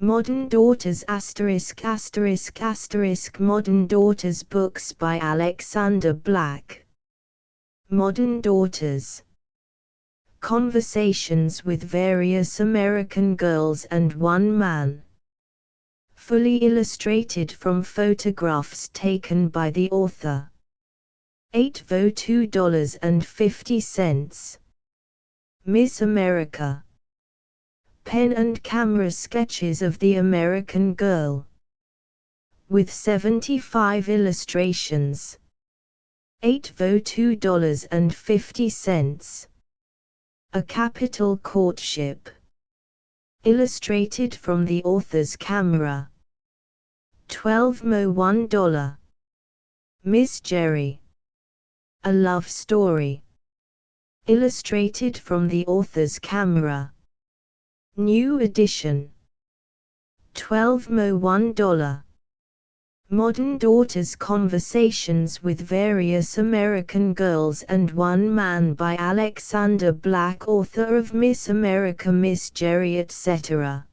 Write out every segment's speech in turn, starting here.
Modern Daughters ***** Modern Daughters books by Alexander Black. Modern Daughters. Conversations with various American girls and one man. Fully illustrated from photographs taken by the author. $2.50. Miss America. Pen and camera sketches of the American girl. With 75 illustrations. $2.50. A Capital Courtship. Illustrated from the author's camera. $12.01. Miss Jerry. A Love Story. Illustrated from the author's camera. New edition. $12.01. Modern Daughters Conversations with Various American Girls and One Man by Alexander Black, author of Miss America, Miss Jerry, etc.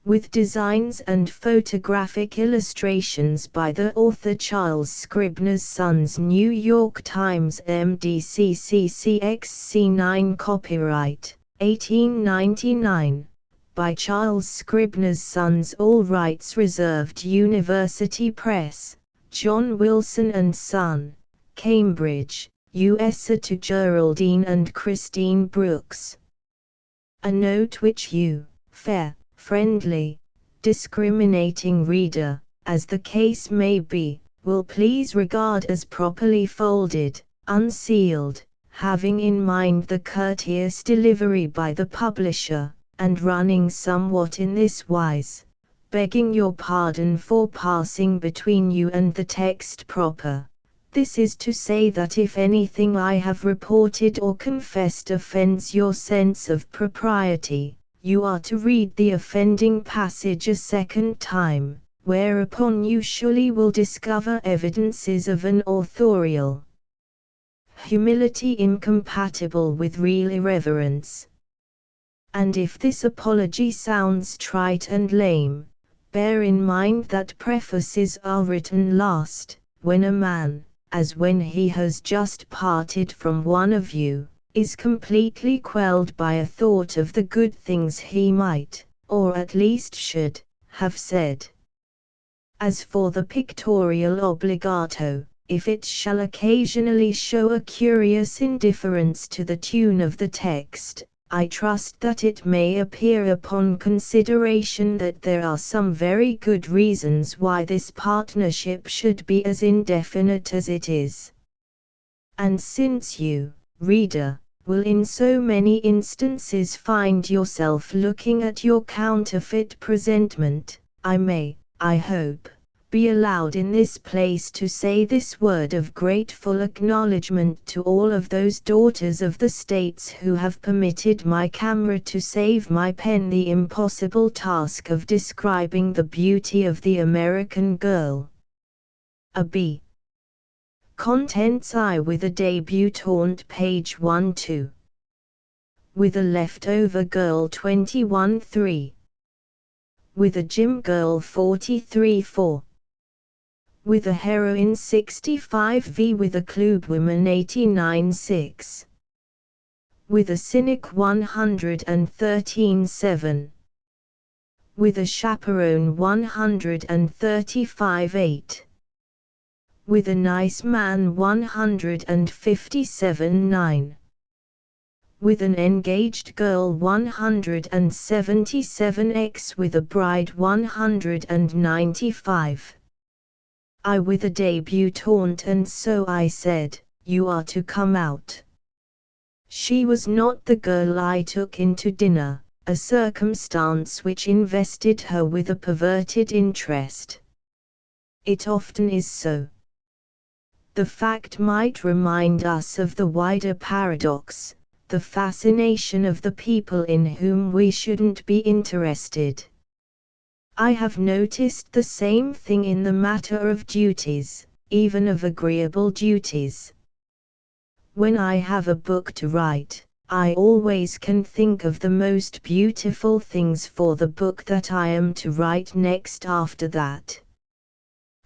With designs and photographic illustrations by the author Charles Scribner's Sons, New York Times, MDCCCXC9. Copyright 1899. By Charles Scribner's Sons, all rights reserved. University Press, John Wilson and Son, Cambridge, USA. To Geraldine and Christine Brooks. A note which you, fair, friendly, discriminating reader, as the case may be, will please regard as properly folded, unsealed, having in mind the courteous delivery by the publisher, and running somewhat in this wise, begging your pardon for passing between you and the text proper. This is to say that if anything I have reported or confessed offends your sense of propriety, you are to read the offending passage a second time, whereupon you surely will discover evidences of an authorial humility incompatible with real irreverence. And if this apology sounds trite and lame, bear in mind that prefaces are written last, when a man, as when he has just parted from one of you, is completely quelled by a thought of the good things he might, or at least should, have said. As for the pictorial obligato, if it shall occasionally show a curious indifference to the tune of the text, I trust that it may appear upon consideration that there are some very good reasons why this partnership should be as indefinite as it is. And since you, reader, will in so many instances find yourself looking at your counterfeit presentment, I may, I hope, be allowed in this place to say this word of grateful acknowledgment to all of those daughters of the states who have permitted my camera to save my pen the impossible task of describing the beauty of the American girl. A B. Contents I with a debutante, page 1-2. With a leftover girl 21-3. With a gym girl 43-4. With a heroine 65V. With a clubwoman 89-6. With a cynic 113-7. With a chaperone 135-8. With a nice man 157-9. With an engaged girl 177X. With a bride 195. I with a debutante, and so I said, you are to come out. She was not the girl I took into dinner, a circumstance which invested her with a perverted interest. It often is so. The fact might remind us of the wider paradox, the fascination of the people in whom we shouldn't be interested. I have noticed the same thing in the matter of duties, even of agreeable duties. When I have a book to write, I always can think of the most beautiful things for the book that I am to write next after that.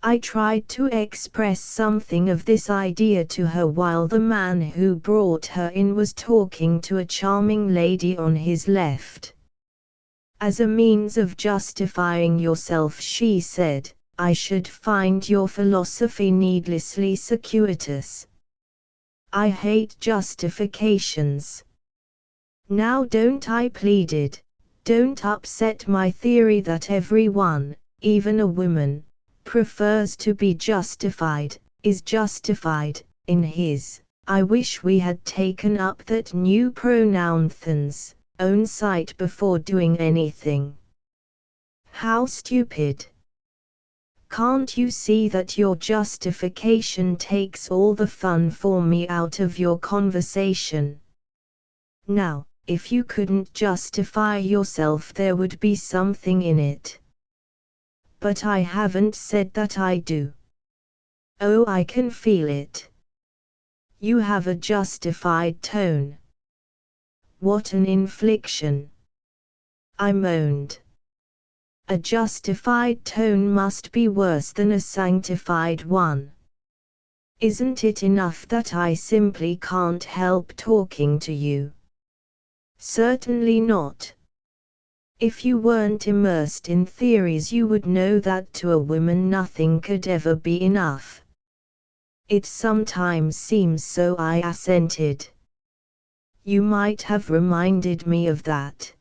I tried to express something of this idea to her while the man who brought her in was talking to a charming lady on his left. As a means of justifying yourself, she said, I should find your philosophy needlessly circuitous. I hate justifications. Now don't, I pleaded, don't upset my theory that everyone, even a woman, prefers to be justified, is justified, in his, I wish we had taken up that new pronoun than's, own site before doing anything. How stupid. Can't you see that your justification takes all the fun for me out of your conversation? Now, if you couldn't justify yourself, there would be something in it. But I haven't said that I do. Oh, I can feel it. You have a justified tone. What an infliction! I moaned. A justified tone must be worse than a sanctified one. Isn't it enough that I simply can't help talking to you? Certainly not. If you weren't immersed in theories, you would know that to a woman nothing could ever be enough. It sometimes seems so, I assented. You might have reminded me of that.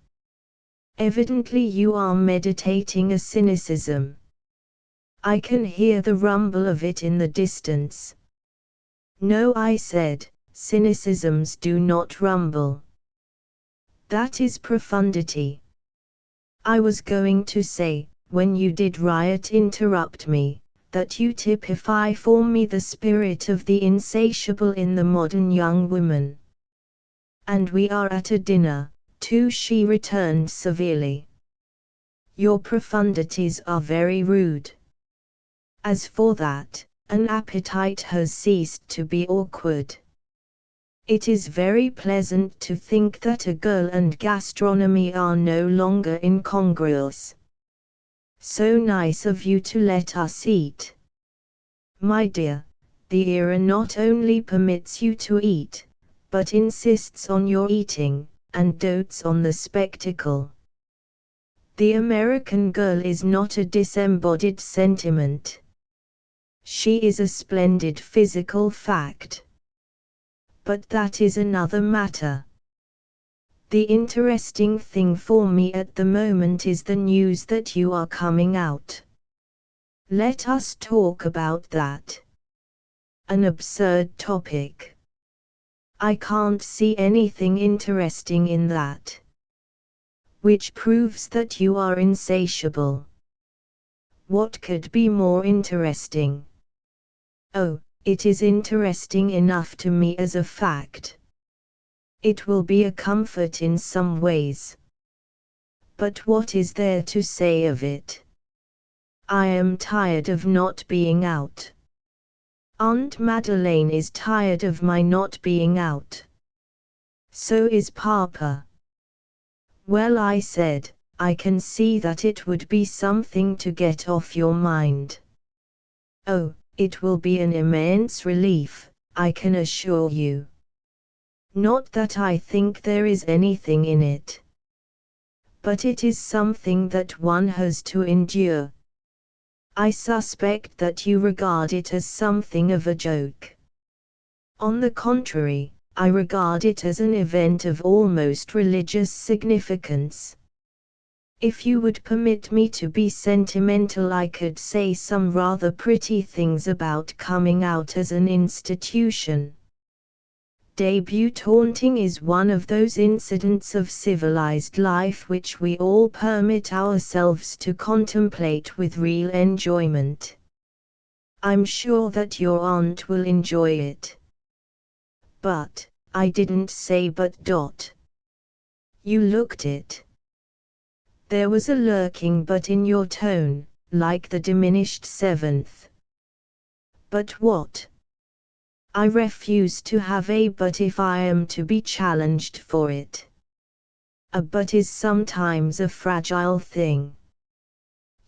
Evidently you are meditating a cynicism. I can hear the rumble of it in the distance. No, I said, cynicisms do not rumble. That is profundity. I was going to say, when you did riot interrupt me, that you typify for me the spirit of the insatiable in the modern young woman. And we are at a dinner, too, she returned severely. Your profundities are very rude. As for that, an appetite has ceased to be awkward. It is very pleasant to think that a girl and gastronomy are no longer incongruous. So nice of you to let us eat. My dear, the era not only permits you to eat, but insists on your eating, and dotes on the spectacle. The American girl is not a disembodied sentiment. She is a splendid physical fact. But that is another matter. The interesting thing for me at the moment is the news that you are coming out. Let us talk about that. An absurd topic. I can't see anything interesting in that. Which proves that you are insatiable. What could be more interesting? Oh, it is interesting enough to me as a fact. It will be a comfort in some ways. But what is there to say of it? I am tired of not being out. Aunt Madeleine is tired of my not being out. So is Papa. Well, I said, I can see that it would be something to get off your mind. Oh, it will be an immense relief, I can assure you. Not that I think there is anything in it. But it is something that one has to endure. I suspect that you regard it as something of a joke. On the contrary, I regard it as an event of almost religious significance. If you would permit me to be sentimental, I could say some rather pretty things about coming out as an institution. Debutanting is one of those incidents of civilized life which we all permit ourselves to contemplate with real enjoyment. I'm sure that your aunt will enjoy it. But, I didn't say but. You looked it. There was a lurking but in your tone, like the diminished seventh. But what? I refuse to have a but if I am to be challenged for it. A but is sometimes a fragile thing.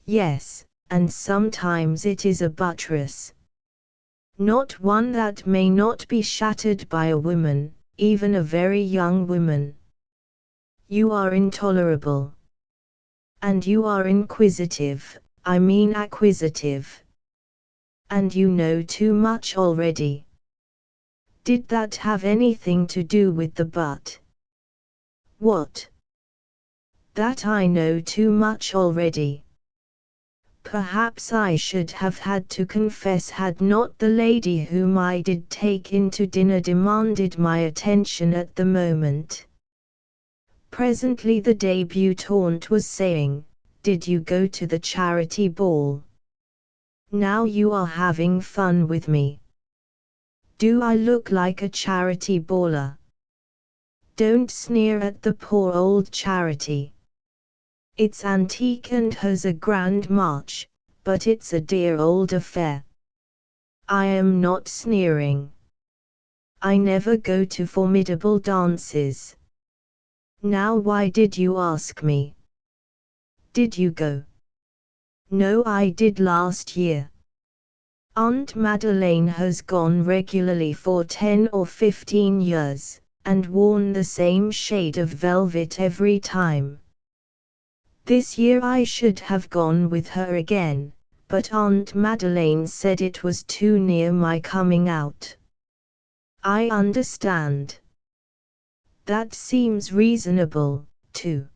Yes, and sometimes it is a buttress. Not one that may not be shattered by a woman, even a very young woman. You are intolerable. And you are inquisitive, I mean acquisitive. And you know too much already. Did that have anything to do with the but? What? That I know too much already. Perhaps I should have had to confess had not the lady whom I did take in to dinner demanded my attention at the moment. Presently the debutante was saying, "Did you go to the charity ball? Now you are having fun with me. Do I look like a charity baller? Don't sneer at the poor old charity. It's antique and has a grand march, but it's a dear old affair. I am not sneering. I never go to formidable dances. Now why did you ask me? Did you go? No, I did last year. Aunt Madeleine has gone regularly for 10 or 15 years, and worn the same shade of velvet every time. This year I should have gone with her again, but Aunt Madeleine said it was too near my coming out. I understand. That seems reasonable, too.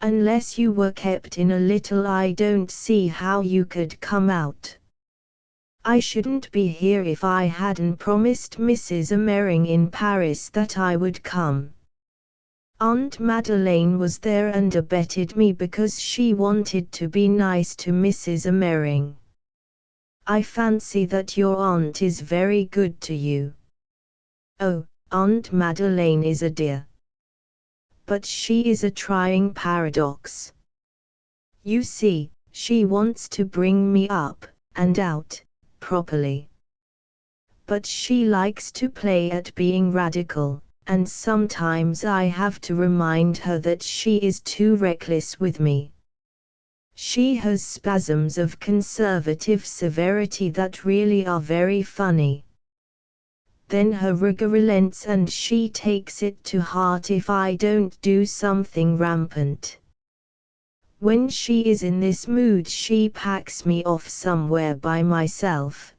Unless you were kept in a little, I don't see how you could come out. I shouldn't be here if I hadn't promised Mrs. Mering in Paris that I would come. Aunt Madeleine was there and abetted me because she wanted to be nice to Mrs. Mering. I fancy that your aunt is very good to you. Oh, Aunt Madeleine is a dear. But she is a trying paradox. You see, she wants to bring me up, and out, properly. But she likes to play at being radical, and sometimes I have to remind her that she is too reckless with me. She has spasms of conservative severity that really are very funny. Then her rigor relents and she takes it to heart if I don't do something rampant. When she is in this mood she packs me off somewhere by myself.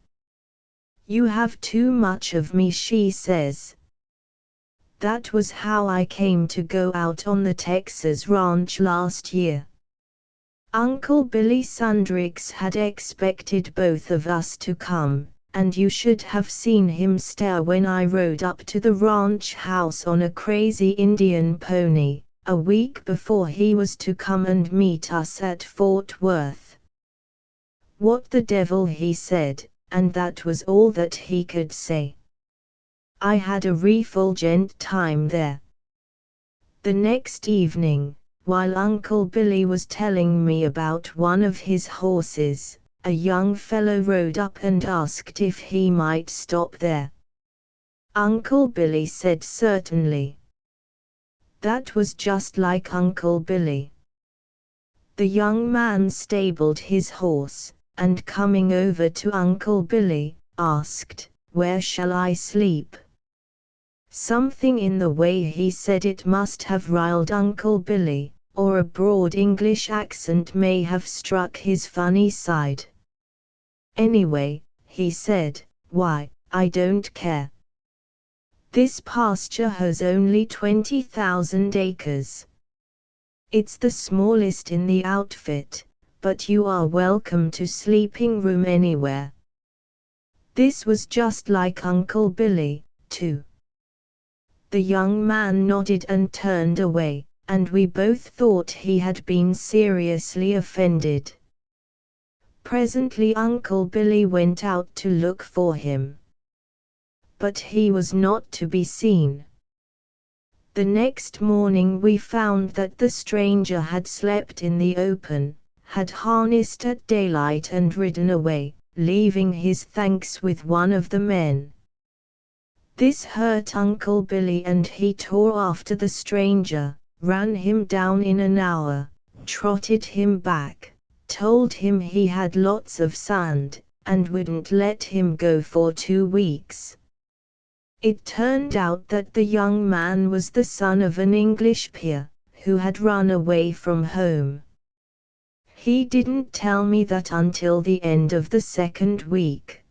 You have too much of me, she says. That was how I came to go out on the Texas ranch last year. Uncle Billy Sundrix had expected both of us to come, and you should have seen him stare when I rode up to the ranch house on a crazy Indian pony, a week before he was to come and meet us at Fort Worth. What the devil, he said, and that was all that he could say. I had a refulgent time there. The next evening, while Uncle Billy was telling me about one of his horses, a young fellow rode up and asked if he might stop there. Uncle Billy said certainly. That was just like Uncle Billy. The young man stabled his horse, and coming over to Uncle Billy, asked, "Where shall I sleep?" Something in the way he said it must have riled Uncle Billy, or a broad English accent may have struck his funny side. Anyway, he said, "Why, I don't care. This pasture has only 20,000 acres. It's the smallest in the outfit, but you are welcome to sleeping room anywhere." This was just like Uncle Billy, too. The young man nodded and turned away, and we both thought he had been seriously offended. Presently Uncle Billy went out to look for him. But he was not to be seen. The next morning we found that the stranger had slept in the open, had harnessed at daylight and ridden away, leaving his thanks with one of the men. This hurt Uncle Billy, and he tore after the stranger, ran him down in an hour, trotted him back, told him he had lots of sand, and wouldn't let him go for 2 weeks. It turned out that the young man was the son of an English peer, who had run away from home. He didn't tell me that until the end of the 2nd week.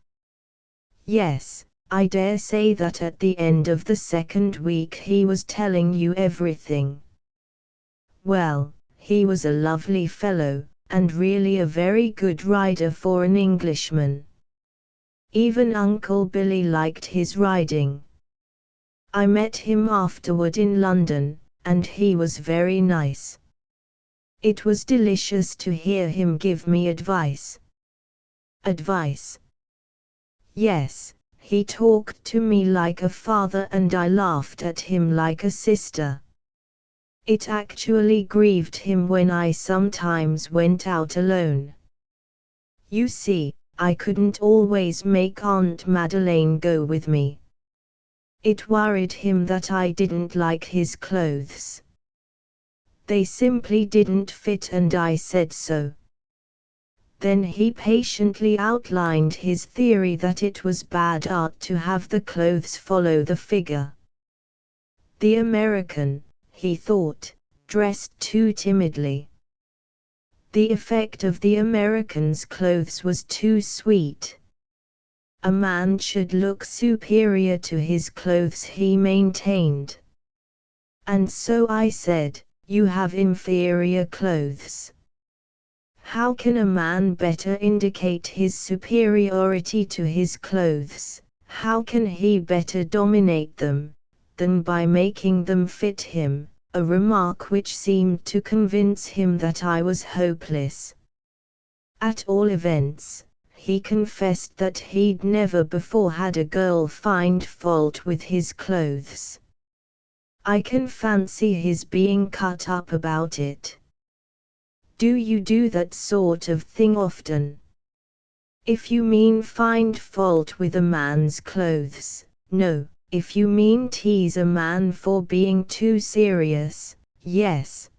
Yes, I dare say that at the end of the 2nd week he was telling you everything. Well, he was a lovely fellow, and really a very good rider for an Englishman. Even Uncle Billy liked his riding. I met him afterward in London, and he was very nice. It was delicious to hear him give me advice. Advice? Yes, he talked to me like a father and I laughed at him like a sister. It actually grieved him when I sometimes went out alone. You see, I couldn't always make Aunt Madeleine go with me. It worried him that I didn't like his clothes. They simply didn't fit, and I said so. Then he patiently outlined his theory that it was bad art to have the clothes follow the figure. The American, he thought, dressed too timidly. The effect of the American's clothes was too sweet. A man should look superior to his clothes, he maintained. And so I said, you have inferior clothes. How can a man better indicate his superiority to his clothes, how can he better dominate them, than by making them fit him? A remark which seemed to convince him that I was hopeless. At all events, he confessed that he'd never before had a girl find fault with his clothes. I can fancy his being cut up about it. Do you do that sort of thing often? If you mean find fault with a man's clothes, no. If you mean tease a man for being too serious, yes.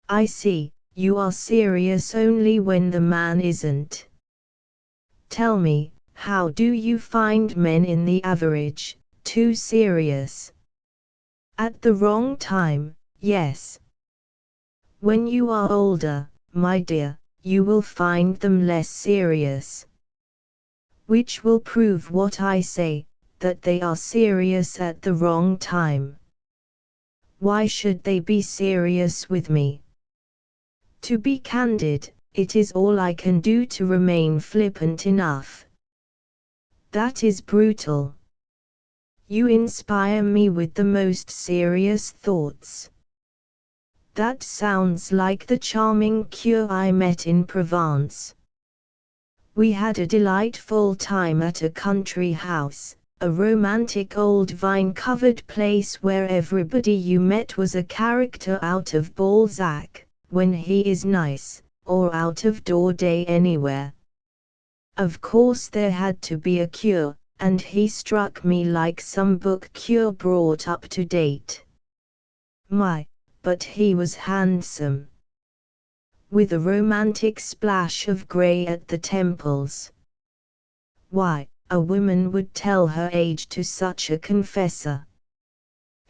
I see, you are serious only when the man isn't. Tell me, how do you find men in the average, too serious? At the wrong time, yes. When you are older, my dear, you will find them less serious. Which will prove what I say, that they are serious at the wrong time. Why should they be serious with me? To be candid, it is all I can do to remain flippant enough. That is brutal. You inspire me with the most serious thoughts. That sounds like the charming cure I met in Provence. We had a delightful time at a country house, a romantic old vine-covered place where everybody you met was a character out of Balzac, when he is nice, or out of Daudet anywhere. Of course there had to be a cure, and he struck me like some book cure brought up to date. But he was handsome. With a romantic splash of grey at the temples. Why, a woman would tell her age to such a confessor.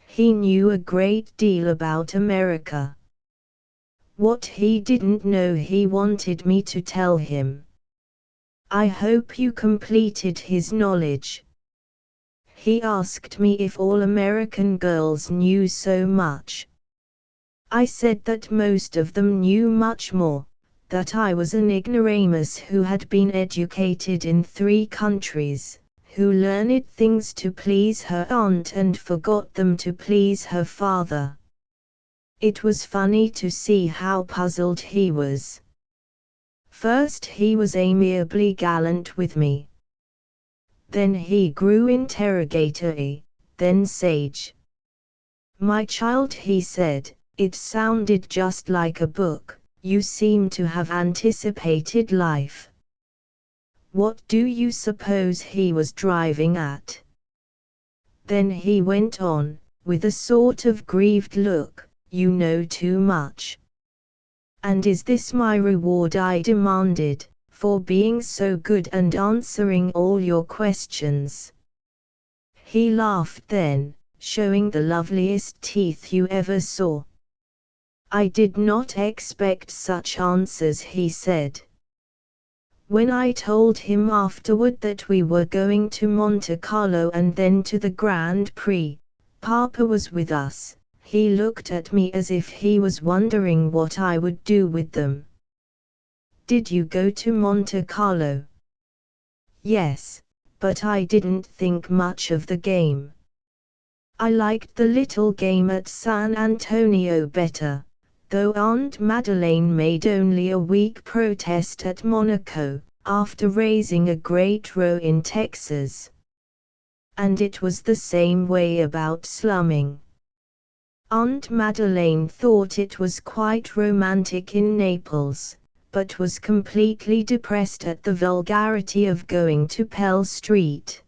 He knew a great deal about America. What he didn't know he wanted me to tell him. I hope you completed his knowledge. He asked me if all American girls knew so much. I said that most of them knew much more, that I was an ignoramus who had been educated in 3 countries, who learned things to please her aunt and forgot them to please her father. It was funny to see how puzzled he was. First he was amiably gallant with me. Then he grew interrogatory, then sage. My child, he said, it sounded just like a book, you seem to have anticipated life. What do you suppose he was driving at? Then he went on, with a sort of grieved look, "You know too much." "And is this my reward?" I demanded, "for being so good and answering all your questions?" He laughed then, showing the loveliest teeth you ever saw. "I did not expect such answers," he said. When I told him afterward that we were going to Monte Carlo and then to the Grand Prix, Papa was with us, he looked at me as if he was wondering what I would do with them. "Did you go to Monte Carlo?" "Yes, but I didn't think much of the game. I liked the little game at San Antonio better, though Aunt Madeleine made only a weak protest at Monaco, after raising a great row in Texas. And it was the same way about slumming. Aunt Madeleine thought it was quite romantic in Naples, but was completely depressed at the vulgarity of going to Pell Street.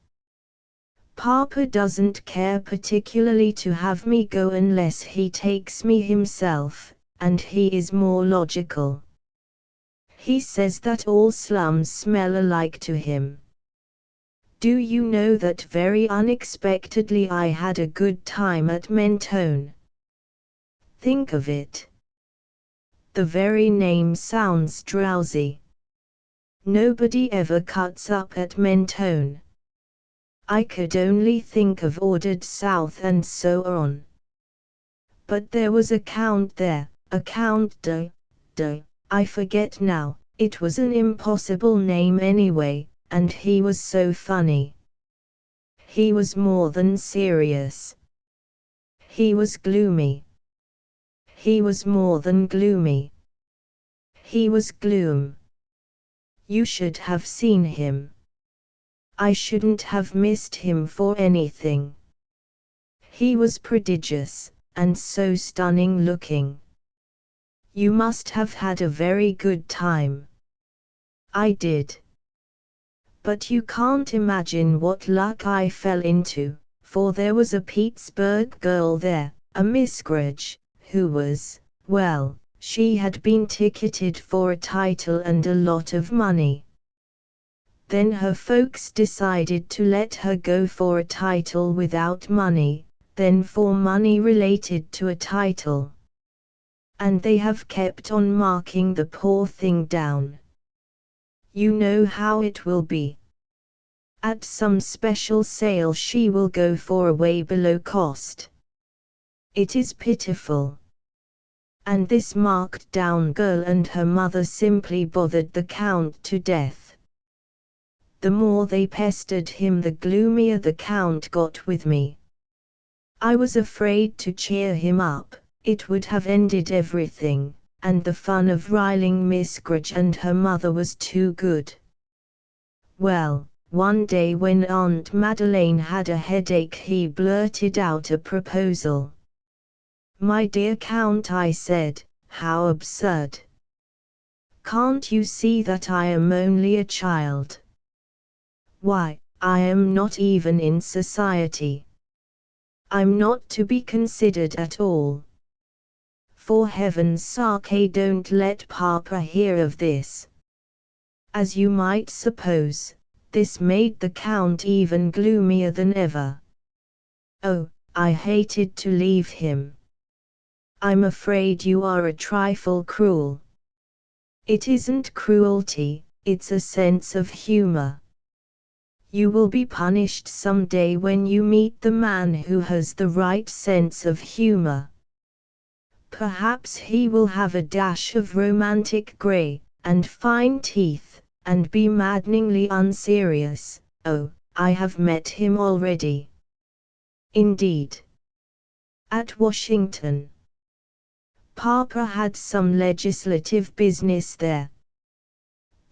Papa doesn't care particularly to have me go unless he takes me himself, and he is more logical. He says that all slums smell alike to him. Do you know that very unexpectedly I had a good time at Mentone? Think of it. The very name sounds drowsy. Nobody ever cuts up at Mentone. I could only think of ordered south and so on. But there was a count there, a Count de, I forget now, it was an impossible name anyway, and he was so funny. He was more than serious. He was gloomy. He was more than gloomy. He was gloom. You should have seen him. I shouldn't have missed him for anything. He was prodigious, and so stunning looking. You must have had a very good time. I did. But you can't imagine what luck I fell into, for there was a Pittsburgh girl there, a Miss Grudge, who was, well, she had been ticketed for a title and a lot of money. Then her folks decided to let her go for a title without money, then for money related to a title. And they have kept on marking the poor thing down. You know how it will be. At some special sale she will go for a way below cost. It is pitiful. And this marked down girl and her mother simply bothered the Count to death. The more they pestered him, the gloomier the Count got with me. I was afraid to cheer him up, it would have ended everything, and the fun of riling Miss Grudge and her mother was too good. Well, one day when Aunt Madeleine had a headache, he blurted out a proposal. "My dear Count," I said, "how absurd! Can't you see that I am only a child? Why, I am not even in society. I'm not to be considered at all. For heaven's sake, don't let Papa hear of this." As you might suppose, this made the Count even gloomier than ever. Oh, I hated to leave him. "I'm afraid you are a trifle cruel." "It isn't cruelty, it's a sense of humor. You will be punished someday when you meet the man who has the right sense of humor. Perhaps he will have a dash of romantic gray, and fine teeth, and be maddeningly unserious. Oh, I have met him already." Indeed. At Washington. Papa had some legislative business there.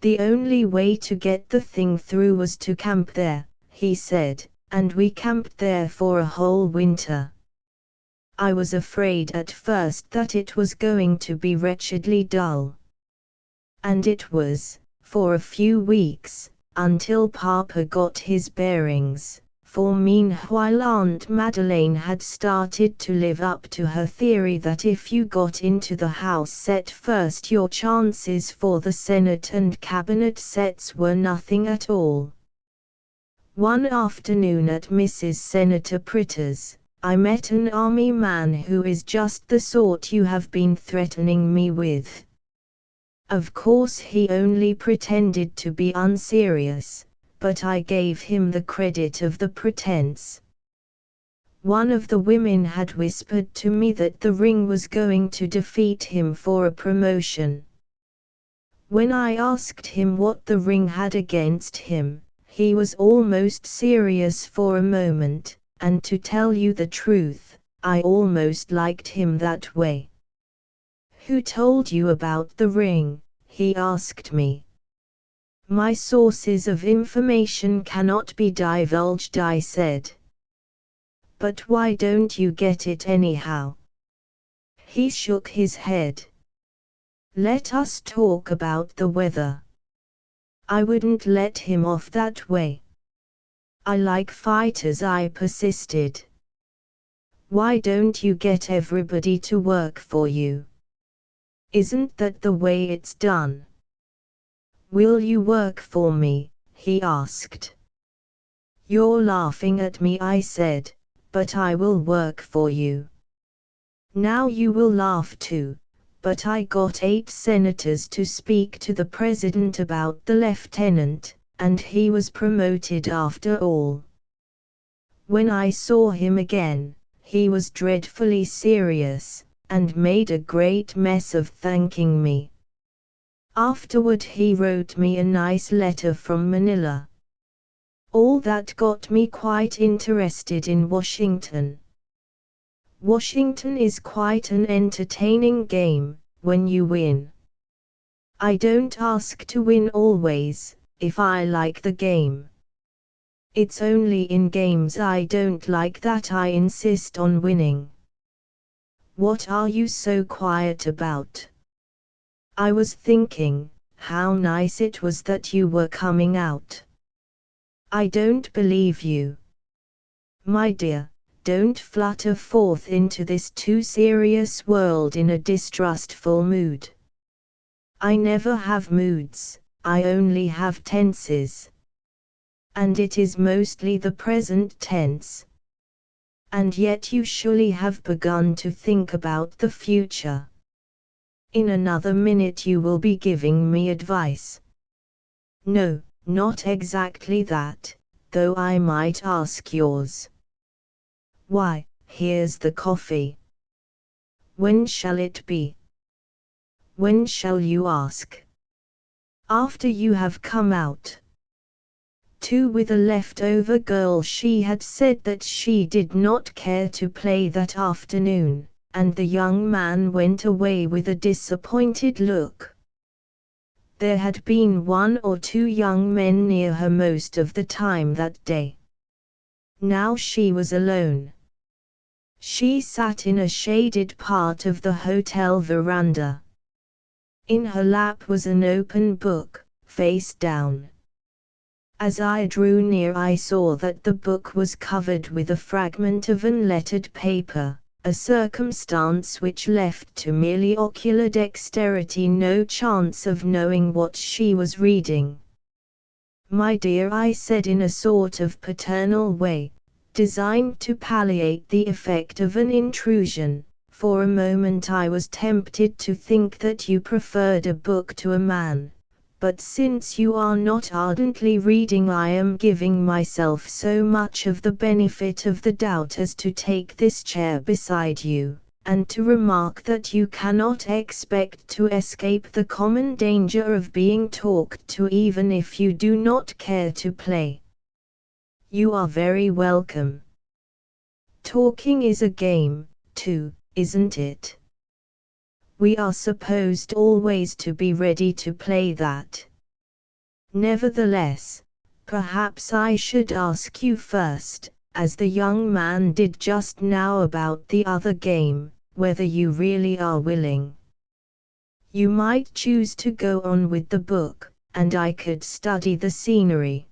The only way to get the thing through was to camp there, he said, and we camped there for a whole winter. I was afraid at first that it was going to be wretchedly dull. And it was, for a few weeks, until Papa got his bearings, For meanwhile Aunt Madeleine had started to live up to her theory that if you got into the house set first your chances for the Senate and cabinet sets were nothing at all. One afternoon at Mrs. Senator Pritter's, I met an army man who is just the sort you have been threatening me with. Of course he only pretended to be unserious, but I gave him the credit of the pretense. One of the women had whispered to me that the ring was going to defeat him for a promotion. When I asked him what the ring had against him, he was almost serious for a moment, and to tell you the truth, I almost liked him that way. "Who told you about the ring?" he asked me. "My sources of information cannot be divulged," I said. "But why don't you get it anyhow?" He shook his head. "Let us talk about the weather." I wouldn't let him off that way. "I like fighters," I persisted. "Why don't you get everybody to work for you? Isn't that the way it's done?" "Will you work for me?" he asked. "You're laughing at me," I said, "but I will work for you." "Now you will laugh too, but I got 8 senators to speak to the president about the lieutenant, and he was promoted after all." When I saw him again, he was dreadfully serious, and made a great mess of thanking me. Afterward he wrote me a nice letter from Manila. All that got me quite interested in Washington. Washington is quite an entertaining game, when you win. I don't ask to win always, if I like the game. It's only in games I don't like that I insist on winning. What are you so quiet about? I was thinking, how nice it was that you were coming out. I don't believe you. My dear, don't flutter forth into this too serious world in a distrustful mood. I never have moods, I only have tenses. And it is mostly the present tense. And yet you surely have begun to think about the future. In another minute you will be giving me advice. No, not exactly that, though I might ask yours. Why, here's the coffee. When shall it be? When shall you ask? After you have come out. Too, with a leftover girl, she had said that she did not care to play that afternoon, and the young man went away with a disappointed look. There had been 1 or 2 young men near her most of the time that day. Now she was alone. She sat in a shaded part of the hotel veranda. In her lap was an open book, face down. As I drew near I saw that the book was covered with a fragment of unlettered paper, a circumstance which left to merely ocular dexterity no chance of knowing what she was reading. "My dear," I said in a sort of paternal way, designed to palliate the effect of an intrusion. For a moment I was tempted to think that you preferred a book to a man. But since you are not ardently reading, I am giving myself so much of the benefit of the doubt as to take this chair beside you, and to remark that you cannot expect to escape the common danger of being talked to even if you do not care to play. You are very welcome. Talking is a game, too, isn't it? We are supposed always to be ready to play that. Nevertheless, perhaps I should ask you first, as the young man did just now about the other game, whether you really are willing. You might choose to go on with the book, and I could study the scenery.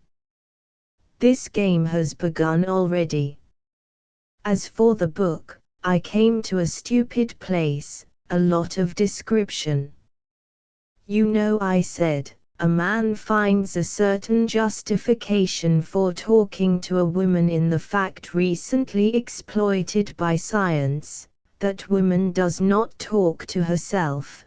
This game has begun already. As for the book, I came to a stupid place, a lot of description. You know, I said, a man finds a certain justification for talking to a woman in the fact recently exploited by science, that woman does not talk to herself.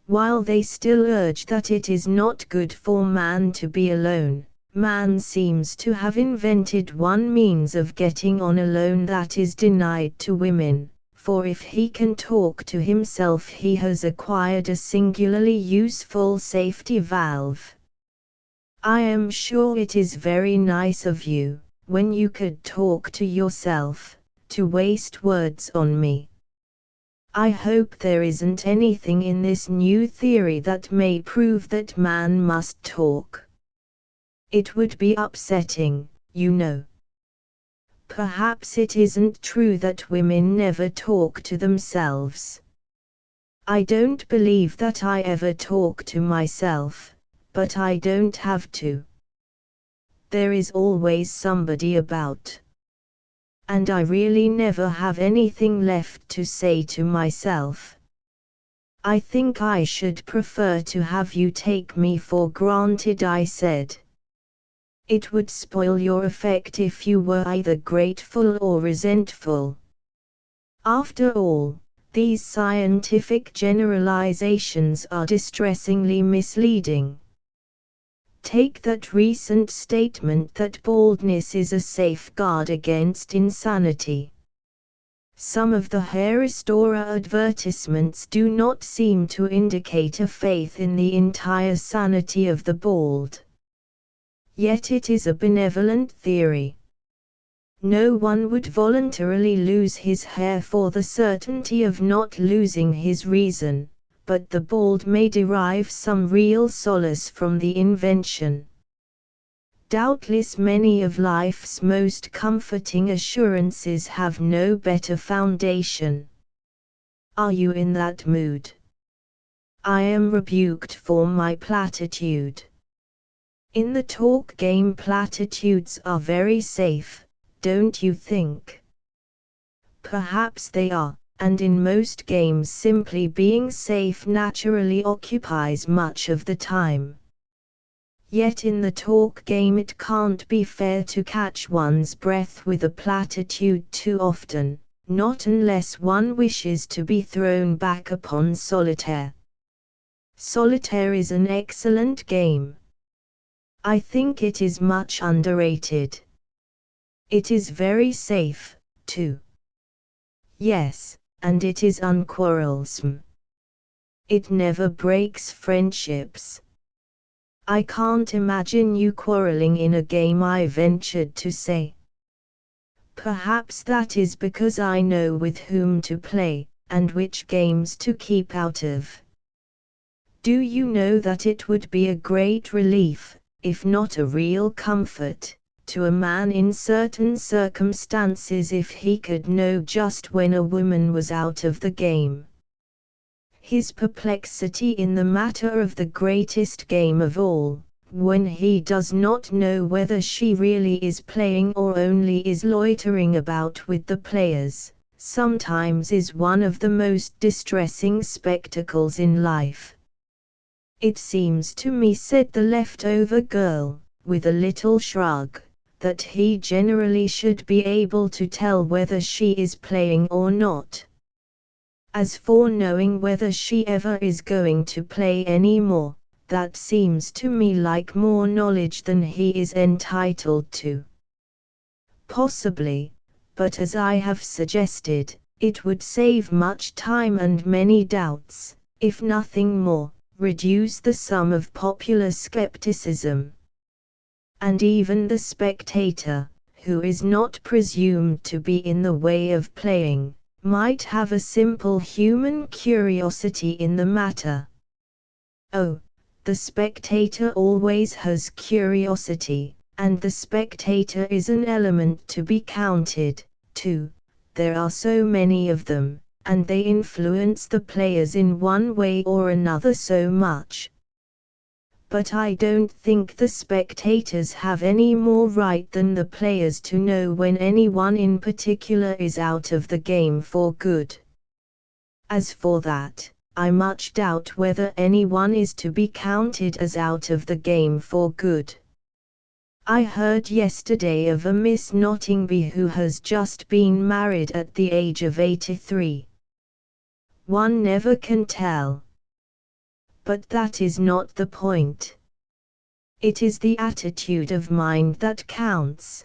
While they still urge that it is not good for man to be alone, man seems to have invented one means of getting on alone that is denied to women, for if he can talk to himself he has acquired a singularly useful safety valve. I am sure it is very nice of you, when you could talk to yourself, to waste words on me. I hope there isn't anything in this new theory that may prove that man must talk. It would be upsetting, you know. Perhaps it isn't true that women never talk to themselves. I don't believe that I ever talk to myself, but I don't have to. There is always somebody about. And I really never have anything left to say to myself. I think I should prefer to have you take me for granted, I said. It would spoil your effect if you were either grateful or resentful. After all, these scientific generalizations are distressingly misleading. Take that recent statement that baldness is a safeguard against insanity. Some of the hair restorer advertisements do not seem to indicate a faith in the entire sanity of the bald. Yet it is a benevolent theory. No one would voluntarily lose his hair for the certainty of not losing his reason, but the bald may derive some real solace from the invention. Doubtless many of life's most comforting assurances have no better foundation. Are you in that mood? I am rebuked for my platitude. In the talk game, platitudes are very safe, don't you think? Perhaps they are, and in most games simply being safe naturally occupies much of the time. Yet in the talk game it can't be fair to catch one's breath with a platitude too often, not unless one wishes to be thrown back upon solitaire. Solitaire is an excellent game. I think it is much underrated. It is very safe, too. Yes, and it is unquarrelsome. It never breaks friendships. I can't imagine you quarreling in a game, I ventured to say. Perhaps that is because I know with whom to play, and which games to keep out of. Do you know that it would be a great relief, if not a real comfort, to a man in certain circumstances if he could know just when a woman was out of the game? His perplexity in the matter of the greatest game of all, when he does not know whether she really is playing or only is loitering about with the players, sometimes is one of the most distressing spectacles in life. It seems to me, said the leftover girl, with a little shrug, that he generally should be able to tell whether she is playing or not. As for knowing whether she ever is going to play any more, that seems to me like more knowledge than he is entitled to. Possibly, but as I have suggested, it would save much time and many doubts, if nothing more, reduce the sum of popular skepticism. And even the spectator, who is not presumed to be in the way of playing, might have a simple human curiosity in the matter. Oh, the spectator always has curiosity, and the spectator is an element to be counted, too. There are so many of them, and they influence the players in one way or another so much. But I don't think the spectators have any more right than the players to know when anyone in particular is out of the game for good. As for that, I much doubt whether anyone is to be counted as out of the game for good. I heard yesterday of a Miss Nottingby who has just been married at the age of 83. One never can tell. But that is not the point. It is the attitude of mind that counts.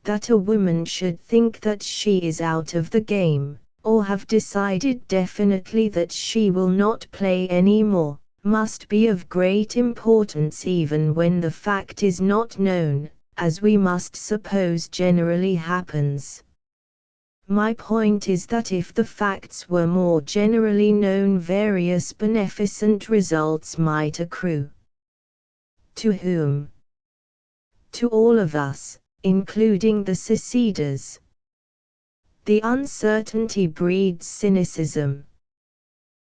That a woman should think that she is out of the game, or have decided definitely that she will not play any more, must be of great importance even when the fact is not known, as we must suppose generally happens. My point is that if the facts were more generally known, various beneficent results might accrue. To whom? To all of us, including the seceders. The uncertainty breeds cynicism.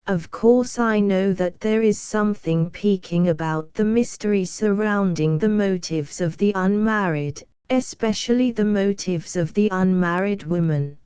Of course I know that there is something piquing about the mystery surrounding the motives of the unmarried, especially the motives of the unmarried woman.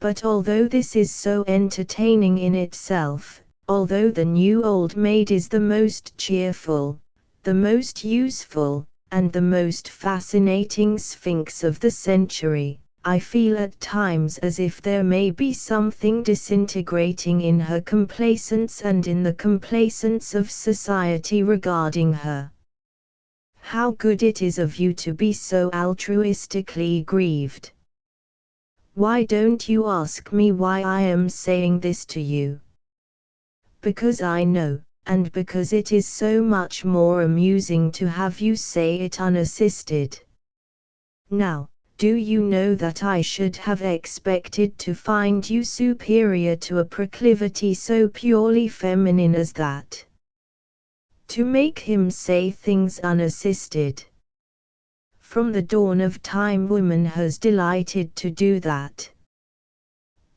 But although this is so entertaining in itself, although the new old maid is the most cheerful, the most useful, and the most fascinating sphinx of the century, I feel at times as if there may be something disintegrating in her complacence and in the complacence of society regarding her. How good it is of you to be so altruistically grieved. Why don't you ask me why I am saying this to you? Because I know, and because it is so much more amusing to have you say it unassisted. Now, do you know that I should have expected to find you superior to a proclivity so purely feminine as that? To make him say things unassisted. From the dawn of time woman has delighted to do that.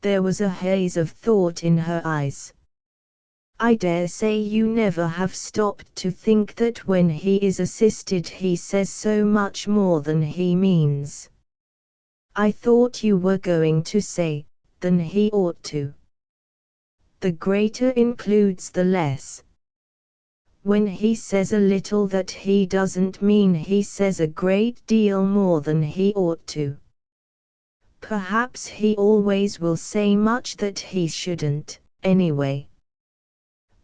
There was a haze of thought in her eyes. I dare say you never have stopped to think that when he is assisted he says so much more than he means. I thought you were going to say, than he ought to. The greater includes the less. When he says a little that he doesn't mean he says a great deal more than he ought to. Perhaps he always will say much that he shouldn't, anyway.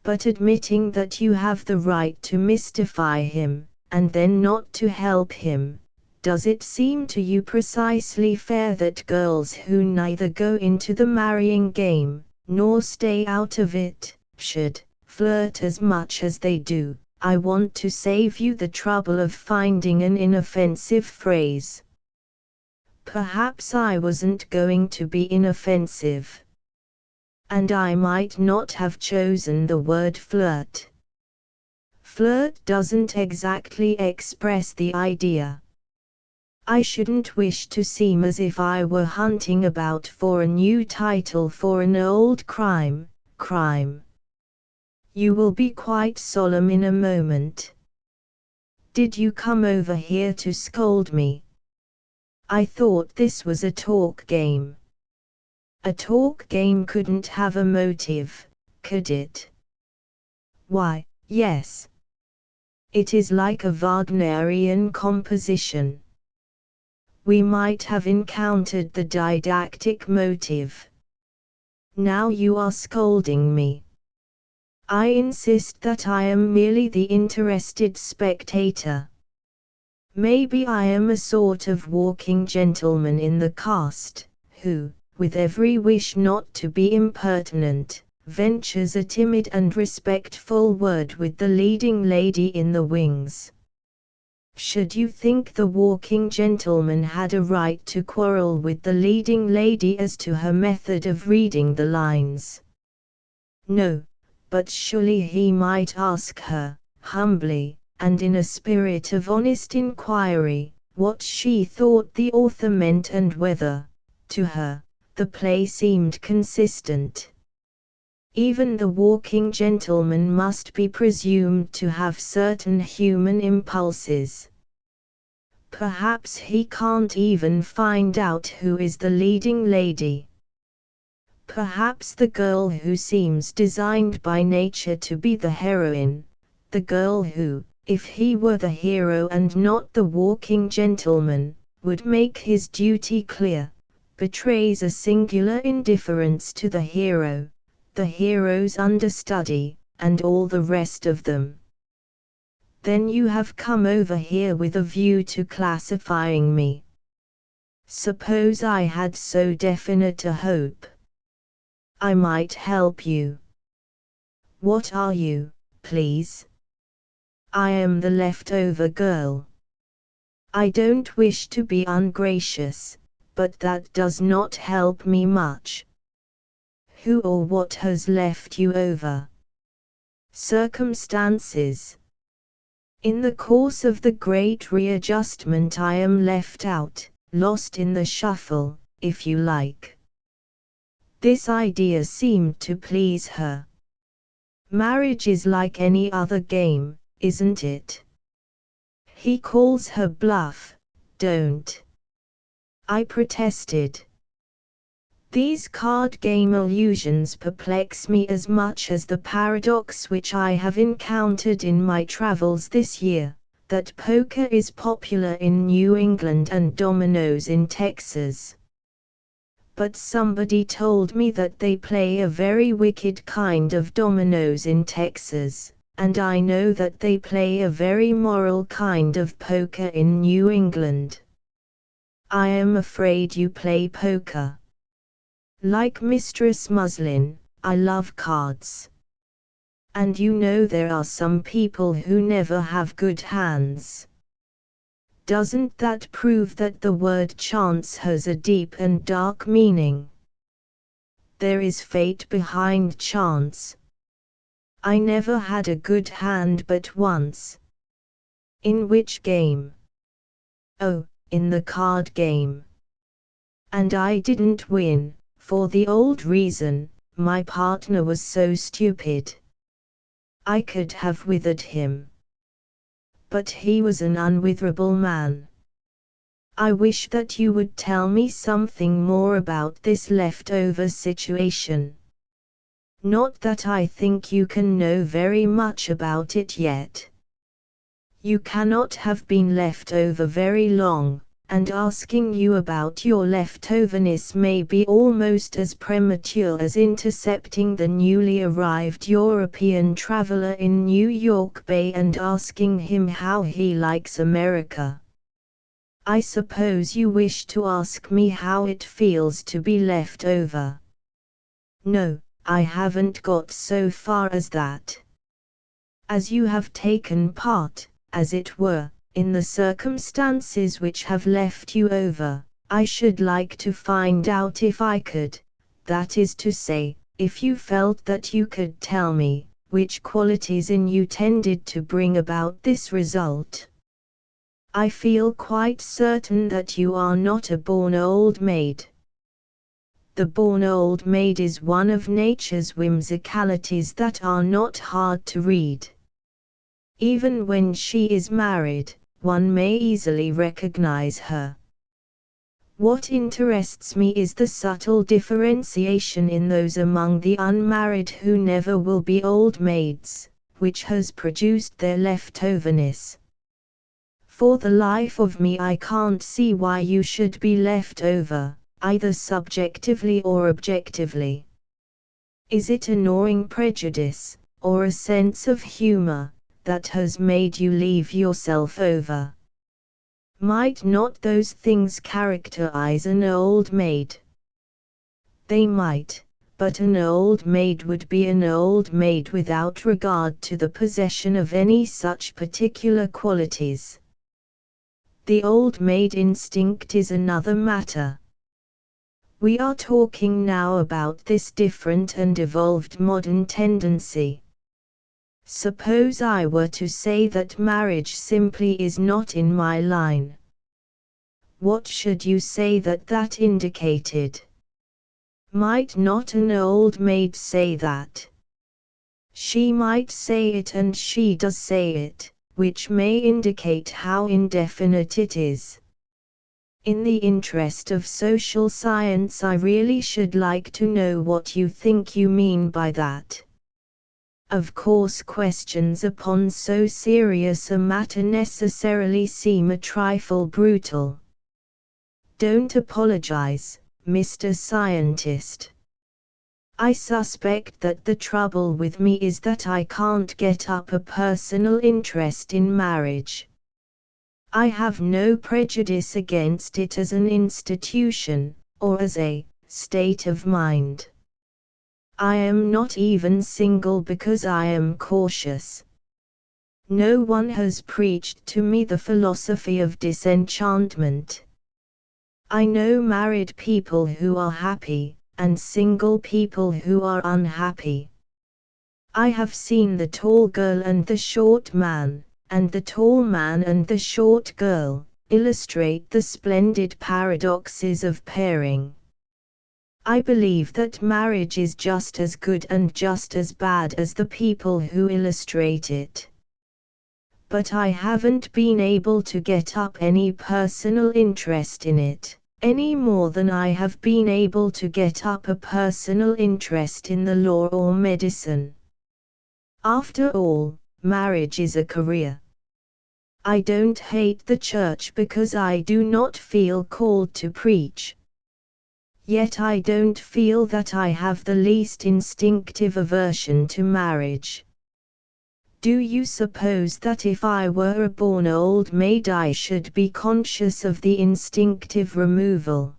But admitting that you have the right to mystify him, and then not to help him, does it seem to you precisely fair that girls who neither go into the marrying game, nor stay out of it, should flirt as much as they do? I want to save you the trouble of finding an inoffensive phrase. Perhaps I wasn't going to be inoffensive. And I might not have chosen the word flirt. Flirt doesn't exactly express the idea. I shouldn't wish to seem as if I were hunting about for a new title for an old crime. You will be quite solemn in a moment. Did you come over here to scold me? I thought this was a talk game. A talk game couldn't have a motive, could it? Why, yes. It is like a Wagnerian composition. We might have encountered the didactic motive. Now you are scolding me. I insist that I am merely the interested spectator. Maybe I am a sort of walking gentleman in the cast, who, with every wish not to be impertinent, ventures a timid and respectful word with the leading lady in the wings. Should you think the walking gentleman had a right to quarrel with the leading lady as to her method of reading the lines? No, but surely he might ask her, humbly, and in a spirit of honest inquiry, what she thought the author meant and whether, to her, the play seemed consistent. Even the walking gentleman must be presumed to have certain human impulses. Perhaps he can't even find out who is the leading lady. Perhaps the girl who seems designed by nature to be the heroine, the girl who, if he were the hero and not the walking gentleman, would make his duty clear, betrays a singular indifference to the hero's understudy, and all the rest of them. Then you have come over here with a view to classifying me. Suppose I had so definite a hope. I might help you. What are you, please? I am the leftover girl. I don't wish to be ungracious, but that does not help me much. Who or what has left you over? Circumstances. In the course of the great readjustment I am left out, lost in the shuffle, if you like. This idea seemed to please her. Marriage is like any other game, isn't it? He calls her bluff, don't. I protested. These card game illusions perplex me as much as the paradox which I have encountered in my travels this year, that poker is popular in New England and dominoes in Texas. But somebody told me that they play a very wicked kind of dominoes in Texas, and I know that they play a very moral kind of poker in New England. I am afraid you play poker. Like Mistress Muslin, I love cards. And you know there are some people who never have good hands. Doesn't that prove that the word chance has a deep and dark meaning? There is fate behind chance. I never had a good hand but once. In which game? Oh, in the card game. And I didn't win. For the old reason, my partner was so stupid. I could have withered him. But he was an unwitherable man. I wish that you would tell me something more about this leftover situation. Not that I think you can know very much about it yet. You cannot have been left over very long, and asking you about your leftoverness may be almost as premature as intercepting the newly arrived European traveler in New York Bay and asking him how he likes America. I suppose you wish to ask me how it feels to be left over. No, I haven't got so far as that. As you have taken part, as it were, in the circumstances which have left you over, I should like to find out if I could, that is to say, if you felt that you could tell me, which qualities in you tended to bring about this result. I feel quite certain that you are not a born old maid. The born old maid is one of nature's whimsicalities that are not hard to read. Even when she is married, one may easily recognize her. What interests me is the subtle differentiation in those among the unmarried who never will be old maids, which has produced their leftoverness. For the life of me I can't see why you should be left over, either subjectively or objectively. Is it a gnawing prejudice, or a sense of humor, that has made you leave yourself over? Might not those things characterize an old maid? They might, but an old maid would be an old maid without regard to the possession of any such particular qualities. The old maid instinct is another matter. We are talking now about this different and evolved modern tendency. Suppose I were to say that marriage simply is not in my line. What should you say that indicated? Might not an old maid say that? She might say it, and she does say it, which may indicate how indefinite it is. In the interest of social science, I really should like to know what you think you mean by that. Of course, questions upon so serious a matter necessarily seem a trifle brutal. Don't apologize, Mr. Scientist. I suspect that the trouble with me is that I can't get up a personal interest in marriage. I have no prejudice against it as an institution, or as a state of mind. I am not even single because I am cautious. No one has preached to me the philosophy of disenchantment. I know married people who are happy, and single people who are unhappy. I have seen the tall girl and the short man, and the tall man and the short girl, illustrate the splendid paradoxes of pairing. I believe that marriage is just as good and just as bad as the people who illustrate it. But I haven't been able to get up any personal interest in it, any more than I have been able to get up a personal interest in the law or medicine. After all, marriage is a career. I don't hate the church because I do not feel called to preach. Yet I don't feel that I have the least instinctive aversion to marriage. Do you suppose that if I were a born old maid I should be conscious of the instinctive removal?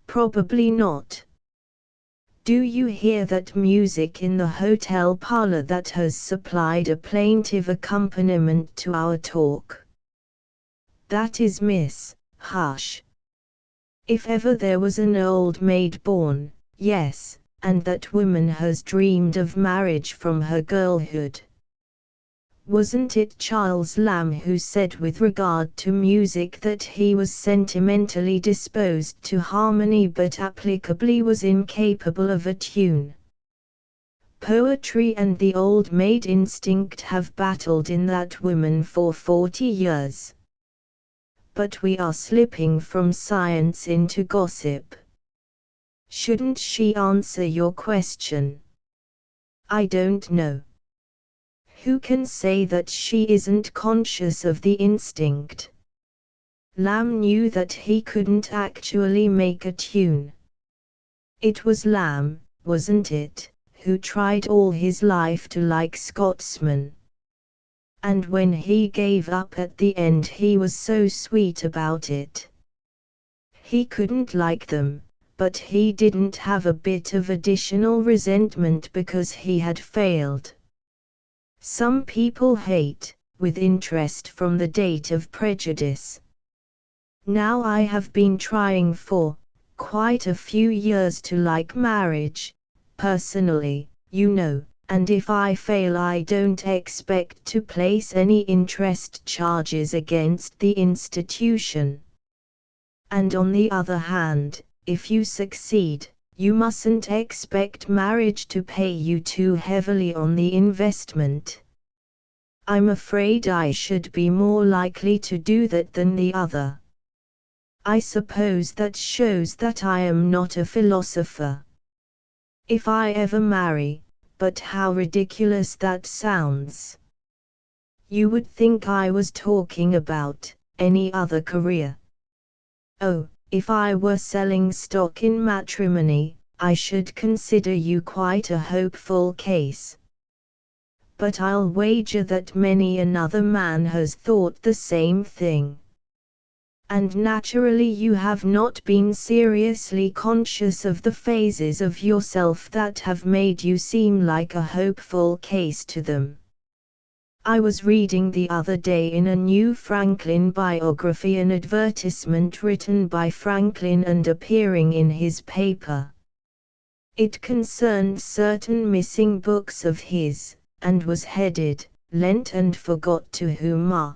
Probably not. Do you hear that music in the hotel parlor that has supplied a plaintive accompaniment to our talk? That is Miss Hush. If ever there was an old maid born, yes, and that woman has dreamed of marriage from her girlhood. Wasn't it Charles Lamb who said with regard to music that he was sentimentally disposed to harmony but applicably was incapable of a tune? Poetry and the old maid instinct have battled in that woman for 40 years. But we are slipping from science into gossip. Shouldn't she answer your question? I don't know. Who can say that she isn't conscious of the instinct? Lamb knew that he couldn't actually make a tune. It was Lamb, wasn't it, who tried all his life to like Scotsmen? And when he gave up at the end he was so sweet about it. He couldn't like them, but he didn't have a bit of additional resentment because he had failed. Some people hate, with interest from the date of prejudice. Now I have been trying for quite a few years to like marriage, personally, you know. And if I fail I don't expect to place any interest charges against the institution. And on the other hand, if you succeed, you mustn't expect marriage to pay you too heavily on the investment. I'm afraid I should be more likely to do that than the other. I suppose that shows that I am not a philosopher. If I ever marry, but how ridiculous that sounds. You would think I was talking about any other career. Oh, if I were selling stock in matrimony, I should consider you quite a hopeful case. But I'll wager that many another man has thought the same thing. And naturally you have not been seriously conscious of the phases of yourself that have made you seem like a hopeful case to them. I was reading the other day in a new Franklin biography an advertisement written by Franklin and appearing in his paper. It concerned certain missing books of his, and was headed, "Lent and Forgot to Whom."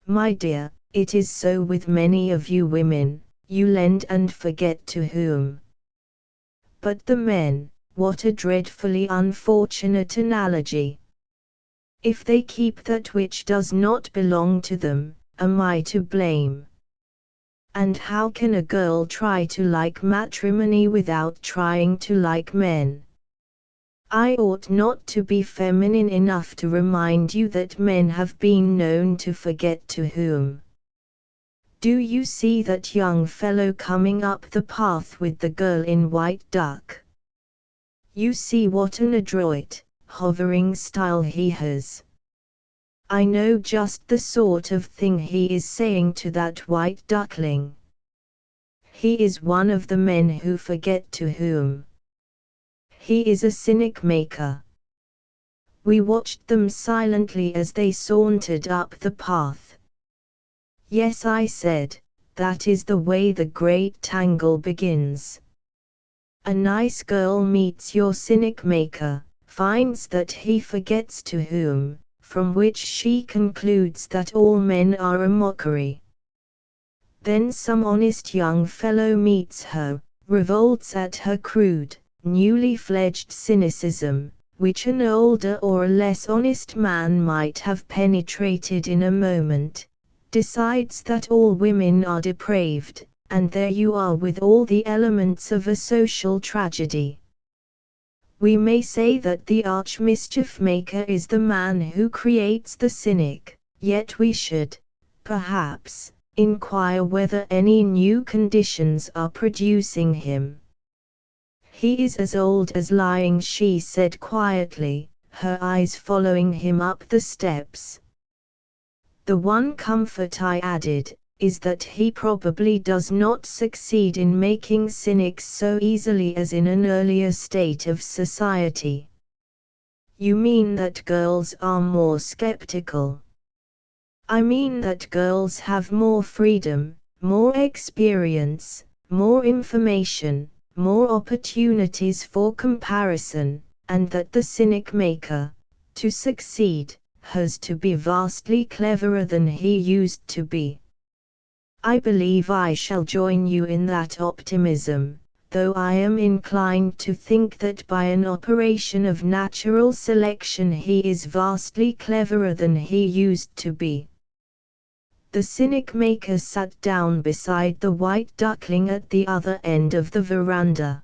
My dear, it is so with many of you women, you lend and forget to whom. But the men, what a dreadfully unfortunate analogy! If they keep that which does not belong to them, am I to blame? And how can a girl try to like matrimony without trying to like men? I ought not to be feminine enough to remind you that men have been known to forget to whom. Do you see that young fellow coming up the path with the girl in white duck? You see what an adroit, hovering style he has. I know just the sort of thing he is saying to that white duckling. He is one of the men who forget to whom. He is a cynic maker. We watched them silently as they sauntered up the path. Yes, I said, that is the way the great tangle begins. A nice girl meets your cynic maker, finds that he forgets to whom, from which she concludes that all men are a mockery. Then some honest young fellow meets her, revolts at her crude, newly fledged cynicism, which an older or a less honest man might have penetrated in a moment, decides that all women are depraved, and there you are with all the elements of a social tragedy. We may say that the arch mischief maker is the man who creates the cynic, yet we should, perhaps, inquire whether any new conditions are producing him. He is as old as lying, she said quietly, her eyes following him up the steps. The one comfort, I added, is that he probably does not succeed in making cynics so easily as in an earlier state of society. You mean that girls are more skeptical? I mean that girls have more freedom, more experience, more information, more opportunities for comparison, and that the cynic maker, to succeed, has to be vastly cleverer than he used to be. I believe I shall join you in that optimism, though I am inclined to think that by an operation of natural selection he is vastly cleverer than he used to be. The cynic maker sat down beside the white duckling at the other end of the veranda.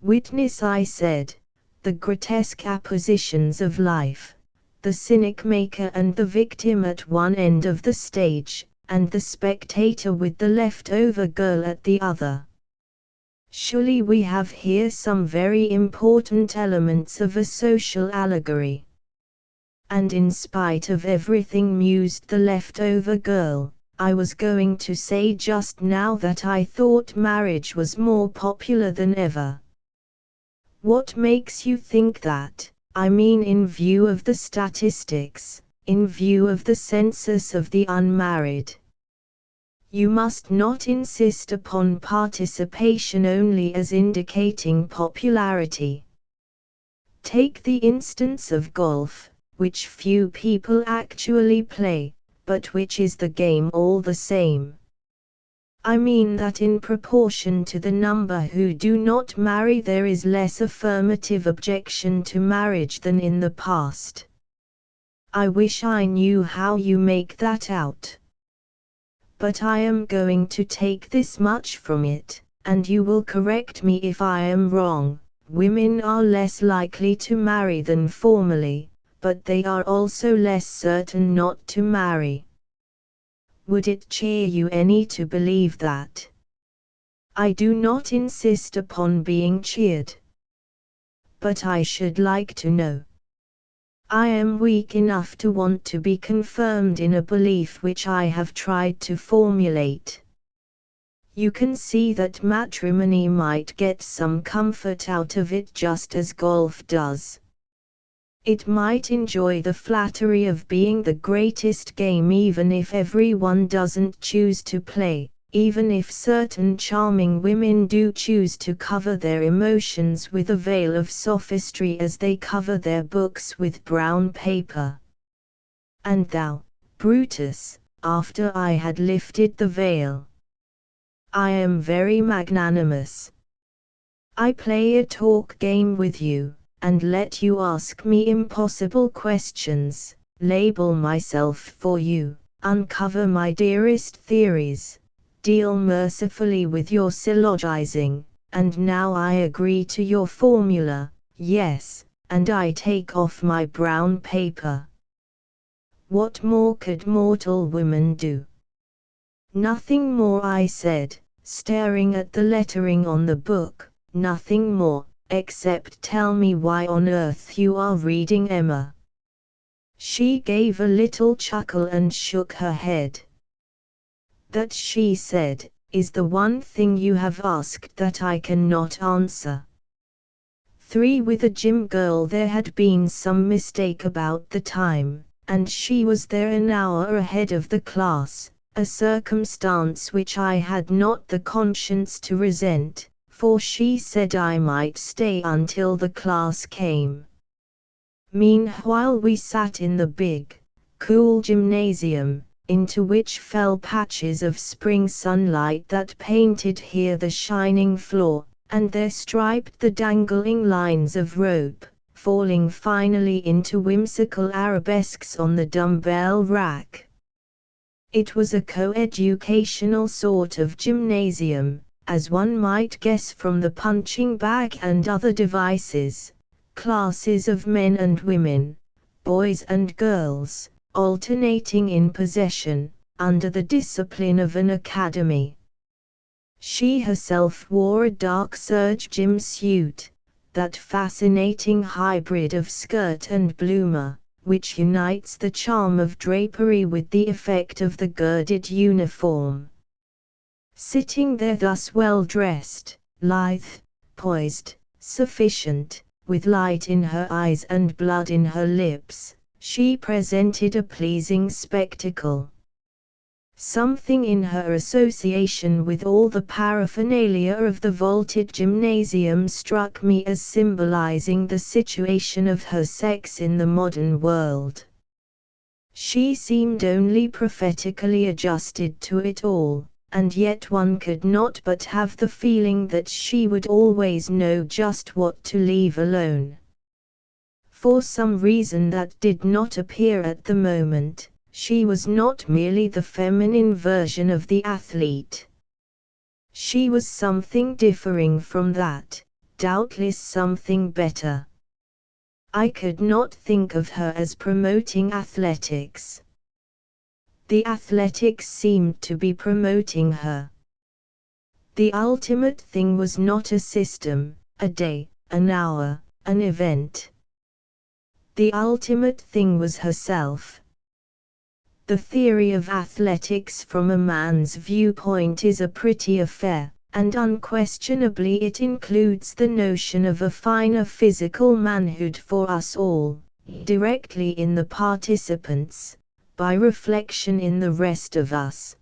Witness, I said, the grotesque appositions of life, the cynic maker and the victim at one end of the stage, and the spectator with the leftover girl at the other. Surely we have here some very important elements of a social allegory. And in spite of everything, mused the leftover girl, I was going to say just now that I thought marriage was more popular than ever. What makes you think that? I mean, in view of the statistics, in view of the census of the unmarried. You must not insist upon participation only as indicating popularity. Take the instance of golf, which few people actually play, but which is the game all the same. I mean that in proportion to the number who do not marry there is less affirmative objection to marriage than in the past. I wish I knew how you make that out. But I am going to take this much from it, and you will correct me if I am wrong. Women are less likely to marry than formerly, but they are also less certain not to marry. Would it cheer you any to believe that? I do not insist upon being cheered. But I should like to know. I am weak enough to want to be confirmed in a belief which I have tried to formulate. You can see that matrimony might get some comfort out of it just as golf does. It might enjoy the flattery of being the greatest game even if everyone doesn't choose to play, even if certain charming women do choose to cover their emotions with a veil of sophistry as they cover their books with brown paper. And thou, Brutus, after I had lifted the veil. I am very magnanimous. I play a talk game with you, and let you ask me impossible questions, label myself for you, uncover my dearest theories, deal mercifully with your syllogizing, and now I agree to your formula, yes, and I take off my brown paper. What more could mortal woman do? Nothing more, I said, staring at the lettering on the book, nothing more, except tell me why on earth you are reading Emma. She gave a little chuckle and shook her head. That, she said, is the one thing you have asked that I cannot answer. 3 With a gym girl there had been some mistake about the time, and she was there an hour ahead of the class, a circumstance which I had not the conscience to resent, for she said I might stay until the class came. Meanwhile we sat in the big, cool gymnasium, into which fell patches of spring sunlight that painted here the shining floor, and there striped the dangling lines of rope, falling finally into whimsical arabesques on the dumbbell rack. It was a co-educational sort of gymnasium, as one might guess from the punching bag and other devices, classes of men and women, boys and girls, alternating in possession, under the discipline of an academy. She herself wore a dark serge gym suit, that fascinating hybrid of skirt and bloomer, which unites the charm of drapery with the effect of the girded uniform. Sitting there thus well dressed, lithe, poised, sufficient, with light in her eyes and blood in her lips, she presented a pleasing spectacle. Something in her association with all the paraphernalia of the vaulted gymnasium struck me as symbolizing the situation of her sex in the modern world. She seemed only prophetically adjusted to it all, and yet one could not but have the feeling that she would always know just what to leave alone. For some reason that did not appear at the moment, she was not merely the feminine version of the athlete. She was something differing from that, doubtless something better. I could not think of her as promoting athletics. The athletics seemed to be promoting her. The ultimate thing was not a system, a day, an hour, an event. The ultimate thing was herself. The theory of athletics from a man's viewpoint is a pretty affair, and unquestionably it includes the notion of a finer physical manhood for us all, directly in the participants, by reflection in the rest of us.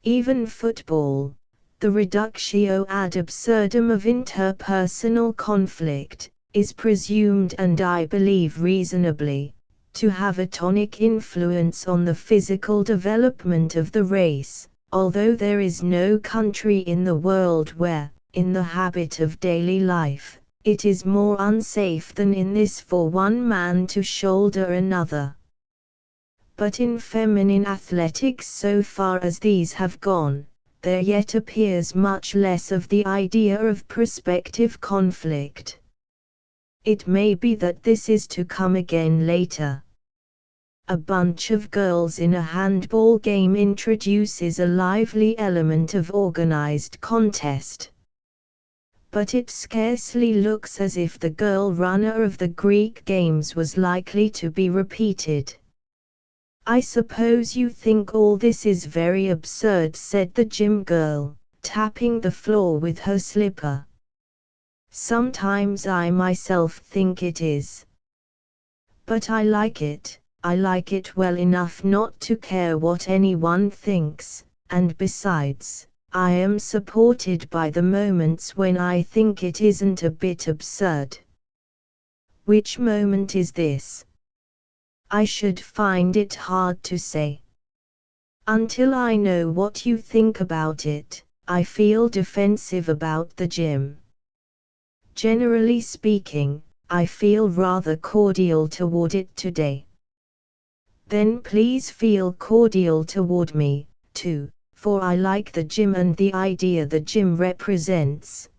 Even football, the reductio ad absurdum of interpersonal conflict, is presumed, and I believe reasonably, to have a tonic influence on the physical development of the race, although there is no country in the world where, in the habit of daily life, it is more unsafe than in this for one man to shoulder another. But in feminine athletics, so far as these have gone, there yet appears much less of the idea of prospective conflict. It may be that this is to come again later. A bunch of girls in a handball game introduces a lively element of organized contest. But it scarcely looks as if the girl runner of the Greek games was likely to be repeated. I suppose you think all this is very absurd, said the gym girl, tapping the floor with her slipper. Sometimes I myself think it is. But I like it well enough not to care what anyone thinks, and besides, I am supported by the moments when I think it isn't a bit absurd. Which moment is this? I should find it hard to say. Until I know what you think about it, I feel defensive about the gym. Generally speaking, I feel rather cordial toward it today. Then please feel cordial toward me, too, for I like the gym and the idea the gym represents.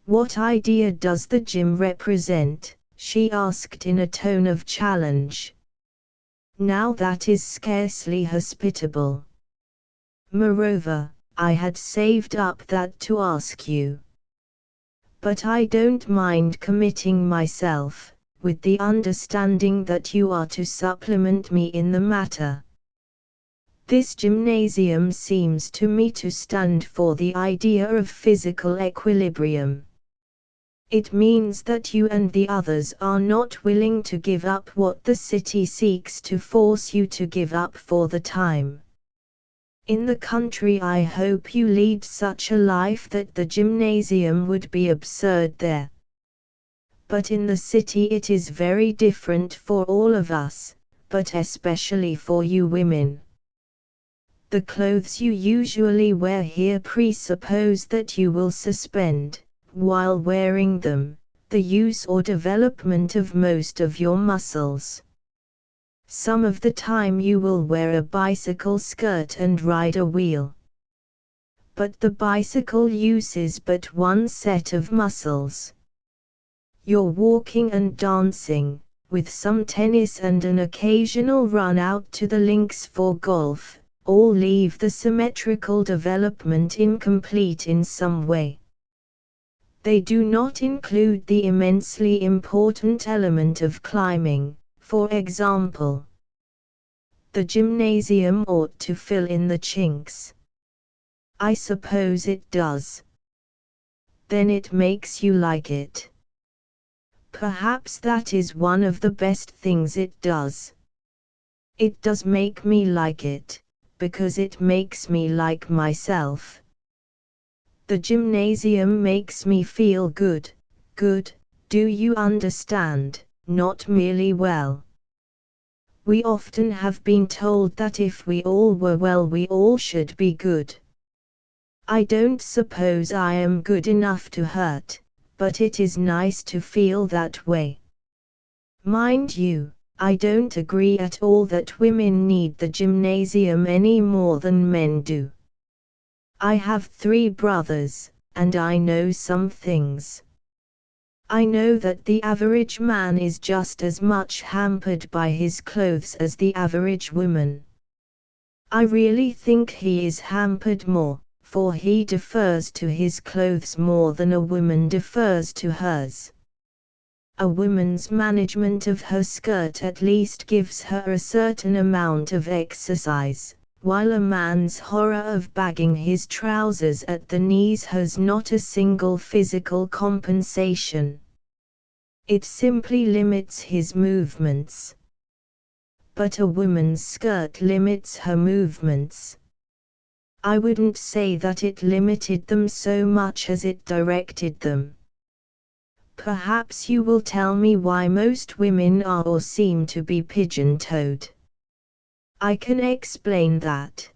What idea does the gym represent? She asked in a tone of challenge. Now that is scarcely hospitable. Moreover, I had saved up that to ask you. But I don't mind committing myself, with the understanding that you are to supplement me in the matter. This gymnasium seems to me to stand for the idea of physical equilibrium. It means that you and the others are not willing to give up what the city seeks to force you to give up for the time. In the country I hope you lead such a life that the gymnasium would be absurd there. But in the city it is very different for all of us, but especially for you women. The clothes you usually wear here presuppose that you will suspend, while wearing them, the use or development of most of your muscles. Some of the time you will wear a bicycle skirt and ride a wheel. But the bicycle uses but one set of muscles. Your walking and dancing, with some tennis and an occasional run out to the links for golf, all leave the symmetrical development incomplete in some way. They do not include the immensely important element of climbing, for example. The gymnasium ought to fill in the chinks. I suppose it does. Then it makes you like it. Perhaps that is one of the best things it does. It does make me like it, because it makes me like myself. The gymnasium makes me feel good, do you understand, not merely well. We often have been told that if we all were well we all should be good. I don't suppose I am good enough to hurt, but it is nice to feel that way. Mind you, I don't agree at all that women need the gymnasium any more than men do. I have 3 brothers, and I know some things. I know that the average man is just as much hampered by his clothes as the average woman. I really think he is hampered more, for he defers to his clothes more than a woman defers to hers. A woman's management of her skirt at least gives her a certain amount of exercise, while a man's horror of bagging his trousers at the knees has not a single physical compensation. It simply limits his movements. But a woman's skirt limits her movements. I wouldn't say that it limited them so much as it directed them. Perhaps you will tell me why most women are or seem to be pigeon-toed. I can explain that.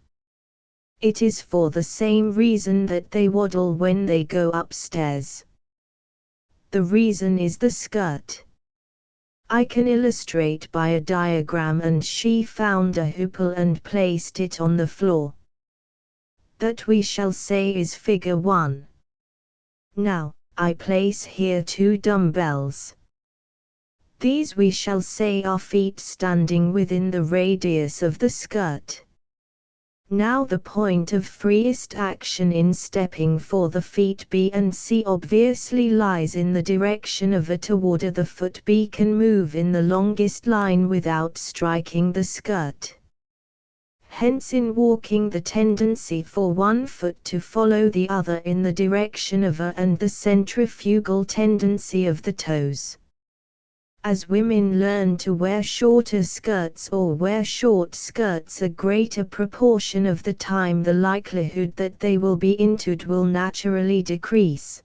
It is for the same reason that they waddle when they go upstairs. The reason is the skirt. I can illustrate by a diagram, and she found a hoople and placed it on the floor. That we shall say is figure 1. Now, I place here 2 dumbbells. These we shall say are feet standing within the radius of the skirt. Now the point of freest action in stepping for the feet B and C obviously lies in the direction of A toward A. The foot B can move in the longest line without striking the skirt. Hence in walking the tendency for one foot to follow the other in the direction of A and the centrifugal tendency of the toes. As women learn to wear shorter skirts or wear short skirts a greater proportion of the time the likelihood that they will be intoed will naturally decrease.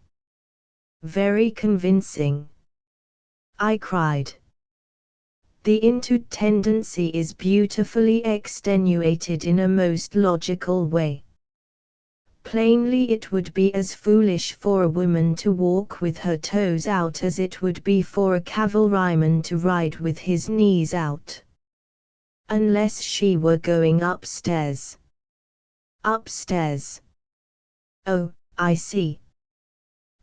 Very convincing, I cried. The intoed tendency is beautifully extenuated in a most logical way. Plainly it would be as foolish for a woman to walk with her toes out as it would be for a cavalryman to ride with his knees out. Unless she were going upstairs. Upstairs. Oh, I see.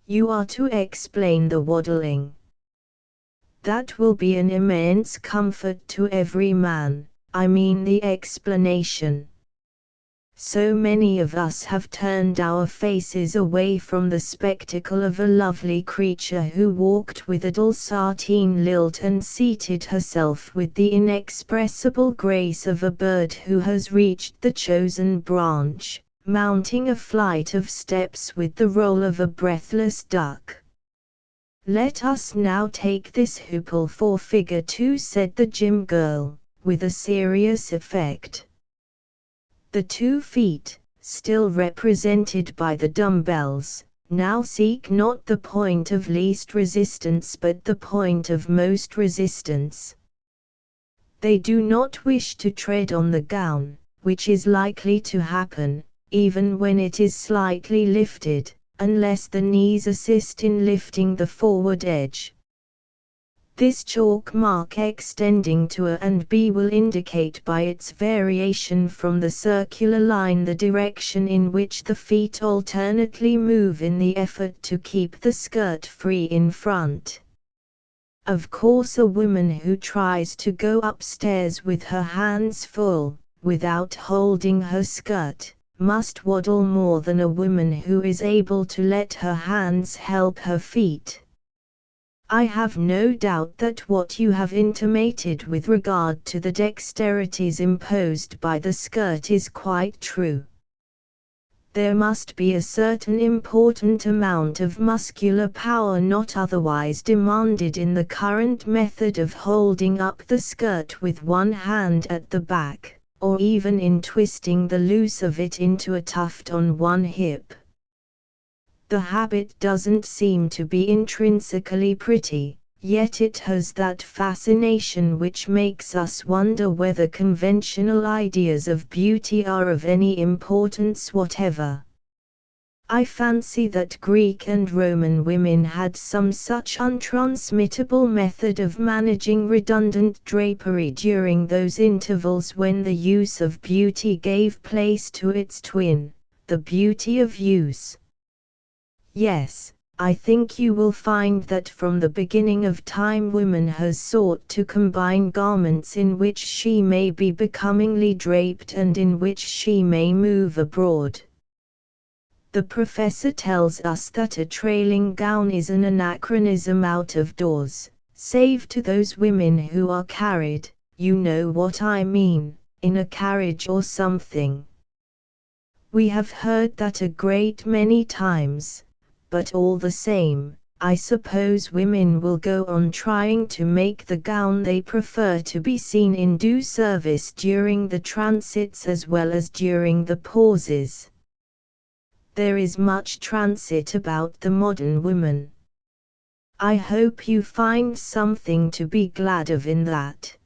You are to explain the waddling. That will be an immense comfort to every man, I mean the explanation. So many of us have turned our faces away from the spectacle of a lovely creature who walked with a dulcetine lilt and seated herself with the inexpressible grace of a bird who has reached the chosen branch, mounting a flight of steps with the roll of a breathless duck. "Let us now take this hoople for figure 2," said the gym girl, with a serious effect. The 2 feet, still represented by the dumbbells, now seek not the point of least resistance but the point of most resistance. They do not wish to tread on the gown, which is likely to happen, even when it is slightly lifted, unless the knees assist in lifting the forward edge. This chalk mark extending to A and B will indicate by its variation from the circular line the direction in which the feet alternately move in the effort to keep the skirt free in front. Of course, a woman who tries to go upstairs with her hands full, without holding her skirt, must waddle more than a woman who is able to let her hands help her feet. I have no doubt that what you have intimated with regard to the dexterities imposed by the skirt is quite true. There must be a certain important amount of muscular power not otherwise demanded in the current method of holding up the skirt with one hand at the back, or even in twisting the loose of it into a tuft on one hip. The habit doesn't seem to be intrinsically pretty, yet it has that fascination which makes us wonder whether conventional ideas of beauty are of any importance whatever. I fancy that Greek and Roman women had some such untransmittable method of managing redundant drapery during those intervals when the use of beauty gave place to its twin, the beauty of use. Yes, I think you will find that from the beginning of time woman has sought to combine garments in which she may be becomingly draped and in which she may move abroad. The professor tells us that a trailing gown is an anachronism out of doors, save to those women who are carried, you know what I mean, in a carriage or something. We have heard that a great many times. But all the same, I suppose women will go on trying to make the gown they prefer to be seen in due service during the transits as well as during the pauses. There is much transit about the modern woman. I hope you find something to be glad of in that.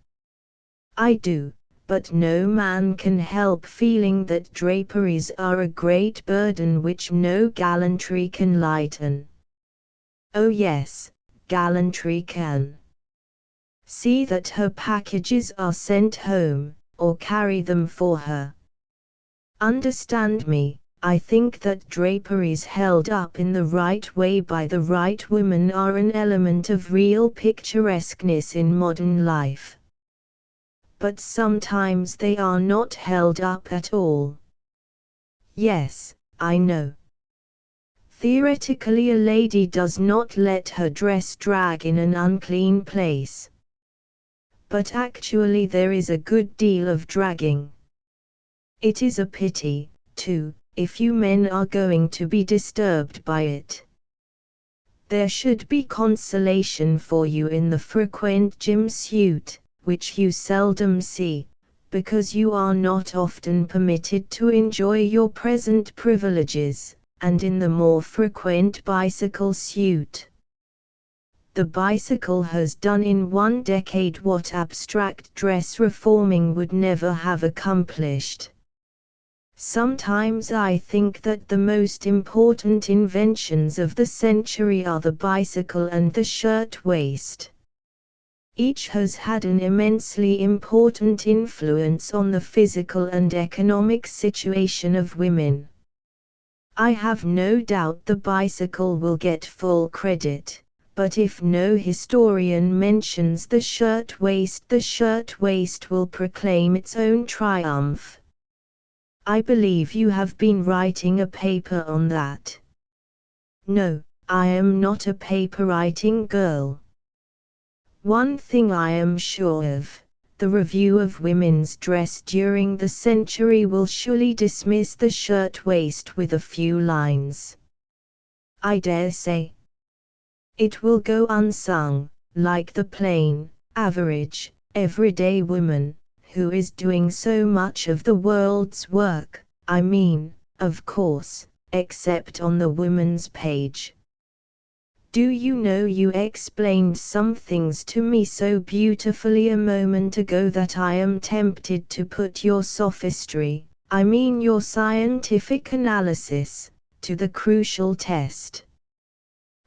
I do. But no man can help feeling that draperies are a great burden which no gallantry can lighten. Oh yes, gallantry can. See that her packages are sent home, or carry them for her. Understand me, I think that draperies held up in the right way by the right woman are an element of real picturesqueness in modern life. But sometimes they are not held up at all. Yes, I know. Theoretically, a lady does not let her dress drag in an unclean place. But actually there is a good deal of dragging. It is a pity, too, if you men are going to be disturbed by it. There should be consolation for you in the frequent gym suit, which you seldom see, because you are not often permitted to enjoy your present privileges, and in the more frequent bicycle suit. The bicycle has done in one decade what abstract dress reforming would never have accomplished. Sometimes I think that the most important inventions of the century are the bicycle and the shirtwaist. Each has had an immensely important influence on the physical and economic situation of women. I have no doubt the bicycle will get full credit, but if no historian mentions the shirtwaist will proclaim its own triumph. I believe you have been writing a paper on that. No, I am not a paper-writing girl. One thing I am sure of, the review of women's dress during the century will surely dismiss the shirtwaist with a few lines. I dare say. It will go unsung, like the plain, average, everyday woman, who is doing so much of the world's work, I mean, of course, except on the woman's page. Do you know you explained some things to me so beautifully a moment ago that I am tempted to put your sophistry, I mean your scientific analysis, to the crucial test.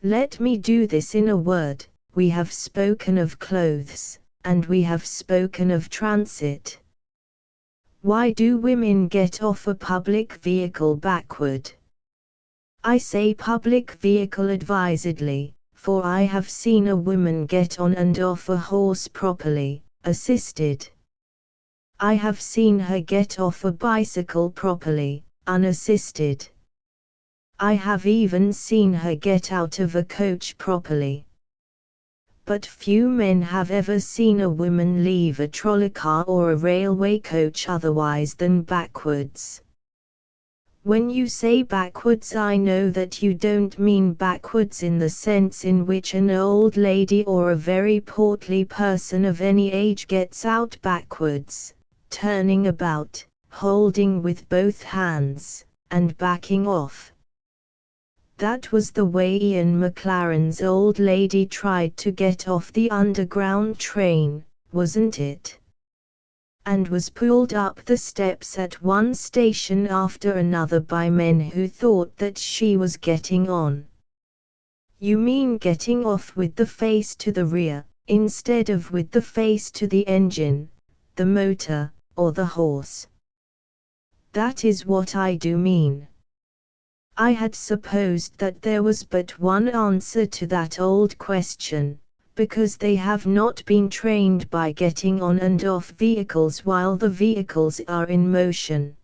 Let me do this in a word. We have spoken of clothes, and we have spoken of transit. Why do women get off a public vehicle backward? I say public vehicle advisedly, for I have seen a woman get on and off a horse properly, assisted. I have seen her get off a bicycle properly, unassisted. I have even seen her get out of a coach properly. But few men have ever seen a woman leave a trolley car or a railway coach otherwise than backwards. When you say backwards, I know that you don't mean backwards in the sense in which an old lady or a very portly person of any age gets out backwards, turning about, holding with both hands, and backing off. That was the way Ian McLaren's old lady tried to get off the underground train, wasn't it? And was pulled up the steps at one station after another by men who thought that she was getting on. You mean getting off with the face to the rear, instead of with the face to the engine, the motor, or the horse. That is what I do mean. I had supposed that there was but one answer to that old question, because they have not been trained by getting on and off vehicles while the vehicles are in motion.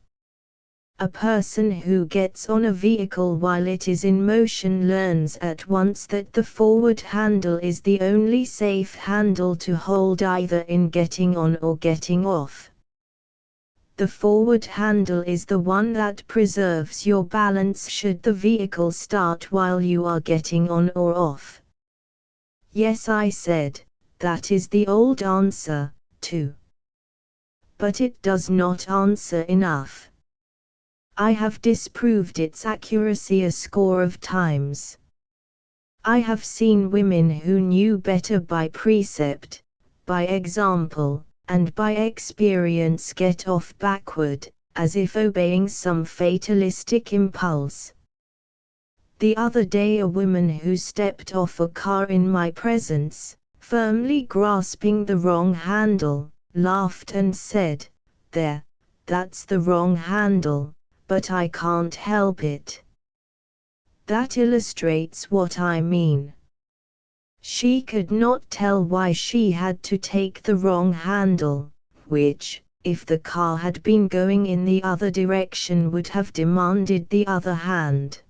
A person who gets on a vehicle while it is in motion learns at once that the forward handle is the only safe handle to hold either in getting on or getting off. The forward handle is the one that preserves your balance should the vehicle start while you are getting on or off. Yes, I said, that is the old answer, too. But it does not answer enough. I have disproved its accuracy a score of times. I have seen women who knew better by precept, by example, and by experience get off backward, as if obeying some fatalistic impulse. The other day a woman who stepped off a car in my presence, firmly grasping the wrong handle, laughed and said, "There, that's the wrong handle, but I can't help it." That illustrates what I mean. She could not tell why she had to take the wrong handle, which, if the car had been going in the other direction, would have demanded the other hand.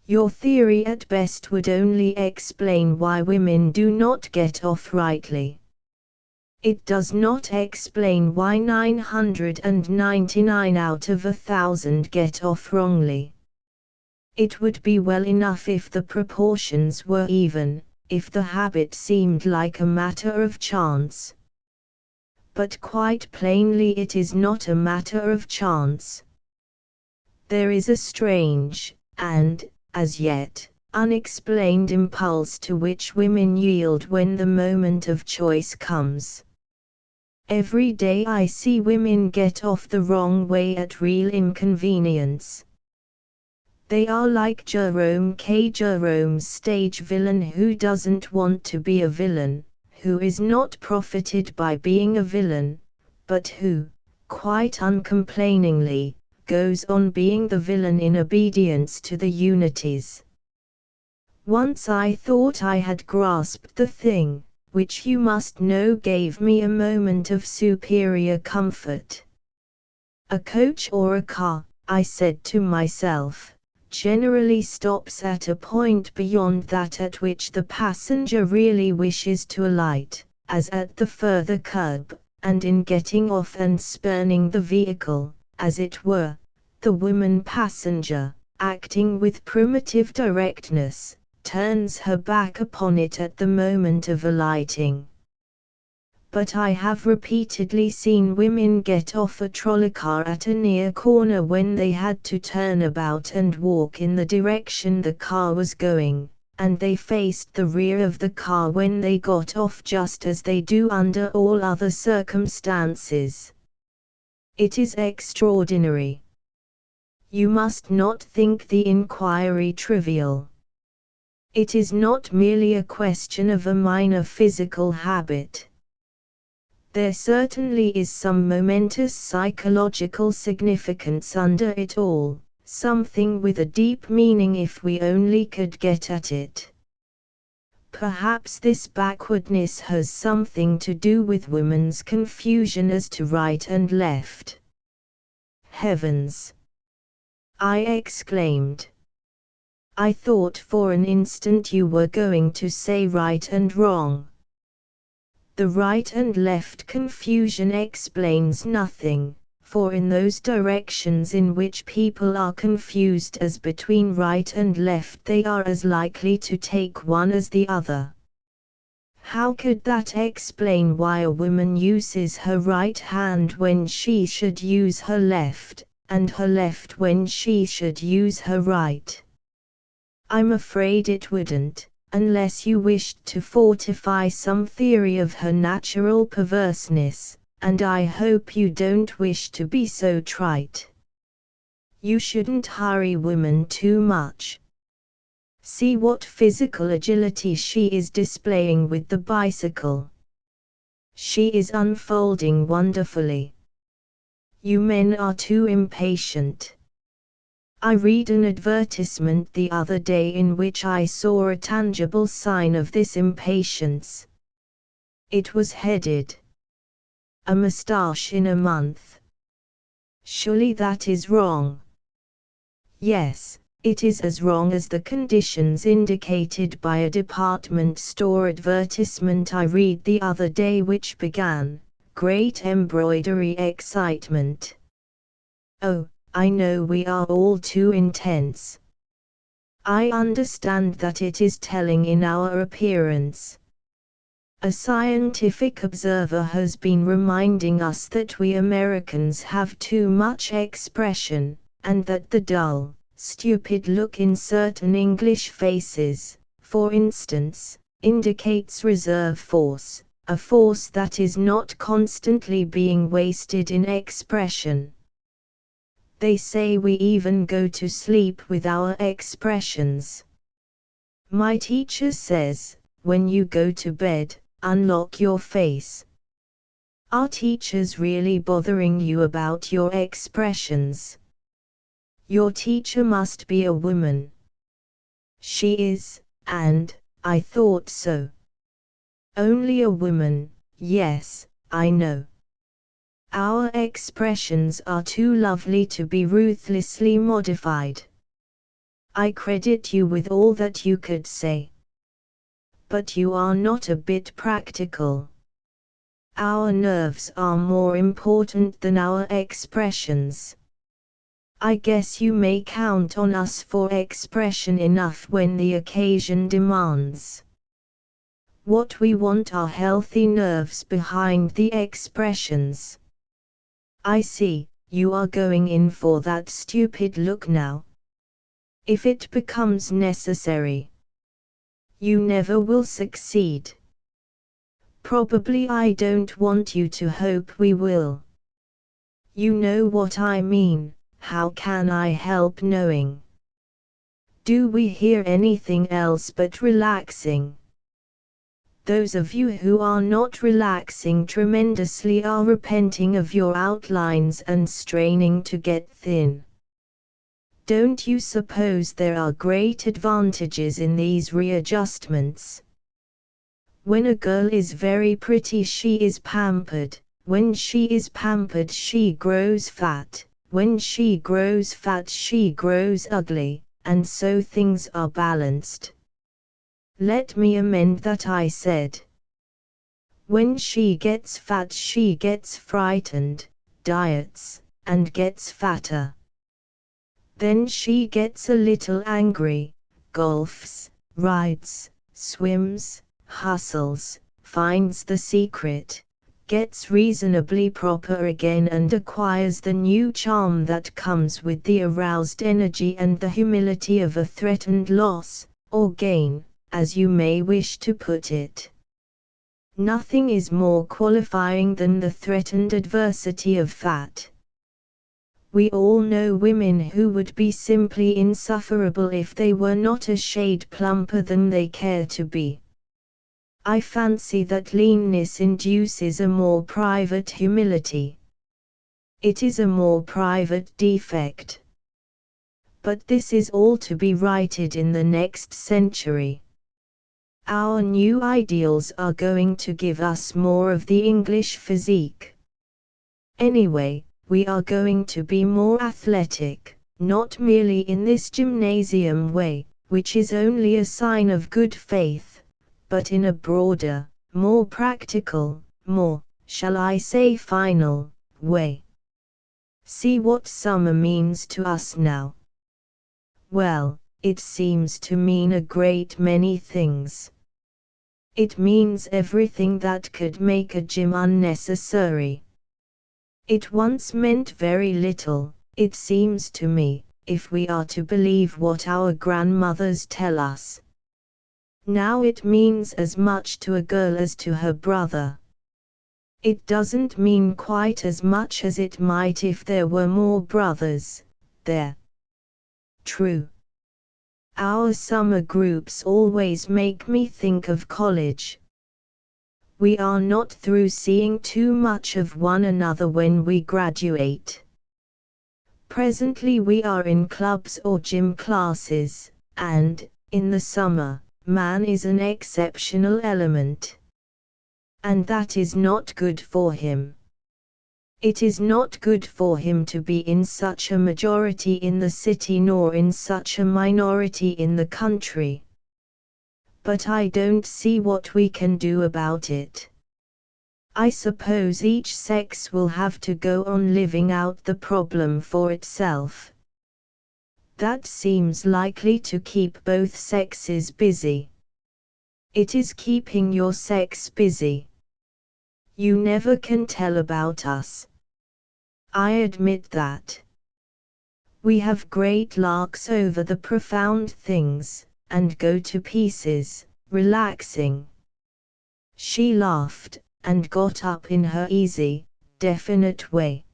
Your theory at best would only explain why women do not get off rightly. It does not explain why 999 out of 1,000 get off wrongly. It would be well enough if the proportions were even, if the habit seemed like a matter of chance. But quite plainly it is not a matter of chance. There is a strange, and, as yet, unexplained impulse to which women yield when the moment of choice comes. Every day I see women get off the wrong way at real inconvenience. They are like Jerome K. Jerome's stage villain who doesn't want to be a villain, who is not profited by being a villain, but who, quite uncomplainingly, goes on being the villain in obedience to the unities. Once I thought I had grasped the thing, which you must know gave me a moment of superior comfort. A coach or a car, I said to myself, generally stops at a point beyond that at which the passenger really wishes to alight, as at the further curb, and in getting off and spurning the vehicle, as it were, the woman passenger, acting with primitive directness, turns her back upon it at the moment of alighting. But I have repeatedly seen women get off a trolley car at a near corner when they had to turn about and walk in the direction the car was going, and they faced the rear of the car when they got off just as they do under all other circumstances. It is extraordinary. You must not think the inquiry trivial. It is not merely a question of a minor physical habit. There certainly is some momentous psychological significance under it all, something with a deep meaning if we only could get at it. Perhaps this backwardness has something to do with women's confusion as to right and left. Heavens! I exclaimed. I thought for an instant you were going to say right and wrong. The right and left confusion explains nothing, for in those directions in which people are confused as between right and left they are as likely to take one as the other. How could that explain why a woman uses her right hand when she should use her left, and her left when she should use her right? I'm afraid it wouldn't, unless you wished to fortify some theory of her natural perverseness, and I hope you don't wish to be so trite. You shouldn't hurry women too much. See what physical agility she is displaying with the bicycle. She is unfolding wonderfully. You men are too impatient. I read an advertisement the other day in which I saw a tangible sign of this impatience. It was headed, "A moustache in a month." Surely that is wrong. Yes, it is as wrong as the conditions indicated by a department store advertisement I read the other day which began, "Great embroidery excitement." Oh, I know we are all too intense. I understand that it is telling in our appearance. A scientific observer has been reminding us that we Americans have too much expression, and that the dull, stupid look in certain English faces, for instance, indicates reserve force, a force that is not constantly being wasted in expression. They say we even go to sleep with our expressions. My teacher says, when you go to bed, unlock your face. Are teachers really bothering you about your expressions? Your teacher must be a woman. She is, and I thought so. Only a woman, yes, I know. Our expressions are too lovely to be ruthlessly modified. I credit you with all that you could say. But you are not a bit practical. Our nerves are more important than our expressions. I guess you may count on us for expression enough when the occasion demands. What we want are healthy nerves behind the expressions. I see, you are going in for that stupid look now. If it becomes necessary. You never will succeed. Probably I don't want you to hope we will. You know what I mean, how can I help knowing? Do we hear anything else but relaxing? Those of you who are not relaxing tremendously are repenting of your outlines and straining to get thin. Don't you suppose there are great advantages in these readjustments? When a girl is very pretty she is pampered, when she is pampered she grows fat, when she grows fat she grows ugly, and so things are balanced. Let me amend that I said. When she gets fat she gets frightened, diets, and gets fatter. Then she gets a little angry, golfs, rides, swims, hustles, finds the secret, gets reasonably proper again and acquires the new charm that comes with the aroused energy and the humility of a threatened loss, or gain, as you may wish to put it. Nothing is more qualifying than the threatened adversity of fat. We all know women who would be simply insufferable if they were not a shade plumper than they care to be. I fancy that leanness induces a more private humility. It is a more private defect. But this is all to be righted in the next century. Our new ideals are going to give us more of the English physique. Anyway, we are going to be more athletic, not merely in this gymnasium way, which is only a sign of good faith, but in a broader, more practical, more, shall I say final, way. See what summer means to us now. Well, it seems to mean a great many things. It means everything that could make a gym unnecessary. It once meant very little, it seems to me, if we are to believe what our grandmothers tell us. Now it means as much to a girl as to her brother. It doesn't mean quite as much as it might if there were more brothers there. True. Our summer groups always make me think of college. We are not through seeing too much of one another when we graduate. Presently we are in clubs or gym classes, and, in the summer, man is an exceptional element. And that is not good for him. It is not good for him to be in such a majority in the city nor in such a minority in the country. But I don't see what we can do about it. I suppose each sex will have to go on living out the problem for itself. That seems likely to keep both sexes busy. It is keeping your sex busy. You never can tell about us. I admit that. We have great larks over the profound things, and go to pieces, relaxing. She laughed, and got up in her easy, definite way.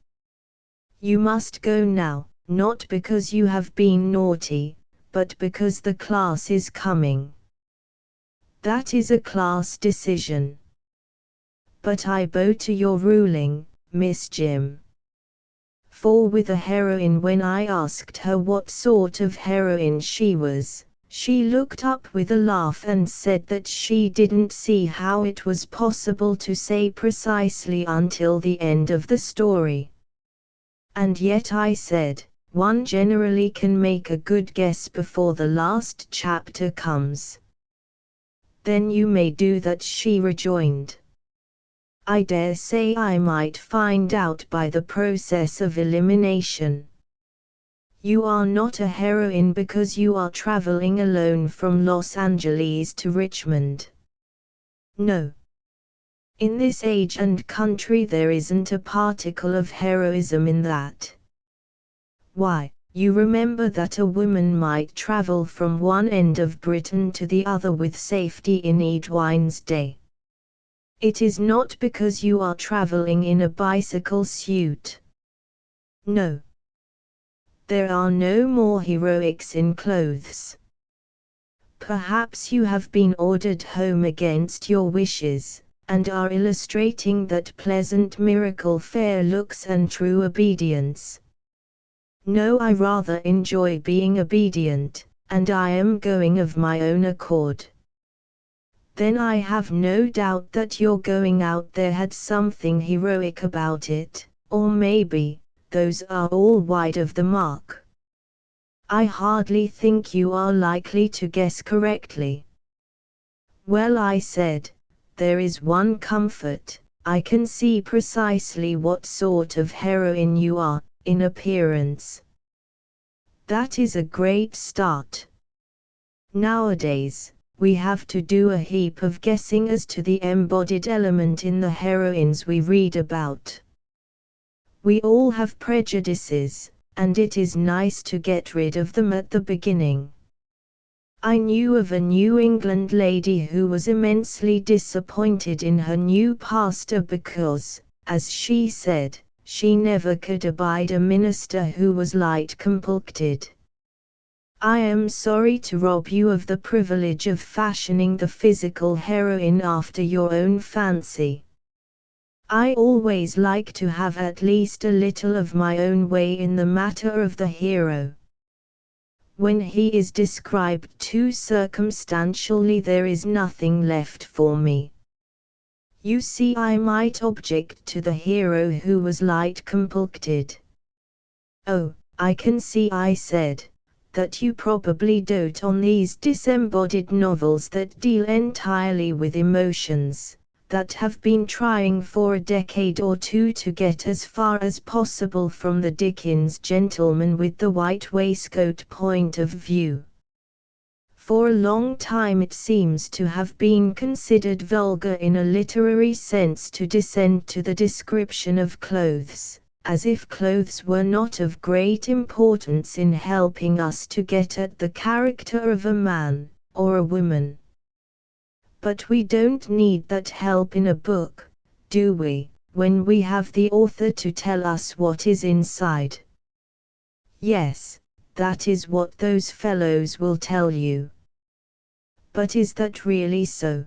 You must go now, not because you have been naughty, but because the class is coming. That is a class decision. But I bow to your ruling, Miss Jim. For with a heroine, when I asked her what sort of heroine she was, she looked up with a laugh and said that she didn't see how it was possible to say precisely until the end of the story. And yet I said, one generally can make a good guess before the last chapter comes. Then you may do that, she rejoined. I dare say I might find out by the process of elimination. You are not a heroine because you are traveling alone from Los Angeles to Richmond. No. In this age and country there isn't a particle of heroism in that. Why, you remember that a woman might travel from one end of Britain to the other with safety in Edwine's day. It is not because you are traveling in a bicycle suit. No. There are no more heroics in clothes. Perhaps you have been ordered home against your wishes, and are illustrating that pleasant miracle fair looks and true obedience. No, I rather enjoy being obedient, and I am going of my own accord. Then I have no doubt that your going out there had something heroic about it, or maybe, those are all wide of the mark. I hardly think you are likely to guess correctly. Well, I said, there is one comfort, I can see precisely what sort of heroine you are, in appearance. That is a great start. Nowadays, we have to do a heap of guessing as to the embodied element in the heroines we read about. We all have prejudices, and it is nice to get rid of them at the beginning. I knew of a New England lady who was immensely disappointed in her new pastor because, as she said, she never could abide a minister who was light-complected. I am sorry to rob you of the privilege of fashioning the physical heroine after your own fancy. I always like to have at least a little of my own way in the matter of the hero. When he is described too circumstantially, there is nothing left for me. You see, I might object to the hero who was light-complected. Oh, I can see, I said, that you probably dote on these disembodied novels that deal entirely with emotions, that have been trying for a decade or two to get as far as possible from the Dickens gentleman with the white waistcoat point of view. For a long time it seems to have been considered vulgar in a literary sense to descend to the description of clothes, as if clothes were not of great importance in helping us to get at the character of a man, or a woman. But we don't need that help in a book, do we, when we have the author to tell us what is inside? Yes, that is what those fellows will tell you. But is that really so?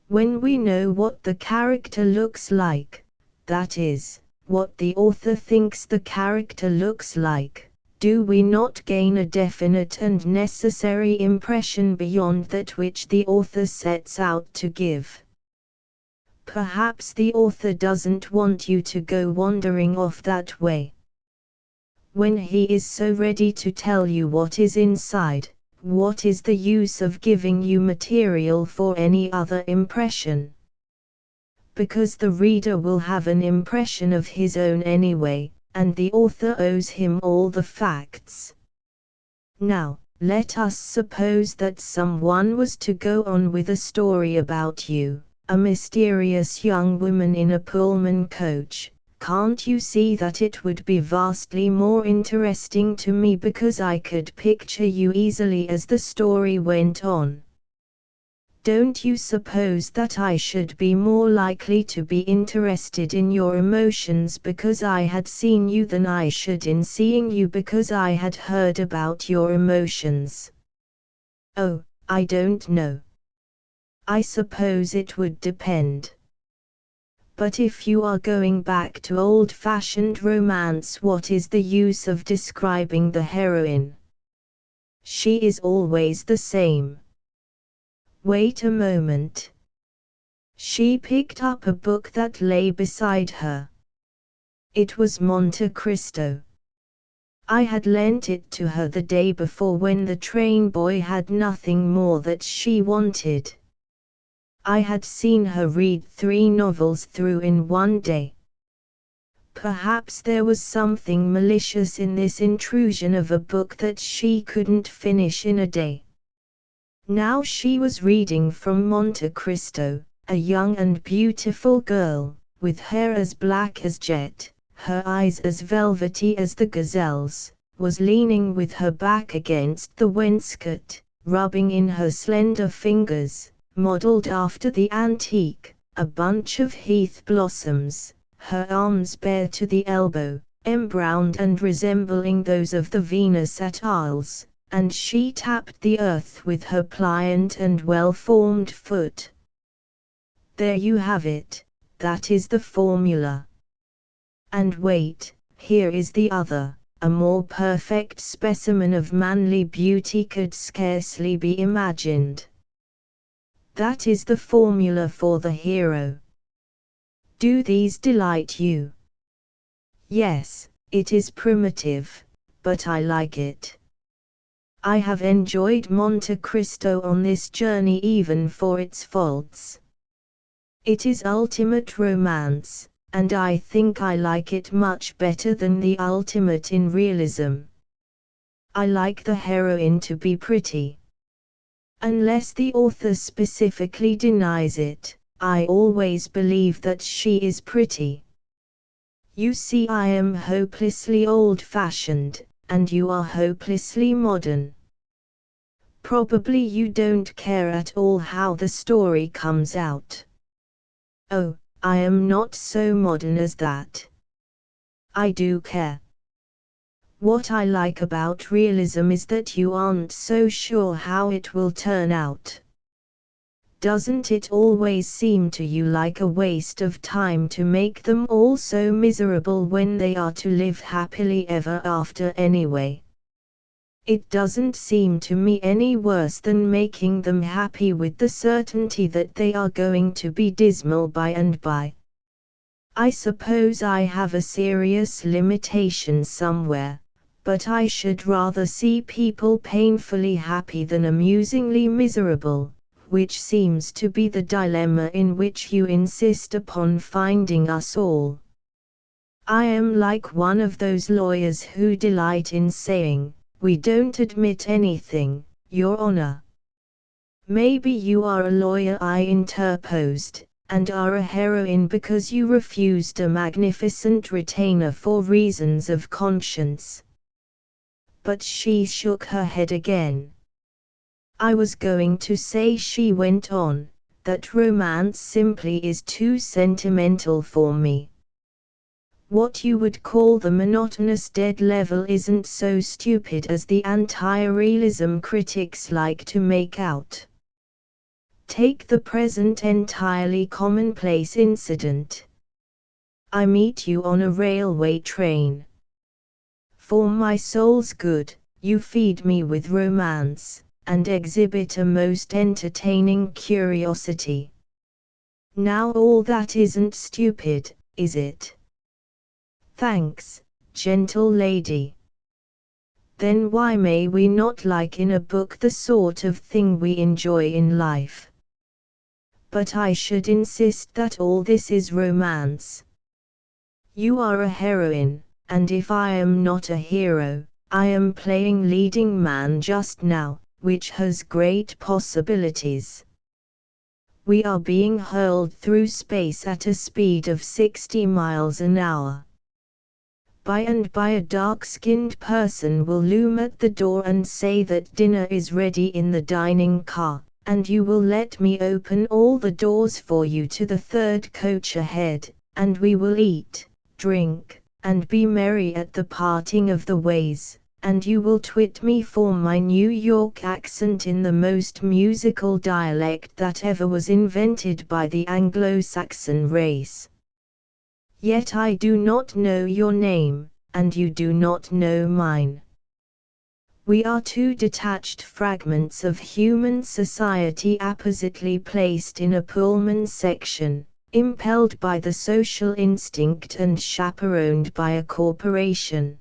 When we know what the character looks like, that is, what the author thinks the character looks like, do we not gain a definite and necessary impression beyond that which the author sets out to give? Perhaps the author doesn't want you to go wandering off that way. When he is so ready to tell you what is inside, what is the use of giving you material for any other impression? Because the reader will have an impression of his own anyway, and the author owes him all the facts. Now, let us suppose that someone was to go on with a story about you, a mysterious young woman in a Pullman coach. Can't you see that it would be vastly more interesting to me because I could picture you easily as the story went on? Don't you suppose that I should be more likely to be interested in your emotions because I had seen you than I should in seeing you because I had heard about your emotions? Oh, I don't know. I suppose it would depend. But if you are going back to old-fashioned romance, what is the use of describing the heroine? She is always the same. Wait a moment. She picked up a book that lay beside her. It was Monte Cristo. I had lent it to her the day before when the train boy had nothing more that she wanted. I had seen her read 3 novels through in one day. Perhaps there was something malicious in this intrusion of a book that she couldn't finish in a day. Now she was reading from Monte Cristo, a young and beautiful girl, with hair as black as jet, her eyes as velvety as the gazelle's, was leaning with her back against the wainscot, rubbing in her slender fingers, modeled after the antique, a bunch of heath blossoms, her arms bare to the elbow, embrowned and resembling those of the Venus at Arles, and she tapped the earth with her pliant and well-formed foot. There you have it, that is the formula. And wait, here is the other. A more perfect specimen of manly beauty could scarcely be imagined. That is the formula for the hero. Do these delight you? Yes, it is primitive, but I like it. I have enjoyed Monte Cristo on this journey even for its faults. It is ultimate romance, and I think I like it much better than the ultimate in realism. I like the heroine to be pretty. Unless the author specifically denies it, I always believe that she is pretty. You see, I am hopelessly old-fashioned, and you are hopelessly modern. Probably you don't care at all how the story comes out. Oh, I am not so modern as that. I do care. What I like about realism is that you aren't so sure how it will turn out. Doesn't it always seem to you like a waste of time to make them all so miserable when they are to live happily ever after anyway? It doesn't seem to me any worse than making them happy with the certainty that they are going to be dismal by and by. I suppose I have a serious limitation somewhere, but I should rather see people painfully happy than amusingly miserable, which seems to be the dilemma in which you insist upon finding us all. I am like one of those lawyers who delight in saying, "We don't admit anything, Your Honor." Maybe you are a lawyer, I interposed, and are a heroine because you refused a magnificent retainer for reasons of conscience. But she shook her head again. I was going to say, she went on, that romance simply is too sentimental for me. What you would call the monotonous dead level isn't so stupid as the anti-realism critics like to make out. Take the present entirely commonplace incident. I meet you on a railway train. For my soul's good, you feed me with romance, and exhibit a most entertaining curiosity. Now all that isn't stupid, is it? Thanks, gentle lady. Then why may we not like in a book the sort of thing we enjoy in life? But I should insist that all this is romance. You are a heroine, and if I am not a hero, I am playing leading man just now, which has great possibilities. We are being hurled through space at a speed of 60 miles an hour. By and by a dark-skinned person will loom at the door and say that dinner is ready in the dining car, and you will let me open all the doors for you to the third coach ahead, and we will eat, drink, and be merry at the parting of the ways, and you will twit me for my New York accent in the most musical dialect that ever was invented by the Anglo-Saxon race. Yet I do not know your name, and you do not know mine. We are two detached fragments of human society appositely placed in a Pullman section, impelled by the social instinct and chaperoned by a corporation.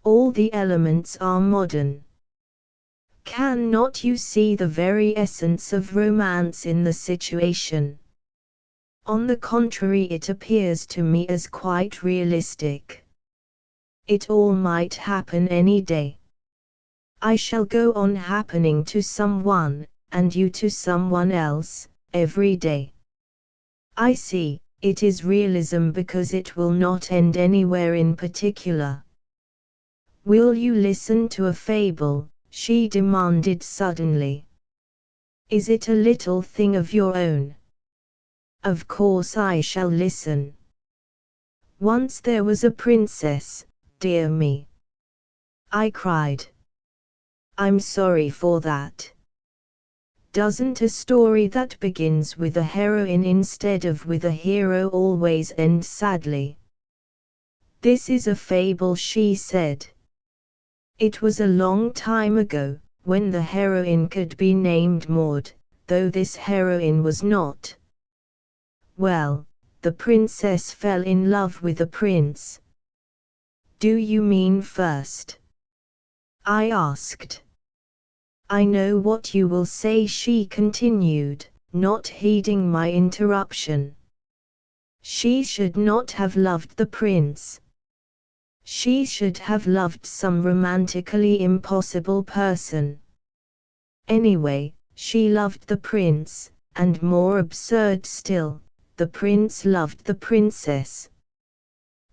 All the elements are modern. Cannot you see the very essence of romance in the situation? On the contrary, it appears to me as quite realistic. It all might happen any day. I shall go on happening to someone, and you to someone else, every day. I see, it is realism because it will not end anywhere in particular. Will you listen to a fable? She demanded suddenly. Is it a little thing of your own? Of course I shall listen. Once there was a princess, dear me, I cried. I'm sorry for that. Doesn't a story that begins with a heroine instead of with a hero always end sadly? This is a fable, she said. It was a long time ago, when the heroine could be named Maud, though this heroine was not. Well, the princess fell in love with the prince. Do you mean first? I asked. I know what you will say, she continued, not heeding my interruption. She should not have loved the prince. She should have loved some romantically impossible person. Anyway, she loved the prince, and more absurd still, the prince loved the princess.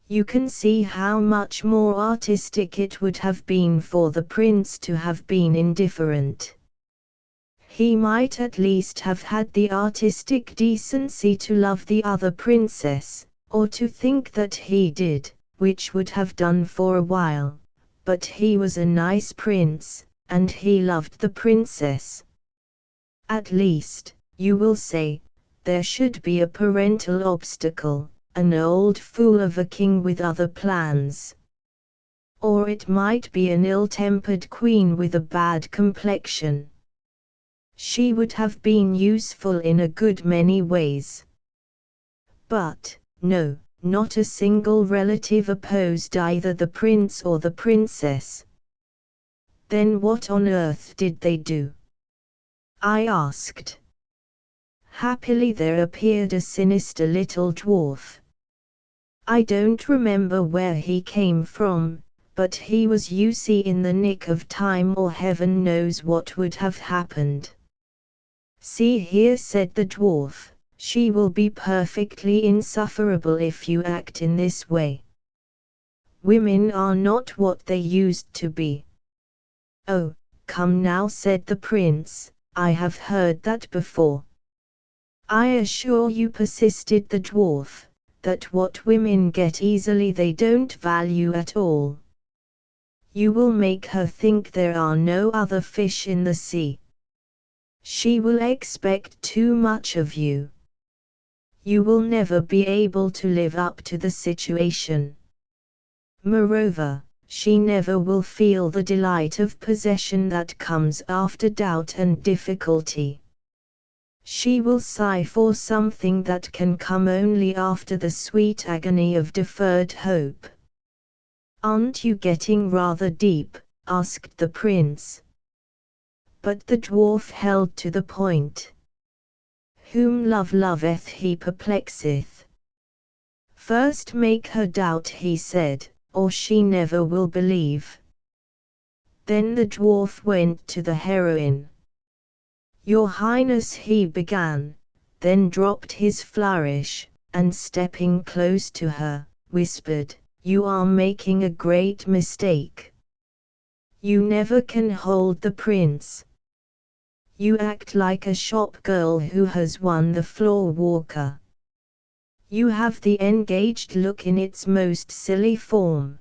You can see how much more artistic it would have been for the prince to have been indifferent. He might at least have had the artistic decency to love the other princess, or to think that he did, which would have done for a while, but he was a nice prince, and he loved the princess. At least, you will say, there should be a parental obstacle, an old fool of a king with other plans. Or it might be an ill-tempered queen with a bad complexion. She would have been useful in a good many ways. But, no, not a single relative opposed either the prince or the princess. Then what on earth did they do? I asked. Happily there appeared a sinister little dwarf. I don't remember where he came from, but he was you see in the nick of time, or heaven knows what would have happened. See here, said the dwarf, she will be perfectly insufferable if you act in this way. Women are not what they used to be. Oh, come now, said the prince, I have heard that before. I assure you, persisted the dwarf, that what women get easily they don't value at all. You will make her think there are no other fish in the sea. She will expect too much of you. You will never be able to live up to the situation. Moreover, she never will feel the delight of possession that comes after doubt and difficulty. She will sigh for something that can come only after the sweet agony of deferred hope. Aren't you getting rather deep? Asked the prince. But the dwarf held to the point. Whom love loveth he perplexeth. First make her doubt, he said, or she never will believe. Then the dwarf went to the heroine. Your Highness, he began, then dropped his flourish, and stepping close to her, whispered, you are making a great mistake. You never can hold the prince. You act like a shop girl who has won the floor walker. You have the engaged look in its most silly form.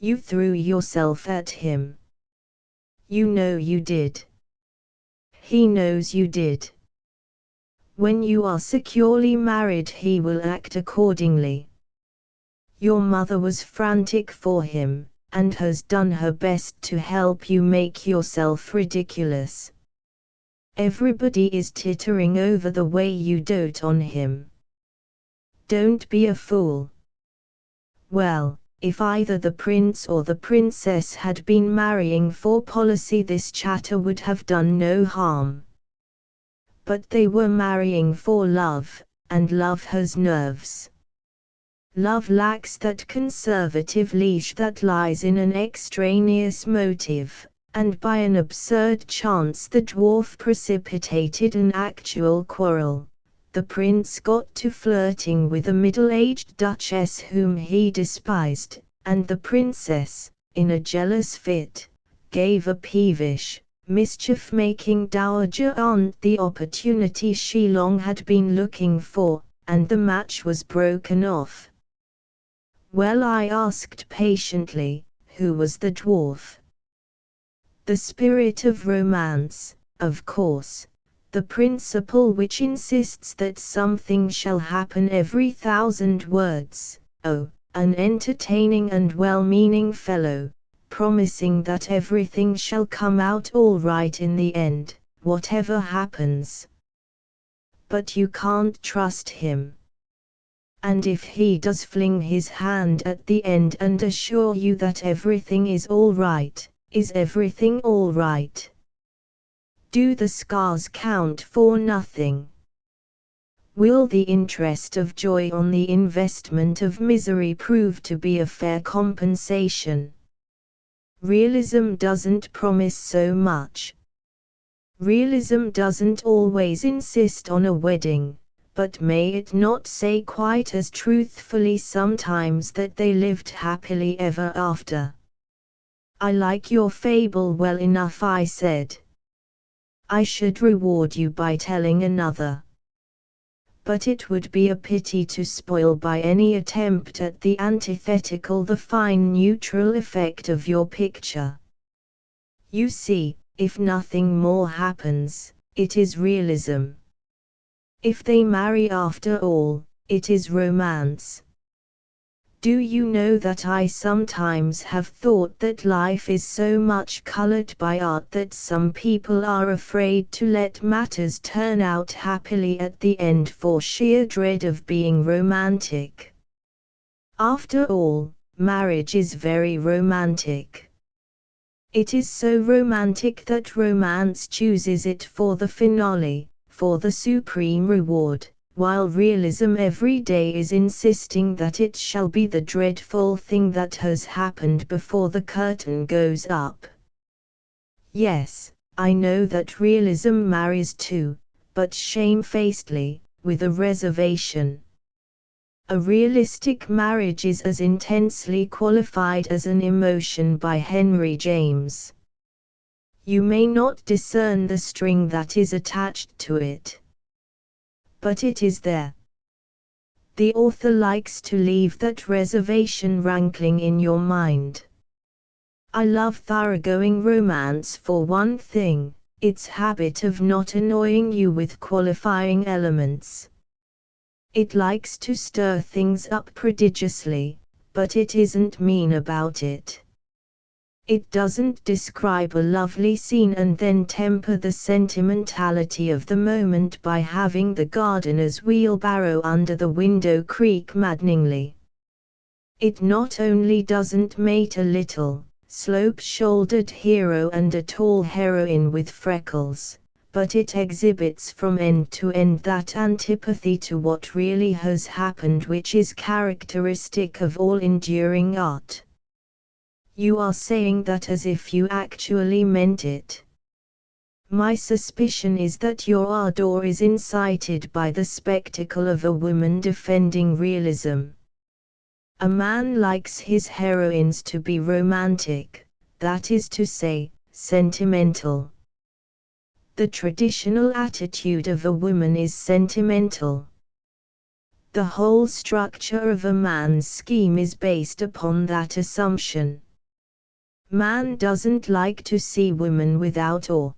You threw yourself at him. You know you did. He knows you did. When you are securely married he will act accordingly. Your mother was frantic for him, and has done her best to help you make yourself ridiculous. Everybody is tittering over the way you dote on him. Don't be a fool. Well, if either the prince or the princess had been marrying for policy, this chatter would have done no harm. But they were marrying for love, and love has nerves. Love lacks that conservative leash that lies in an extraneous motive, and by an absurd chance the dwarf precipitated an actual quarrel. The prince got to flirting with a middle-aged duchess whom he despised, and the princess, in a jealous fit, gave a peevish, mischief-making dowager aunt the opportunity she long had been looking for, and the match was broken off. Well, I asked patiently, who was the dwarf? The spirit of romance, of course, the principle which insists that something shall happen every 1,000 words. Oh, an entertaining and well-meaning fellow, promising that everything shall come out all right in the end, whatever happens. But you can't trust him. And if he does fling his hand at the end and assure you that everything is all right, is everything all right? Do the scars count for nothing? Will the interest of joy on the investment of misery prove to be a fair compensation? Realism doesn't promise so much. Realism doesn't always insist on a wedding, but may it not say quite as truthfully sometimes that they lived happily ever after? I like your fable well enough, I said. I should reward you by telling another. But it would be a pity to spoil by any attempt at the antithetical the fine neutral effect of your picture. You see, if nothing more happens, it is realism. If they marry after all, it is romance. Do you know that I sometimes have thought that life is so much colored by art that some people are afraid to let matters turn out happily at the end for sheer dread of being romantic? After all, marriage is very romantic. It is so romantic that romance chooses it for the finale, for the supreme reward, while realism every day is insisting that it shall be the dreadful thing that has happened before the curtain goes up. Yes, I know that realism marries too, but shamefacedly, with a reservation. A realistic marriage is as intensely qualified as an emotion by Henry James. You may not discern the string that is attached to it, but it is there. The author likes to leave that reservation rankling in your mind. I love thoroughgoing romance for one thing, its habit of not annoying you with qualifying elements. It likes to stir things up prodigiously, but it isn't mean about it. It doesn't describe a lovely scene and then temper the sentimentality of the moment by having the gardener's wheelbarrow under the window creak maddeningly. It not only doesn't mate a little, slope-shouldered hero and a tall heroine with freckles, but it exhibits from end to end that antipathy to what really has happened which is characteristic of all enduring art. You are saying that as if you actually meant it. My suspicion is that your ardor is incited by the spectacle of a woman defending realism. A man likes his heroines to be romantic, that is to say, sentimental. The traditional attitude of a woman is sentimental. The whole structure of a man's scheme is based upon that assumption. Man doesn't like to see women without awe.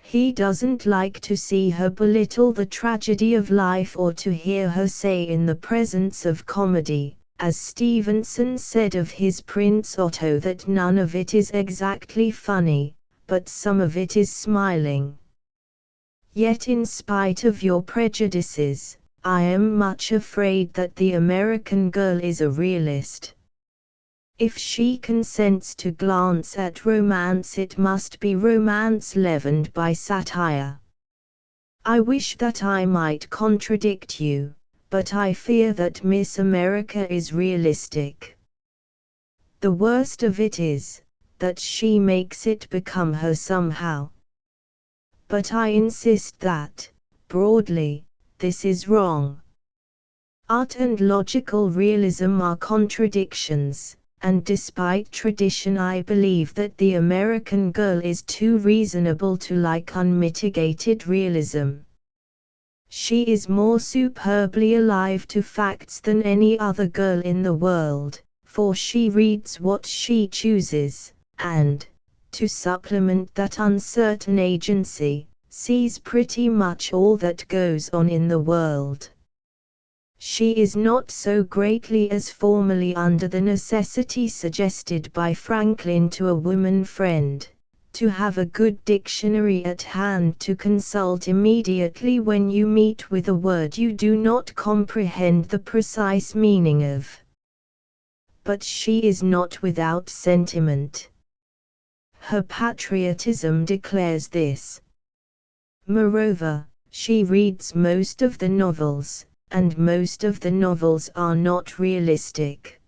He doesn't like to see her belittle the tragedy of life or to hear her say in the presence of comedy, as Stevenson said of his Prince Otto, that none of it is exactly funny, but some of it is smiling. Yet in spite of your prejudices, I am much afraid that the American girl is a realist. If she consents to glance at romance, it must be romance leavened by satire. I wish that I might contradict you, but I fear that Miss America is realistic. The worst of it is, that she makes it become her somehow. But I insist that, broadly, this is wrong. Art and logical realism are contradictions, and despite tradition I believe that the American girl is too reasonable to like unmitigated realism. She is more superbly alive to facts than any other girl in the world, for she reads what she chooses, and, to supplement that uncertain agency, sees pretty much all that goes on in the world. She is not so greatly as formerly under the necessity suggested by Franklin to a woman friend, to have a good dictionary at hand to consult immediately when you meet with a word you do not comprehend the precise meaning of. But she is not without sentiment. Her patriotism declares this. Moreover, she reads most of the novels, and most of the novels are not realistic.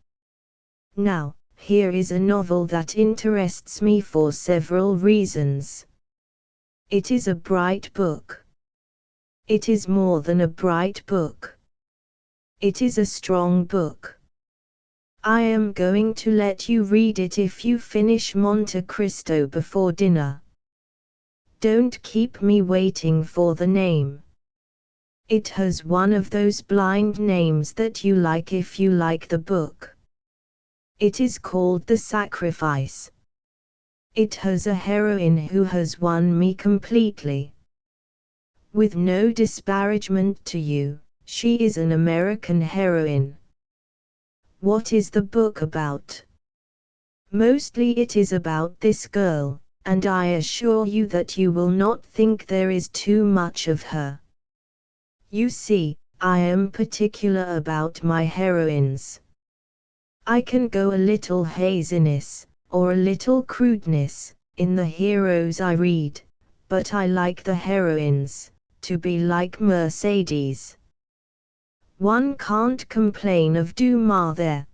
Now, here is a novel that interests me for several reasons. It is a bright book. It is more than a bright book. It is a strong book. I am going to let you read it if you finish Monte Cristo before dinner. Don't keep me waiting for the name. It has one of those blind names that you like if you like the book. It is called The Sacrifice. It has a heroine who has won me completely. With no disparagement to you, she is an American heroine. What is the book about? Mostly it is about this girl, and I assure you that you will not think there is too much of her. You see, I am particular about my heroines. I can go a little haziness, or a little crudeness, in the heroes I read, but I like the heroines to be like Mercedes. One can't complain of Dumas there.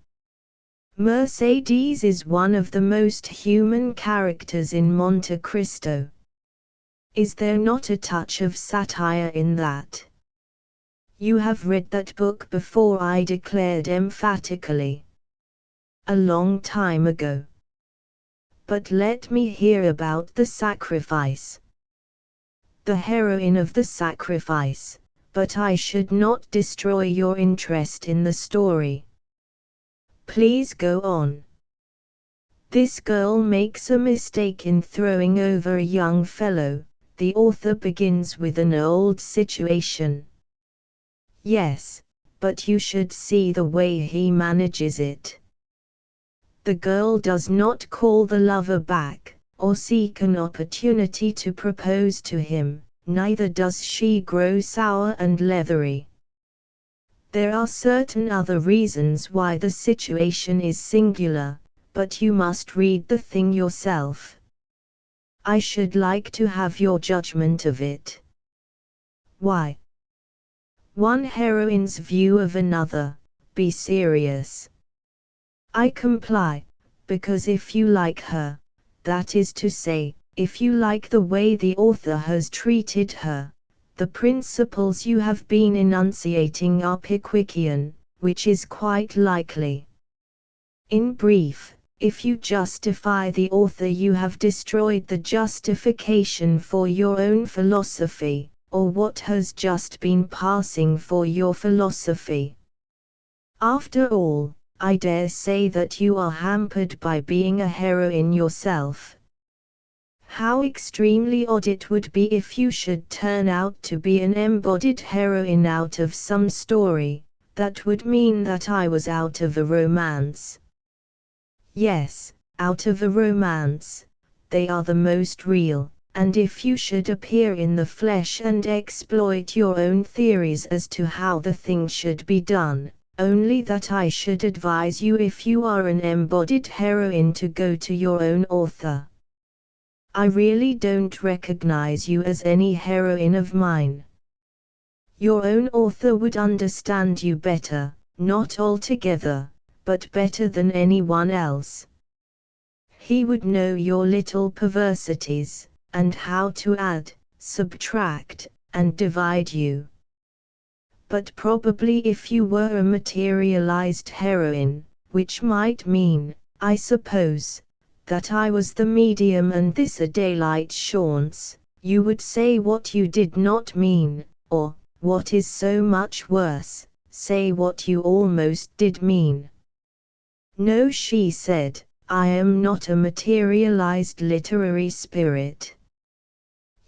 Mercedes is one of the most human characters in Monte Cristo. Is there not a touch of satire in that? You have read that book before, I declared emphatically. A long time ago. But let me hear about The Sacrifice. The heroine of The Sacrifice, but I should not destroy your interest in the story. Please go on. This girl makes a mistake in throwing over a young fellow. The author begins with an old situation. Yes, but you should see the way he manages it. The girl does not call the lover back, or seek an opportunity to propose to him, neither does she grow sour and leathery. There are certain other reasons why the situation is singular, but you must read the thing yourself. I should like to have your judgment of it. Why? One heroine's view of another. Be serious. I comply, because if you like her, that is to say, if you like the way the author has treated her, the principles you have been enunciating are Pickwickian, which is quite likely. In brief, if you justify the author, you have destroyed the justification for your own philosophy, or what has just been passing for your philosophy. After all, I dare say that you are hampered by being a heroine yourself. How extremely odd it would be if you should turn out to be an embodied heroine out of some story. That would mean that I was out of a romance. Yes, out of a romance. They are the most real. And if you should appear in the flesh and exploit your own theories as to how the thing should be done, only that I should advise you, if you are an embodied heroine, to go to your own author. I really don't recognize you as any heroine of mine. Your own author would understand you better, not altogether, but better than anyone else. He would know your little perversities, and how to add, subtract, and divide you. But probably if you were a materialized heroine, which might mean, I suppose, that I was the medium and this a daylight chance, you would say what you did not mean, or, what is so much worse, say what you almost did mean. No, she said, I am not a materialized literary spirit.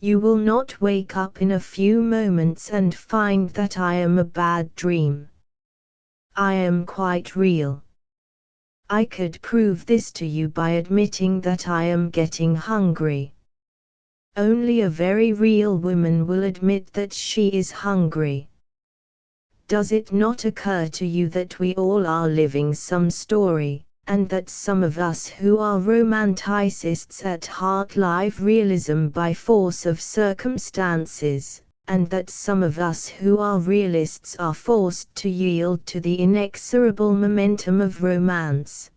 You will not wake up in a few moments and find that I am a bad dream. I am quite real. I could prove this to you by admitting that I am getting hungry. Only a very real woman will admit that she is hungry. Does it not occur to you that we all are living some story, and that some of us who are romanticists at heart live realism by force of circumstances, and that some of us who are realists are forced to yield to the inexorable momentum of romance?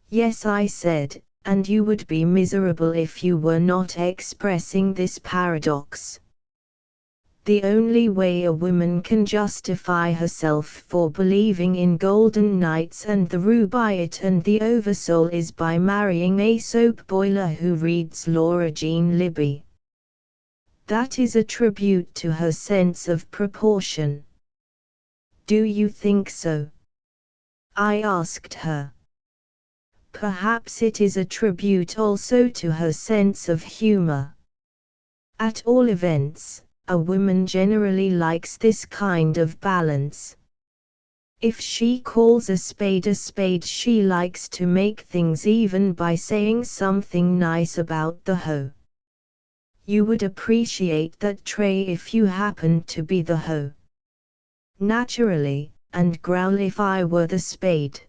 Yes, I said, and you would be miserable if you were not expressing this paradox. The only way a woman can justify herself for believing in golden knights and the rubaiyat and the oversoul is by marrying a soap boiler who reads Laura Jean Libby. That is a tribute to her sense of proportion. Do you think so? I asked her. Perhaps it is a tribute also to her sense of humor. At all events, a woman generally likes this kind of balance. If she calls a spade, she likes to make things even by saying something nice about the hoe. You would appreciate that tray if you happened to be the hoe. Naturally, and growl if I were the spade.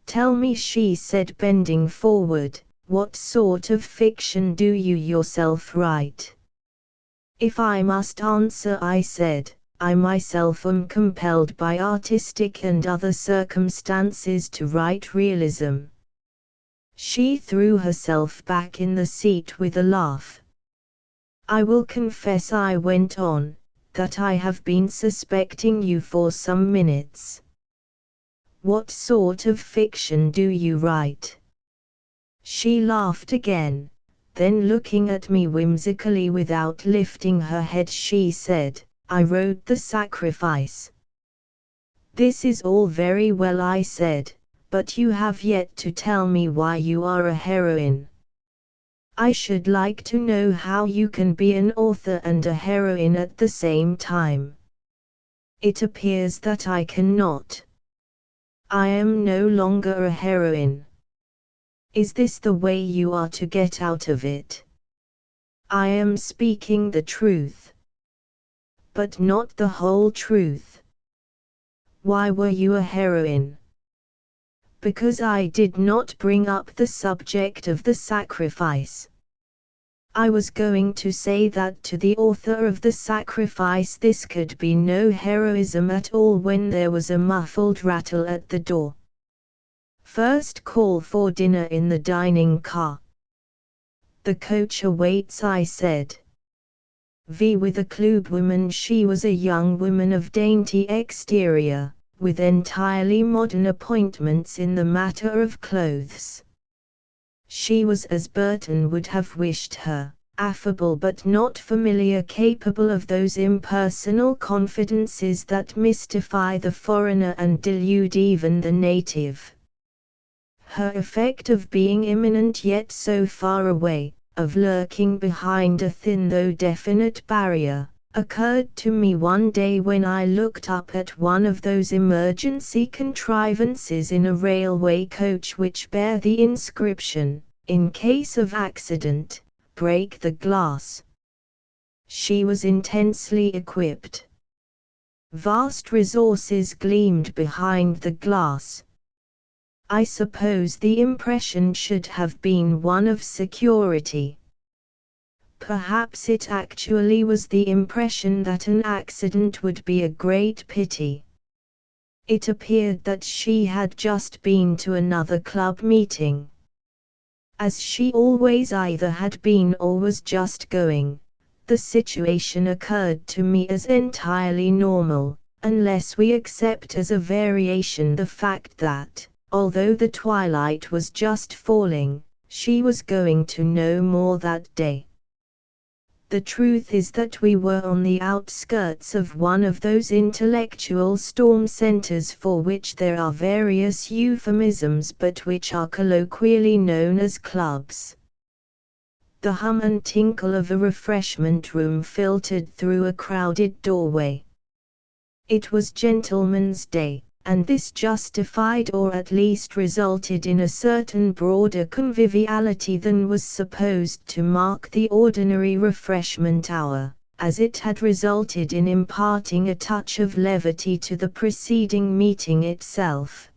Tell me, she said, bending forward, what sort of fiction do you yourself write? If I must answer, I said, I myself am compelled by artistic and other circumstances to write realism. She threw herself back in the seat with a laugh. I will confess, I went on, that I have been suspecting you for some minutes. What sort of fiction do you write? She laughed again. Then looking at me whimsically without lifting her head, she said, I wrote The Sacrifice. This is all very well, I said, but you have yet to tell me why you are a heroine. I should like to know how you can be an author and a heroine at the same time. It appears that I cannot. I am no longer a heroine. Is this the way you are to get out of it? I am speaking the truth. But not the whole truth. Why were you a heroine? Because I did not bring up the subject of the sacrifice. I was going to say that to the author of The Sacrifice this could be no heroism at all when there was a muffled rattle at the door. First call for dinner in the dining car. The coach awaits, I said. With a clubwoman, she was a young woman of dainty exterior, with entirely modern appointments in the matter of clothes. She was as Burton would have wished her, affable but not familiar, capable of those impersonal confidences that mystify the foreigner and delude even the native. Her effect of being imminent yet so far away, of lurking behind a thin though definite barrier, occurred to me one day when I looked up at one of those emergency contrivances in a railway coach which bear the inscription, in case of accident, break the glass. She was intensely equipped. Vast resources gleamed behind the glass. I suppose the impression should have been one of security. Perhaps it actually was the impression that an accident would be a great pity. It appeared that she had just been to another club meeting. As she always either had been or was just going, the situation occurred to me as entirely normal, unless we accept as a variation the fact that, although the twilight was just falling, she was going to know more that day. The truth is that we were on the outskirts of one of those intellectual storm centers for which there are various euphemisms but which are colloquially known as clubs. The hum and tinkle of a refreshment room filtered through a crowded doorway. It was Gentleman's Day, and this justified or at least resulted in a certain broader conviviality than was supposed to mark the ordinary refreshment hour, as it had resulted in imparting a touch of levity to the preceding meeting itself.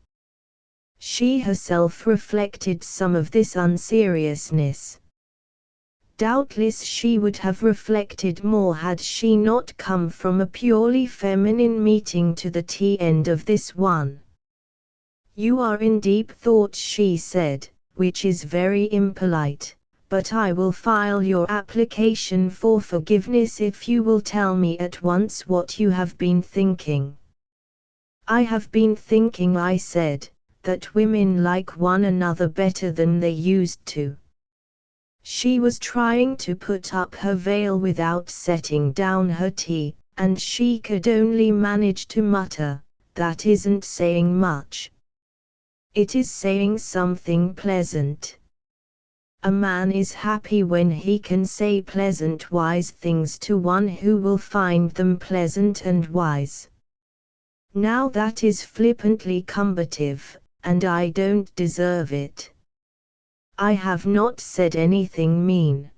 She herself reflected some of this unseriousness. Doubtless she would have reflected more had she not come from a purely feminine meeting to the tea end of this one. "You are in deep thought," she said, "which is very impolite, but I will file your application for forgiveness if you will tell me at once what you have been thinking." "I have been thinking," I said, "that women like one another better than they used to." She was trying to put up her veil without setting down her tea, and she could only manage to mutter, "That isn't saying much." "It is saying something pleasant. A man is happy when he can say pleasant, wise things to one who will find them pleasant and wise. Now that is flippantly combative, and I don't deserve it. I have not said anything mean.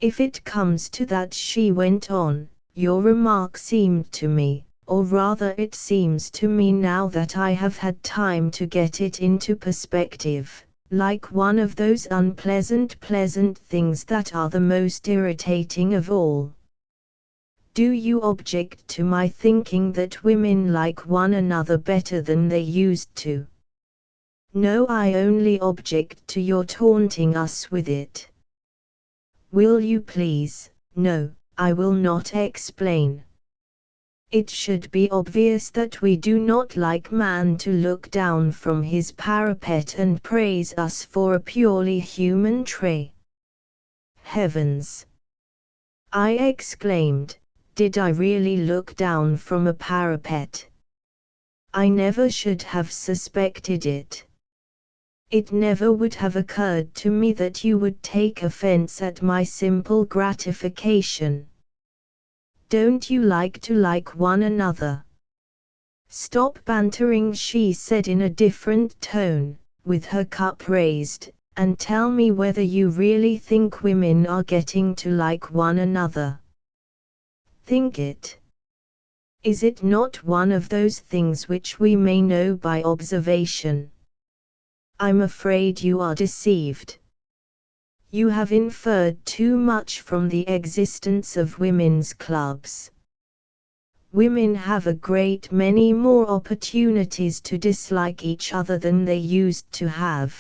If it comes to that," she went on, "your remark seemed to me, or rather it seems to me now that I have had time to get it into perspective, like one of those pleasant things that are the most irritating of all. Do you object to my thinking that women like one another better than they used to?" "No, I only object to your taunting us with it." "Will you please?" "No, I will not explain. It should be obvious that we do not like man to look down from his parapet and praise us for a purely human trait." "Heavens!" I exclaimed, "did I really look down from a parapet? I never should have suspected it. It never would have occurred to me that you would take offense at my simple gratification. Don't you like to like one another?" "Stop bantering," she said in a different tone, with her cup raised, "and tell me whether you really think women are getting to like one another. Think it. Is it not one of those things which we may know by observation? I'm afraid you are deceived. You have inferred too much from the existence of women's clubs. Women have a great many more opportunities to dislike each other than they used to have.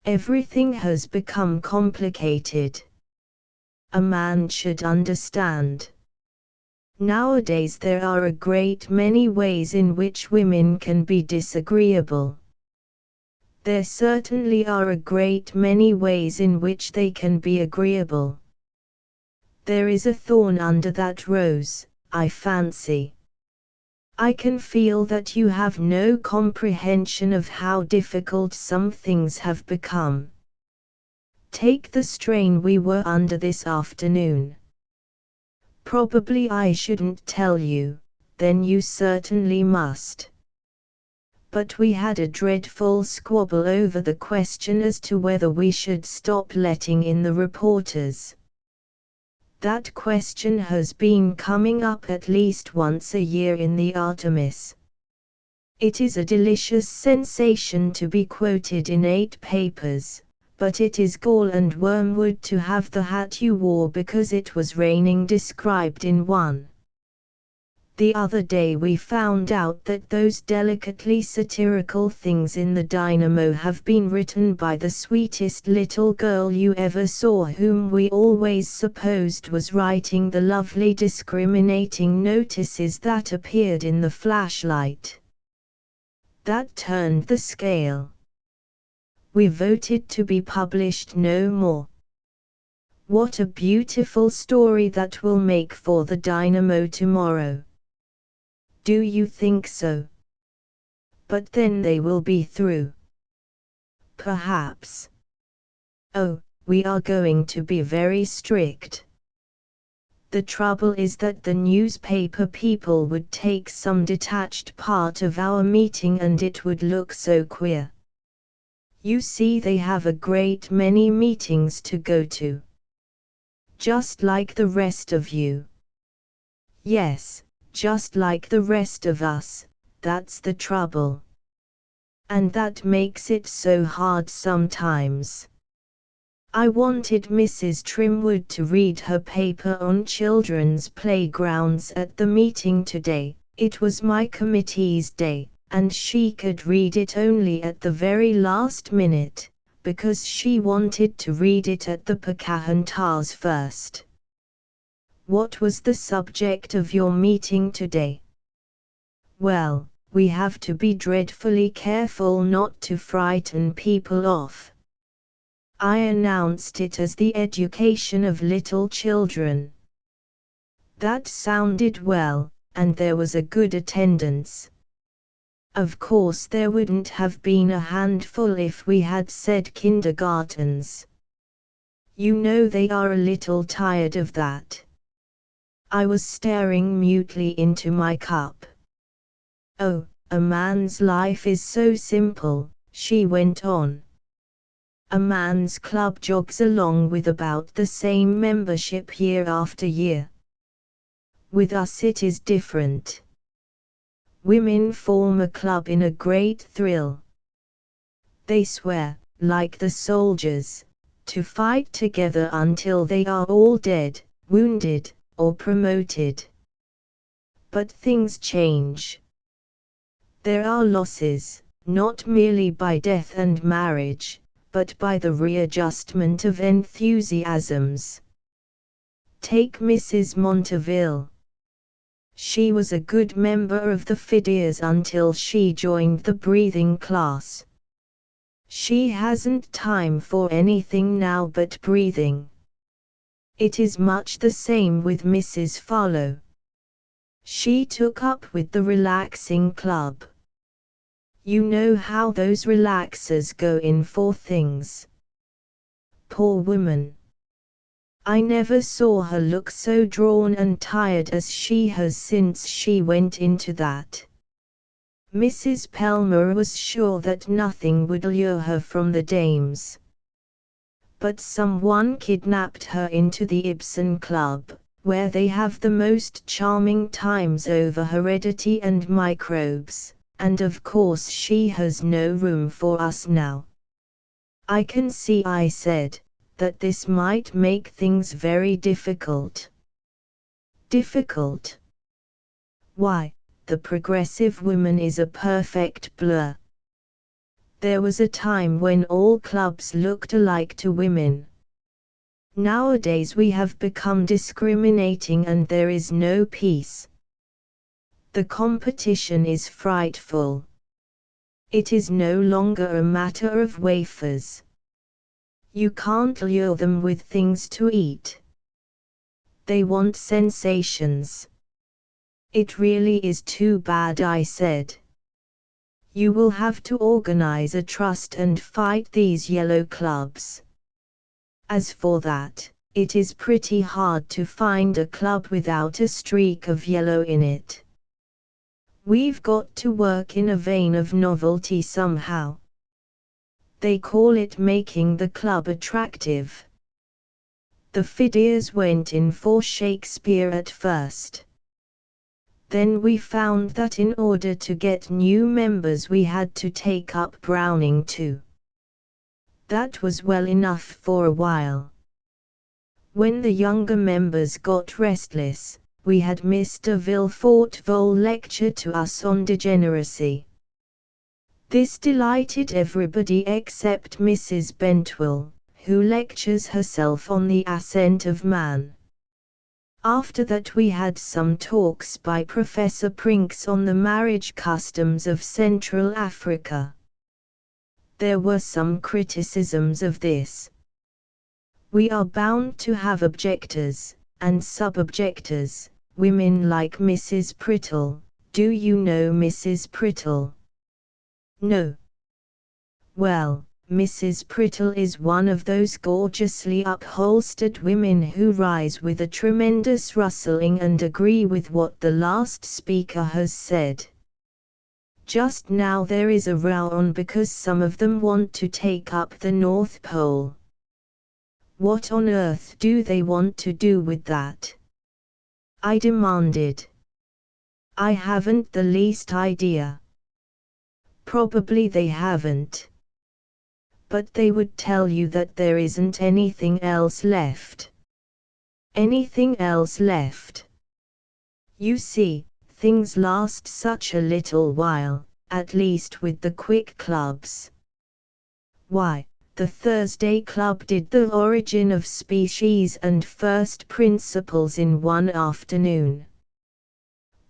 Everything has become complicated. A man should understand. Nowadays there are a great many ways in which women can be disagreeable. There certainly are a great many ways in which they can be agreeable. There is a thorn under that rose, I fancy. I can feel that you have no comprehension of how difficult some things have become. Take the strain we were under this afternoon. Probably I shouldn't tell you, then you certainly must. But we had a dreadful squabble over the question as to whether we should stop letting in the reporters. That question has been coming up at least once a year in the Artemis. It is a delicious sensation to be quoted in 8 papers, but it is gall and wormwood to have the hat you wore because it was raining described in one. The other day we found out that those delicately satirical things in the Dynamo have been written by the sweetest little girl you ever saw, whom we always supposed was writing the lovely discriminating notices that appeared in the flashlight. That turned the scale. We voted to be published no more. What a beautiful story that will make for the Dynamo tomorrow. Do you think so? But then they will be through. Perhaps. Oh, we are going to be very strict. The trouble is that the newspaper people would take some detached part of our meeting and it would look so queer. You see, they have a great many meetings to go to. Just like the rest of you. Yes, just like the rest of us, that's the trouble. And that makes it so hard sometimes. I wanted Mrs. Trimwood to read her paper on children's playgrounds at the meeting today. It was my committee's day, and she could read it only at the very last minute, because she wanted to read it at the Pocahontas first. What was the subject of your meeting today? Well, we have to be dreadfully careful not to frighten people off. I announced it as the education of little children. That sounded well, and there was a good attendance. Of course there wouldn't have been a handful if we had said kindergartens. You know they are a little tired of that. I was staring mutely into my cup. Oh, a man's life is so simple, she went on. A man's club jogs along with about the same membership year after year. With us it is different. Women form a club in a great thrill. They swear, like the soldiers, to fight together until they are all dead, wounded, or promoted. But things change. There are losses, not merely by death and marriage, but by the readjustment of enthusiasms. Take Mrs. Monteville. She was a good member of the Fideas until she joined the breathing class. She hasn't time for anything now but breathing. It is much the same with Mrs. Farlow. She took up with the relaxing club. You know how those relaxers go in for things. Poor woman. I never saw her look so drawn and tired as she has since she went into that. Mrs. Pelmer was sure that nothing would lure her from the dames. But someone kidnapped her into the Ibsen Club, where they have the most charming times over heredity and microbes. And of course she has no room for us now. I can see, I said, that this might make things very difficult. Difficult? Why, the progressive woman is a perfect blur. There was a time when all clubs looked alike to women. Nowadays we have become discriminating and there is no peace. The competition is frightful. It is no longer a matter of wafers. You can't lure them with things to eat. They want sensations. It really is too bad, I said. You will have to organize a trust and fight these yellow clubs. As for that, it is pretty hard to find a club without a streak of yellow in it. We've got to work in a vein of novelty somehow. They call it making the club attractive. The Fideas went in for Shakespeare at first. Then we found that in order to get new members we had to take up Browning too. That was well enough for a while. When the younger members got restless, we had Mr. Villefort Vole lecture to us on degeneracy. This delighted everybody except Mrs. Bentwell, who lectures herself on the ascent of man. After that we had some talks by Professor Prinks on the marriage customs of Central Africa. There were some criticisms of this. We are bound to have objectors, and sub-objectors, women like Mrs. Prittle. Do you know Mrs. Prittle? No. Well, Mrs. Prittle is one of those gorgeously upholstered women who rise with a tremendous rustling and agree with what the last speaker has said. Just now there is a row on because some of them want to take up the North Pole. What on earth do they want to do with that? I demanded. I haven't the least idea. Probably they haven't. But they would tell you that there isn't anything else left. Anything else left? You see, things last such a little while, at least with the quick clubs. Why, the Thursday Club did the origin of species and first principles in one afternoon.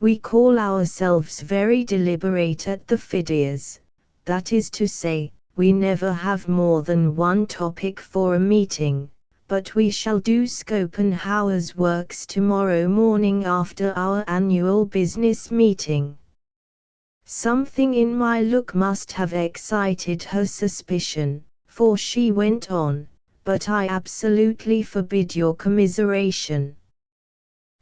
We call ourselves very deliberate at the Phidias, that is to say, we never have more than one topic for a meeting, but we shall do Schopenhauer's works tomorrow morning after our annual business meeting. Something in my look must have excited her suspicion, for she went on, but I absolutely forbid your commiseration.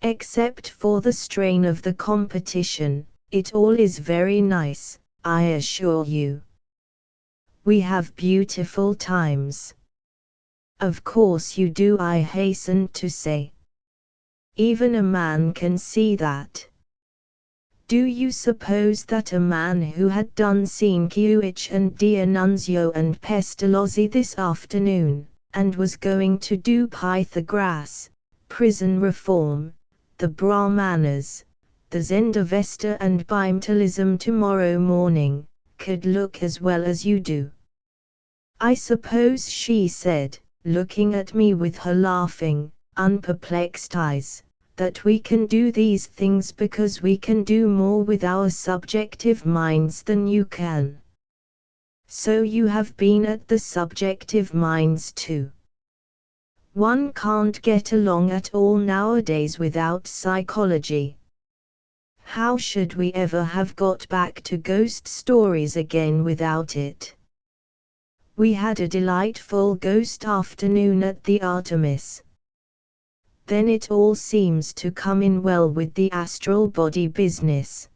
Except for the strain of the competition, it all is very nice, I assure you. We have beautiful times. Of course you do, I hastened to say. Even a man can see that. Do you suppose that a man who had done Cinquich and D'Annunzio and Pestalozzi this afternoon, and was going to do Pythagoras, prison reform, the Brahmanas, the Zendavesta and Bimetalism tomorrow morning, could look as well as you do? I suppose, she said, looking at me with her laughing, unperplexed eyes, that we can do these things because we can do more with our subjective minds than you can. So you have been at the subjective minds too. One can't get along at all nowadays without psychology. How should we ever have got back to ghost stories again without it? We had a delightful ghost afternoon at the Artemis. Then it all seems to come in well with the astral body business.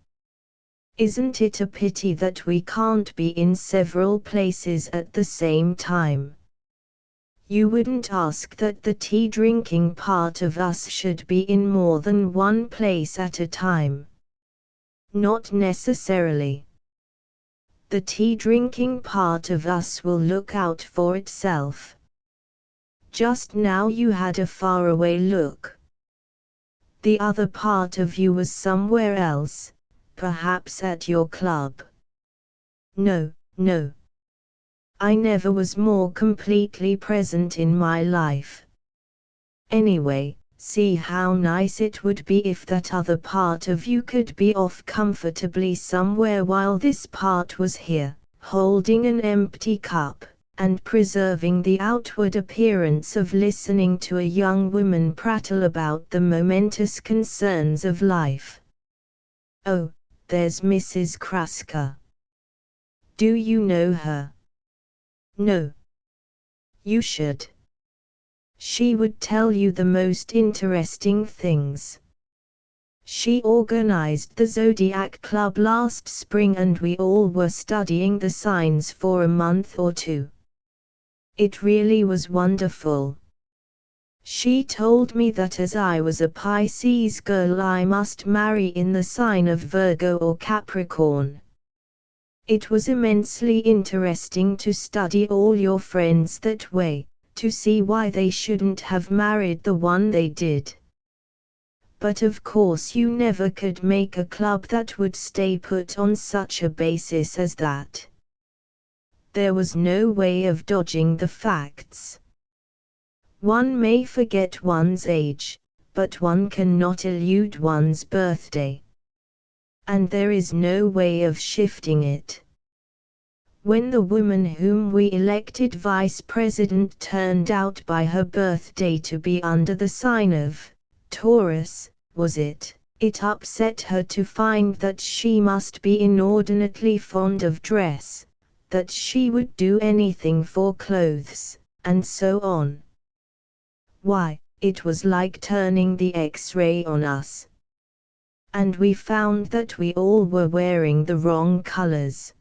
Isn't it a pity that we can't be in several places at the same time? You wouldn't ask that the tea-drinking part of us should be in more than one place at a time. Not necessarily. The tea-drinking part of us will look out for itself. Just now you had a faraway look. The other part of you was somewhere else, perhaps at your club. No, no. I never was more completely present in my life. Anyway, see how nice it would be if that other part of you could be off comfortably somewhere while this part was here, holding an empty cup, and preserving the outward appearance of listening to a young woman prattle about the momentous concerns of life. Oh, there's Mrs. Krusker. Do you know her? No. You should. She would tell you the most interesting things. She organized the Zodiac Club last spring and we all were studying the signs for a month or two. It really was wonderful. She told me that as I was a Pisces girl I must marry in the sign of Virgo or Capricorn. It was immensely interesting to study all your friends that way, to see why they shouldn't have married the one they did. But of course you never could make a club that would stay put on such a basis as that. There was no way of dodging the facts. One may forget one's age, but one cannot elude one's birthday. And there is no way of shifting it. When the woman whom we elected vice president turned out by her birthday to be under the sign of Taurus, it upset her to find that she must be inordinately fond of dress, that she would do anything for clothes, and so on. Why, it was like turning the X-ray on us. And we found that we all were wearing the wrong colors.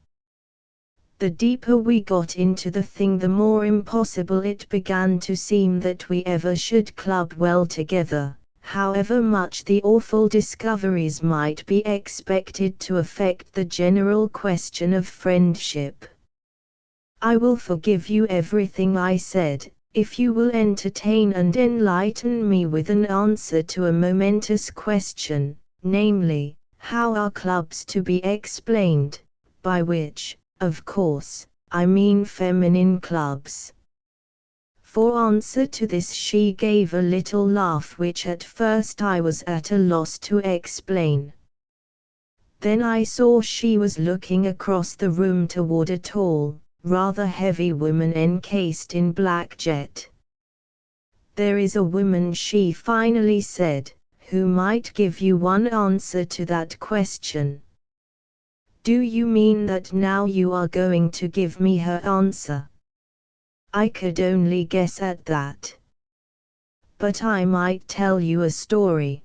The deeper we got into the thing, the more impossible it began to seem that we ever should club well together, however much the awful discoveries might be expected to affect the general question of friendship. I will forgive you everything I said, if you will entertain and enlighten me with an answer to a momentous question, namely, how are clubs to be explained, by which, of course, I mean feminine clubs. For answer to this she gave a little laugh which at first I was at a loss to explain. Then I saw she was looking across the room toward a tall, rather heavy woman encased in black jet. There is a woman, she finally said, who might give you one answer to that question. Do you mean that now you are going to give me her answer? I could only guess at that. But I might tell you a story.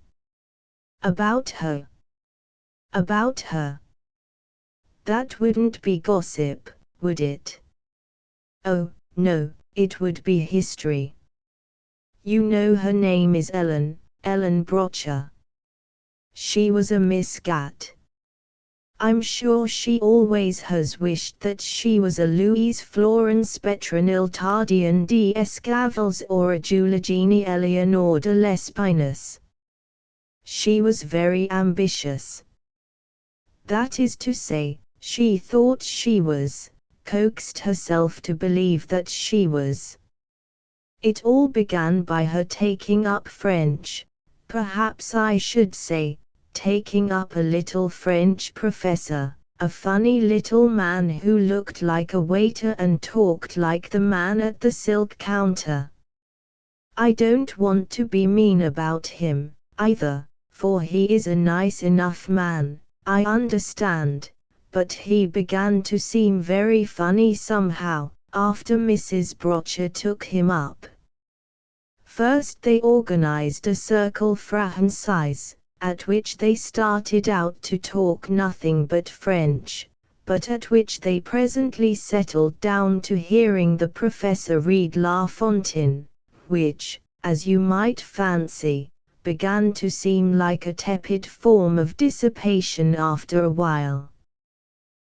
About her. About her. That wouldn't be gossip, would it? Oh, no, it would be history. You know her name is Ellen Brocher. She was a Miss Gat. I'm sure she always has wished that she was a Louise Florence Petronille Tardian d'Escavals or a Giuliani Eleanor de Lespinus. She was very ambitious. That is to say, she thought she was, coaxed herself to believe that she was. It all began by her taking up French, perhaps I should say, taking up a little French professor, a funny little man who looked like a waiter and talked like the man at the silk counter. I don't want to be mean about him, either, for he is a nice enough man, I understand, but he began to seem very funny somehow, after Mrs. Brocher took him up. First they organized a circle française, at which they started out to talk nothing but French, but at which they presently settled down to hearing the professor read La Fontaine, which, as you might fancy, began to seem like a tepid form of dissipation after a while.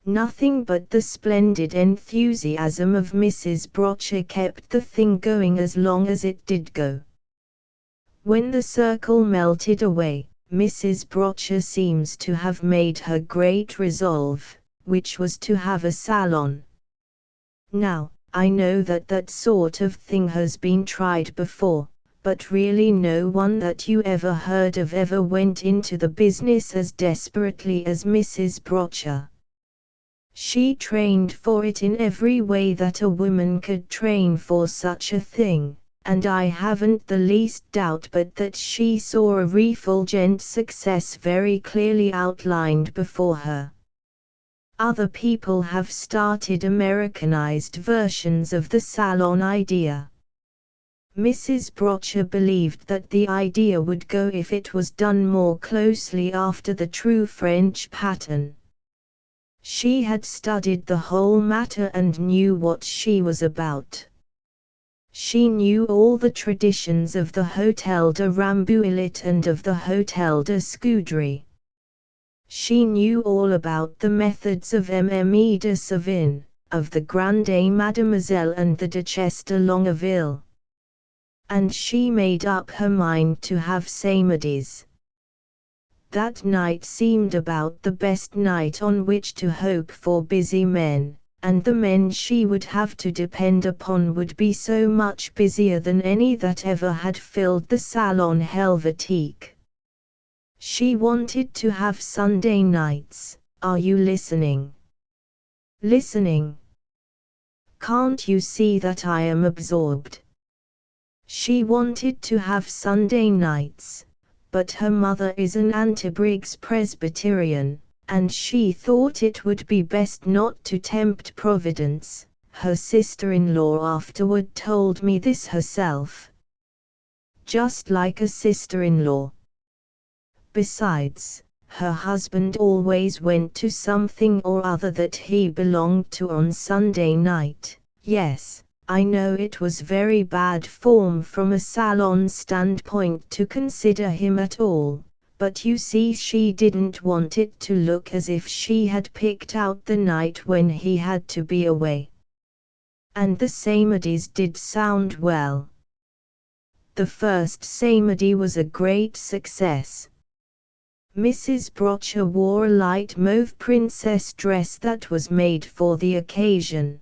Nothing but the splendid enthusiasm of Mrs. Brocher kept the thing going as long as it did go. When the circle melted away, Mrs. Brocher seems to have made her great resolve, which was to have a salon. Now, I know that that sort of thing has been tried before, but really no one that you ever heard of ever went into the business as desperately as Mrs. Brocher. She trained for it in every way that a woman could train for such a thing, and I haven't the least doubt but that she saw a refulgent success very clearly outlined before her. Other people have started Americanized versions of the salon idea. Mrs. Brocher believed that the idea would go if it was done more closely after the true French pattern. She had studied the whole matter and knew what she was about. She knew all the traditions of the Hôtel de Rambouillet and of the Hôtel de Scudery. She knew all about the methods of Mme de Savin, of the Grande Mademoiselle and the Duchesse de Longueville. And she made up her mind to have Samedies. That night seemed about the best night on which to hope for busy men, and the men she would have to depend upon would be so much busier than any that ever had filled the Salon Helvetique. She wanted to have Sunday nights. Are you listening? Listening? Can't you see that I am absorbed? She wanted to have Sunday nights, but her mother is an anti-Briggs Presbyterian, and she thought it would be best not to tempt Providence. Her sister-in-law afterward told me this herself. Just like a sister-in-law. Besides, her husband always went to something or other that he belonged to on Sunday night. Yes, I know it was very bad form from a salon standpoint to consider him at all, but you see she didn't want it to look as if she had picked out the night when he had to be away. And the Samedies did sound well. The first Samedi was a great success. Mrs. Brocher wore a light mauve princess dress that was made for the occasion.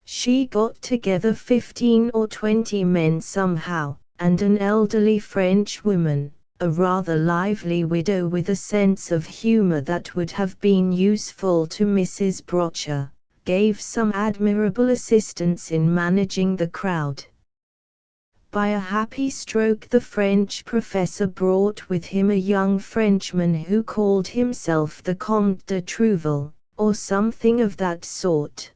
She got together 15 or 20 men somehow, and an elderly French woman, a rather lively widow with a sense of humor that would have been useful to Mrs. Brocher, gave some admirable assistance in managing the crowd. By a happy stroke the French professor brought with him a young Frenchman who called himself the Comte de Trouville, or something of that sort.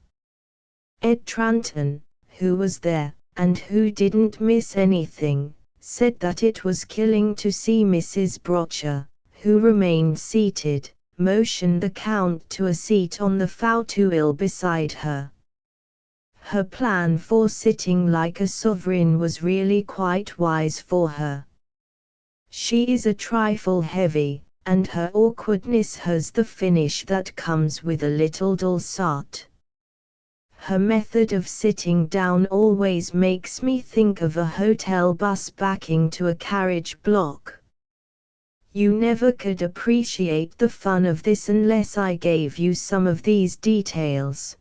Ed Tranton, who was there, and who didn't miss anything, said that it was killing to see Mrs. Brocher, who remained seated, motion the Count to a seat on the fauteuil beside her. Her plan for sitting like a sovereign was really quite wise for her. She is a trifle heavy, and her awkwardness has the finish that comes with a little dulcet. Her method of sitting down always makes me think of a hotel bus backing to a carriage block. You never could appreciate the fun of this unless I gave you some of these details.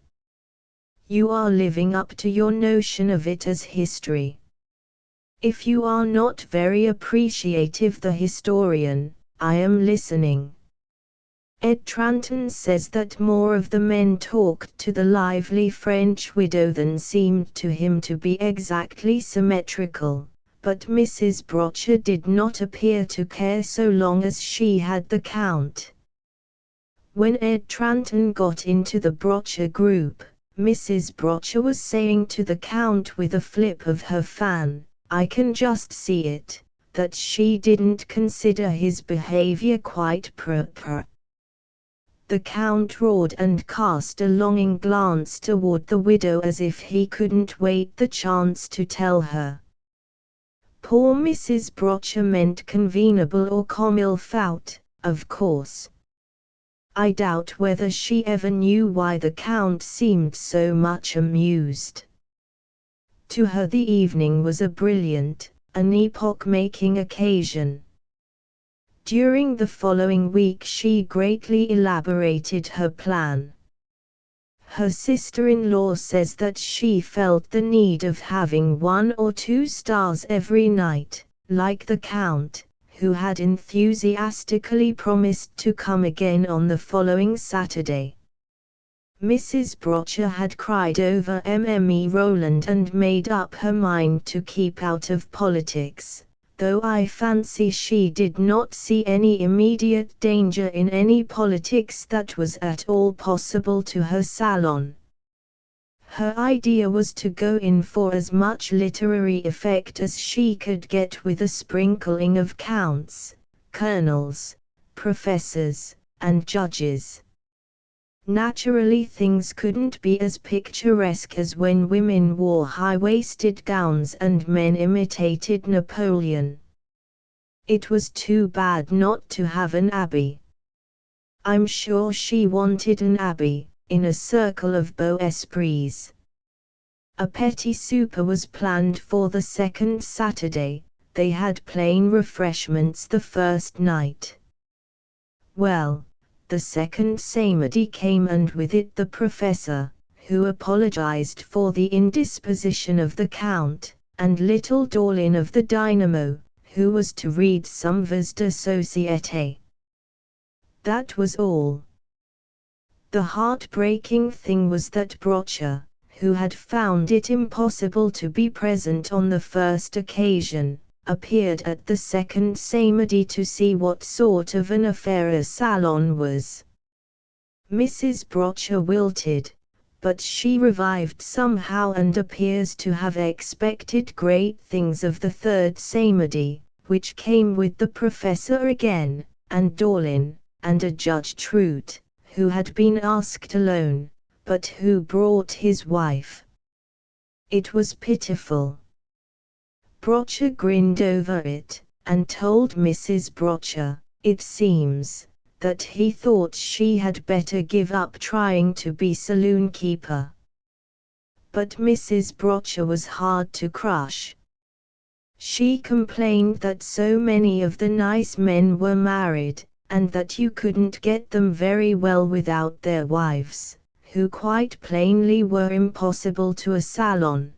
You are living up to your notion of it as history. If you are not very appreciative, the historian, I am listening. Ed Tranton says that more of the men talked to the lively French widow than seemed to him to be exactly symmetrical, but Mrs. Brocher did not appear to care so long as she had the Count. When Ed Tranton got into the Brocher group, Mrs. Brocher was saying to the Count with a flip of her fan, I can just see it, that she didn't consider his behavior quite proper. The Count roared and cast a longing glance toward the widow as if he couldn't wait the chance to tell her. Poor Mrs. Brocher meant convenable or comme il faut, of course. I doubt whether she ever knew why the Count seemed so much amused. To her the evening was a brilliant, an epoch-making occasion. During the following week she greatly elaborated her plan. Her sister-in-law says that she felt the need of having 1 or 2 stars every night, like the Count, who had enthusiastically promised to come again on the following Saturday. Mrs. Brocher had cried over Mme Roland and made up her mind to keep out of politics, though I fancy she did not see any immediate danger in any politics that was at all possible to her salon. Her idea was to go in for as much literary effect as she could get with a sprinkling of counts, colonels, professors, and judges. Naturally things couldn't be as picturesque as when women wore high-waisted gowns and men imitated Napoleon. It was too bad not to have an abbey. I'm sure she wanted an abbey, in a circle of beaux esprits. A petit souper was planned for the second Saturday. They had plain refreshments the first night. Well, the second Samedi came and with it the professor, who apologized for the indisposition of the Count, and little Dorlin of the Dynamo, who was to read some vers de société. That was all. The heartbreaking thing was that Brocher, who had found it impossible to be present on the first occasion, appeared at the second samedi to see what sort of an affair a salon was. Mrs. Brocher wilted, but she revived somehow and appears to have expected great things of the third samedi, which came with the professor again, and Dorlin, and a Judge Trout, who had been asked alone, but who brought his wife. It was pitiful. Brocher grinned over it, and told Mrs. Brocher, it seems, that he thought she had better give up trying to be saloon keeper. But Mrs. Brocher was hard to crush. She complained that so many of the nice men were married, and that you couldn't get them very well without their wives, who quite plainly were impossible to a salon.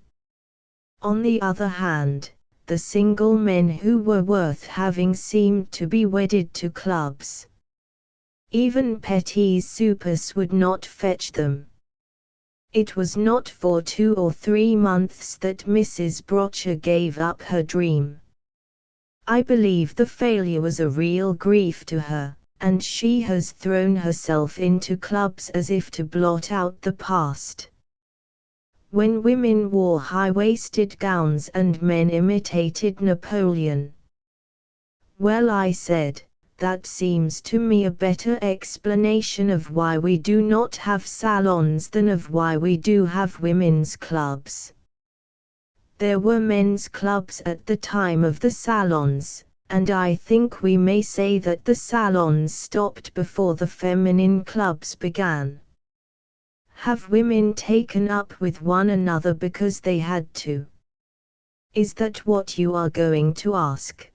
On the other hand, the single men who were worth having seemed to be wedded to clubs. Even Petit Soupers would not fetch them. It was not for 2 or 3 months that Mrs. Brocher gave up her dream. I believe the failure was a real grief to her, and she has thrown herself into clubs as if to blot out the past. When women wore high-waisted gowns and men imitated Napoleon. Well, I said, that seems to me a better explanation of why we do not have salons than of why we do have women's clubs. There were men's clubs at the time of the salons, and I think we may say that the salons stopped before the feminine clubs began. Have women taken up with one another because they had to? Is that what you are going to ask?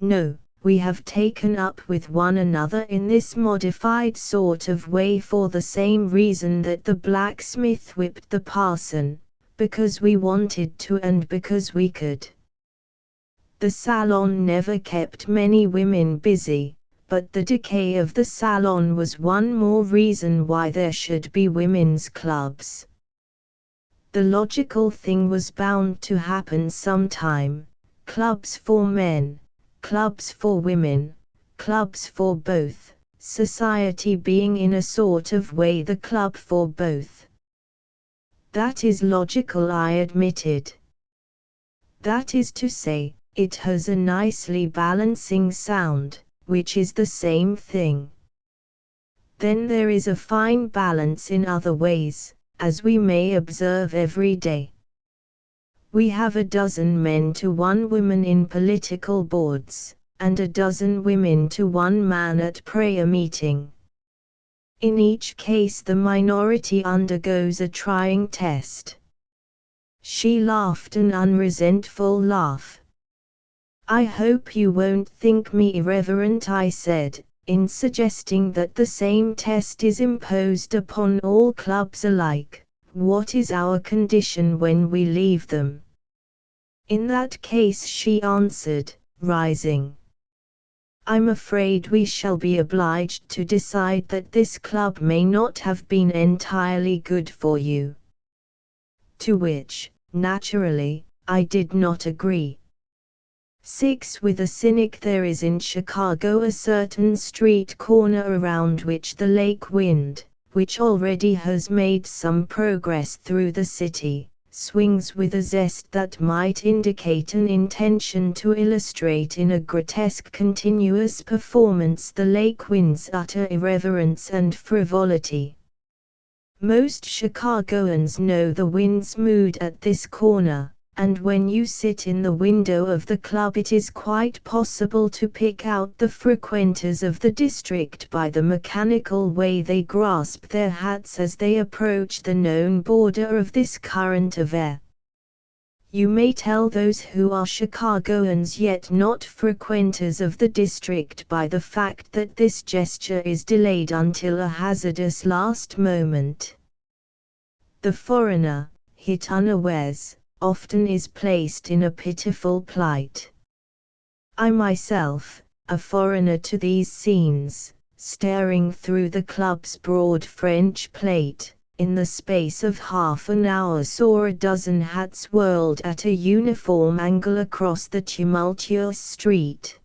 No. We have taken up with one another in this modified sort of way for the same reason that the blacksmith whipped the parson, because we wanted to and because we could. The salon never kept many women busy, but the decay of the salon was one more reason why there should be women's clubs. The logical thing was bound to happen sometime, clubs for men, clubs for women, clubs for both, society being in a sort of way the club for both. That is logical, I admitted. That is to say, it has a nicely balancing sound, which is the same thing. Then there is a fine balance in other ways, as we may observe every day. We have a dozen men to one woman in political boards, and a dozen women to one man at prayer meeting. In each case the minority undergoes a trying test. She laughed an unresentful laugh. I hope you won't think me irreverent, I said, in suggesting that the same test is imposed upon all clubs alike. What is our condition when we leave them? In that case, she answered, rising. I'm afraid we shall be obliged to decide that this club may not have been entirely good for you. To which, naturally, I did not agree. 6. With a cynic, there is in Chicago a certain street corner around which the lake wind, which already has made some progress through the city, swings with a zest that might indicate an intention to illustrate in a grotesque continuous performance the lake wind's utter irreverence and frivolity. Most Chicagoans know the wind's mood at this corner, and when you sit in the window of the club it is quite possible to pick out the frequenters of the district by the mechanical way they grasp their hats as they approach the known border of this current of air. You may tell those who are Chicagoans yet not frequenters of the district by the fact that this gesture is delayed until a hazardous last moment. The foreigner, hit unawares, often is placed in a pitiful plight. I myself, a foreigner to these scenes, staring through the club's broad French plate, in the space of half an hour saw a dozen hats whirled at a uniform angle across the tumultuous street.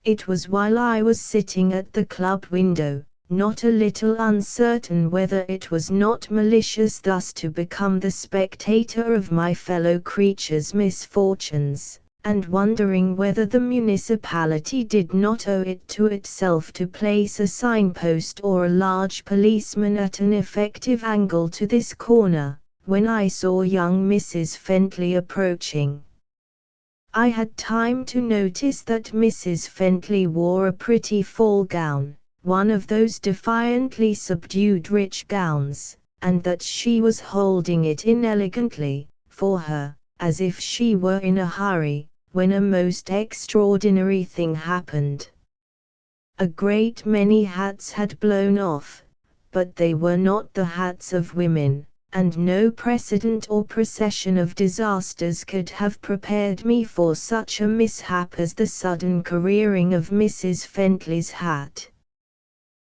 It was while I was sitting at the club window, not a little uncertain whether it was not malicious thus to become the spectator of my fellow creatures' misfortunes, and wondering whether the municipality did not owe it to itself to place a signpost or a large policeman at an effective angle to this corner, when I saw young Mrs. Fentley approaching. I had time to notice that Mrs. Fentley wore a pretty fall gown, one of those defiantly subdued rich gowns, and that she was holding it inelegantly, for her, as if she were in a hurry, when a most extraordinary thing happened. A great many hats had blown off, but they were not the hats of women, and no precedent or procession of disasters could have prepared me for such a mishap as the sudden careering of Mrs. Fentley's hat.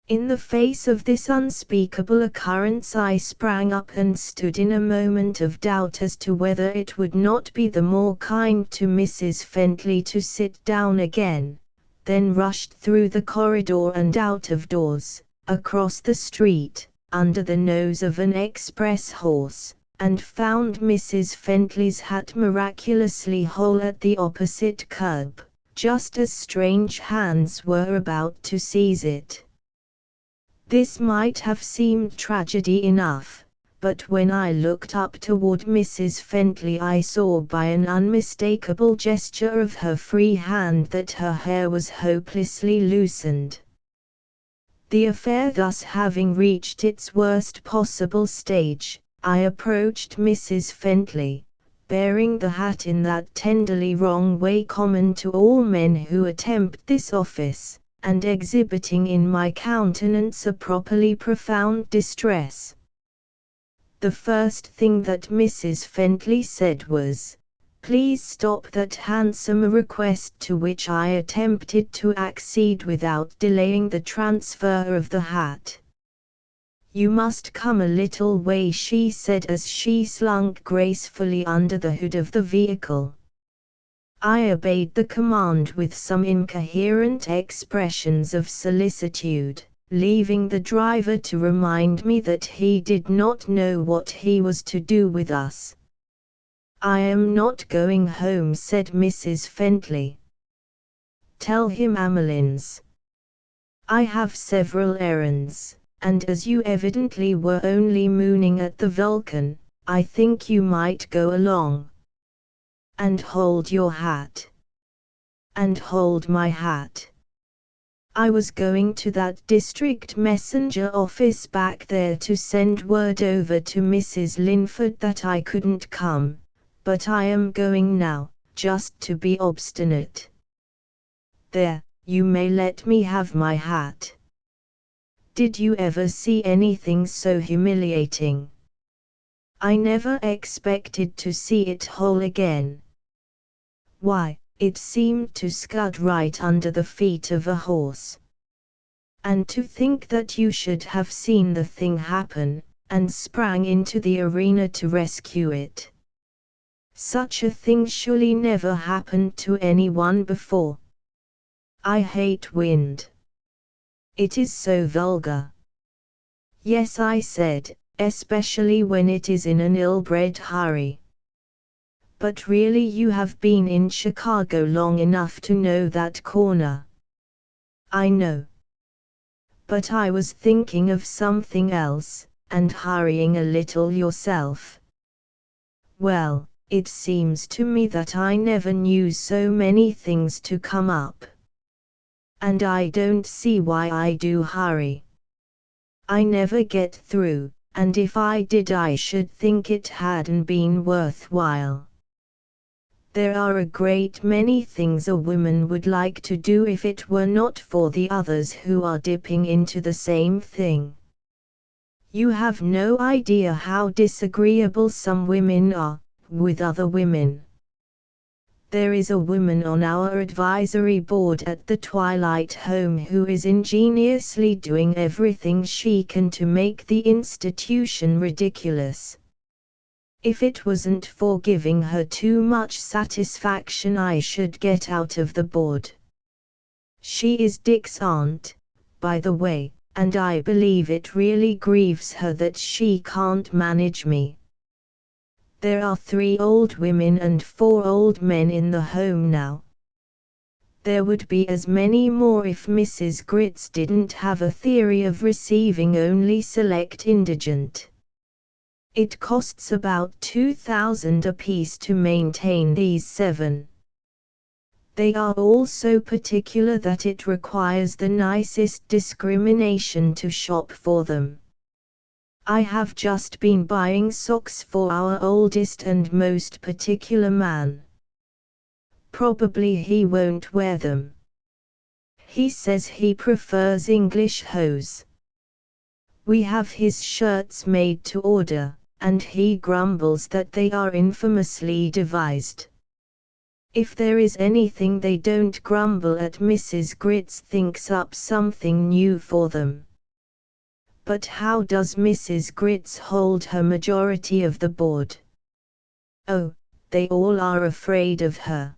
In the face of this unspeakable occurrence I sprang up and stood in a moment of doubt as to whether it would not be the more kind to Mrs. Fentley to sit down again, then rushed through the corridor and out of doors, across the street, under the nose of an express horse, and found Mrs. Fentley's hat miraculously whole at the opposite curb, just as strange hands were about to seize it. This might have seemed tragedy enough, but when I looked up toward Mrs. Fentley I saw by an unmistakable gesture of her free hand that her hair was hopelessly loosened. The affair thus having reached its worst possible stage, I approached Mrs. Fentley, bearing the hat in that tenderly wrong way common to all men who attempt this office, and exhibiting in my countenance a properly profound distress. The first thing that Mrs. Fentley said was, "Please stop that handsome request," to which I attempted to accede without delaying the transfer of the hat. "You must come a little way," she said as she slunk gracefully under the hood of the vehicle. I obeyed the command with some incoherent expressions of solicitude, leaving the driver to remind me that he did not know what he was to do with us. "I am not going home," said Mrs. Fentley. "Tell him Amelins. I have several errands, and as you evidently were only mooning at the Vulcan, I think you might go along. And hold your hat. And hold my hat. I was going to that district messenger office back there to send word over to Mrs. Linford that I couldn't come, but I am going now, just to be obstinate. There, you may let me have my hat." Did you ever see anything so humiliating? I never expected to see it whole again. Why, it seemed to scud right under the feet of a horse. And to think that you should have seen the thing happen, and sprang into the arena to rescue it. Such a thing surely never happened to anyone before. I hate wind. It is so vulgar. Yes, I said, especially when it is in an ill-bred hurry. But really you have been in Chicago long enough to know that corner. I know. But I was thinking of something else, and hurrying a little yourself. Well, it seems to me that I never knew so many things to come up. And I don't see why I do hurry. I never get through, and if I did I should think it hadn't been worthwhile. There are a great many things a woman would like to do if it were not for the others who are dipping into the same thing. You have no idea how disagreeable some women are with other women. There is a woman on our advisory board at the Twilight Home who is ingeniously doing everything she can to make the institution ridiculous. If it wasn't for giving her too much satisfaction, I should get out of the board. She is Dick's aunt, by the way, and I believe it really grieves her that she can't manage me. There are 3 old women and 4 old men in the home now. There would be as many more if Mrs. Grits didn't have a theory of receiving only select indigent. It costs about $2,000 apiece to maintain these 7. They are all so particular that it requires the nicest discrimination to shop for them. I have just been buying socks for our oldest and most particular man. Probably he won't wear them. He says he prefers English hose. We have his shirts made to order, and he grumbles that they are infamously devised. If there is anything they don't grumble at, Mrs. Grits thinks up something new for them. But how does Mrs. Grits hold her majority of the board? Oh, they all are afraid of her.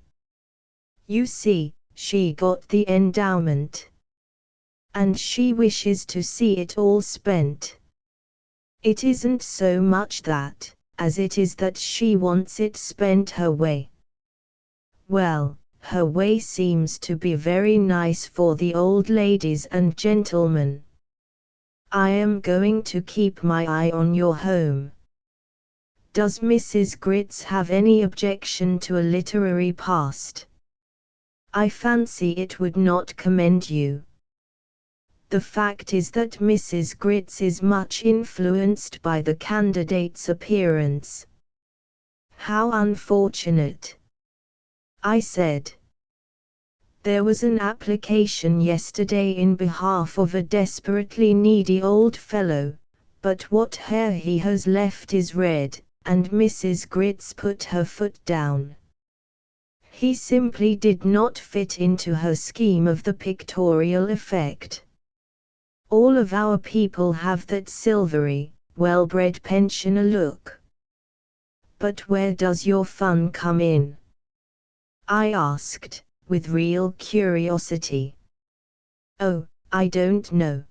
You see, she got the endowment. And she wishes to see it all spent. It isn't so much that, as it is that she wants it spent her way. Well, her way seems to be very nice for the old ladies and gentlemen. I am going to keep my eye on your home. Does Mrs. Grits have any objection to a literary past? I fancy it would not commend you. The fact is that Mrs. Grits is much influenced by the candidate's appearance. How unfortunate, I said. There was an application yesterday in behalf of a desperately needy old fellow, but what hair he has left is red, and Mrs. Grits put her foot down. He simply did not fit into her scheme of the pictorial effect. All of our people have that silvery, well-bred pensioner look. But where does your fun come in? I asked, with real curiosity. Oh, I don't know.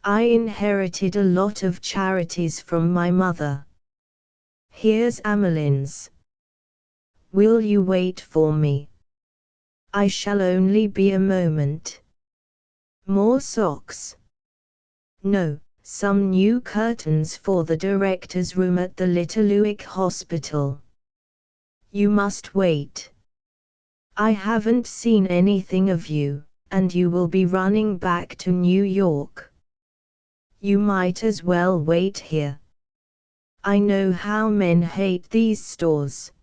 I inherited a lot of charities from my mother. Here's Emmeline's. Will you wait for me? I shall only be a moment. More socks? No, some new curtains for the director's room at the Little Hospital. You must wait. I haven't seen anything of you, and you will be running back to New York. You might as well wait here. I know how men hate these stores.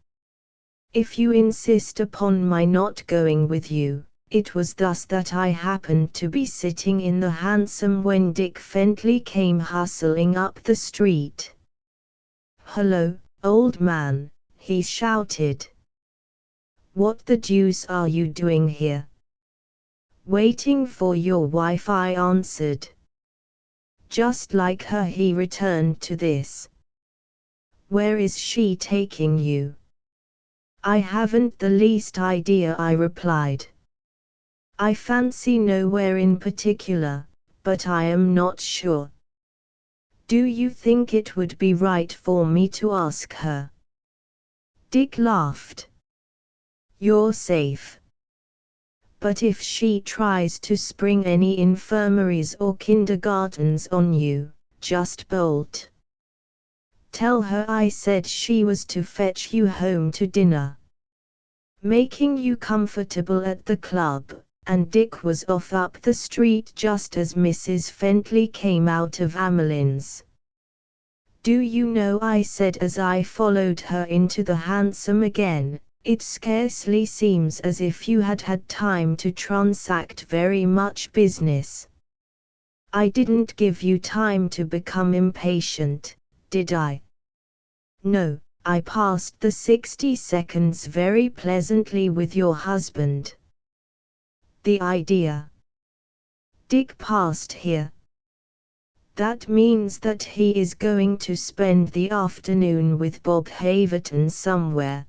If you insist upon my not going with you, it was thus that I happened to be sitting in the hansom when Dick Fentley came hustling up the street. "Hello, old man," he shouted. "What the deuce are you doing here?" "Waiting for your wife," I answered. Just like her, he returned to this. "Where is she taking you?" "I haven't the least idea," I replied. "I fancy nowhere in particular, but I am not sure. Do you think it would be right for me to ask her?" Dick laughed. "You're safe. But if she tries to spring any infirmaries or kindergartens on you, just bolt. Tell her I said she was to fetch you home to dinner, making you comfortable at the club," and Dick was off up the street just as Mrs. Fentley came out of Emmeline's. "Do you know," I said as I followed her into the hansom again, "it scarcely seems as if you had had time to transact very much business. I didn't give you time to become impatient, did I? No, I passed the 60 seconds very pleasantly with your husband. The idea. Dick passed here. That means that he is going to spend the afternoon with Bob Haverton somewhere.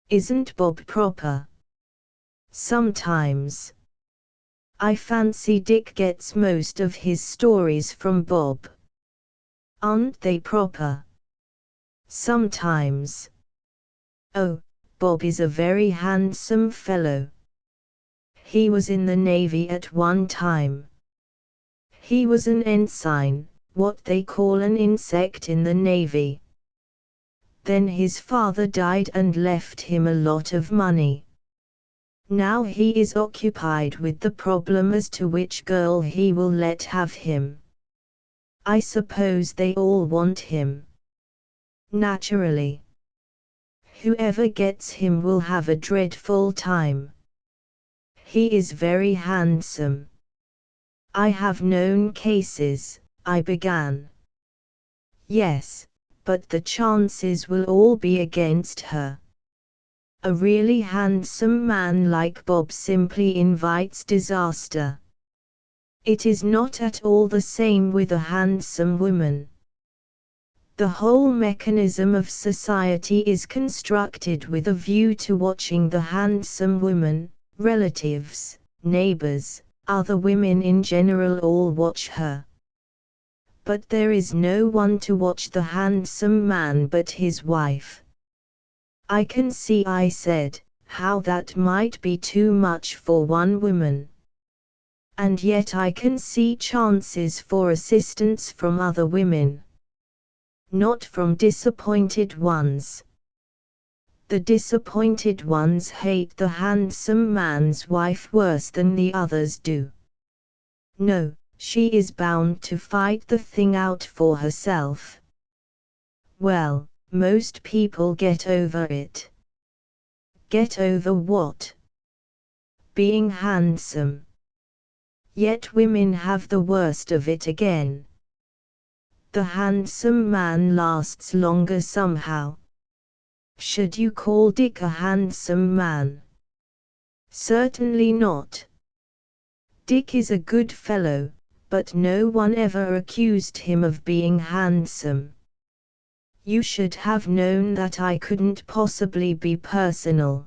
Isn't Bob proper? Sometimes. I fancy Dick gets most of his stories from Bob. Aren't they proper? Sometimes. Oh, Bob is a very handsome fellow. He was in the Navy at one time. He was an ensign, what they call an insect in the Navy. Then his father died and left him a lot of money. Now he is occupied with the problem as to which girl he will let have him. I suppose they all want him. Naturally. Whoever gets him will have a dreadful time. He is very handsome. I have known cases, I began. Yes, but the chances will all be against her. A really handsome man like Bob simply invites disaster. It is not at all the same with a handsome woman. The whole mechanism of society is constructed with a view to watching the handsome woman, relatives, neighbors, other women in general all watch her. But there is no one to watch the handsome man but his wife. I can see, I said, how that might be too much for one woman. And yet I can see chances for assistance from other women. Not from disappointed ones. The disappointed ones hate the handsome man's wife worse than the others do. No, she is bound to fight the thing out for herself. Well, most people get over it. Get over what? Being handsome. Yet women have the worst of it again. The handsome man lasts longer somehow. Should you call Dick a handsome man? Certainly not. Dick is a good fellow, but no one ever accused him of being handsome. You should have known that I couldn't possibly be personal.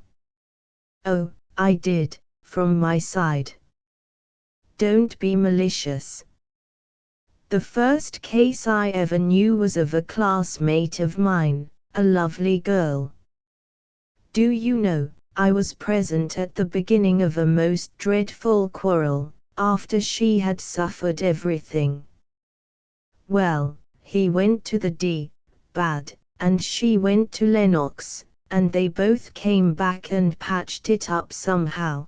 Oh, I did, from my side. Don't be malicious. The first case I ever knew was of a classmate of mine, a lovely girl. Do you know, I was present at the beginning of a most dreadful quarrel, after she had suffered everything. Well, he went to the bad, and she went to Lennox, and they both came back and patched it up somehow.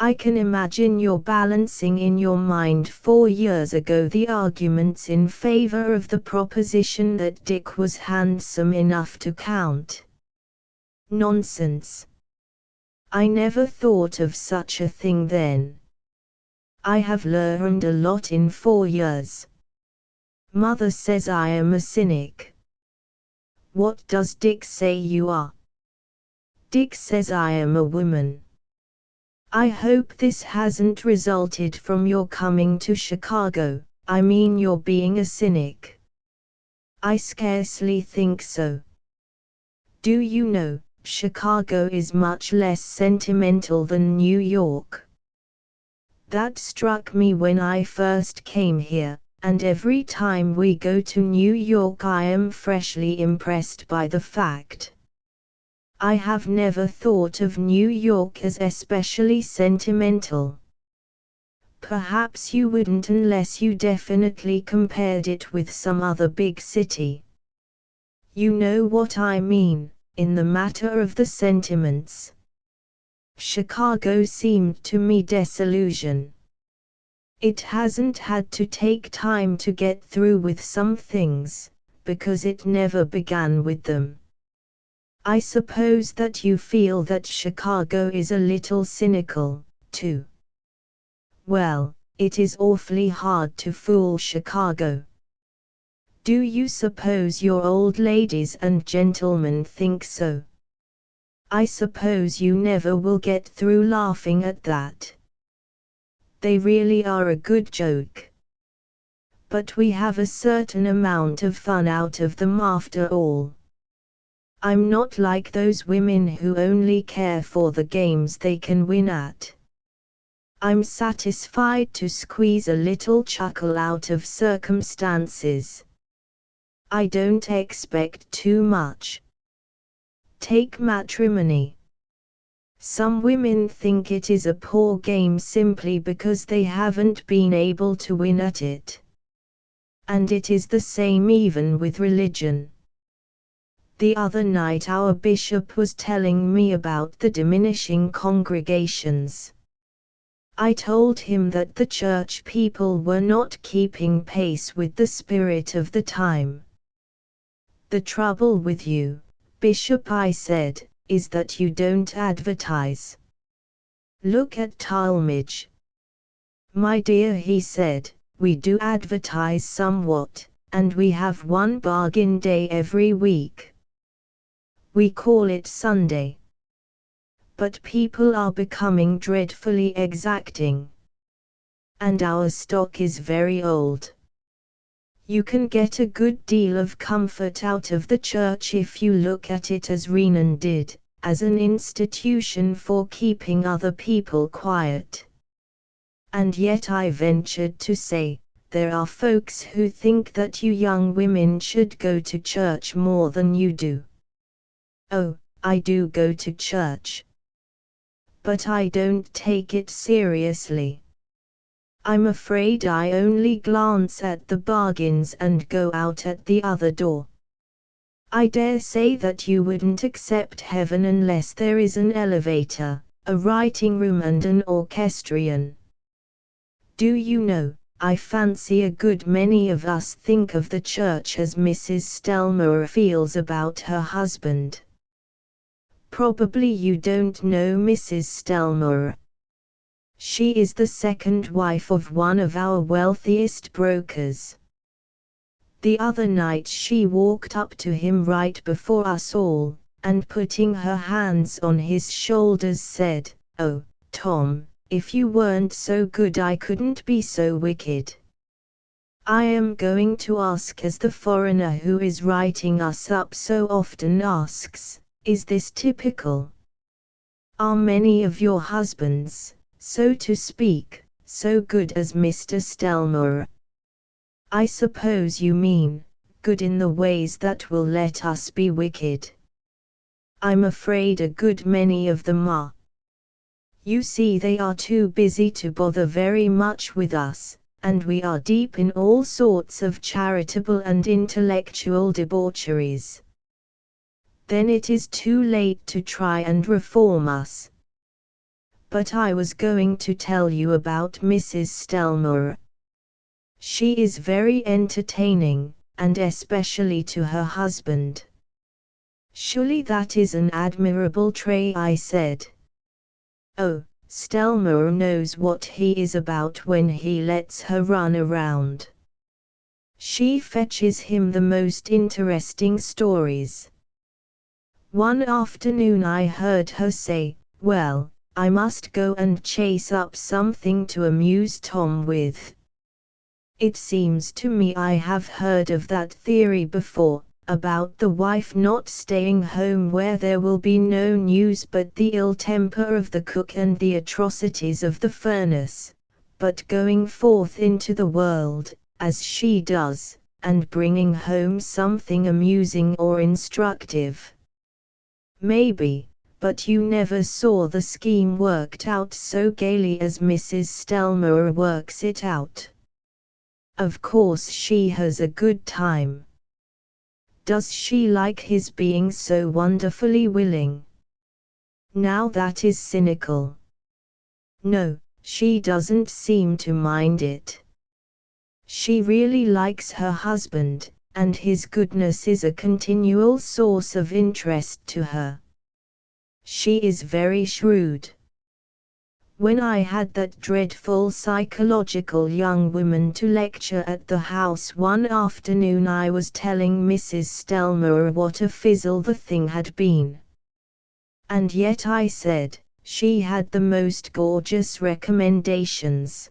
I can imagine you're balancing in your mind 4 years ago the arguments in favor of the proposition that Dick was handsome enough to count. Nonsense. I never thought of such a thing then. I have learned a lot in 4 years. Mother says I am a cynic. What does Dick say you are? Dick says I am a woman. I hope this hasn't resulted from your coming to Chicago, I mean your being a cynic. I scarcely think so. Do you know, Chicago is much less sentimental than New York. That struck me when I first came here, and every time we go to New York I am freshly impressed by the fact. I have never thought of New York as especially sentimental. Perhaps you wouldn't unless you definitely compared it with some other big city. You know what I mean, in the matter of the sentiments. Chicago seemed to me disillusion. It hasn't had to take time to get through with some things, because it never began with them. I suppose that you feel that Chicago is a little cynical, too. Well, it is awfully hard to fool Chicago. Do you suppose your old ladies and gentlemen think so? I suppose you never will get through laughing at that. They really are a good joke. But we have a certain amount of fun out of them after all. I'm not like those women who only care for the games they can win at. I'm satisfied to squeeze a little chuckle out of circumstances. I don't expect too much. Take matrimony. Some women think it is a poor game simply because they haven't been able to win at it. And it is the same even with religion. The other night our bishop was telling me about the diminishing congregations. I told him that the church people were not keeping pace with the spirit of the time. The trouble with you, Bishop, I said, is that you don't advertise. Look at Talmage. My dear, he said, we do advertise somewhat, and we have one bargain day every week. We call it Sunday. But people are becoming dreadfully exacting. And our stock is very old. You can get a good deal of comfort out of the church if you look at it as Renan did, as an institution for keeping other people quiet. And yet I ventured to say, there are folks who think that you young women should go to church more than you do. Oh, I do go to church. But I don't take it seriously. I'm afraid I only glance at the bargains and go out at the other door. I dare say that you wouldn't accept heaven unless there is an elevator, a writing room and an orchestrion. Do you know, I fancy a good many of us think of the church as Mrs. Stelmore feels about her husband. Probably you don't know Mrs. Stelmore. She is the second wife of one of our wealthiest brokers. The other night she walked up to him right before us all, and putting her hands on his shoulders said, "Oh, Tom, if you weren't so good I couldn't be so wicked. I am going to ask, as the foreigner who is writing us up so often asks, is this typical? Are many of your husbands, so to speak, so good as Mr. Stelmore? I suppose you mean, good in the ways that will let us be wicked. I'm afraid a good many of them are. You see, they are too busy to bother very much with us, and we are deep in all sorts of charitable and intellectual debaucheries. Then it is too late to try and reform us. But I was going to tell you about Mrs. Stelmore. She is very entertaining, and especially to her husband." "Surely that is an admirable trait," I said. "Oh, Stelmore knows what he is about when he lets her run around. She fetches him the most interesting stories. One afternoon I heard her say, 'Well, I must go and chase up something to amuse Tom with.' It seems to me I have heard of that theory before, about the wife not staying home where there will be no news but the ill temper of the cook and the atrocities of the furnace, but going forth into the world, as she does, and bringing home something amusing or instructive. Maybe, but you never saw the scheme worked out so gaily as Mrs. Stelmore works it out. Of course she has a good time. Does she like his being so wonderfully willing? Now that is cynical. No, she doesn't seem to mind it. She really likes her husband, and his goodness is a continual source of interest to her. She is very shrewd. When I had that dreadful psychological young woman to lecture at the house one afternoon, I was telling Mrs. Stelmer what a fizzle the thing had been. And yet I said, she had the most gorgeous recommendations.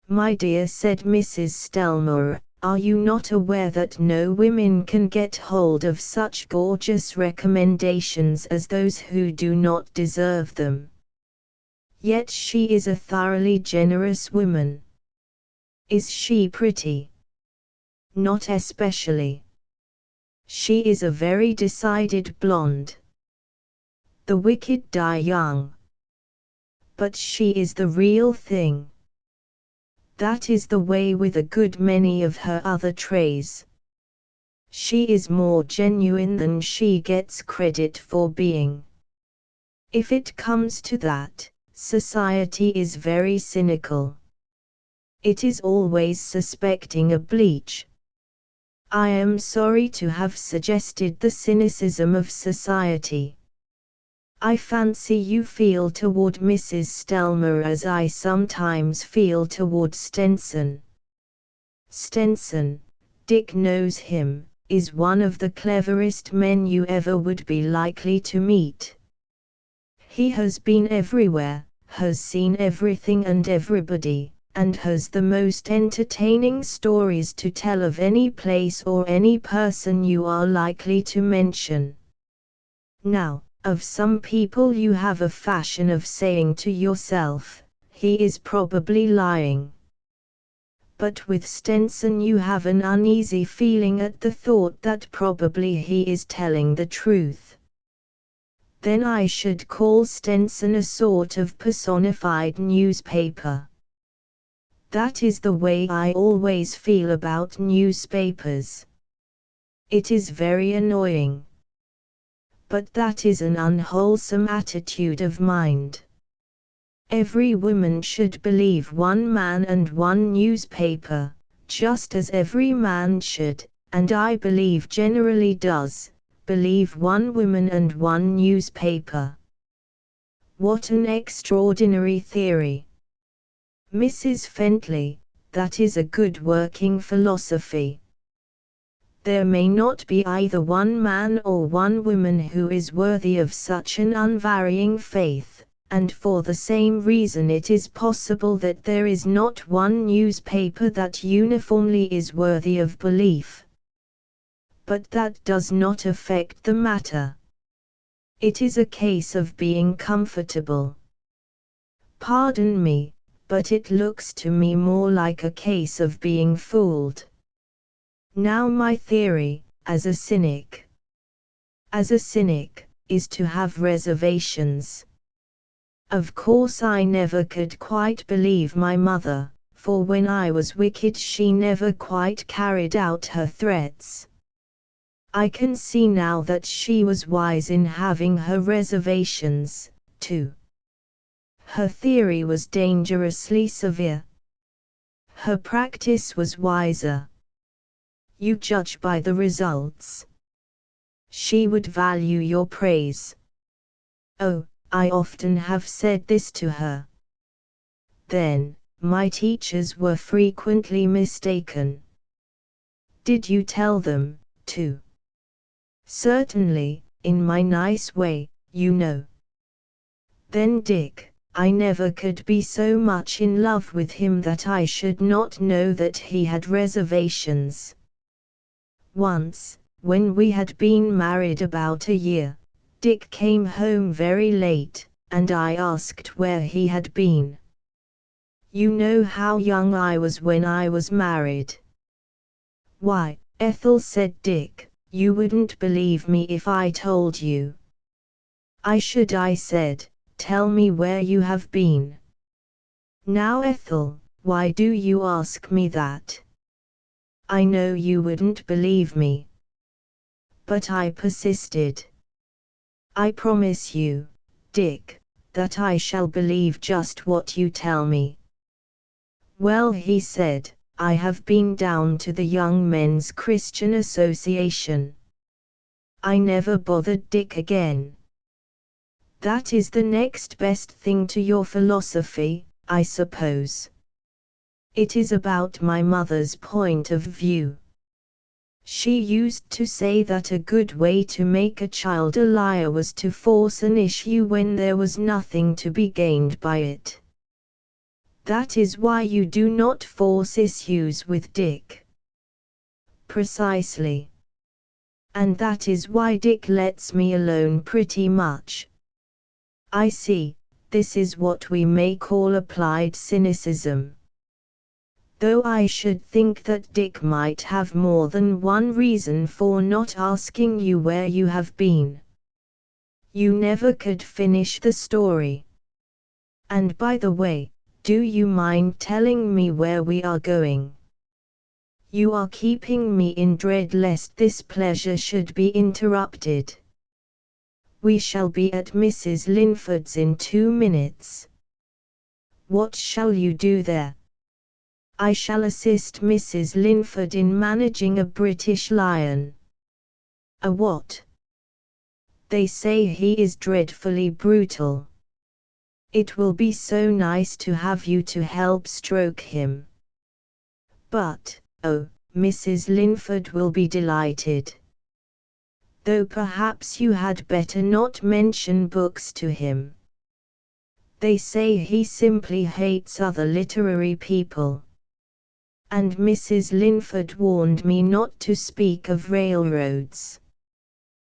My dear, said Mrs. Stelmer, are you not aware that no women can get hold of such gorgeous recommendations as those who do not deserve them? Yet she is a thoroughly generous woman. Is she pretty? Not especially. She is a very decided blonde. The wicked die young. But she is the real thing. That is the way with a good many of her other traits. She is more genuine than she gets credit for being. If it comes to that, society is very cynical. It is always suspecting a bleach. I am sorry to have suggested the cynicism of society. I fancy you feel toward Mrs. Stelmer as I sometimes feel toward Stenson. Stenson, Dick knows him, is one of the cleverest men you ever would be likely to meet. He has been everywhere, has seen everything and everybody, and has the most entertaining stories to tell of any place or any person you are likely to mention. Now, of some people you have a fashion of saying to yourself, he is probably lying. But with Stenson you have an uneasy feeling at the thought that probably he is telling the truth. Then I should call Stenson a sort of personified newspaper. That is the way I always feel about newspapers. It is very annoying. But that is an unwholesome attitude of mind. Every woman should believe one man and one newspaper, just as every man should, and I believe generally does, believe one woman and one newspaper. What an extraordinary theory! Mrs. Fentley, that is a good working philosophy. There may not be either one man or one woman who is worthy of such an unvarying faith, and for the same reason it is possible that there is not one newspaper that uniformly is worthy of belief. But that does not affect the matter. It is a case of being comfortable. Pardon me, but it looks to me more like a case of being fooled. Now my theory, as a cynic, is to have reservations. Of course I never could quite believe my mother, for when I was wicked she never quite carried out her threats. I can see now that she was wise in having her reservations, too. Her theory was dangerously severe. Her practice was wiser. You judge by the results. She would value your praise. Oh, I often have said this to her. Then, my teachers were frequently mistaken. Did you tell them, too? Certainly, in my nice way, you know. Then Dick, I never could be so much in love with him that I should not know that he had reservations. Once, when we had been married about a year, Dick came home very late, and I asked where he had been. You know how young I was when I was married. Why, Ethel, said Dick, you wouldn't believe me if I told you. I should, I said, tell me where you have been. Now Ethel, why do you ask me that? I know you wouldn't believe me. But I persisted. I promise you, Dick, that I shall believe just what you tell me. Well, he said, I have been down to the Young Men's Christian Association. I never bothered Dick again. That is the next best thing to your philosophy, I suppose. It is about my mother's point of view. She used to say that a good way to make a child a liar was to force an issue when there was nothing to be gained by it. That is why you do not force issues with Dick. Precisely. And that is why Dick lets me alone pretty much. I see, this is what we may call applied cynicism. Though I should think that Dick might have more than one reason for not asking you where you have been. You never could finish the story. And by the way, do you mind telling me where we are going? You are keeping me in dread lest this pleasure should be interrupted. We shall be at Mrs. Linford's in 2 minutes. What shall you do there? I shall assist Mrs. Linford in managing a British lion. A what? They say he is dreadfully brutal. It will be so nice to have you to help stroke him. But, oh, Mrs. Linford will be delighted. Though perhaps you had better not mention books to him. They say he simply hates other literary people. And Mrs. Linford warned me not to speak of railroads.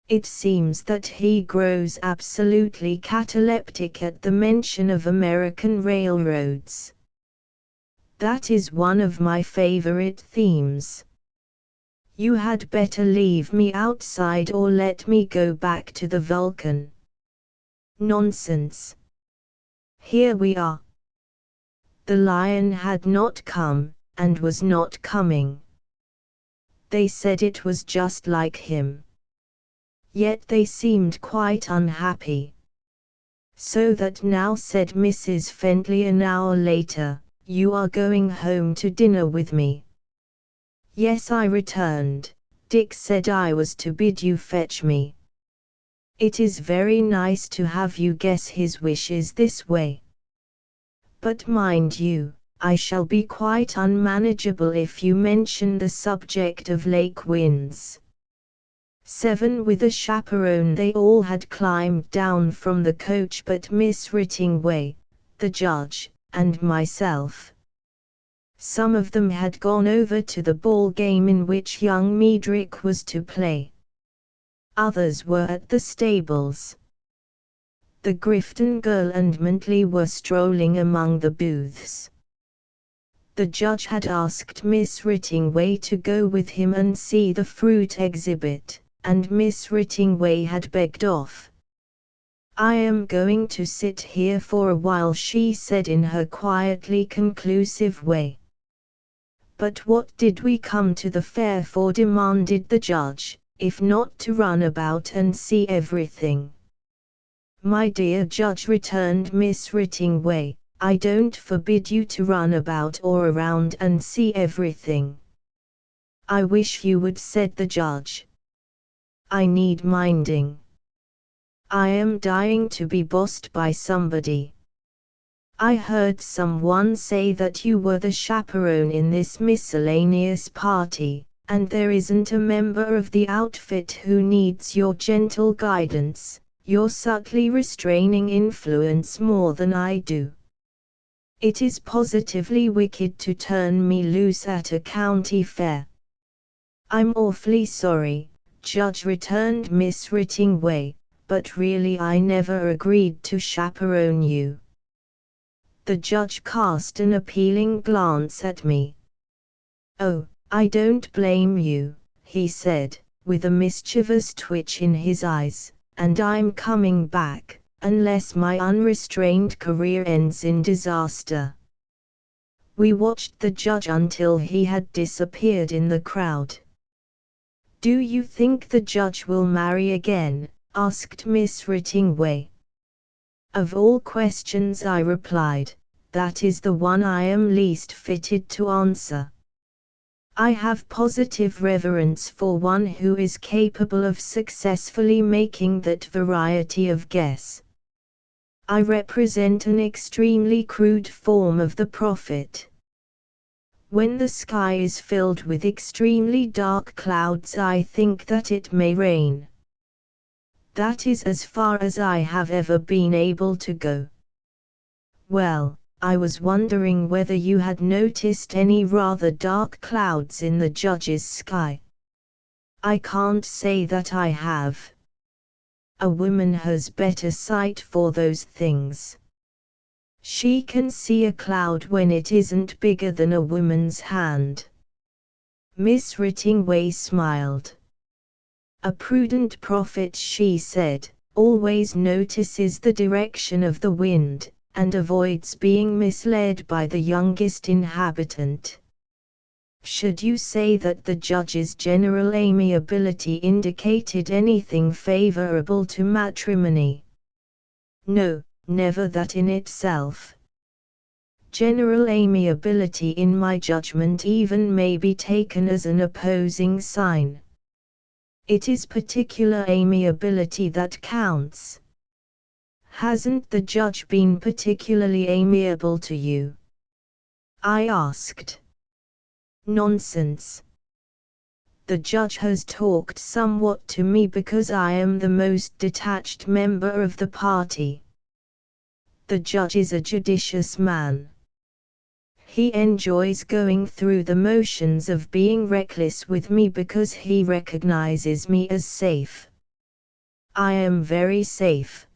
It seems that he grows absolutely cataleptic at the mention of American railroads. That is one of my favorite themes. You had better leave me outside or let me go back to the Vulcan. Nonsense. Here we are. The lion had not come, and was not coming. They said it was just like him. Yet they seemed quite unhappy. So that now, said Mrs. Fentley an hour later, you are going home to dinner with me. Yes, I returned. Dick said I was to bid you fetch me. It is very nice to have you guess his wishes this way. But mind you, I shall be quite unmanageable if you mention the subject of lake winds. 7 With a chaperone. They all had climbed down from the coach but Miss Rittingway, the judge, and myself. Some of them had gone over to the ball game in which young Medrick was to play. Others were at the stables. The Grifton girl and Mantley were strolling among the booths. The judge had asked Miss Rittingway to go with him and see the fruit exhibit, and Miss Rittingway had begged off. I am going to sit here for a while, she said in her quietly conclusive way. But what did we come to the fair for, demanded the judge, if not to run about and see everything? My dear judge, returned Miss Rittingway, I don't forbid you to run about or around and see everything. I wish you would, said the judge. I need minding. I am dying to be bossed by somebody. I heard someone say that you were the chaperone in this miscellaneous party, and there isn't a member of the outfit who needs your gentle guidance, your subtly restraining influence more than I do. It is positively wicked to turn me loose at a county fair. I'm awfully sorry, Judge, returned Miss Rittingway, but really I never agreed to chaperone you. The judge cast an appealing glance at me. Oh, I don't blame you, he said, with a mischievous twitch in his eyes, and I'm coming back, unless my unrestrained career ends in disaster. We watched the judge until he had disappeared in the crowd. Do you think the judge will marry again? Asked Miss Rittingway. Of all questions, I replied, that is the one I am least fitted to answer. I have positive reverence for one who is capable of successfully making that variety of guess. I represent an extremely crude form of the prophet. When the sky is filled with extremely dark clouds, I think that it may rain. That is as far as I have ever been able to go. Well, I was wondering whether you had noticed any rather dark clouds in the judge's sky. I can't say that I have. A woman has better sight for those things. She can see a cloud when it isn't bigger than a woman's hand. Miss Rittingway smiled. A prudent prophet, she said, always notices the direction of the wind, and avoids being misled by the youngest inhabitant. Should you say that the judge's general amiability indicated anything favorable to matrimony? No, never that in itself. General amiability in my judgment even may be taken as an opposing sign. It is particular amiability that counts. Hasn't the judge been particularly amiable to you? I asked. Nonsense. The judge has talked somewhat to me because I am the most detached member of the party. The judge is a judicious man. He enjoys going through the motions of being reckless with me because he recognizes me as safe. I am very safe.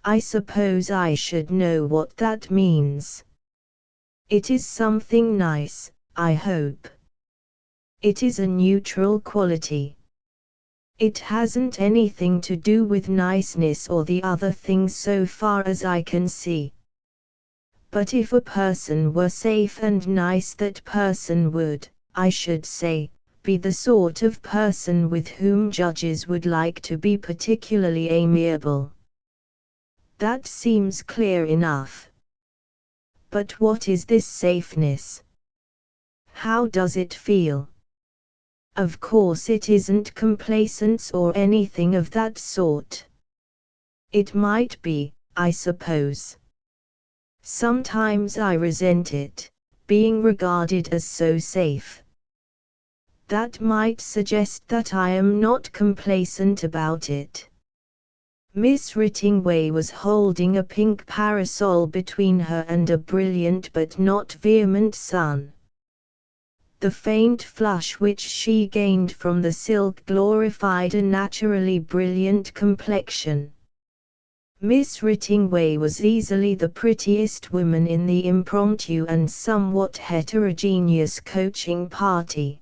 I suppose I should know what that means. It is something nice, I hope. It is a neutral quality. It hasn't anything to do with niceness or the other things so far as I can see. But if a person were safe and nice, that person would, I should say, be the sort of person with whom judges would like to be particularly amiable. That seems clear enough. But what is this safeness? How does it feel? Of course it isn't complacence or anything of that sort. It might be, I suppose. Sometimes I resent it, being regarded as so safe. That might suggest that I am not complacent about it. Miss Rittingway was holding a pink parasol between her and a brilliant but not vehement sun. The faint flush which she gained from the silk glorified a naturally brilliant complexion. Miss Rittingway was easily the prettiest woman in the impromptu and somewhat heterogeneous coaching party.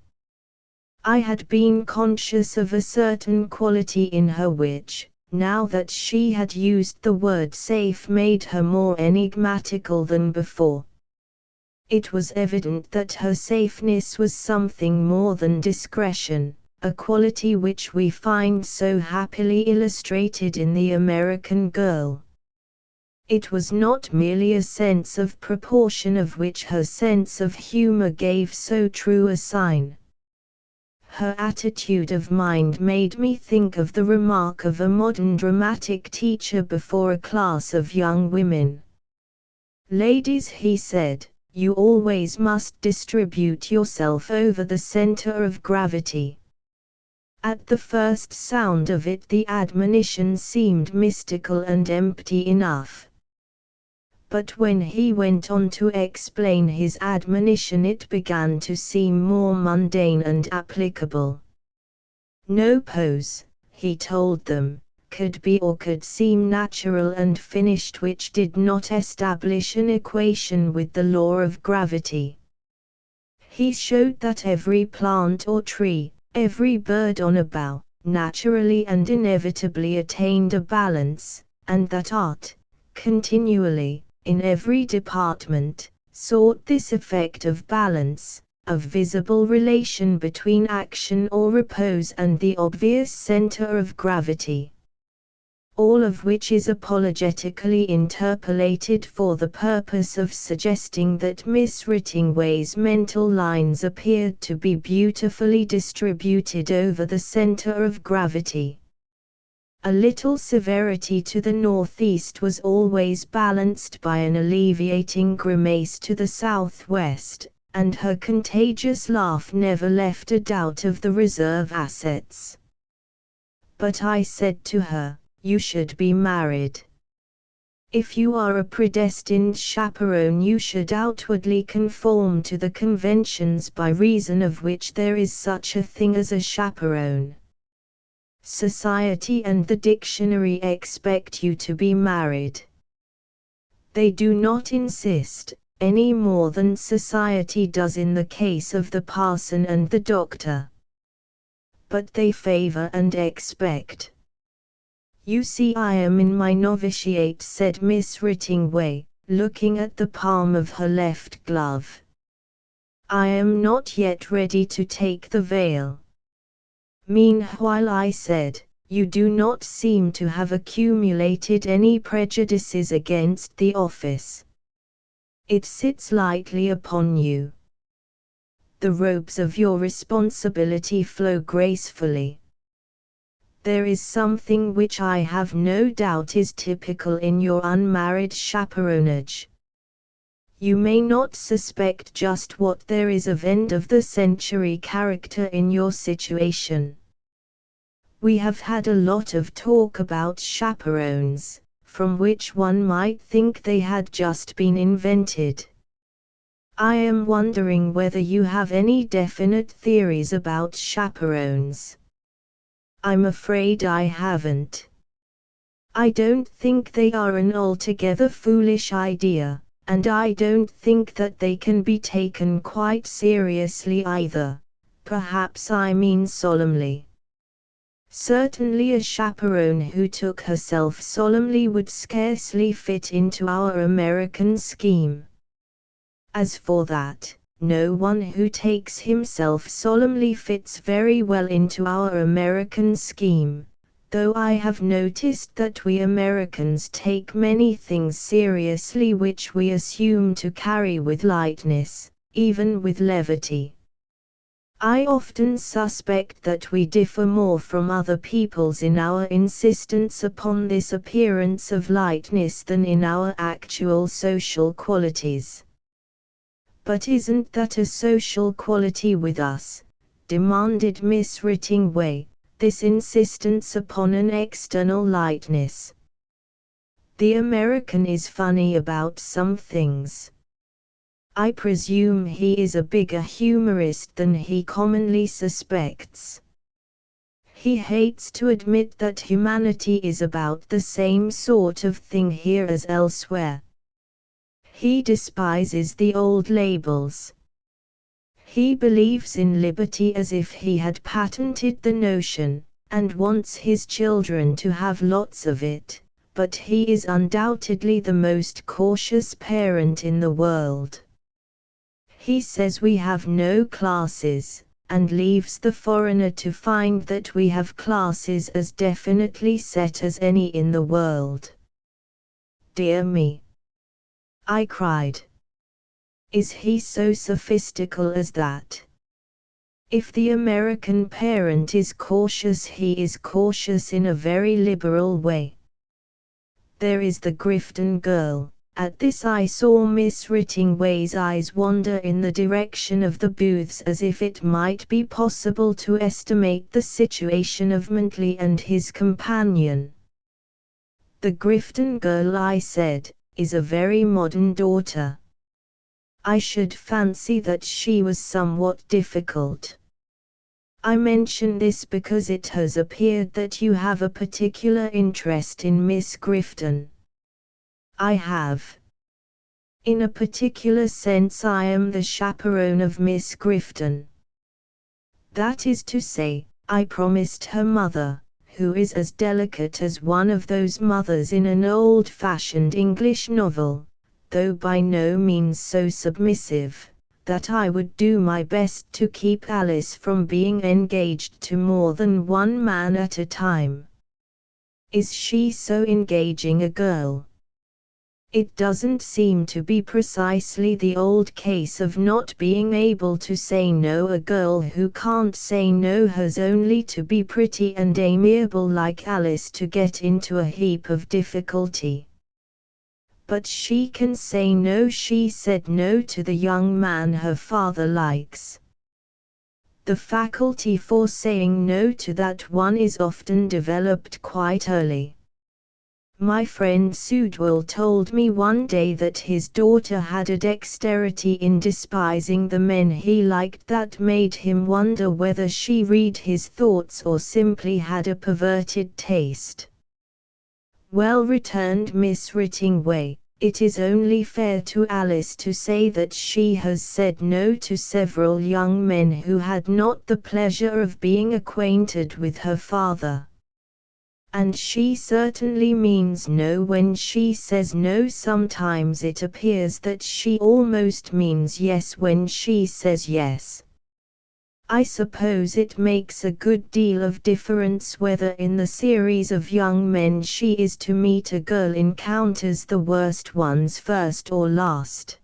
I had been conscious of a certain quality in her which, now that she had used the word safe, made her more enigmatical than before. It was evident that her safeness was something more than discretion, a quality which we find so happily illustrated in the American girl. It was not merely a sense of proportion of which her sense of humor gave so true a sign. Her attitude of mind made me think of the remark of a modern dramatic teacher before a class of young women. "Ladies," he said, "you always must distribute yourself over the center of gravity." At the first sound of it the admonition seemed mystical and empty enough. But when he went on to explain his admonition, it began to seem more mundane and applicable. No pose, he told them, could be or could seem natural and finished which did not establish an equation with the law of gravity. He showed that every plant or tree, every bird on a bough, naturally and inevitably attained a balance, and that art, continually, in every department, sought this effect of balance, of visible relation between action or repose and the obvious center of gravity. All of which is apologetically interpolated for the purpose of suggesting that Miss Rittingway's mental lines appeared to be beautifully distributed over the center of gravity. A little severity to the northeast was always balanced by an alleviating grimace to the southwest, and her contagious laugh never left a doubt of the reserve assets. But I said to her, "You should be married. If you are a predestined chaperone, you should outwardly conform to the conventions by reason of which there is such a thing as a chaperone. Society and the dictionary expect you to be married. They do not insist, any more than society does in the case of the parson and the doctor. But they favor and expect." "You see, I am in my novitiate," said Miss Rittingway, looking at the palm of her left glove. "I am not yet ready to take the veil." "Meanwhile," I said, "you do not seem to have accumulated any prejudices against the office. It sits lightly upon you. The robes of your responsibility flow gracefully. There is something which I have no doubt is typical in your unmarried chaperonage. You may not suspect just what there is of end-of-the-century character in your situation. We have had a lot of talk about chaperones, from which one might think they had just been invented. I am wondering whether you have any definite theories about chaperones." "I'm afraid I haven't. I don't think they are an altogether foolish idea, and I don't think that they can be taken quite seriously either, perhaps I mean solemnly. Certainly a chaperone who took herself solemnly would scarcely fit into our American scheme. As for that, no one who takes himself solemnly fits very well into our American scheme, though I have noticed that we Americans take many things seriously which we assume to carry with lightness, even with levity. I often suspect that we differ more from other peoples in our insistence upon this appearance of lightness than in our actual social qualities." "But isn't that a social quality with us?" demanded Miss Rittingway, "this insistence upon an external lightness. The American is funny about some things. I presume he is a bigger humorist than he commonly suspects. He hates to admit that humanity is about the same sort of thing here as elsewhere. He despises the old labels. He believes in liberty as if he had patented the notion, and wants his children to have lots of it, but he is undoubtedly the most cautious parent in the world. He says we have no classes, and leaves the foreigner to find that we have classes as definitely set as any in the world." "Dear me!" I cried. "Is he so sophistical as that? If the American parent is cautious, he is cautious in a very liberal way. There is the Grifton girl." At this I saw Miss Rittingway's eyes wander in the direction of the booths as if it might be possible to estimate the situation of Mantley and his companion. "The Grifton girl," I said, "is a very modern daughter. I should fancy that she was somewhat difficult. I mention this because it has appeared that you have a particular interest in Miss Grifton." "I have. In a particular sense I am the chaperone of Miss Grifton. That is to say, I promised her mother, who is as delicate as one of those mothers in an old-fashioned English novel, though by no means so submissive, that I would do my best to keep Alice from being engaged to more than one man at a time." "Is she so engaging a girl?" It doesn't seem to be precisely the old case of not being able to say no. A girl who can't say no has only to be pretty and amiable like Alice to get into a heap of difficulty. But she can say no. She said no to the young man her father likes. The faculty for saying no to that one is often developed quite early. My friend Sudwell told me one day that his daughter had a dexterity in despising the men he liked that made him wonder whether she read his thoughts or simply had a perverted taste. Well, returned Miss Rittingway, it is only fair to Alice to say that she has said no to several young men who had not the pleasure of being acquainted with her father. And she certainly means no when she says no. Sometimes it appears that she almost means yes when she says yes. I suppose it makes a good deal of difference whether in the series of young men she is to meet a girl encounters the worst ones first or last.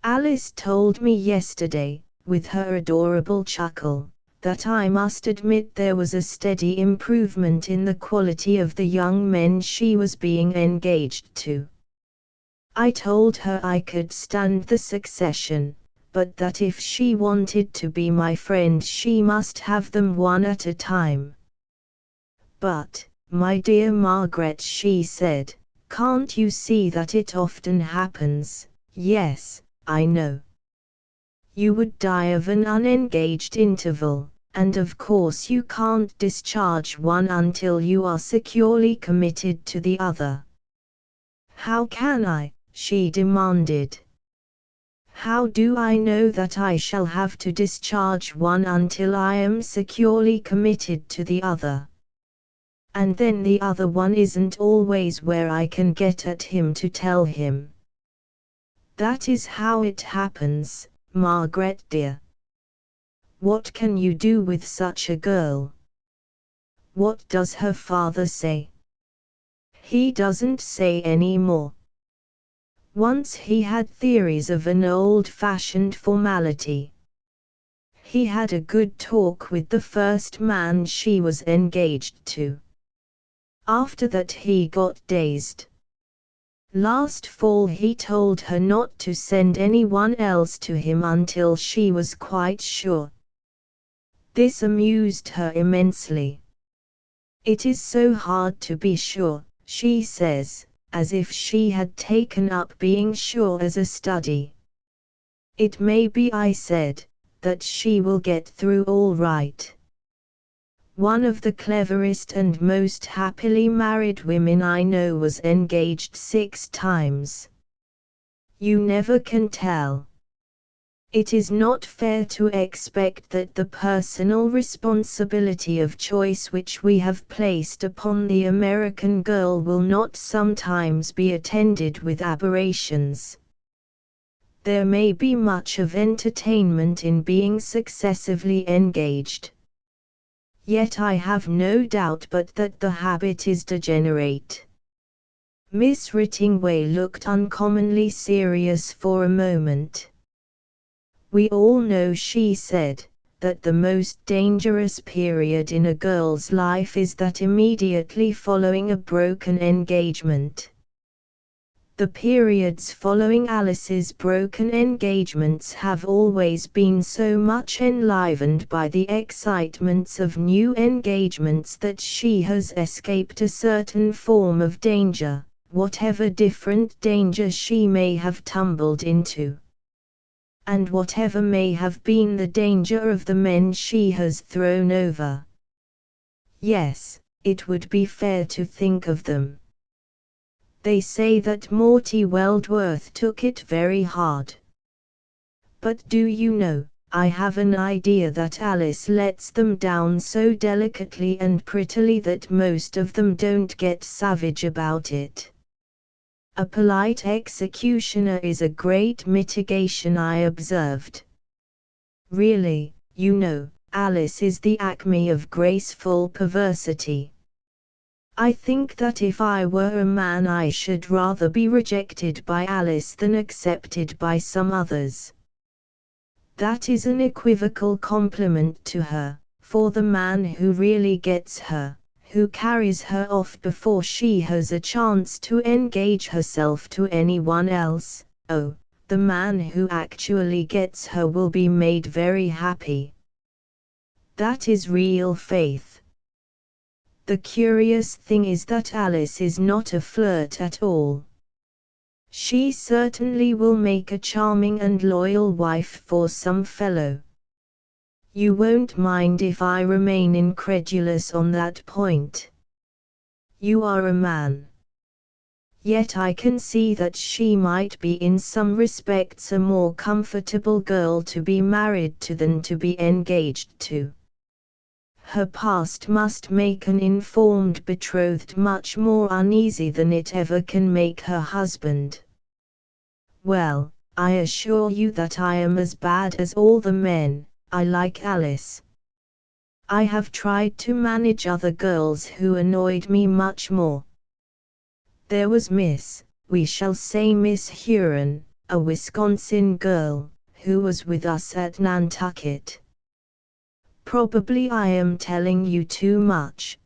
Alice told me yesterday, with her adorable chuckle, that I must admit there was a steady improvement in the quality of the young men she was being engaged to. I told her I could stand the succession, but that if she wanted to be my friend she must have them one at a time. But, my dear Margaret, she said, can't you see that it often happens? Yes, I know. You would die of an unengaged interval, and of course you can't discharge one until you are securely committed to the other. How can I? She demanded. How do I know that I shall have to discharge one until I am securely committed to the other? And then the other one isn't always where I can get at him to tell him. That is how it happens, Margaret dear. What can you do with such a girl? What does her father say? He doesn't say any more. Once he had theories of an old-fashioned formality. He had a good talk with the first man she was engaged to. After that he got dazed. Last fall he told her not to send anyone else to him until she was quite sure. This amused her immensely. It is so hard to be sure, she says, as if she had taken up being sure as a study. It may be, I said, that she will get through all right. One of the cleverest and most happily married women I know was engaged 6 times. You never can tell. It is not fair to expect that the personal responsibility of choice which we have placed upon the American girl will not sometimes be attended with aberrations. There may be much of entertainment in being successively engaged. Yet I have no doubt but that the habit is degenerate. Miss Rittingway looked uncommonly serious for a moment. We all know, she said, that the most dangerous period in a girl's life is that immediately following a broken engagement. The periods following Alice's broken engagements have always been so much enlivened by the excitements of new engagements that she has escaped a certain form of danger, whatever different danger she may have tumbled into. And whatever may have been the danger of the men she has thrown over. Yes, it would be fair to think of them. They say that Morty Wellsworth took it very hard. But do you know, I have an idea that Alice lets them down so delicately and prettily that most of them don't get savage about it. A polite executioner is a great mitigation, I observed. Really, you know, Alice is the acme of graceful perversity. I think that if I were a man I should rather be rejected by Alice than accepted by some others. That is an equivocal compliment to her, for the man who really gets her, who carries her off before she has a chance to engage herself to anyone else, oh, the man who actually gets her will be made very happy. That is real faith. The curious thing is that Alice is not a flirt at all. She certainly will make a charming and loyal wife for some fellow. You won't mind if I remain incredulous on that point. You are a man. Yet I can see that she might be in some respects a more comfortable girl to be married to than to be engaged to. Her past must make an informed betrothed much more uneasy than it ever can make her husband. Well, I assure you that I am as bad as all the men. I like Alice. I have tried to manage other girls who annoyed me much more. There was we shall say Miss Huron, a Wisconsin girl, who was with us at Nantucket. Probably I am telling you too much.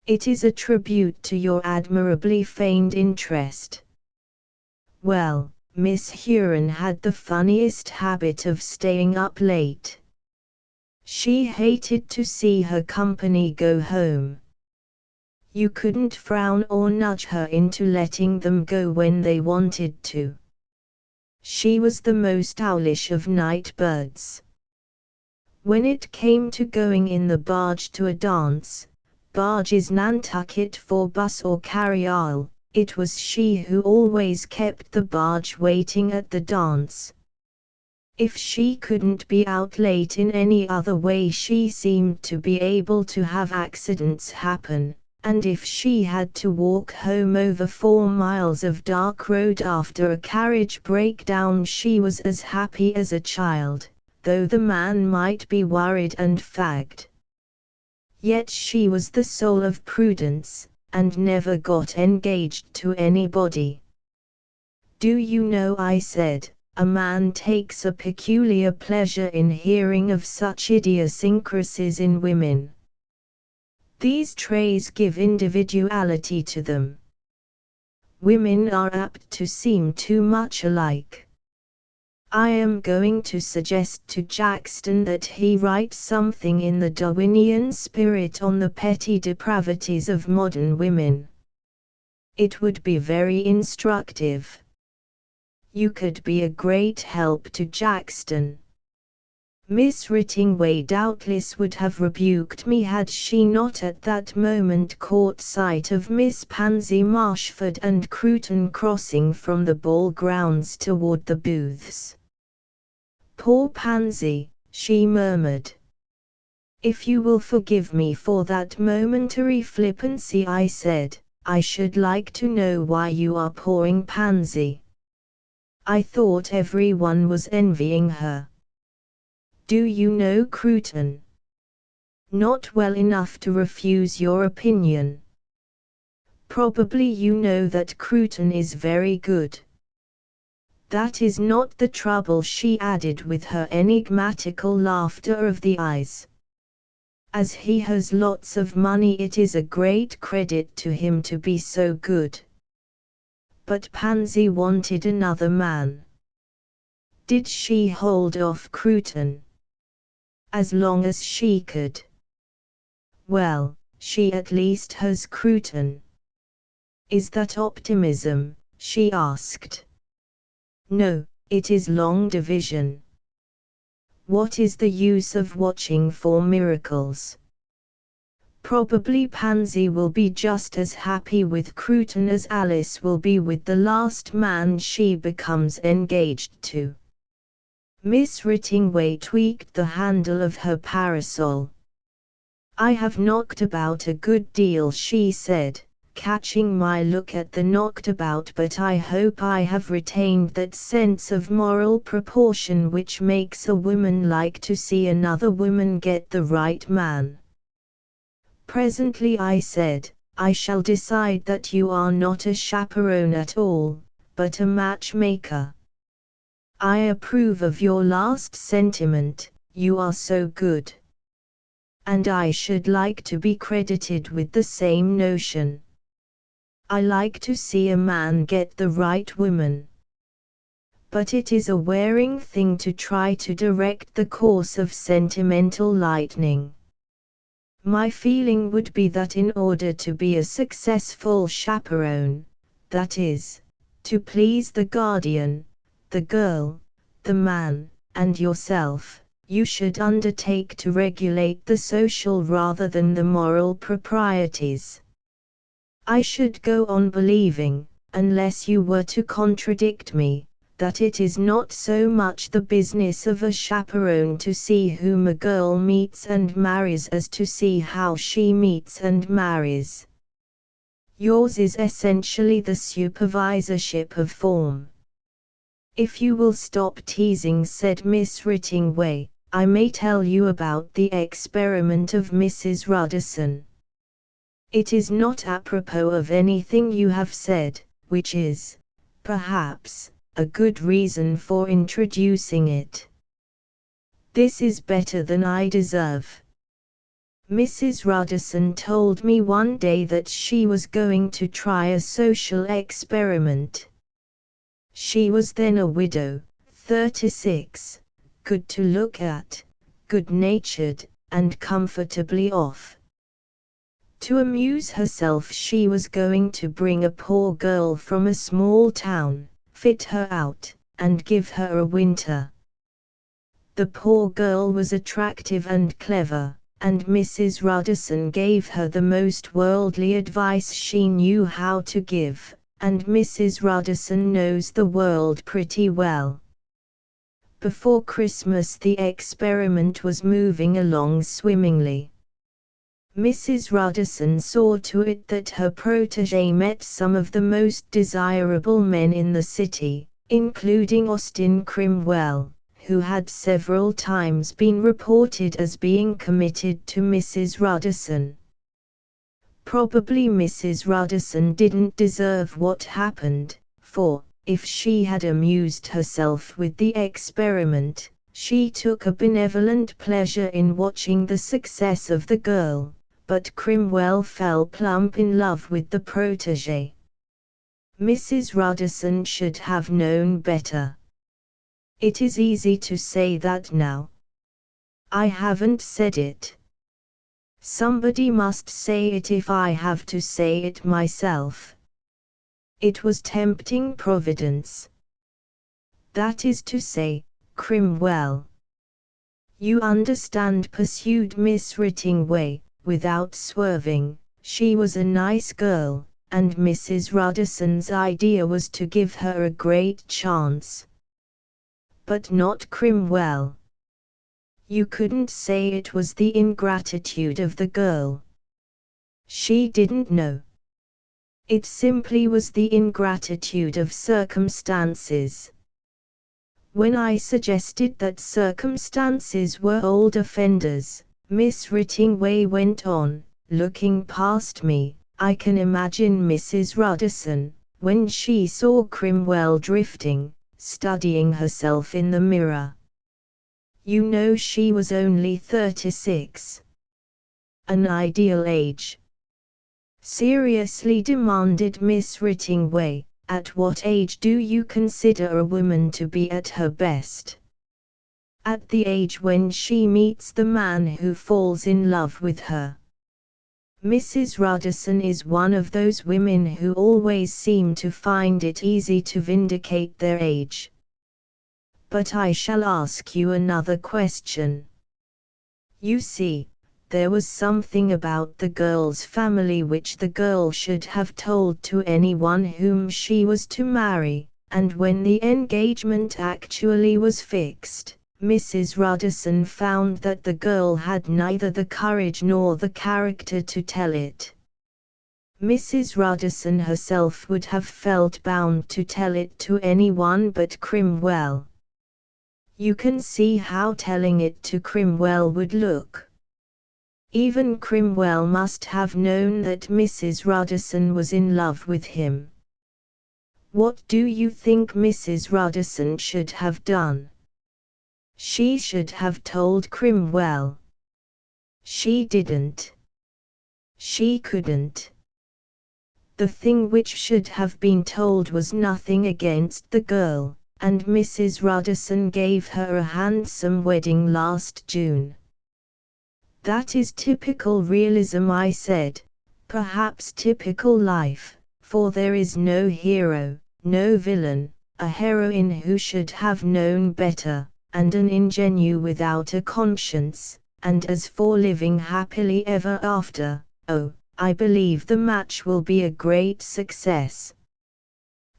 It is a tribute to your admirably feigned interest. Well, Miss Huron had the funniest habit of staying up late. She hated to see her company go home. You couldn't frown or nudge her into letting them go when they wanted to. She was the most owlish of night birds. When it came to going in the barge to a dance, barge is Nantucket for bus or carryall, it was she who always kept the barge waiting at the dance. If she couldn't be out late in any other way she seemed to be able to have accidents happen, and if she had to walk home over 4 miles of dark road after a carriage breakdown she was as happy as a child, though the man might be worried and fagged. Yet she was the soul of prudence, and never got engaged to anybody. Do you know, I said, a man takes a peculiar pleasure in hearing of such idiosyncrasies in women. These traits give individuality to them. Women are apt to seem too much alike. I am going to suggest to Jackson that he write something in the Darwinian spirit on the petty depravities of modern women. It would be very instructive. You could be a great help to Jackson. Miss Rittingway doubtless would have rebuked me had she not at that moment caught sight of Miss Pansy Marshford and Cruton crossing from the ball grounds toward the booths. Poor Pansy, she murmured. If you will forgive me for that momentary flippancy, I said, I should like to know why you are pouring Pansy. I thought everyone was envying her. Do you know Cruton? Not well enough to refuse your opinion. Probably you know that Cruton is very good. That is not the trouble, she added with her enigmatical laughter of the eyes. As he has lots of money it is a great credit to him to be so good. But Pansy wanted another man. Did she hold off Cruton? As long as she could. Well, she at least has Cruton. Is that optimism? She asked. No, it is long division. What is the use of watching for miracles? Probably Pansy will be just as happy with Cruton as Alice will be with the last man she becomes engaged to. Miss Rittingway tweaked the handle of her parasol. I have knocked about a good deal, she said, catching my look at the knocked about, but I hope I have retained that sense of moral proportion which makes a woman like to see another woman get the right man. Presently I said, I shall decide that you are not a chaperone at all, but a matchmaker. I approve of your last sentiment, you are so good. And I should like to be credited with the same notion. I like to see a man get the right woman. But it is a wearing thing to try to direct the course of sentimental lightning. My feeling would be that in order to be a successful chaperone, that is, to please the guardian, the girl, the man, and yourself, you should undertake to regulate the social rather than the moral proprieties. I should go on believing, unless you were to contradict me, that it is not so much the business of a chaperone to see whom a girl meets and marries as to see how she meets and marries. Yours is essentially the supervisorship of form. If you will stop teasing, said Miss Rittingway, I may tell you about the experiment of Mrs. Ruddison. It is not apropos of anything you have said, which is, perhaps, a good reason for introducing it. This is better than I deserve. Mrs. Ruddison told me one day that she was going to try a social experiment. She was then a widow, 36, good to look at, good-natured, and comfortably off. To amuse herself she was going to bring a poor girl from a small town, fit her out, and give her a winter. The poor girl was attractive and clever, and Mrs. Ruddison gave her the most worldly advice she knew how to give, and Mrs. Ruddison knows the world pretty well. Before Christmas the experiment was moving along swimmingly. Mrs. Ruddison saw to it that her protégée met some of the most desirable men in the city, including Austin Crimwell, who had several times been reported as being committed to Mrs. Ruddison. Probably Mrs. Ruddison didn't deserve what happened, for, if she had amused herself with the experiment, she took a benevolent pleasure in watching the success of the girl. But Crimwell fell plump in love with the protégée. Mrs. Ruddison should have known better. It is easy to say that now. I haven't said it. Somebody must say it if I have to say it myself. It was tempting Providence. That is to say, Crimwell. You understand, pursued Miss Rittingway, without swerving, she was a nice girl, and Mrs. Ruddison's idea was to give her a great chance. But not Crimwell. You couldn't say it was the ingratitude of the girl. She didn't know. It simply was the ingratitude of circumstances. When I suggested that circumstances were old offenders, Miss Rittingway went on, looking past me, I can imagine Mrs. Ruddison, when she saw Crimwell drifting, studying herself in the mirror. You know she was only 36. An ideal age. Seriously demanded Miss Rittingway, at what age do you consider a woman to be at her best? At the age when she meets the man who falls in love with her. Mrs. Ruddison is one of those women who always seem to find it easy to vindicate their age. But I shall ask you another question. You see, there was something about the girl's family which the girl should have told to anyone whom she was to marry, and when the engagement actually was fixed, Mrs. Ruddison found that the girl had neither the courage nor the character to tell it. Mrs. Ruddison herself would have felt bound to tell it to anyone but Crimwell. You can see how telling it to Crimwell would look. Even Crimwell must have known that Mrs. Ruderson was in love with him. What do you think Mrs. Ruderson should have done? She should have told Crimwell. She didn't. She couldn't. The thing which should have been told was nothing against the girl, and Mrs. Ruderson gave her a handsome wedding last June. That is typical realism, I said, perhaps typical life, for there is no hero, no villain, a heroine who should have known better, and an ingenue without a conscience, and as for living happily ever after, oh, I believe the match will be a great success.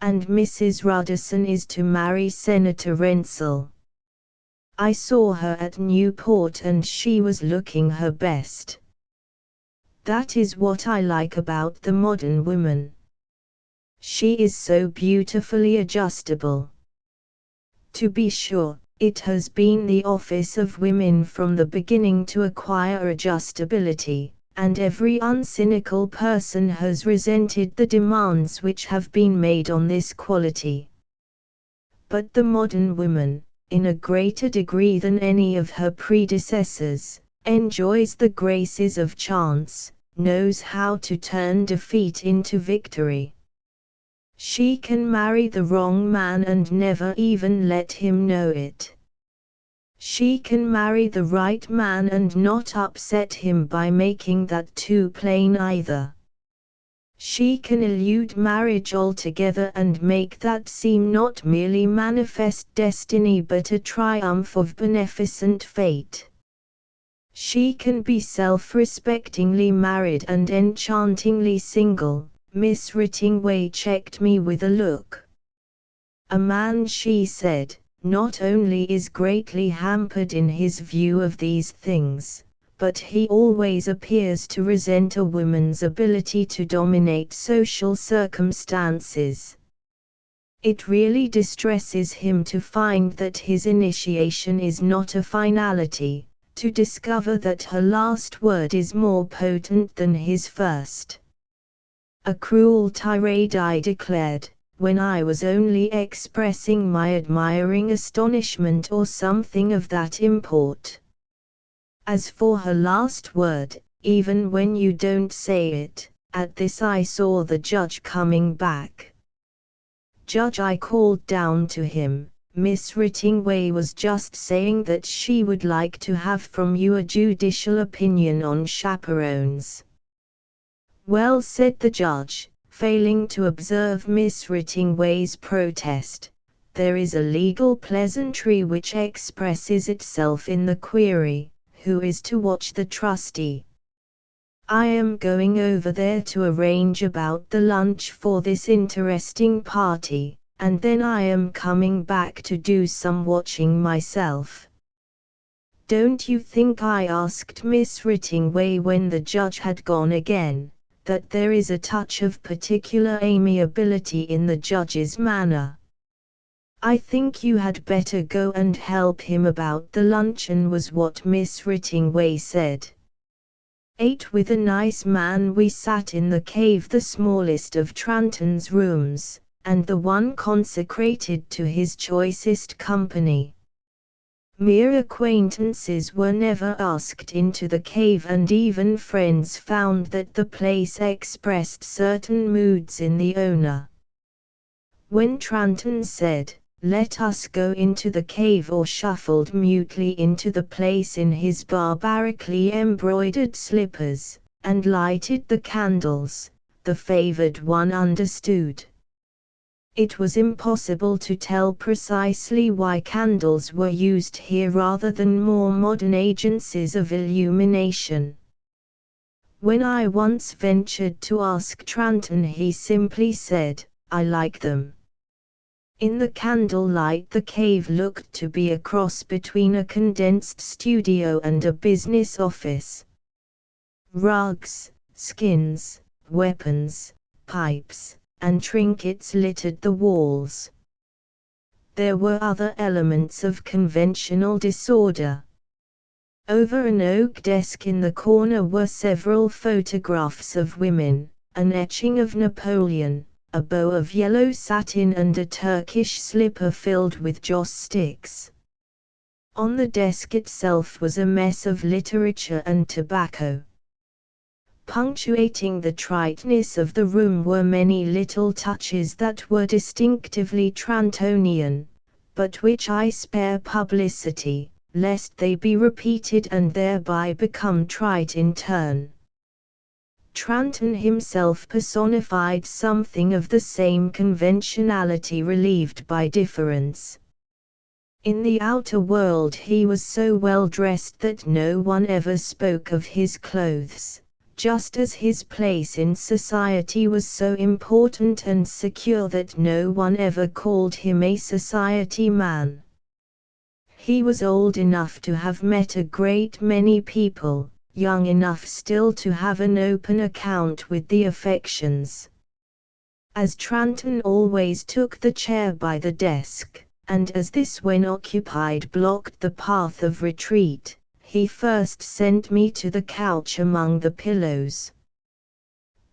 And Mrs. Ruderson is to marry Senator Rensel. I saw her at Newport and she was looking her best. That is what I like about the modern woman. She is so beautifully adjustable. To be sure, it has been the office of women from the beginning to acquire adjustability, and every uncynical person has resented the demands which have been made on this quality. But the modern woman, in a greater degree than any of her predecessors, enjoys the graces of chance, knows how to turn defeat into victory. She can marry the wrong man and never even let him know it. She can marry the right man and not upset him by making that too plain either. She can elude marriage altogether and make that seem not merely manifest destiny but a triumph of beneficent fate. She can be self-respectingly married and enchantingly single. Miss Rittingway checked me with a look. A man, she said, not only is greatly hampered in his view of these things, but he always appears to resent a woman's ability to dominate social circumstances. It really distresses him to find that his initiation is not a finality, to discover that her last word is more potent than his first. A cruel tirade, I declared, when I was only expressing my admiring astonishment or something of that import. As for her last word, even when you don't say it, at this I saw the judge coming back. Judge, I called down to him, Miss Rittingway was just saying that she would like to have from you a judicial opinion on chaperones. Well, said the judge, failing to observe Miss Rittingway's protest, there is a legal pleasantry which expresses itself in the query, who is to watch the trustee? I am going over there to arrange about the lunch for this interesting party, and then I am coming back to do some watching myself. Don't you think, I asked Miss Rittingway when the judge had gone again, that there is a touch of particular amiability in the judge's manner? I think you had better go and help him about the luncheon, was what Miss Rittingway said. 8 With a nice man we sat in the cave, the smallest of Tranton's rooms, and the one consecrated to his choicest company. Mere acquaintances were never asked into the cave, and even friends found that the place expressed certain moods in the owner. When Tranton said, "Let us go into the cave," or shuffled mutely into the place in his barbarically embroidered slippers, and lighted the candles, the favored one understood. It was impossible to tell precisely why candles were used here rather than more modern agencies of illumination. When I once ventured to ask Tranton, he simply said, "I like them." In the candlelight the cave looked to be a cross between a condensed studio and a business office. Rugs, skins, weapons, pipes, and trinkets littered the walls. There were other elements of conventional disorder. Over an oak desk in the corner were several photographs of women, an etching of Napoleon, a bow of yellow satin and a Turkish slipper filled with joss sticks. On the desk itself was a mess of literature and tobacco. Punctuating the triteness of the room were many little touches that were distinctively Trantonian, but which I spare publicity, lest they be repeated and thereby become trite in turn. Tranton himself personified something of the same conventionality relieved by difference. In the outer world he was so well dressed that no one ever spoke of his clothes, just as his place in society was so important and secure that no one ever called him a society man. He was old enough to have met a great many people, young enough still to have an open account with the affections. As Tranton always took the chair by the desk, and as this when occupied blocked the path of retreat, he first sent me to the couch among the pillows.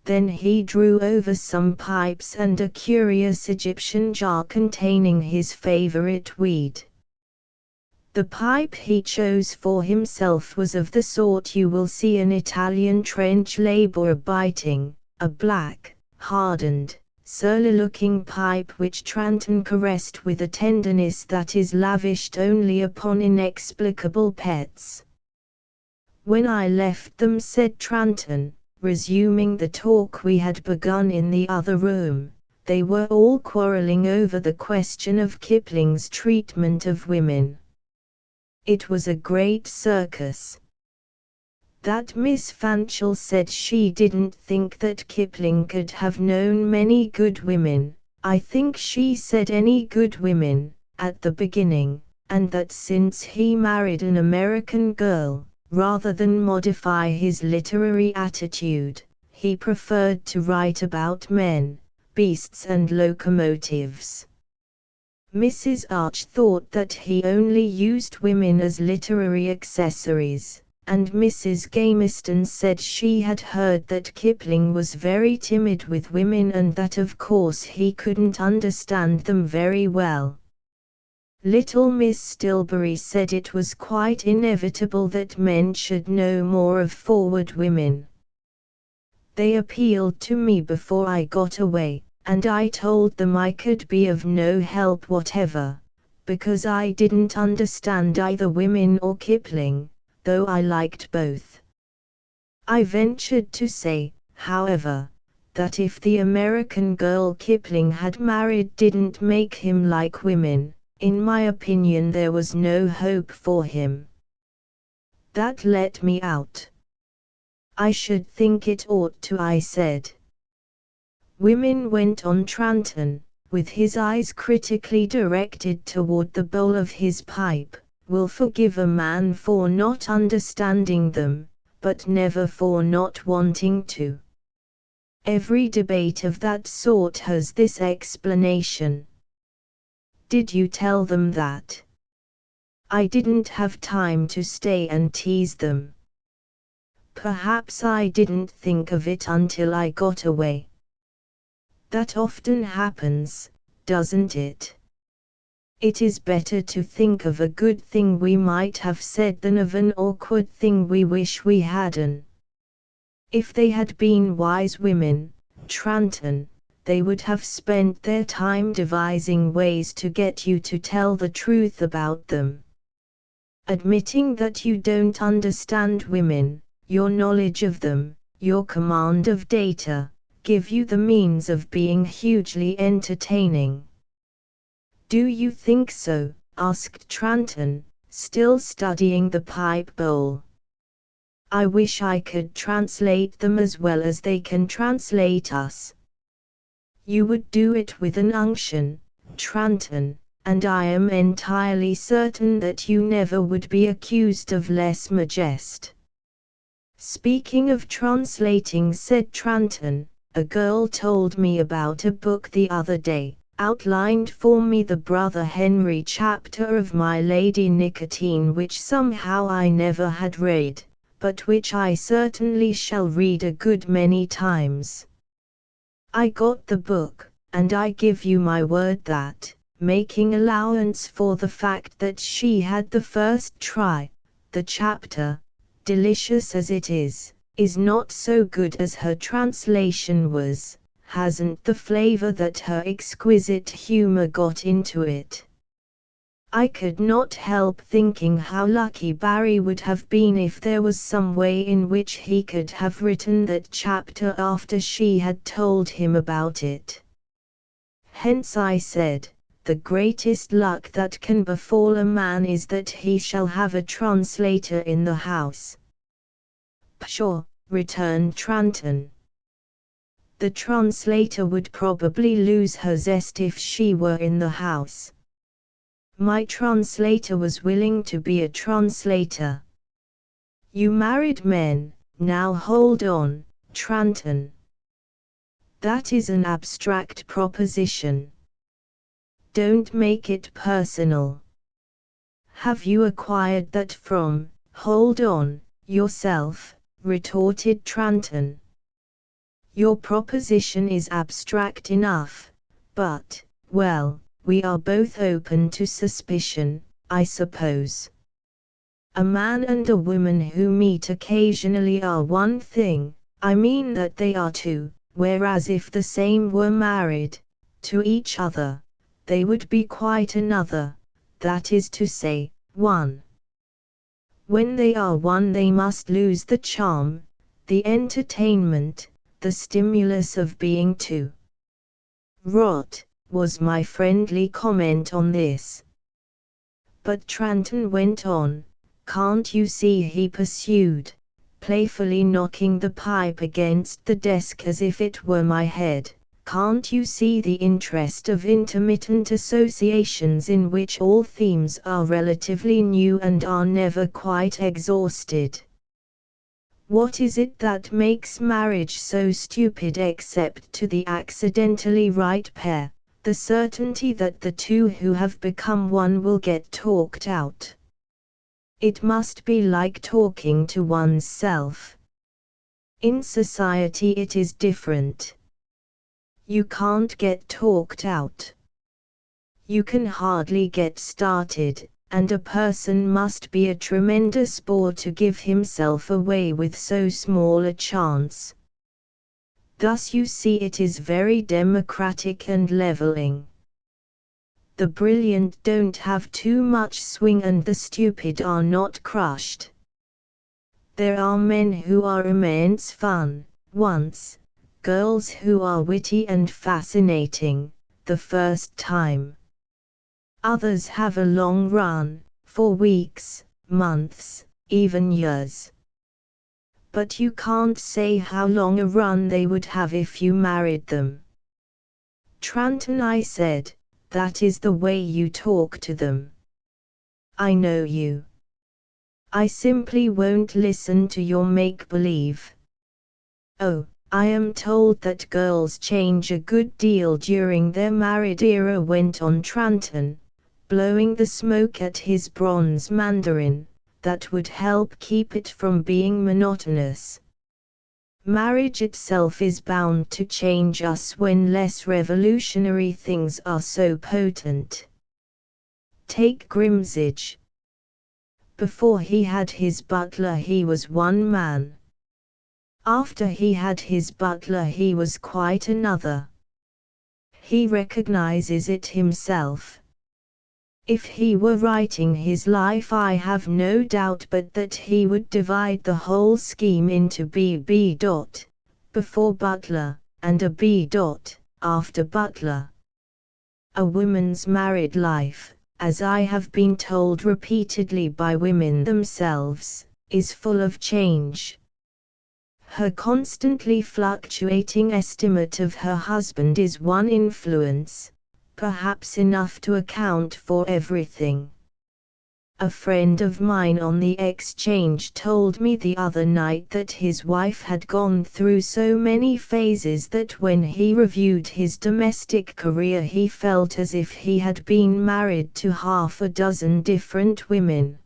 Then he drew over some pipes and a curious Egyptian jar containing his favorite weed. The pipe he chose for himself was of the sort you will see an Italian trench laborer biting, a black, hardened, surly-looking pipe which Tranton caressed with a tenderness that is lavished only upon inexplicable pets. "When I left them," said Tranton, resuming the talk we had begun in the other room, "they were all quarreling over the question of Kipling's treatment of women. It was a great circus. That Miss Fanshawe said she didn't think that Kipling could have known many good women, I think she said any good women, at the beginning, and that since he married an American girl, rather than modify his literary attitude, he preferred to write about men, beasts and locomotives. Mrs. Arch thought that he only used women as literary accessories, and Mrs. Gamiston said she had heard that Kipling was very timid with women and that of course he couldn't understand them very well. Little Miss Stilbury said it was quite inevitable that men should know more of forward women. They appealed to me before I got away, and I told them I could be of no help whatever, because I didn't understand either women or Kipling, though I liked both. I ventured to say, however, that if the American girl Kipling had married didn't make him like women, in my opinion there was no hope for him. That let me out. "I should think it ought to," I said. "Women," went on Tranton, with his eyes critically directed toward the bowl of his pipe, "will forgive a man for not understanding them, but never for not wanting to. Every debate of that sort has this explanation." "Did you tell them that?" "I didn't have time to stay and tease them. Perhaps I didn't think of it until I got away. That often happens, doesn't it? It is better to think of a good thing we might have said than of an awkward thing we wish we hadn't. If they had been wise women, Tranton, they would have spent their time devising ways to get you to tell the truth about them. Admitting that you don't understand women, your knowledge of them, your command of data, give you the means of being hugely entertaining." "Do you think so?" asked Tranton, still studying the pipe bowl. "I wish I could translate them as well as they can translate us." "You would do it with an unction, Tranton, and I am entirely certain that you never would be accused of lèse majesté." "Speaking of translating," said Tranton, "a girl told me about a book the other day, outlined for me the Brother Henry chapter of My Lady Nicotine, which somehow I never had read, but which I certainly shall read a good many times. I got the book, and I give you my word that, making allowance for the fact that she had the first try, the chapter, delicious as it is not so good as her translation was, hasn't the flavor that her exquisite humor got into it. I could not help thinking how lucky Barry would have been if there was some way in which he could have written that chapter after she had told him about it. Hence I said, the greatest luck that can befall a man is that he shall have a translator in the house. Pshaw, returned Tranton. The translator would probably lose her zest if she were in the house. My translator was willing to be a translator. You married men, now hold on, Tranton. That is an abstract proposition. Don't make it personal. Have you acquired that from, hold on, yourself, retorted Tranton. Your proposition is abstract enough, but, well, we are both open to suspicion, I suppose. A man and a woman who meet occasionally are one thing, I mean that they are two, whereas if the same were married, to each other, they would be quite another, that is to say, one. When they are one they must lose the charm, the entertainment, the stimulus of being two. Rot, was my friendly comment on this. But Tranton went on, can't you see, he pursued, playfully knocking the pipe against the desk as if it were my head, can't you see the interest of intermittent associations in which all themes are relatively new and are never quite exhausted? What is it that makes marriage so stupid except to the accidentally right pair, the certainty that the two who have become one will get talked out? It must be like talking to one's self. In society it is different. You can't get talked out. You can hardly get started, and a person must be a tremendous bore to give himself away with so small a chance. Thus you see it is very democratic and leveling. The brilliant don't have too much swing and the stupid are not crushed. There are men who are immense fun, once, girls who are witty and fascinating, the first time. Others have a long run, for weeks, months, even years. But you can't say how long a run they would have if you married them. Tranton, I said, that is the way you talk to them. I know you. I simply won't listen to your make-believe. Oh, I am told that girls change a good deal during their married era, went on Tranton, blowing the smoke at his bronze mandarin, that would help keep it from being monotonous. Marriage itself is bound to change us when less revolutionary things are so potent. Take Grimsage. Before he had his butler he was one man. After he had his butler he was quite another. He recognizes it himself. If he were writing his life I have no doubt but that he would divide the whole scheme into B. before butler, and a B. after butler. A woman's married life, as I have been told repeatedly by women themselves, is full of change. Her constantly fluctuating estimate of her husband is one influence, perhaps enough to account for everything. A friend of mine on the exchange told me the other night that his wife had gone through so many phases that when he reviewed his domestic career he felt as if he had been married to half a dozen different women.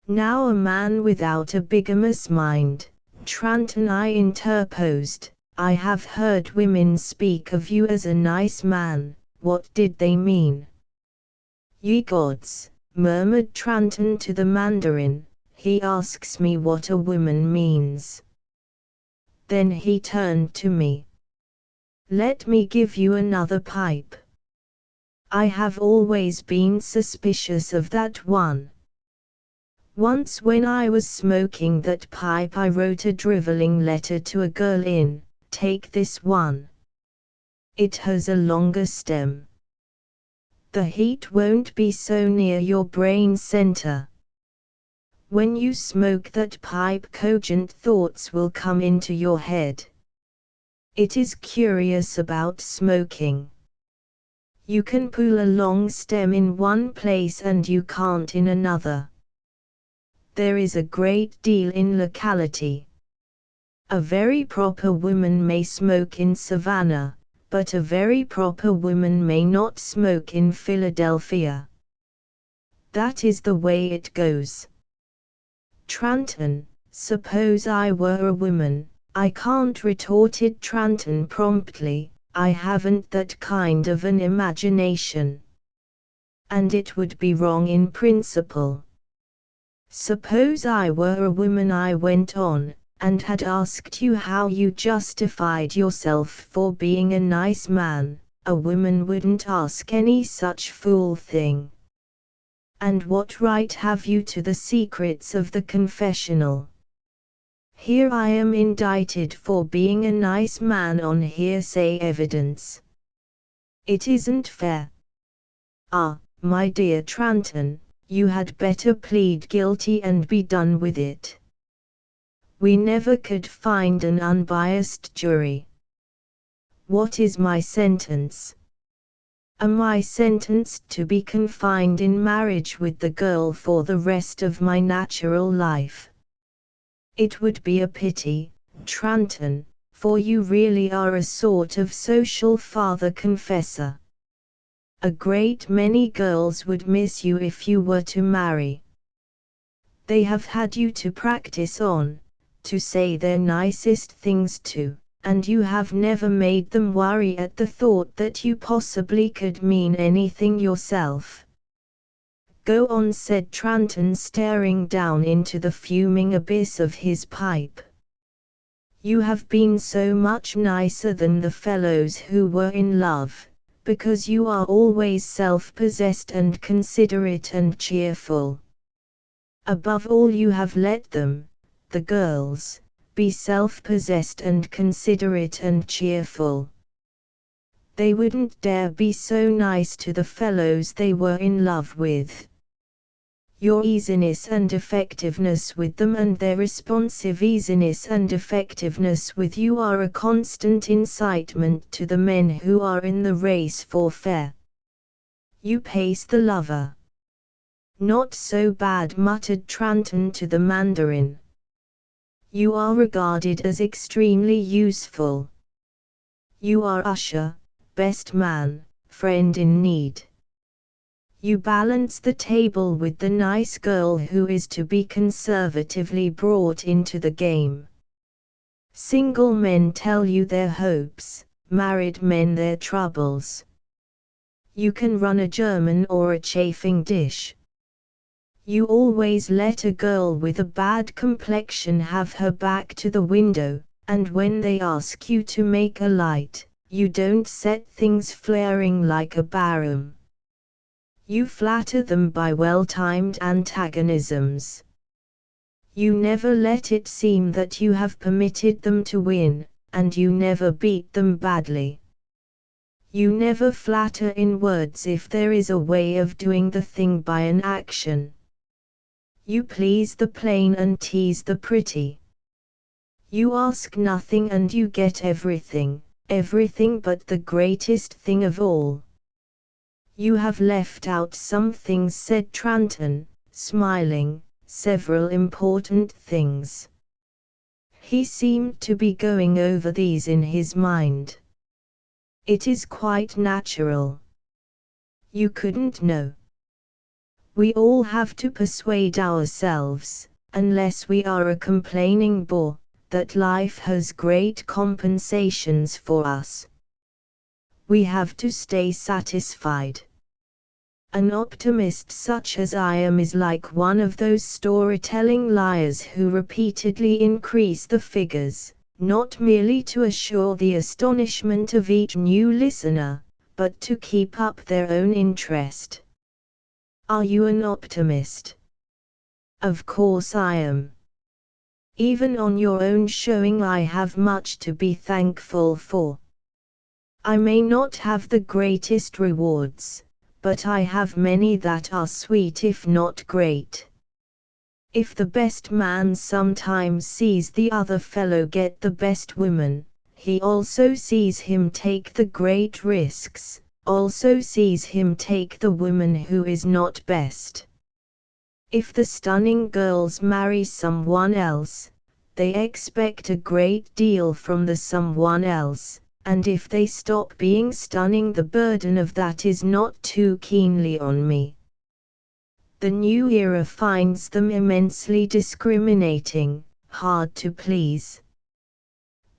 Now a man without a bigamous mind, Tranton, I interposed. I have heard women speak of you as a nice man. What did they mean? Ye gods, murmured Tranton to the Mandarin, he asks me what a woman means. Then he turned to me. Let me give you another pipe. I have always been suspicious of that one. Once when I was smoking that pipe I wrote a drivelling letter to a girl in, take this one. It has a longer stem. The heat won't be so near your brain center. When you smoke that pipe cogent thoughts will come into your head. It is curious about smoking. You can pull a long stem in one place and you can't in another. There is a great deal in locality. A very proper woman may smoke in Savannah, but a very proper woman may not smoke in Philadelphia. That is the way it goes. Tranton, suppose I were a woman. I can't, retorted Tranton promptly, I haven't that kind of an imagination. And it would be wrong in principle. Suppose I were a woman, I went on, and had asked you how you justified yourself for being a nice man, a woman wouldn't ask any such fool thing. And what right have you to the secrets of the confessional? Here I am indicted for being a nice man on hearsay evidence. It isn't fair. Ah, my dear Tranton, you had better plead guilty and be done with it. We never could find an unbiased jury. What is my sentence? Am I sentenced to be confined in marriage with the girl for the rest of my natural life? It would be a pity, Tranton, for you really are a sort of social father-confessor. A great many girls would miss you if you were to marry. They have had you to practice on, to say their nicest things to, and you have never made them worry at the thought that you possibly could mean anything yourself. Go on, said Tranton, staring down into the fuming abyss of his pipe. You have been so much nicer than the fellows who were in love, because you are always self-possessed and considerate and cheerful. Above all, you have let them, the girls, be self-possessed and considerate and cheerful. They wouldn't dare be so nice to the fellows they were in love with. Your easiness and effectiveness with them and their responsive easiness and effectiveness with you are a constant incitement to the men who are in the race for fair. You pace the lover. Not so bad, muttered Tranton to the Mandarin. You are regarded as extremely useful. You are usher, best man, friend in need. You balance the table with the nice girl who is to be conservatively brought into the game. Single men tell you their hopes, married men their troubles. You can run a German or a chafing dish. You always let a girl with a bad complexion have her back to the window, and when they ask you to make a light, you don't set things flaring like a barum. You flatter them by well-timed antagonisms. You never let it seem that you have permitted them to win, and you never beat them badly. You never flatter in words if there is a way of doing the thing by an action. You please the plain and tease the pretty. You ask nothing and you get everything, everything but the greatest thing of all. You have left out some things, said Tranton, smiling, several important things. He seemed to be going over these in his mind. It is quite natural. You couldn't know. We all have to persuade ourselves, unless we are a complaining bore, that life has great compensations for us. We have to stay satisfied. An optimist such as I am is like one of those storytelling liars who repeatedly increase the figures, not merely to assure the astonishment of each new listener, but to keep up their own interest. Are you an optimist? Of course I am. Even on your own showing I have much to be thankful for. I may not have the greatest rewards, but I have many that are sweet if not great. If the best man sometimes sees the other fellow get the best woman, he also sees him take the great risks, also sees him take the woman who is not best. If the stunning girls marry someone else, they expect a great deal from the someone else, and if they stop being stunning, the burden of that is not too keenly on me. The new era finds them immensely discriminating, hard to please.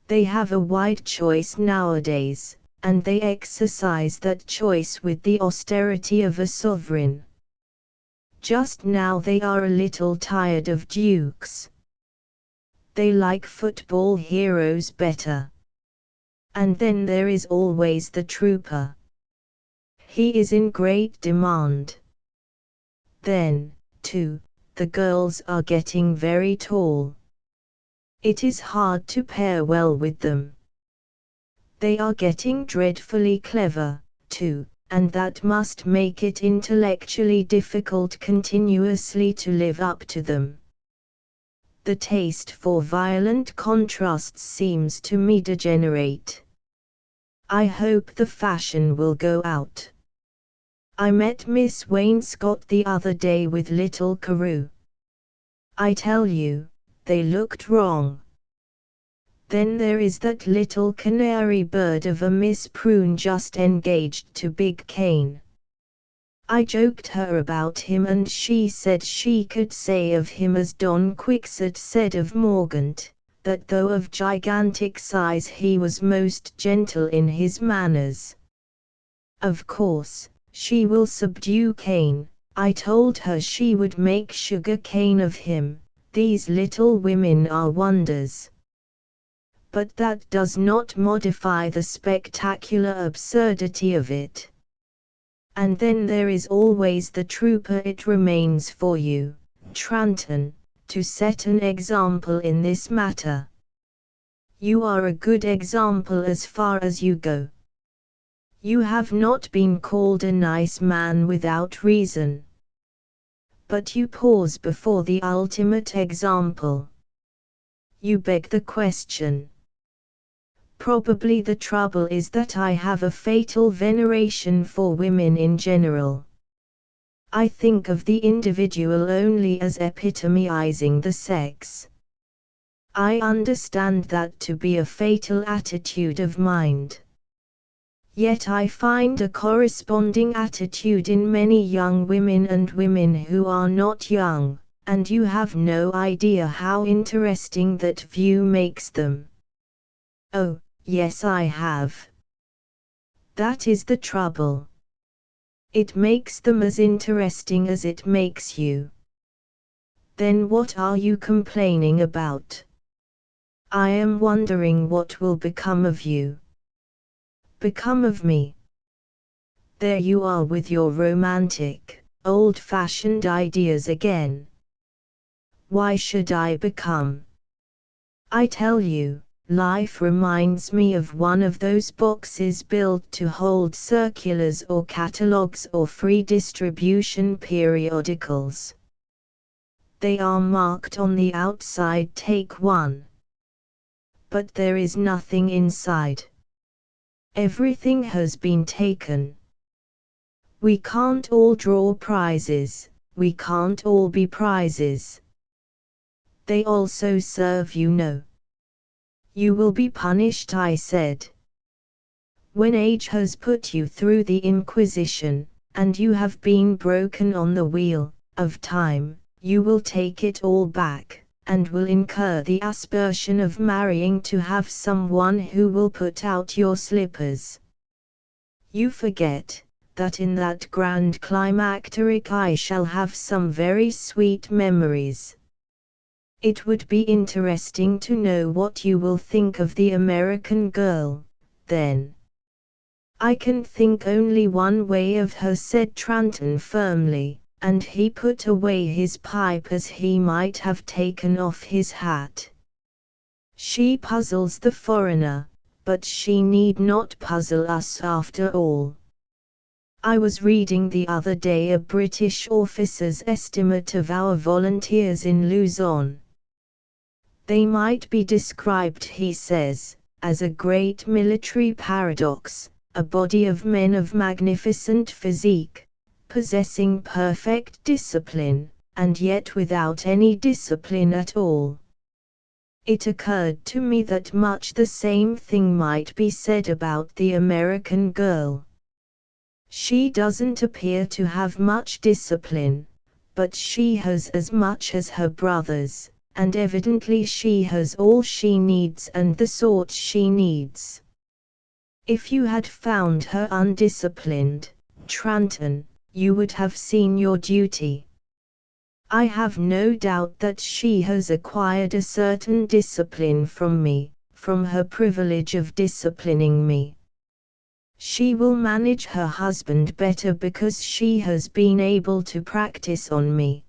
They have a wide choice nowadays, and they exercise that choice with the austerity of a sovereign. Just now they are a little tired of dukes. They like football heroes better. And then there is always the trooper. He is in great demand. Then, too, the girls are getting very tall. It is hard to pair well with them. They are getting dreadfully clever, too, and that must make it intellectually difficult continuously to live up to them. The taste for violent contrasts seems to me degenerate. I hope the fashion will go out. I met Miss Wainscott the other day with little Carew. I tell you, they looked wrong. Then there is that little canary bird of a Miss Prune just engaged to Big Cane. I joked her about him and she said she could say of him as Don Quixote said of Morgant, that though of gigantic size he was most gentle in his manners. Of course, she will subdue Cane. I told her she would make sugar cane of him. These little women are wonders. But that does not modify the spectacular absurdity of it. And then there is always the trooper. It remains for you, Tranton, to set an example in this matter. You are a good example as far as you go. You have not been called a nice man without reason. But you pause before the ultimate example. You beg the question. Probably the trouble is that I have a fatal veneration for women in general. I think of the individual only as epitomizing the sex. I understand that to be a fatal attitude of mind. Yet I find a corresponding attitude in many young women and women who are not young, and you have no idea how interesting that view makes them. Oh, yes, I have. That is the trouble. It makes them as interesting as it makes you. Then what are you complaining about? I am wondering what will become of you. Become of me. There you are with your romantic, old-fashioned ideas again. Why should I become? I tell you, life reminds me of one of those boxes built to hold circulars or catalogs or free distribution periodicals. They are marked on the outside "Take one." But there is nothing inside. Everything has been taken. We can't all draw prizes, we can't all be prizes. They also serve you no. You will be punished, I said. When age has put you through the Inquisition, and you have been broken on the wheel of time, you will take it all back, and will incur the aspersion of marrying to have someone who will put out your slippers. You forget that in that grand climacteric I shall have some very sweet memories. It would be interesting to know what you will think of the American girl, then. I can think only one way of her, said Tranton firmly, and he put away his pipe as he might have taken off his hat. She puzzles the foreigner, but she need not puzzle us after all. I was reading the other day a British officer's estimate of our volunteers in Luzon. They might be described, he says, as a great military paradox, a body of men of magnificent physique, possessing perfect discipline, and yet without any discipline at all. It occurred to me that much the same thing might be said about the American girl. She doesn't appear to have much discipline, but she has as much as her brothers, and evidently she has all she needs and the sort she needs. If you had found her undisciplined, Tranton, you would have seen your duty. I have no doubt that she has acquired a certain discipline from me, from her privilege of disciplining me. She will manage her husband better because she has been able to practice on me.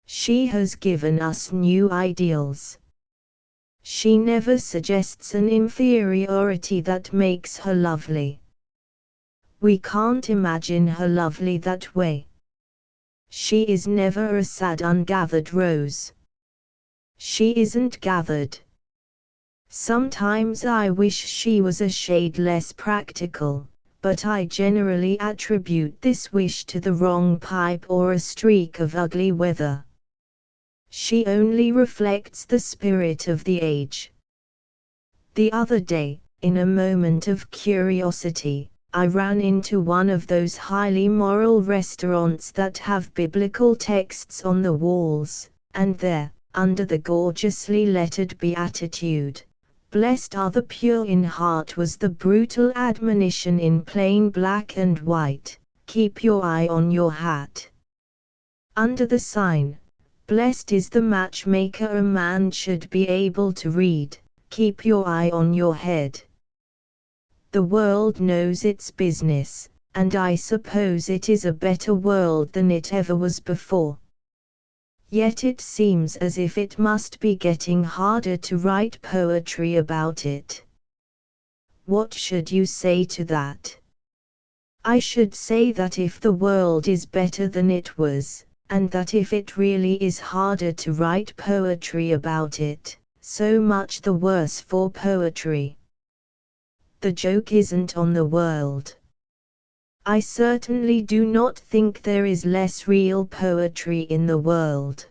She has given us new ideals. She never suggests an inferiority that makes her lovely. We can't imagine her lovely that way. She is never a sad ungathered rose. She isn't gathered. Sometimes I wish she was a shade less practical, but I generally attribute this wish to the wrong pipe or a streak of ugly weather. She only reflects the spirit of the age. The other day, in a moment of curiosity, I ran into one of those highly moral restaurants that have biblical texts on the walls, and there, under the gorgeously lettered beatitude, "Blessed are the pure in heart," was the brutal admonition in plain black and white, "Keep your eye on your hat." Under the sign, "Blessed is the matchmaker," a man should be able to read, "Keep your eye on your head." The world knows its business, and I suppose it is a better world than it ever was before. Yet it seems as if it must be getting harder to write poetry about it. What should you say to that? I should say that if the world is better than it was, and that if it really is harder to write poetry about it, so much the worse for poetry. The joke isn't on the world. I certainly do not think there is less real poetry in the world.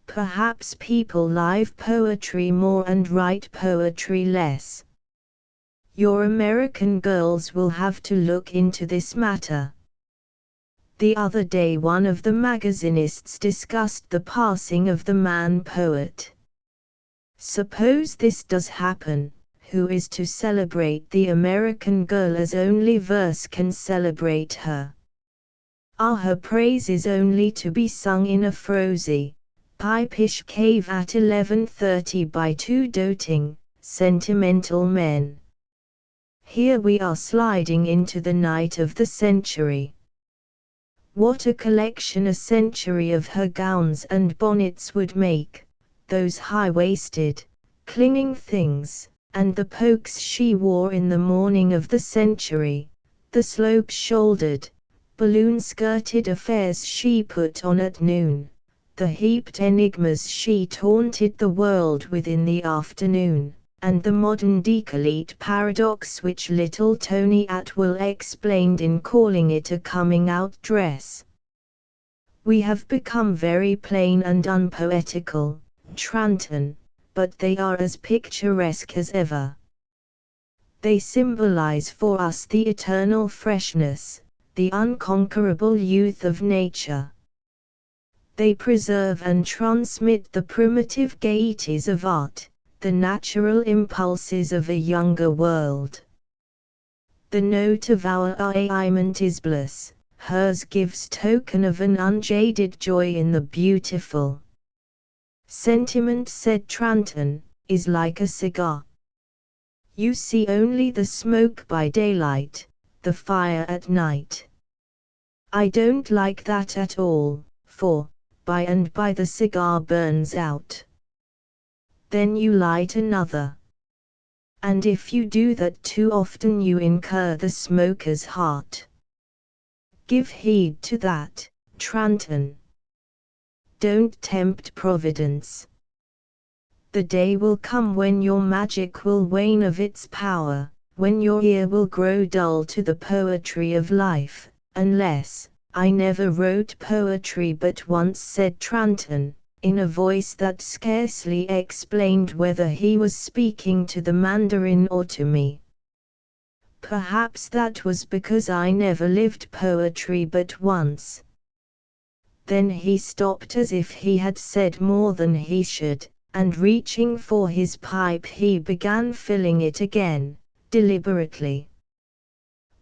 Perhaps people live poetry more and write poetry less. Your American girls will have to look into this matter. The other day one of the magazinists discussed the passing of the man poet. Suppose this does happen. Who is to celebrate the American girl as only verse can celebrate her? Are her praises only to be sung in a frosy, pipish cave at 11:30 by two doting, sentimental men? Here we are sliding into the night of the century. What a collection a century of her gowns and bonnets would make, those high-waisted, clinging things, and the pokes she wore in the morning of the century, the slope-shouldered, balloon-skirted affairs she put on at noon, the heaped enigmas she taunted the world with in the afternoon, and the modern décolleté paradox which little Tony Atwell explained in calling it a coming-out dress. We have become very plain and unpoetical, Tranton, but they are as picturesque as ever. They symbolize for us the eternal freshness, the unconquerable youth of nature. They preserve and transmit the primitive gaieties of art, the natural impulses of a younger world. The note of our arraignment is bliss, hers gives token of an unjaded joy in the beautiful. Sentiment, said Tranton, is like a cigar. You see only the smoke by daylight, the fire at night. I don't like that at all, for, by and by the cigar burns out. Then you light another. And if you do that too often you incur the smoker's heart. Give heed to that, Tranton. Don't tempt Providence. The day will come when your magic will wane of its power, when your ear will grow dull to the poetry of life, unless, I never wrote poetry but once, said Tranton, in a voice that scarcely explained whether he was speaking to the Mandarin or to me. Perhaps that was because I never lived poetry but once. Then he stopped as if he had said more than he should, and reaching for his pipe he began filling it again, deliberately.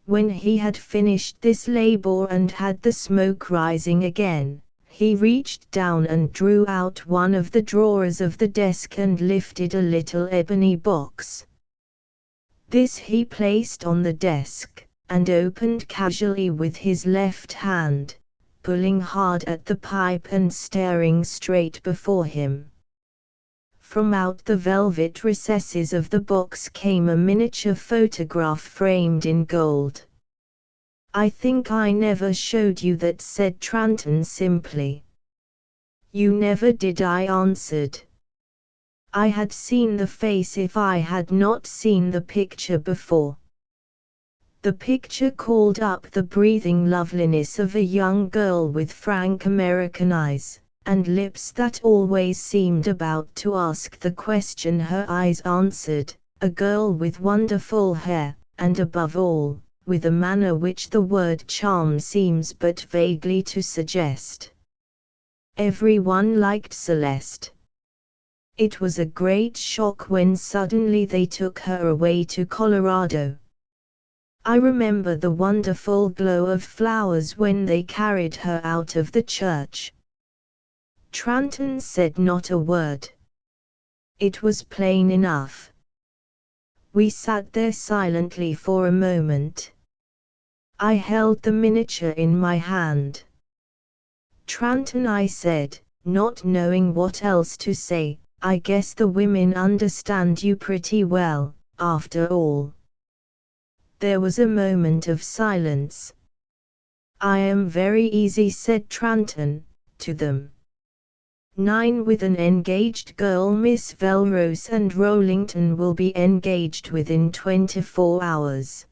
When he had finished this labor and had the smoke rising again, he reached down and drew out one of the drawers of the desk and lifted a little ebony box. This he placed on the desk, and opened casually with his left hand, pulling hard at the pipe and staring straight before him. From out the velvet recesses of the box came a miniature photograph framed in gold. I think I never showed you that, said Tranton simply. You never did, I answered. I had seen the face if I had not seen the picture before. The picture called up the breathing loveliness of a young girl with frank American eyes, and lips that always seemed about to ask the question her eyes answered, a girl with wonderful hair, and above all, with a manner which the word charm seems but vaguely to suggest. Everyone liked Celeste. It was a great shock when suddenly they took her away to Colorado. I remember the wonderful glow of flowers when they carried her out of the church. Tranton said not a word. It was plain enough. We sat there silently for a moment. I held the miniature in my hand. Tranton, I said, not knowing what else to say, I guess the women understand you pretty well, after all. There was a moment of silence. I am very easy, said Tranton, to them. 9 with an engaged girl. Miss Velrose and Rollington will be engaged within 24 hours.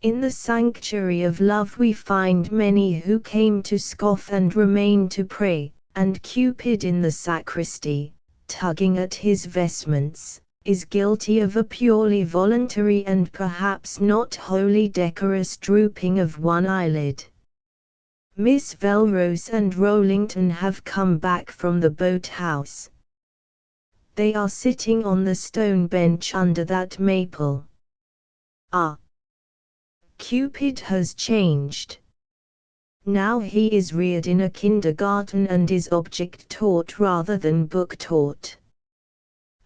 In the sanctuary of love we find many who came to scoff and remain to pray, and Cupid in the sacristy, tugging at his vestments, is guilty of a purely voluntary and perhaps not wholly decorous drooping of one eyelid. Miss Velrose and Rollington have come back from the boathouse. They are sitting on the stone bench under that maple. Ah! Cupid has changed. Now he is reared in a kindergarten and is object taught rather than book taught.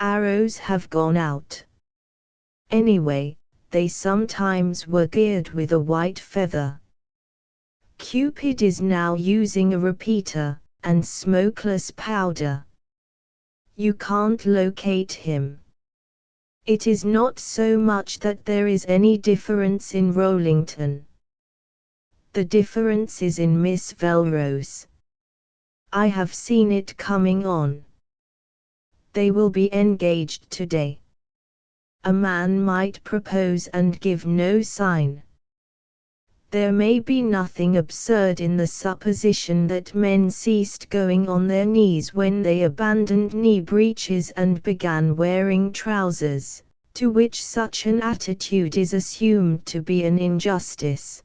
Arrows have gone out. Anyway, they sometimes were geared with a white feather. Cupid is now using a repeater, and smokeless powder. You can't locate him. It is not so much that there is any difference in Rollington. The difference is in Miss Velrose. I have seen it coming on. They will be engaged today. A man might propose and give no sign. There may be nothing absurd in the supposition that men ceased going on their knees when they abandoned knee breeches and began wearing trousers, to which such an attitude is assumed to be an injustice.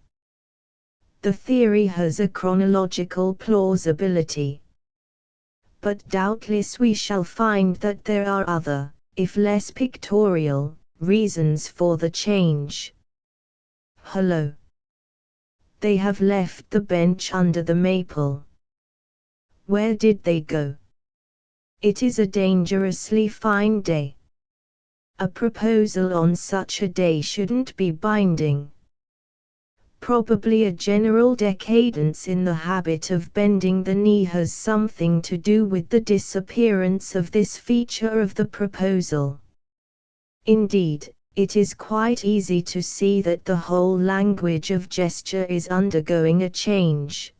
The theory has a chronological plausibility. But doubtless we shall find that there are other, if less pictorial, reasons for the change. Hello. They have left the bench under the maple. Where did they go? It is a dangerously fine day. A proposal on such a day shouldn't be binding. Probably a general decadence in the habit of bending the knee has something to do with the disappearance of this feature of the proposal. Indeed, it is quite easy to see that the whole language of gesture is undergoing a change.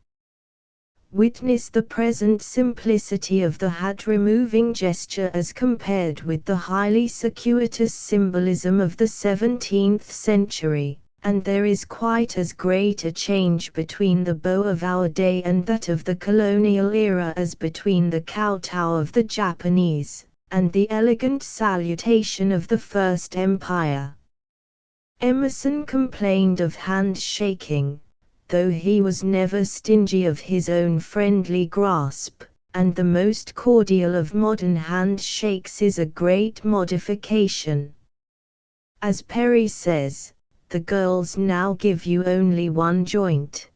Witness the present simplicity of the hat-removing gesture as compared with the highly circuitous symbolism of the 17th century, and there is quite as great a change between the bow of our day and that of the colonial era as between the kowtow of the Japanese and the elegant salutation of the First Empire. Emerson complained of hand-shaking, though he was never stingy of his own friendly grasp, and the most cordial of modern handshakes is a great modification. As Perry says, the girls now give you only one joint.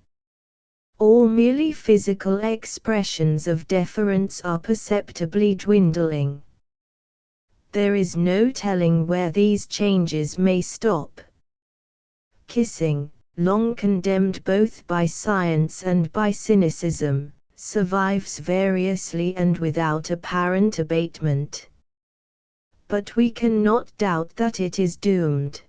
All merely physical expressions of deference are perceptibly dwindling. There is no telling where these changes may stop. Kissing, long condemned both by science and by cynicism, survives variously and without apparent abatement. But we cannot doubt that it is doomed.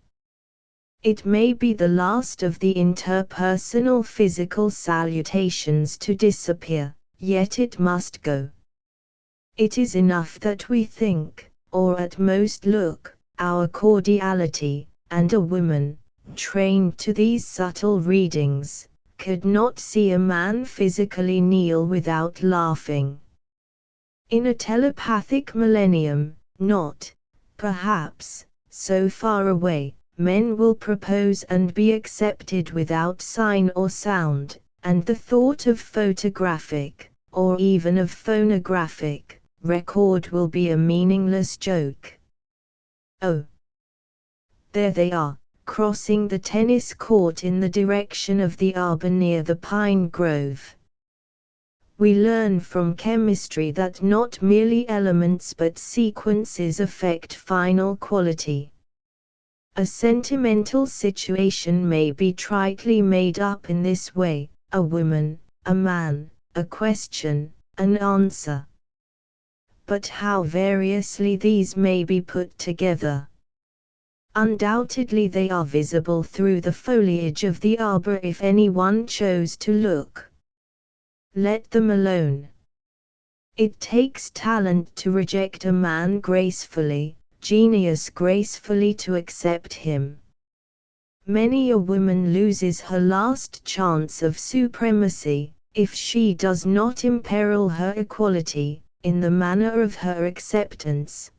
It may be the last of the interpersonal physical salutations to disappear, yet it must go. It is enough that we think, or at most look, our cordiality, and a woman, trained to these subtle readings, could not see a man physically kneel without laughing. In a telepathic millennium, not, perhaps, so far away, men will propose and be accepted without sign or sound, and the thought of photographic, or even of phonographic, record will be a meaningless joke. Oh! There they are, crossing the tennis court in the direction of the arbor near the pine grove. We learn from chemistry that not merely elements but sequences affect final quality. A sentimental situation may be tritely made up in this way: a woman, a man, a question, an answer. But how variously these may be put together. Undoubtedly they are visible through the foliage of the arbor if anyone chose to look. Let them alone. It takes talent to reject a man gracefully, genius gracefully to accept him. Many a woman loses her last chance of supremacy, if she does not imperil her equality, in the manner of her acceptance.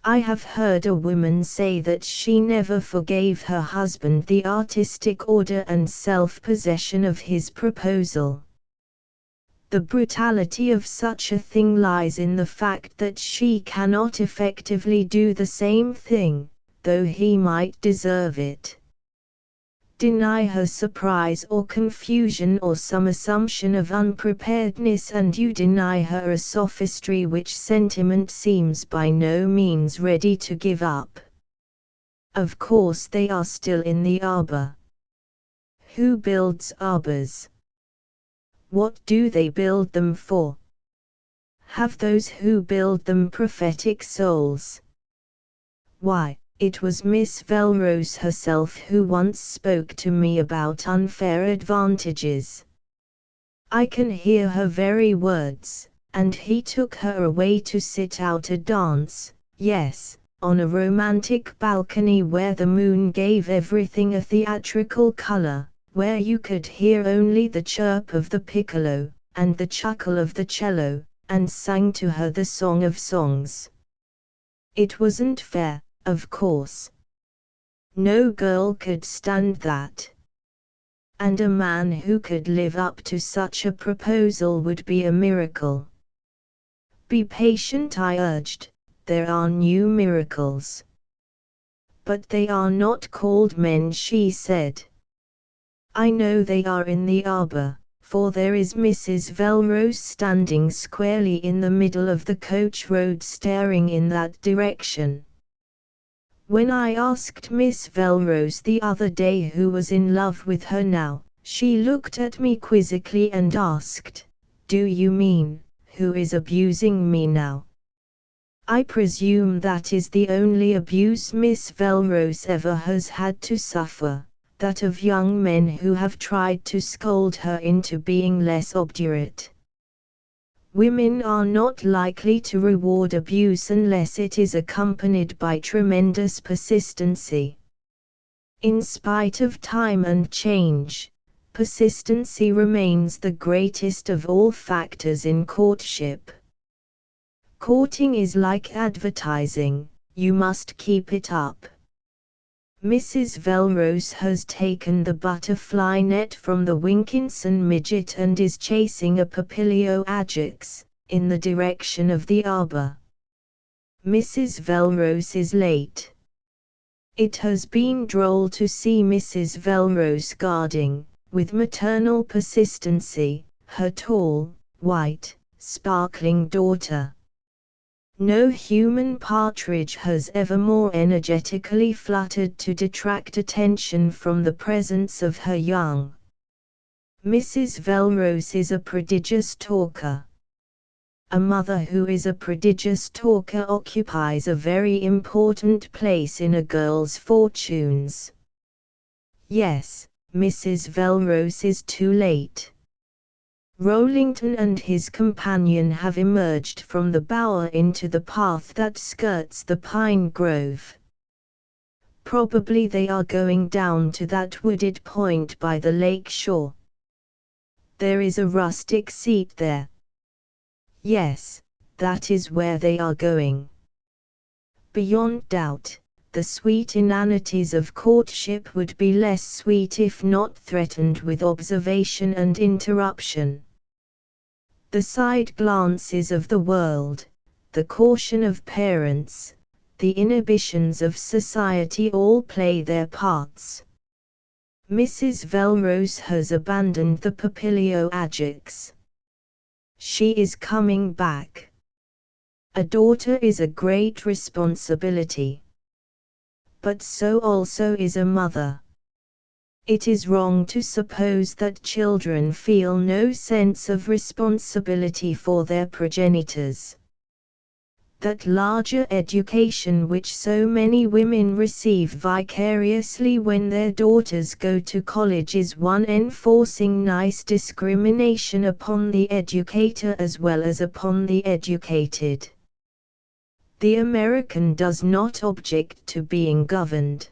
I have heard a woman say that she never forgave her husband the artistic order and self-possession of his proposal. The brutality of such a thing lies in the fact that she cannot effectively do the same thing, though he might deserve it. Deny her surprise or confusion or some assumption of unpreparedness and you deny her a sophistry which sentiment seems by no means ready to give up. Of course they are still in the arbor. Who builds arbors? What do they build them for? Have those who build them prophetic souls? Why, it was Miss Velrose herself who once spoke to me about unfair advantages. I can hear her very words, and he took her away to sit out a dance, yes, on a romantic balcony where the moon gave everything a theatrical color, where you could hear only the chirp of the piccolo, and the chuckle of the cello, and sang to her the song of songs. It wasn't fair, of course. No girl could stand that. And a man who could live up to such a proposal would be a miracle. Be patient, I urged, there are new miracles. But they are not called men, she said. I know they are in the arbor, for there is Mrs. Velrose standing squarely in the middle of the coach road staring in that direction. When I asked Miss Velrose the other day who was in love with her now, she looked at me quizzically and asked, "Do you mean, who is abusing me now?" I presume that is the only abuse Miss Velrose ever has had to suffer, that of young men who have tried to scold her into being less obdurate. Women are not likely to reward abuse unless it is accompanied by tremendous persistency. In spite of time and change, persistency remains the greatest of all factors in courtship. Courting is like advertising, you must keep it up. Mrs. Velrose has taken the butterfly net from the Winkinson midget and is chasing a Papilio ajax, in the direction of the arbor. Mrs. Velrose is late. It has been droll to see Mrs. Velrose guarding, with maternal persistency, her tall, white, sparkling daughter. No human partridge has ever more energetically fluttered to detract attention from the presence of her young. Mrs. Velrose is a prodigious talker. A mother who is a prodigious talker occupies a very important place in a girl's fortunes. Yes, Mrs. Velrose is too late. Rollington and his companion have emerged from the bower into the path that skirts the pine grove. Probably they are going down to that wooded point by the lake shore. There is a rustic seat there. Yes, that is where they are going. Beyond doubt, the sweet inanities of courtship would be less sweet if not threatened with observation and interruption. The side glances of the world, the caution of parents, the inhibitions of society all play their parts. Mrs. Velrose has abandoned the Papilio ajax. She is coming back. A daughter is a great responsibility. But so also is a mother. It is wrong to suppose that children feel no sense of responsibility for their progenitors. That larger education which so many women receive vicariously when their daughters go to college is one enforcing nice discrimination upon the educator as well as upon the educated. The American does not object to being governed.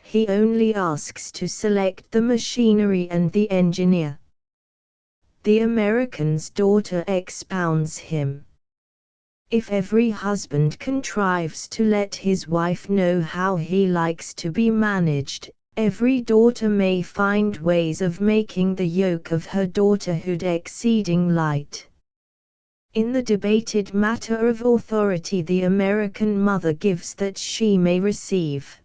He only asks to select the machinery and the engineer. The American's daughter expounds him. If every husband contrives to let his wife know how he likes to be managed, every daughter may find ways of making the yoke of her daughterhood exceeding light. In the debated matter of authority the American mother gives that she may receive.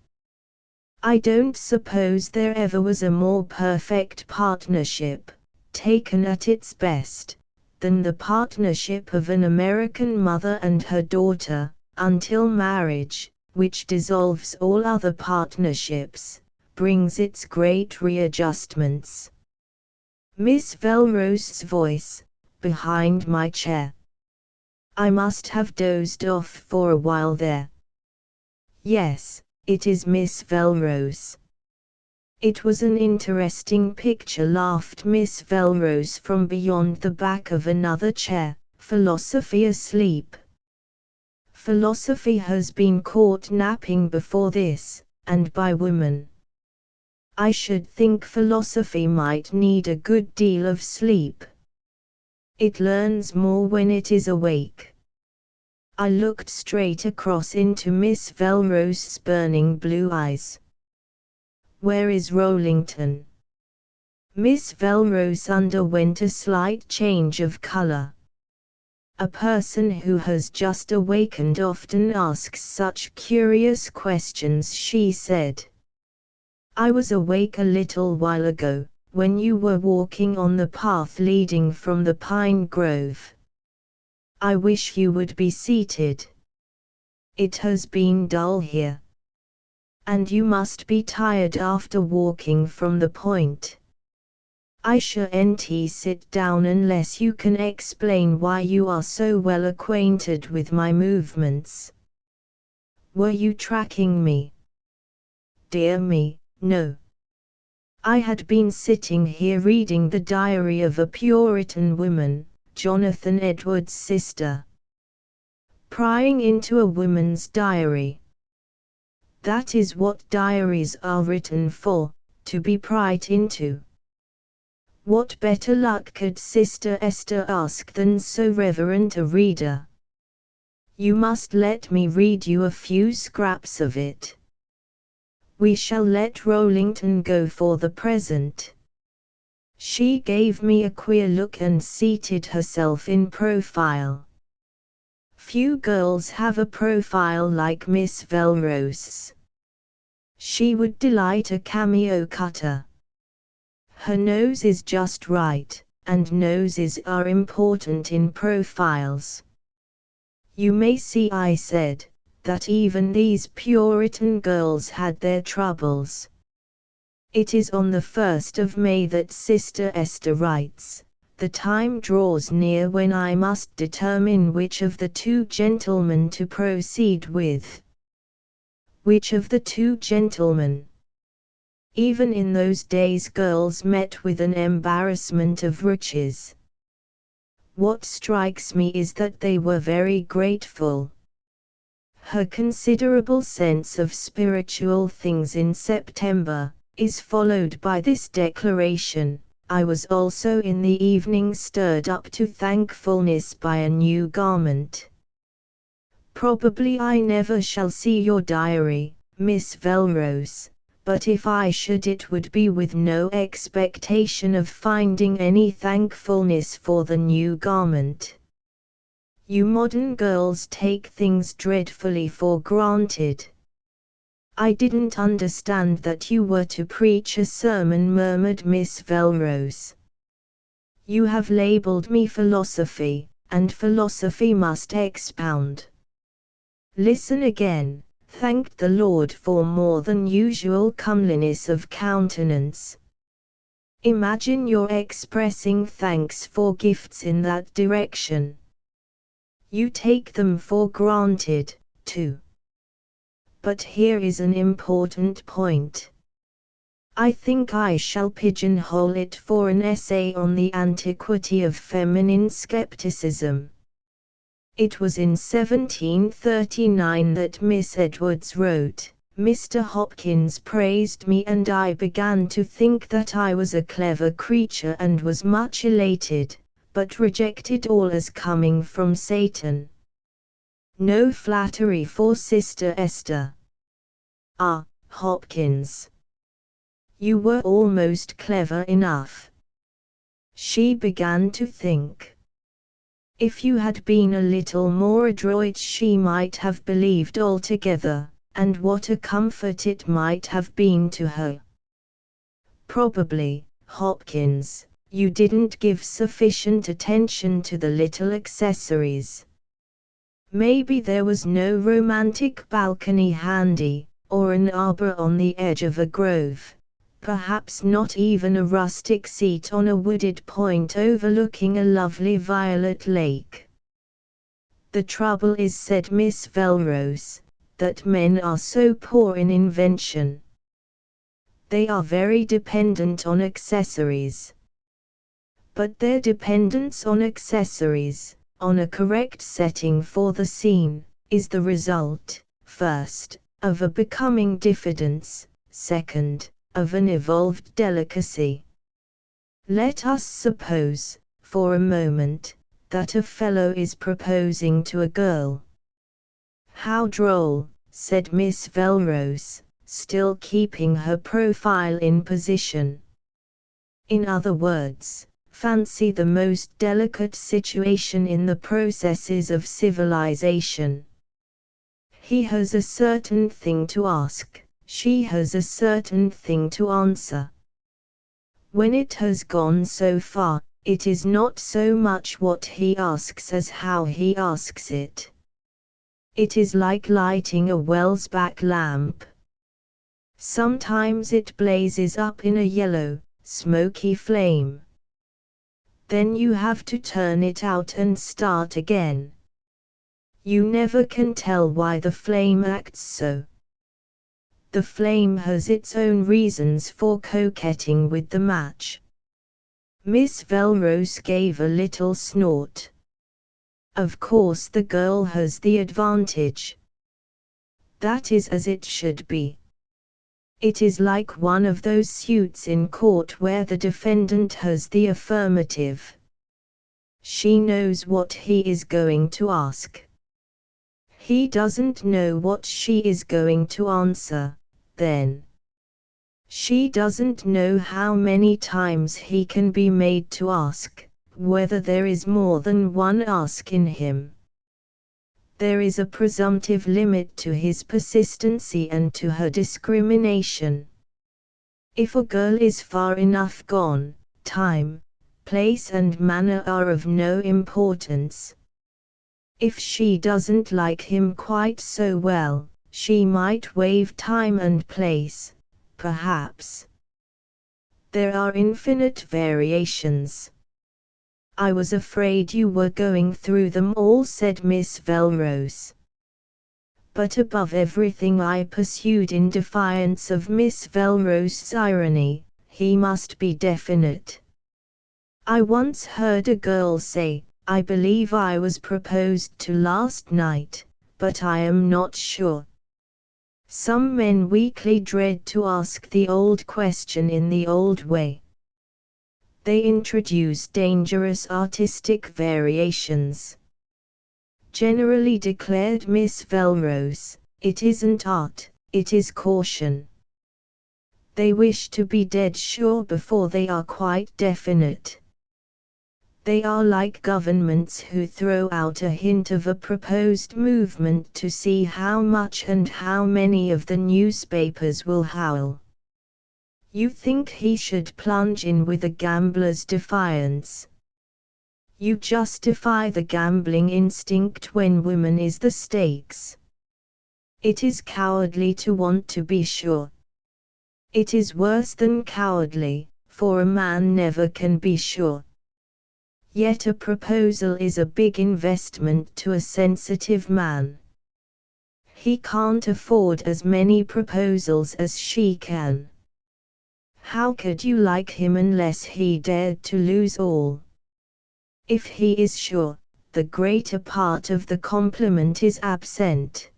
I don't suppose there ever was a more perfect partnership, taken at its best, than the partnership of an American mother and her daughter, until marriage, which dissolves all other partnerships, brings its great readjustments. Miss Velrose's voice, behind my chair. I must have dozed off for a while there. Yes, it is Miss Velrose. It was an interesting picture, laughed Miss Velrose from beyond the back of another chair, philosophy asleep. Philosophy has been caught napping before this, and by women. I should think philosophy might need a good deal of sleep. It learns more when it is awake. I looked straight across into Miss Velrose's burning blue eyes. Where is Rollington? Miss Velrose underwent a slight change of color. A person who has just awakened often asks such curious questions, she said. I was awake a little while ago, when you were walking on the path leading from the pine grove. I wish you would be seated. It has been dull here. And you must be tired after walking from the point. I shan't sit down unless you can explain why you are so well acquainted with my movements. Were you tracking me? Dear me, no. I had been sitting here reading the diary of a Puritan woman, Jonathan Edwards' sister. Prying into a woman's diary. That is what diaries are written for, to be pried into. What better luck could Sister Esther ask than so reverent a reader? You must let me read you a few scraps of it. We shall let Rollington go for the present. She gave me a queer look and seated herself in profile. Few girls have a profile like Miss Velrose's. She would delight a cameo cutter. Her nose is just right, and noses are important in profiles. You may see, I said, that even these Puritan girls had their troubles. It is on the 1st of May that Sister Esther writes, the time draws near when I must determine which of the two gentlemen to proceed with. Which of the two gentlemen? Even in those days girls met with an embarrassment of riches. What strikes me is that they were very grateful. Her considerable sense of spiritual things in September is followed by this declaration, I was also in the evening stirred up to thankfulness by a new garment. Probably I never shall see your diary, Miss Velrose. But if I should, it would be with no expectation of finding any thankfulness for the new garment. You modern girls take things dreadfully for granted. I didn't understand that you were to preach a sermon, murmured Miss Velrose. You have labelled me philosophy, and philosophy must expound. Listen again. Thanked the Lord for more than usual comeliness of countenance. Imagine you're expressing thanks for gifts in that direction. You take them for granted, too. But here is an important point. I think I shall pigeonhole it for an essay on the antiquity of feminine skepticism. It was in 1739 that Miss Edwards wrote, Mr. Hopkins praised me and I began to think that I was a clever creature and was much elated, but rejected all as coming from Satan. No flattery for Sister Esther. Ah, Hopkins. You were almost clever enough. She began to think. If you had been a little more adroit, she might have believed altogether, and what a comfort it might have been to her. Probably, Hopkins, you didn't give sufficient attention to the little accessories. Maybe there was no romantic balcony handy, or an arbor on the edge of a grove. Perhaps not even a rustic seat on a wooded point overlooking a lovely violet lake. The trouble is, said Miss Velrose, that men are so poor in invention. They are very dependent on accessories. But their dependence on accessories, on a correct setting for the scene, is the result, first, of a becoming diffidence, second, of an evolved delicacy. Let us suppose, for a moment, that a fellow is proposing to a girl. How droll, said Miss Velrose, still keeping her profile in position. In other words, fancy the most delicate situation in the processes of civilization. He has a certain thing to ask, she has a certain thing to answer. When it has gone so far, it is not so much what he asks as how he asks it. It is like lighting a Wellsback lamp. Sometimes it blazes up in a yellow, smoky flame. Then you have to turn it out and start again. You never can tell why the flame acts so. The flame has its own reasons for coquetting with the match. Miss Velrose gave a little snort. Of course the girl has the advantage. That is as it should be. It is like one of those suits in court where the defendant has the affirmative. She knows what he is going to ask. He doesn't know what she is going to answer, then. She doesn't know how many times he can be made to ask, whether there is more than one ask in him. There is a presumptive limit to his persistency and to her discrimination. If a girl is far enough gone, time, place and manner are of no importance. If she doesn't like him quite so well, she might waive time and place, perhaps. There are infinite variations. I was afraid you were going through them all, said Miss Velrose. But above everything, I pursued in defiance of Miss Velrose's irony, he must be definite. I once heard a girl say, I believe I was proposed to last night, but I am not sure. Some men weakly dread to ask the old question in the old way. They introduce dangerous artistic variations. Generally, declared Miss Velrose, it isn't art, it is caution. They wish to be dead sure before they are quite definite. They are like governments who throw out a hint of a proposed movement to see how much and how many of the newspapers will howl. You think he should plunge in with a gambler's defiance. You justify the gambling instinct when woman is the stakes. It is cowardly to want to be sure. It is worse than cowardly, for a man never can be sure. Yet a proposal is a big investment to a sensitive man. He can't afford as many proposals as she can. How could you like him unless he dared to lose all? If he is sure, the greater part of the compliment is absent.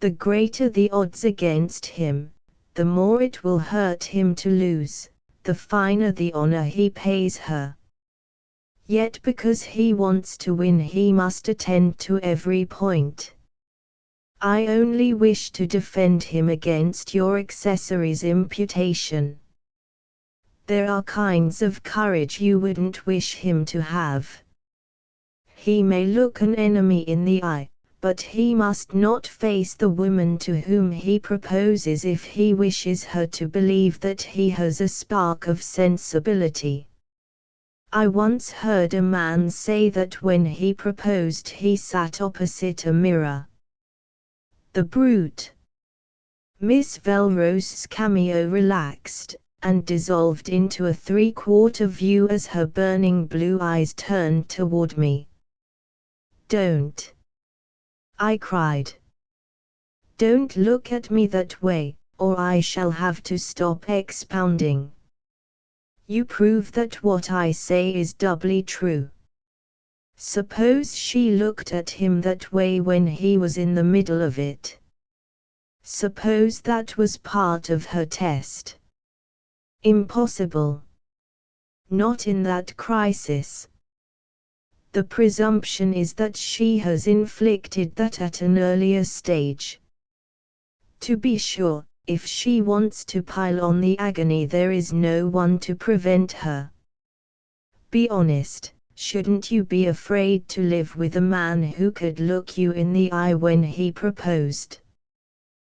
The greater the odds against him, the more it will hurt him to lose, the finer the honor he pays her. Yet because he wants to win, he must attend to every point. I only wish to defend him against your accessory's imputation. There are kinds of courage you wouldn't wish him to have. He may look an enemy in the eye, but he must not face the woman to whom he proposes if he wishes her to believe that he has a spark of sensibility. I once heard a man say that when he proposed he sat opposite a mirror. The brute! Miss Velrose's cameo relaxed, and dissolved into a three-quarter view as her burning blue eyes turned toward me. Don't! I cried. Don't look at me that way, or I shall have to stop expounding. You prove that what I say is doubly true. Suppose she looked at him that way when he was in the middle of it. Suppose that was part of her test. Impossible. Not in that crisis. The presumption is that she has inflicted that at an earlier stage. To be sure, if she wants to pile on the agony, there is no one to prevent her. Be honest, shouldn't you be afraid to live with a man who could look you in the eye when he proposed?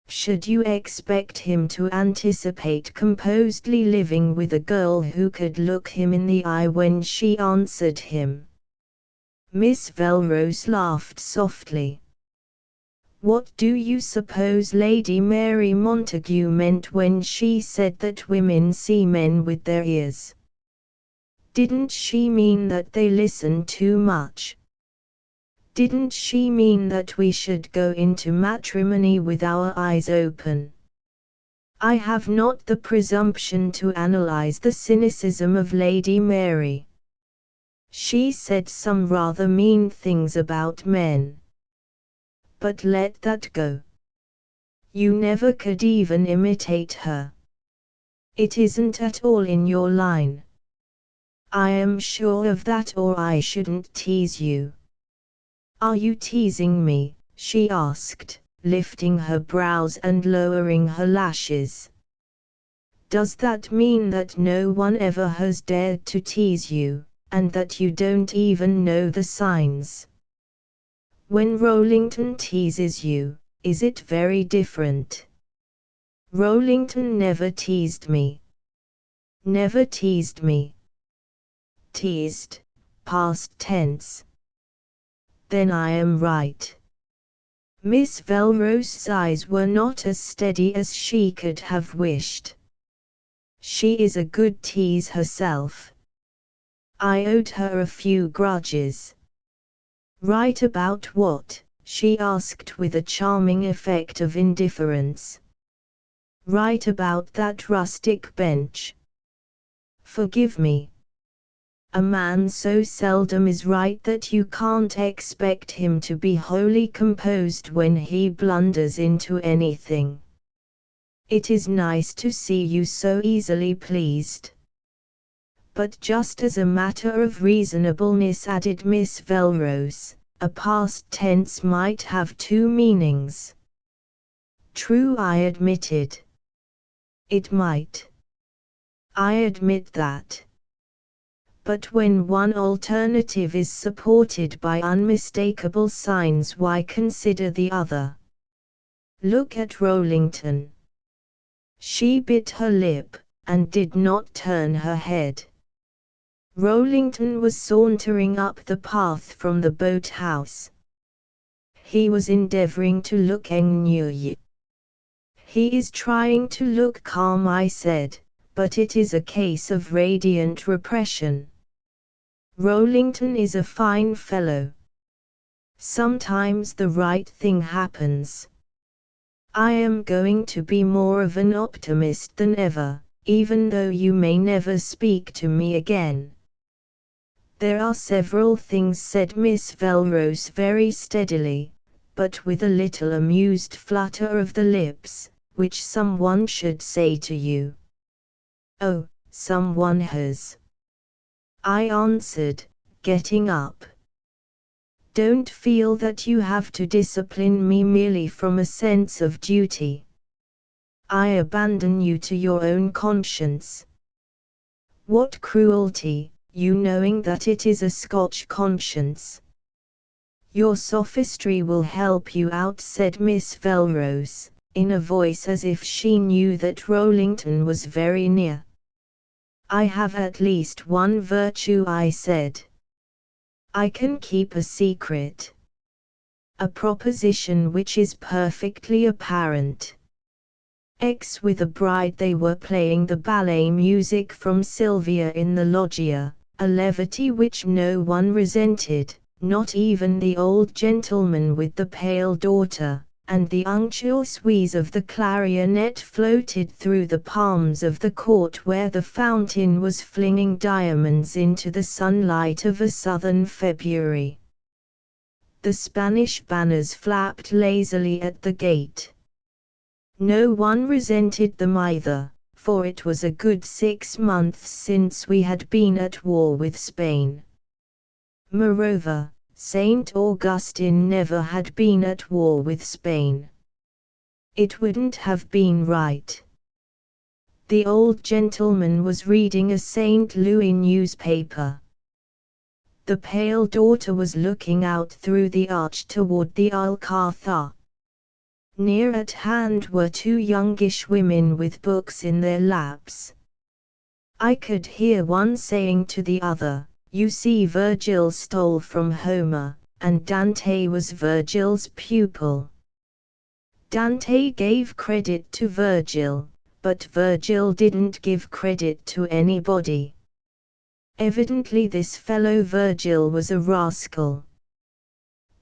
Should you expect him to anticipate composedly living with a girl who could look him in the eye when she answered him? Miss Velrose laughed softly. What do you suppose Lady Mary Montague meant when she said that women see men with their ears? Didn't she mean that they listen too much? Didn't she mean that we should go into matrimony with our eyes open? I have not the presumption to analyze the cynicism of Lady Mary. She said some rather mean things about men. But let that go. You never could even imitate her. It isn't at all in your line. I am sure of that, or I shouldn't tease you. Are you teasing me? She asked, lifting her brows and lowering her lashes. Does that mean that no one ever has dared to tease you, and that you don't even know the signs? When Rollington teases you, is it very different? Rollington never teased me. Never teased me. Teased, past tense. Then I am right. Miss Velrose's eyes were not as steady as she could have wished. She is a good tease herself. I owed her a few grudges. Right about what? She asked with a charming effect of indifference. Right about that rustic bench. Forgive me. A man so seldom is right that you can't expect him to be wholly composed when he blunders into anything. It is nice to see you so easily pleased. But just as a matter of reasonableness, added Miss Velrose, a past tense might have two meanings. True, I admitted. It might. I admit that. But when one alternative is supported by unmistakable signs, why consider the other? Look at Rollington. She bit her lip, and did not turn her head. Rollington was sauntering up the path from the boathouse. He was endeavoring to look ennuyé. He is trying to look calm, I said, but it is a case of radiant repression. Rollington is a fine fellow. Sometimes the right thing happens. I am going to be more of an optimist than ever, even though you may never speak to me again. There are several things, said Miss Velrose very steadily, but with a little amused flutter of the lips, which someone should say to you. Oh, someone has. I answered, getting up. Don't feel that you have to discipline me merely from a sense of duty. I abandon you to your own conscience. What cruelty, you knowing that it is a Scotch conscience. Your sophistry will help you out, said Miss Velrose, in a voice as if she knew that Rollington was very near. I have at least one virtue, I said. I can keep a secret. A proposition which is perfectly apparent. With a bride. They were playing the ballet music from Sylvia in the loggia, a levity which no one resented, not even the old gentleman with the pale daughter, and the unctuous wheeze of the clarionet floated through the palms of the court where the fountain was flinging diamonds into the sunlight of a southern February. The Spanish banners flapped lazily at the gate. No one resented them either, for it was a good 6 months since we had been at war with Spain. Moreover, Saint Augustine never had been at war with Spain. It wouldn't have been right. The old gentleman was reading a St. Louis newspaper. The pale daughter was looking out through the arch toward the Alcazar. Near at hand were 2 youngish women with books in their laps. I could hear one saying to the other, "You see, Virgil stole from Homer, and Dante was Virgil's pupil." Dante gave credit to Virgil, but Virgil didn't give credit to anybody. Evidently this fellow Virgil was a rascal.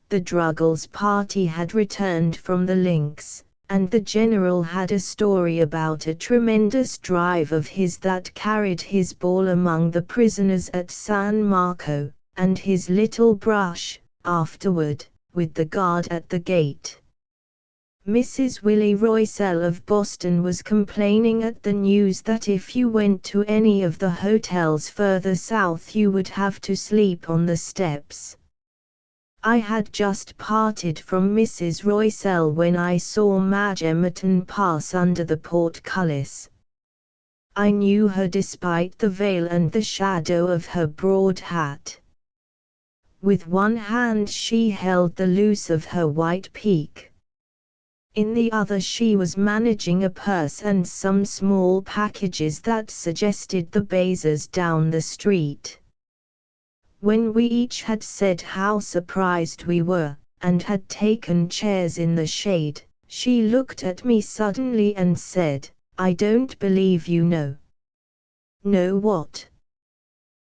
The Druggles party had returned from the links, and the general had a story about a tremendous drive of his that carried his ball among the prisoners at San Marco, and his little brush, afterward, with the guard at the gate. Mrs. Willie Roysell of Boston was complaining at the news that if you went to any of the hotels further south you would have to sleep on the steps. I had just parted from Mrs. Roysell when I saw Madge Emerton pass under the portcullis. I knew her despite the veil and the shadow of her broad hat. With one hand she held the loose of her white peak. In the other she was managing a purse and some small packages that suggested the Bazers down the street. When we each had said how surprised we were, and had taken chairs in the shade, she looked at me suddenly and said, "I don't believe you know." "Know what?"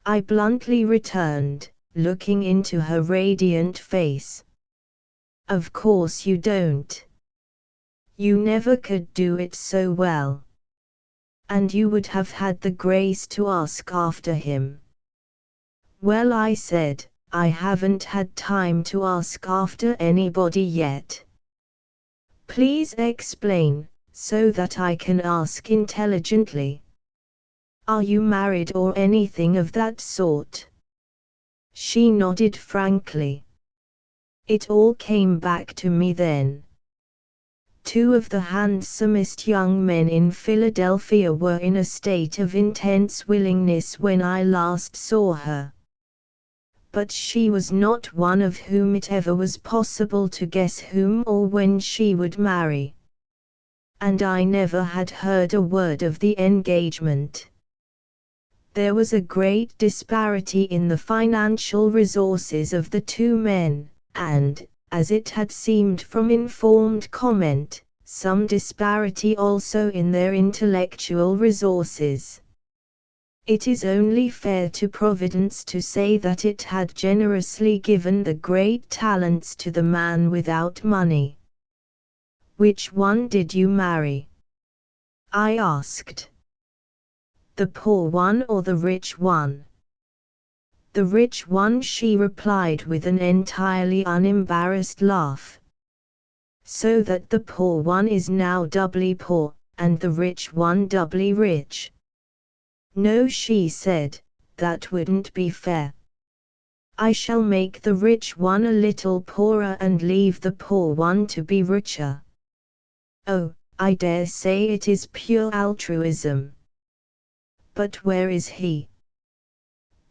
I bluntly returned, looking into her radiant face. "Of course you don't. You never could do it so well. And you would have had the grace to ask after him." "Well," I said, "I haven't had time to ask after anybody yet." "Please explain, so that I can ask intelligently. Are you married or anything of that sort?" She nodded frankly. It all came back to me then. 2 of the handsomest young men in Philadelphia were in a state of intense willingness when I last saw her. But she was not one of whom it ever was possible to guess whom or when she would marry. And I never had heard a word of the engagement. There was a great disparity in the financial resources of the 2 men, and, as it had seemed from informed comment, some disparity also in their intellectual resources. It is only fair to Providence to say that it had generously given the great talents to the man without money. "Which one did you marry?" I asked. "The poor one or the rich one?" "The rich one," she replied with an entirely unembarrassed laugh. "So that the poor one is now doubly poor, and the rich one doubly rich." "No," she said, "that wouldn't be fair. I shall make the rich one a little poorer and leave the poor one to be richer." "Oh, I dare say it is pure altruism. But where is he?"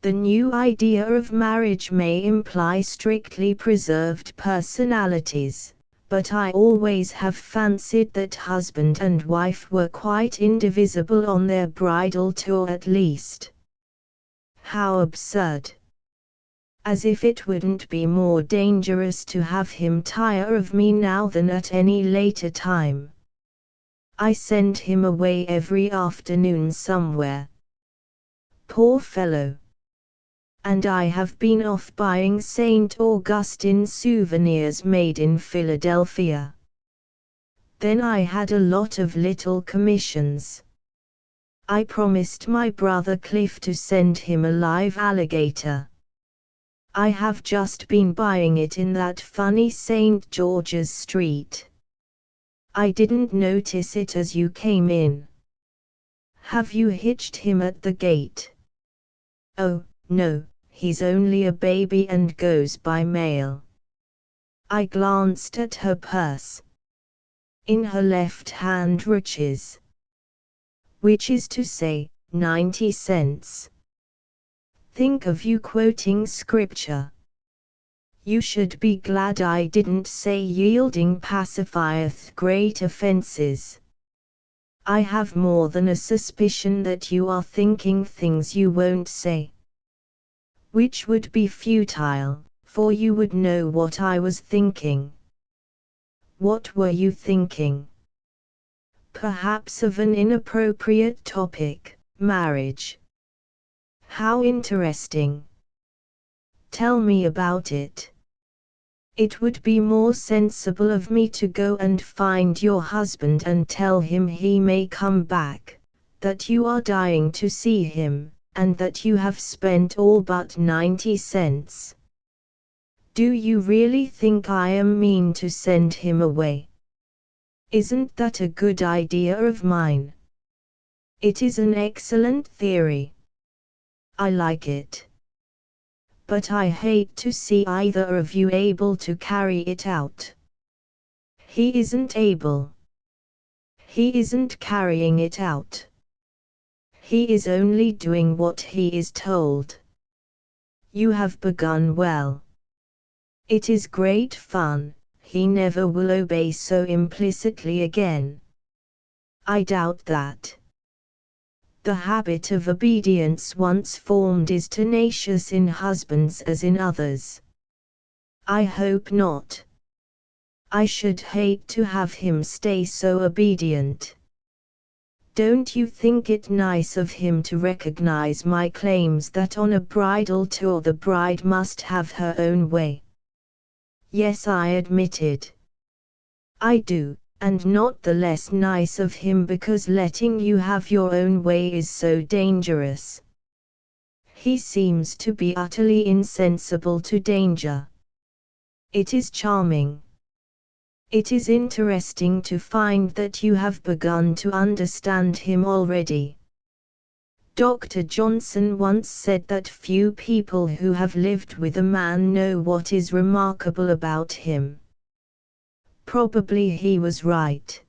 The new idea of marriage may imply strictly preserved personalities, but I always have fancied that husband and wife were quite indivisible on their bridal tour at least. How absurd! As if it wouldn't be more dangerous to have him tire of me now than at any later time. I send him away every afternoon somewhere. Poor fellow! And I have been off buying St. Augustine souvenirs made in Philadelphia. Then I had a lot of little commissions. I promised my brother Cliff to send him a live alligator. I have just been buying it in that funny St. George's Street. I didn't notice it as you came in. Have you hitched him at the gate? Oh, no, he's only a baby and goes by mail. I glanced at her purse. In her left hand riches. Which is to say, 90 cents. Think of you quoting scripture. You should be glad I didn't say yielding pacifieth great offenses. I have more than a suspicion that you are thinking things you won't say. Which would be futile, for you would know what I was thinking. What were you thinking? Perhaps of an inappropriate topic, marriage. How interesting. Tell me about it. It would be more sensible of me to go and find your husband and tell him he may come back, that you are dying to see him, and that you have spent all but 90 cents. Do you really think I am mean to send him away? Isn't that a good idea of mine? It is an excellent theory. I like it. But I hate to see either of you able to carry it out. He isn't able. He isn't carrying it out. He is only doing what he is told. You have begun well. It is great fun. He never will obey so implicitly again. I doubt that. The habit of obedience once formed is tenacious in husbands as in others. I hope not. I should hate to have him stay so obedient. Don't you think it nice of him to recognize my claims that on a bridal tour the bride must have her own way? Yes, I admitted. I do. And not the less nice of him because letting you have your own way is so dangerous. He seems to be utterly insensible to danger. It is charming. It is interesting to find that you have begun to understand him already. Dr. Johnson once said that few people who have lived with a man know what is remarkable about him. Probably he was right.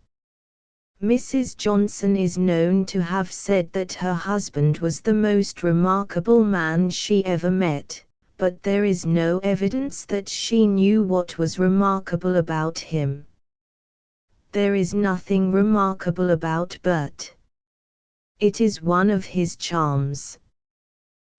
Mrs. Johnson is known to have said that her husband was the most remarkable man she ever met, but there is no evidence that she knew what was remarkable about him. There is nothing remarkable about Bert. It is one of his charms.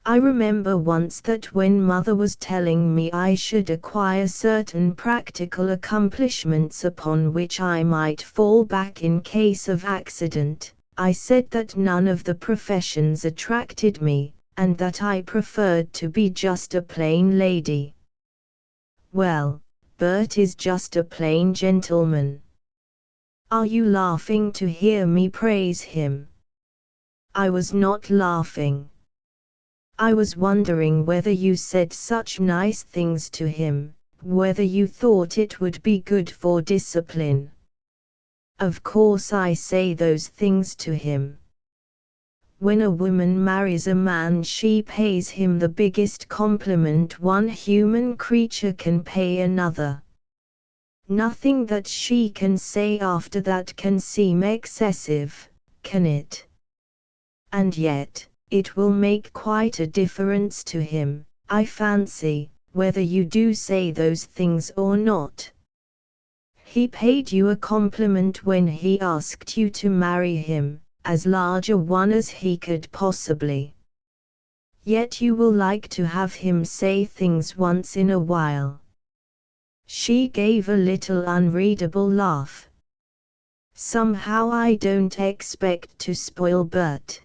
I remember once that when Mother was telling me I should acquire certain practical accomplishments upon which I might fall back in case of accident, I said that none of the professions attracted me, and that I preferred to be just a plain lady. Well, Bert is just a plain gentleman. Are you laughing to hear me praise him? I was not laughing. I was wondering whether you said such nice things to him, whether you thought it would be good for discipline. Of course I say those things to him. When a woman marries a man she pays him the biggest compliment one human creature can pay another. Nothing that she can say after that can seem excessive, can it? And yet, it will make quite a difference to him, I fancy, whether you do say those things or not. He paid you a compliment when he asked you to marry him, as large a one as he could possibly. Yet you will like to have him say things once in a while. She gave a little unreadable laugh. Somehow I don't expect to spoil Bert.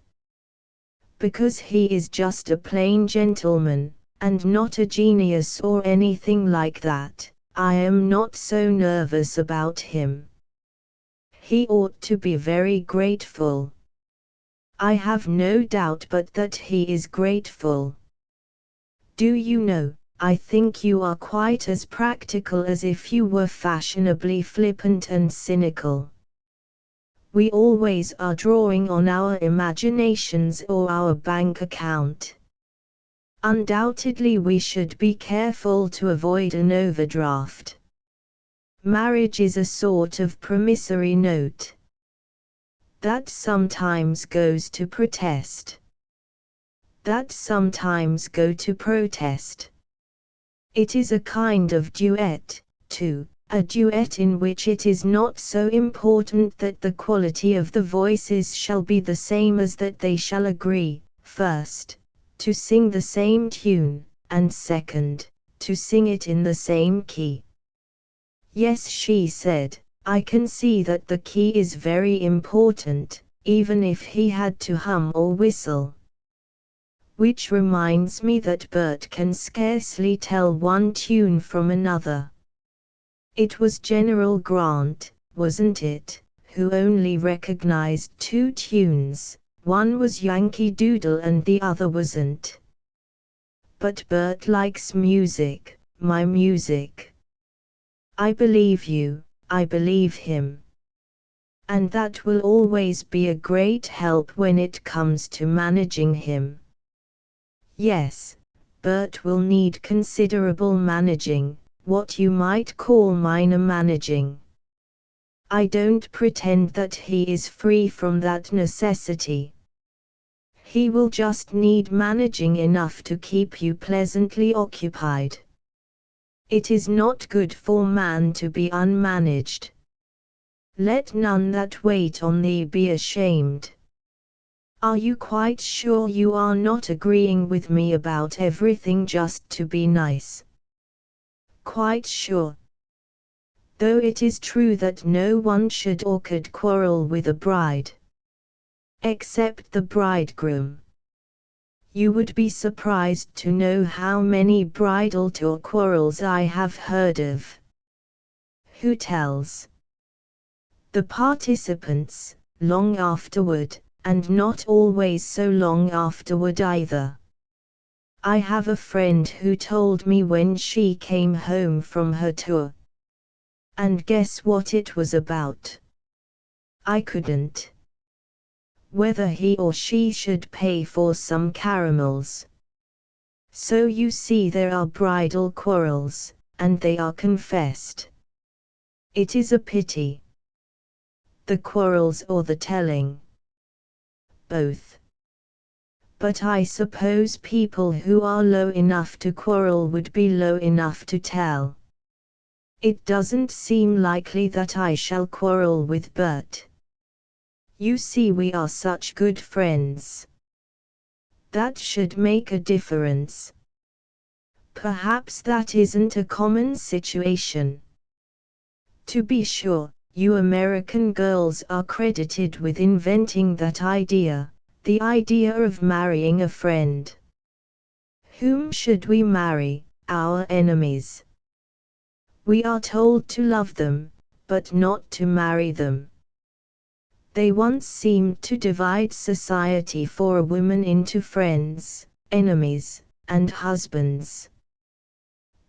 Because he is just a plain gentleman, and not a genius or anything like that, I am not so nervous about him. He ought to be very grateful. I have no doubt but that he is grateful. Do you know, I think you are quite as practical as if you were fashionably flippant and cynical. We always are drawing on our imaginations or our bank account. Undoubtedly we should be careful to avoid an overdraft. Marriage is a sort of promissory note that sometimes goes to protest, that sometimes go to protest. It is a kind of duet, too, a duet in which it is not so important that the quality of the voices shall be the same as that they shall agree, first, to sing the same tune, and second, to sing it in the same key. Yes, she said, I can see that the key is very important, even if he had to hum or whistle. Which reminds me that Bert can scarcely tell one tune from another. It was General Grant, wasn't it, who only recognized two tunes, one was Yankee Doodle and the other wasn't. But Bert likes music, my music. I believe you, I believe him. And that will always be a great help when it comes to managing him. Yes, Bert will need considerable managing, what you might call minor managing. I don't pretend that he is free from that necessity. He will just need managing enough to keep you pleasantly occupied. It is not good for man to be unmanaged. Let none that wait on thee be ashamed. Are you quite sure you are not agreeing with me about everything just to be nice? Quite sure. Though it is true that no one should or could quarrel with a bride. Except the bridegroom. You would be surprised to know how many bridal tour quarrels I have heard of. Who tells? The participants, long afterward, and not always so long afterward either. I have a friend who told me when she came home from her tour. And guess what it was about? I couldn't. Whether he or she should pay for some caramels. So you see there are bridal quarrels, and they are confessed. It is a pity. The quarrels or the telling? Both. But I suppose people who are low enough to quarrel would be low enough to tell. It doesn't seem likely that I shall quarrel with Bert. You see we are such good friends. That should make a difference. Perhaps that isn't a common situation. To be sure, you American girls are credited with inventing that idea, the idea of marrying a friend. Whom should we marry? Our enemies. We are told to love them, but not to marry them. They once seemed to divide society for a woman into friends, enemies, and husbands.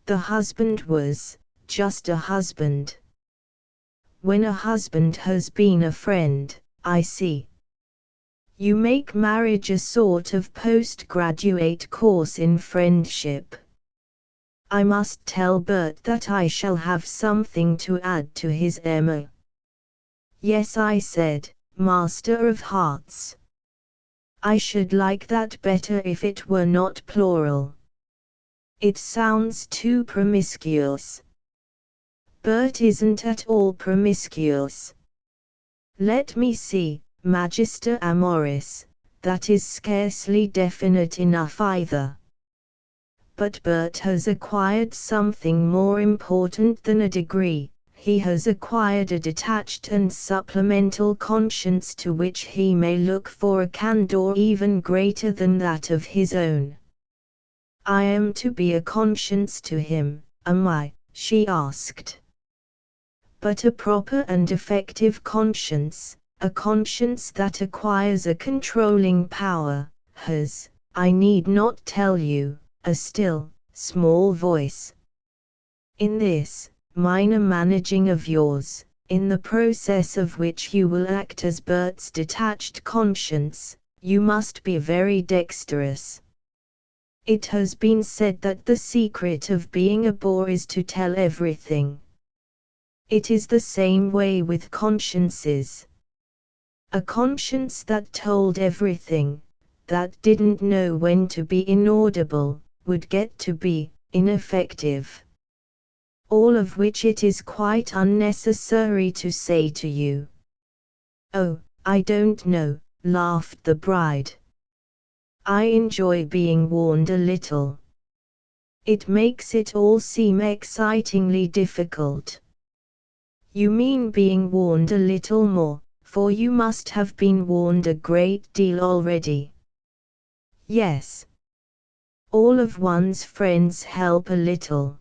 The husband was just a husband. When a husband has been a friend, I see. You make marriage a sort of postgraduate course in friendship. I must tell Bert that I shall have something to add to his Emma. Yes, I said, Master of Hearts. I should like that better if it were not plural. It sounds too promiscuous. Bert isn't at all promiscuous. Let me see, Magister Amoris, that is scarcely definite enough either. But Bert has acquired something more important than a degree. He has acquired a detached and supplemental conscience to which he may look for a candor even greater than that of his own. I am to be a conscience to him, am I? She asked. But a proper and effective conscience, a conscience that acquires a controlling power, has, I need not tell you, a still, small voice. In this minor managing of yours, in the process of which you will act as Bert's detached conscience, you must be very dexterous. It has been said that the secret of being a bore is to tell everything. It is the same way with consciences. A conscience that told everything, that didn't know when to be inaudible, would get to be ineffective. All of which it is quite unnecessary to say to you. "Oh, I don't know," laughed the bride. "I enjoy being warned a little. It makes it all seem excitingly difficult." "You mean being warned a little more, for you must have been warned a great deal already." "Yes. All of one's friends help a little.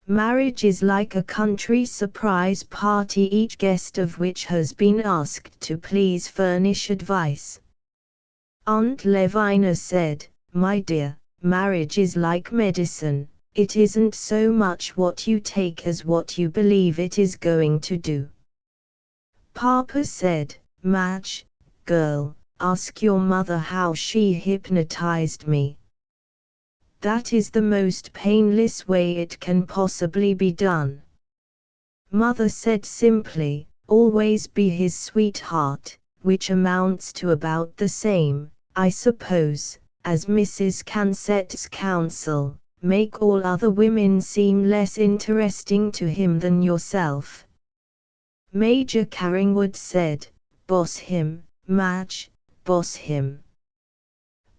Marriage is like a country surprise party, each guest of which has been asked to please furnish advice." Aunt Levina said, "My dear, marriage is like medicine. It isn't so much what you take as what you believe it is going to do." Papa said, "Madge, girl, ask your mother how she hypnotized me. That is the most painless way it can possibly be done." Mother said simply, "Always be his sweetheart," which amounts to about the same, I suppose, as Mrs. Cansett's counsel, "Make all other women seem less interesting to him than yourself." Major Carringwood said, "Boss him, Madge, boss him.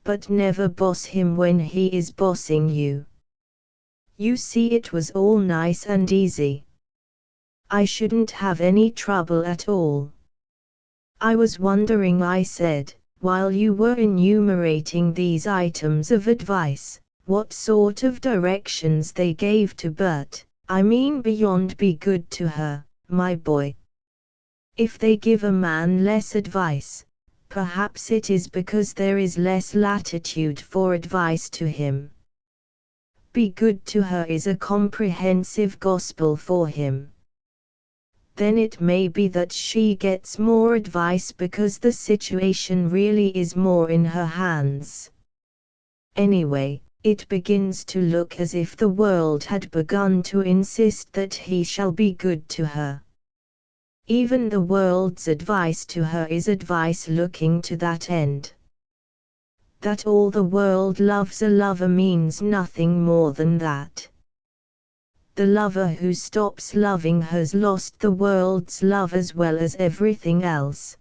But never boss him when he is bossing you. You see, it was all nice and easy. I shouldn't have any trouble at all." "I was wondering," I said, "while you were enumerating these items of advice, what sort of directions they gave to Bert. I mean beyond be good to her, my boy. If they give a man less advice, perhaps it is because there is less latitude for advice to him. Be good to her is a comprehensive gospel for him. Then it may be that she gets more advice because the situation really is more in her hands. Anyway, it begins to look as if the world had begun to insist that he shall be good to her. Even the world's advice to her is advice looking to that end. That all the world loves a lover means nothing more than that. The lover who stops loving has lost the world's love as well as everything else."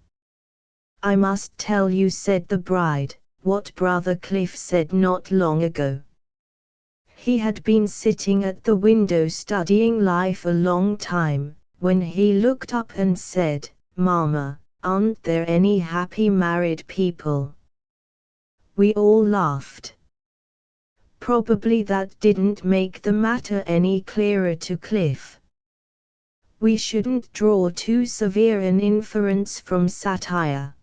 "I must tell you," said the bride, "what Brother Cliff said not long ago. He had been sitting at the window studying life a long time, when he looked up and said, 'Mama, aren't there any happy married people?' We all laughed. Probably that didn't make the matter any clearer to Cliff. We shouldn't draw too severe an inference from satire.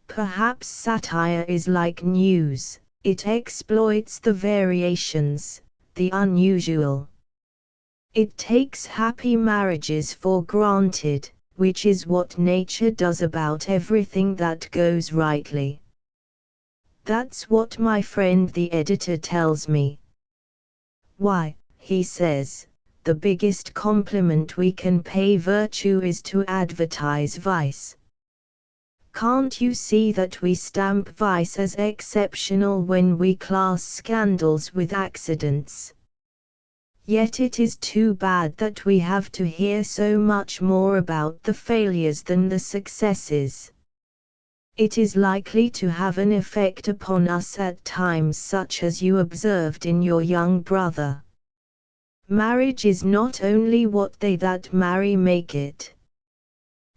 Perhaps satire is like news, it exploits the variations, the unusual. It takes happy marriages for granted, which is what nature does about everything that goes rightly. That's what my friend the editor tells me. Why, he says, the biggest compliment we can pay virtue is to advertise vice. Can't you see that we stamp vice as exceptional when we class scandals with accidents? Yet it is too bad that we have to hear so much more about the failures than the successes. It is likely to have an effect upon us at times such as you observed in your young brother. Marriage is not only what they that marry make it.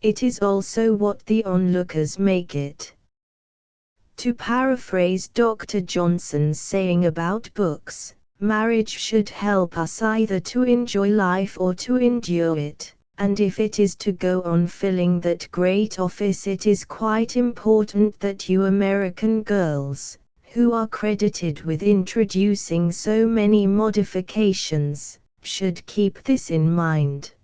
It is also what the onlookers make it. To paraphrase Dr. Johnson's saying about books, marriage should help us either to enjoy life or to endure it, and if it is to go on filling that great office, it is quite important that you American girls, who are credited with introducing so many modifications, should keep this in mind.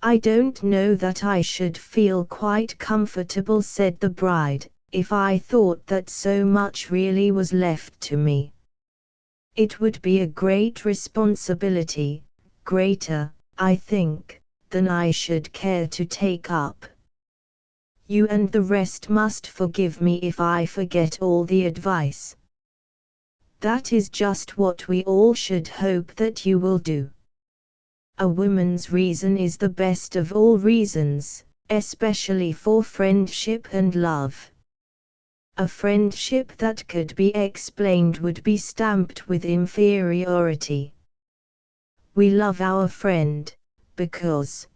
"I don't know that I should feel quite comfortable," said the bride, "if I thought that so much really was left to me. It would be a great responsibility, greater, I think, than I should care to take up. You and the rest must forgive me if I forget all the advice. That is just what we all should hope that you will do. A woman's reason is the best of all reasons, especially for friendship and love. A friendship that could be explained would be stamped with inferiority. We love our friend, because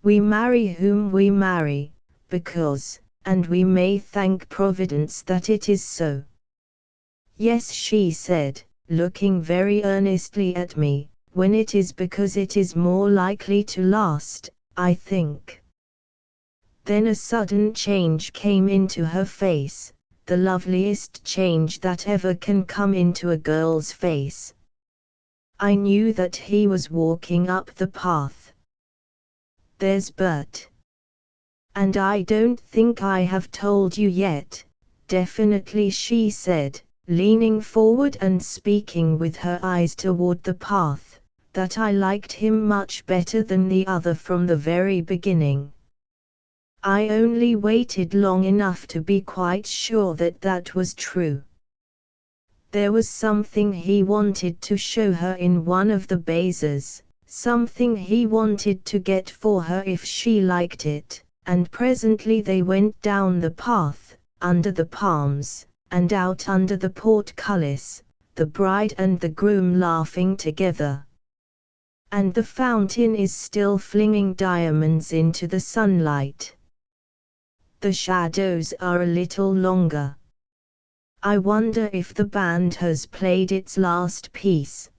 we marry whom we marry, because, and we may thank Providence that it is so." "Yes," she said, looking very earnestly at me, "when it is because it is more likely to last, I think." Then a sudden change came into her face, the loveliest change that ever can come into a girl's face. I knew that he was walking up the path. "There's Bert. And I don't think I have told you yet, definitely," she said, leaning forward and speaking with her eyes toward the path, "that I liked him much better than the other from the very beginning. I only waited long enough to be quite sure that that was true. There was something he wanted to show her in one of the bazars, something he wanted to get for her if she liked it, and presently they went down the path, under the palms, and out under the portcullis, the bride and the groom laughing together. And the fountain is still flinging diamonds into the sunlight. The shadows are a little longer. I wonder if the band has played its last piece.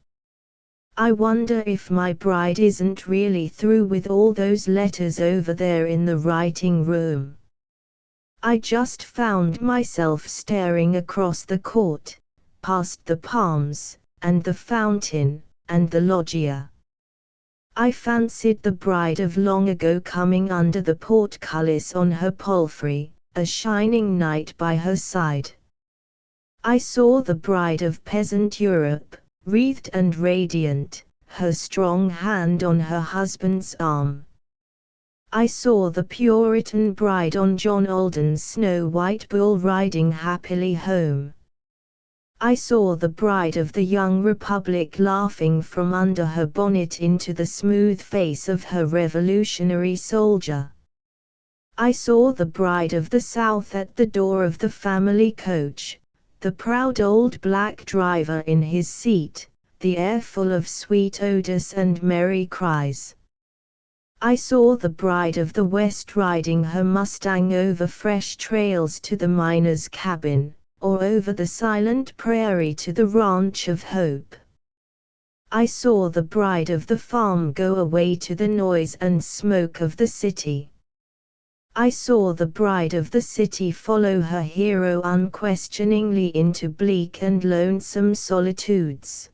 I wonder if my bride isn't really through with all those letters over there in the writing room." I just found myself staring across the court, past the palms, and the fountain, and the loggia. I fancied the bride of long ago coming under the portcullis on her palfrey, a shining knight by her side. I saw the bride of peasant Europe, wreathed and radiant, her strong hand on her husband's arm. I saw the Puritan bride on John Alden's snow-white bull riding happily home. I saw the bride of the young republic laughing from under her bonnet into the smooth face of her revolutionary soldier. I saw the bride of the South at the door of the family coach, the proud old black driver in his seat, the air full of sweet odors and merry cries. I saw the bride of the West riding her Mustang over fresh trails to the miner's cabin, or over the silent prairie to the ranch of hope. I saw the bride of the farm go away to the noise and smoke of the city. I saw the bride of the city follow her hero unquestioningly into bleak and lonesome solitudes.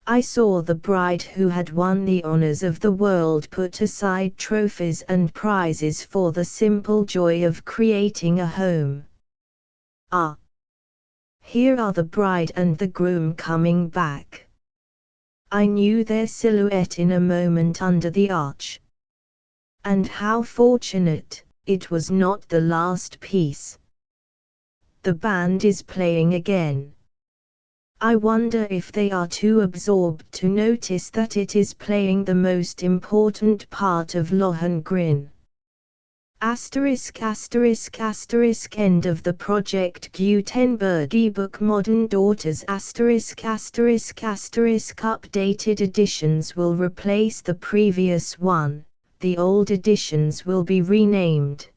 I saw the bride who had won the honors of the world put aside trophies and prizes for the simple joy of creating a home. Ah! Here are the bride and the groom coming back. I knew their silhouette in a moment under the arch. And how fortunate, it was not the last piece. The band is playing again. I wonder if they are too absorbed to notice that it is playing the most important part of Lohengrin. ***** End of the project Gutenberg ebook Modern Daughters ***** Updated editions will replace the previous one, the old editions will be renamed.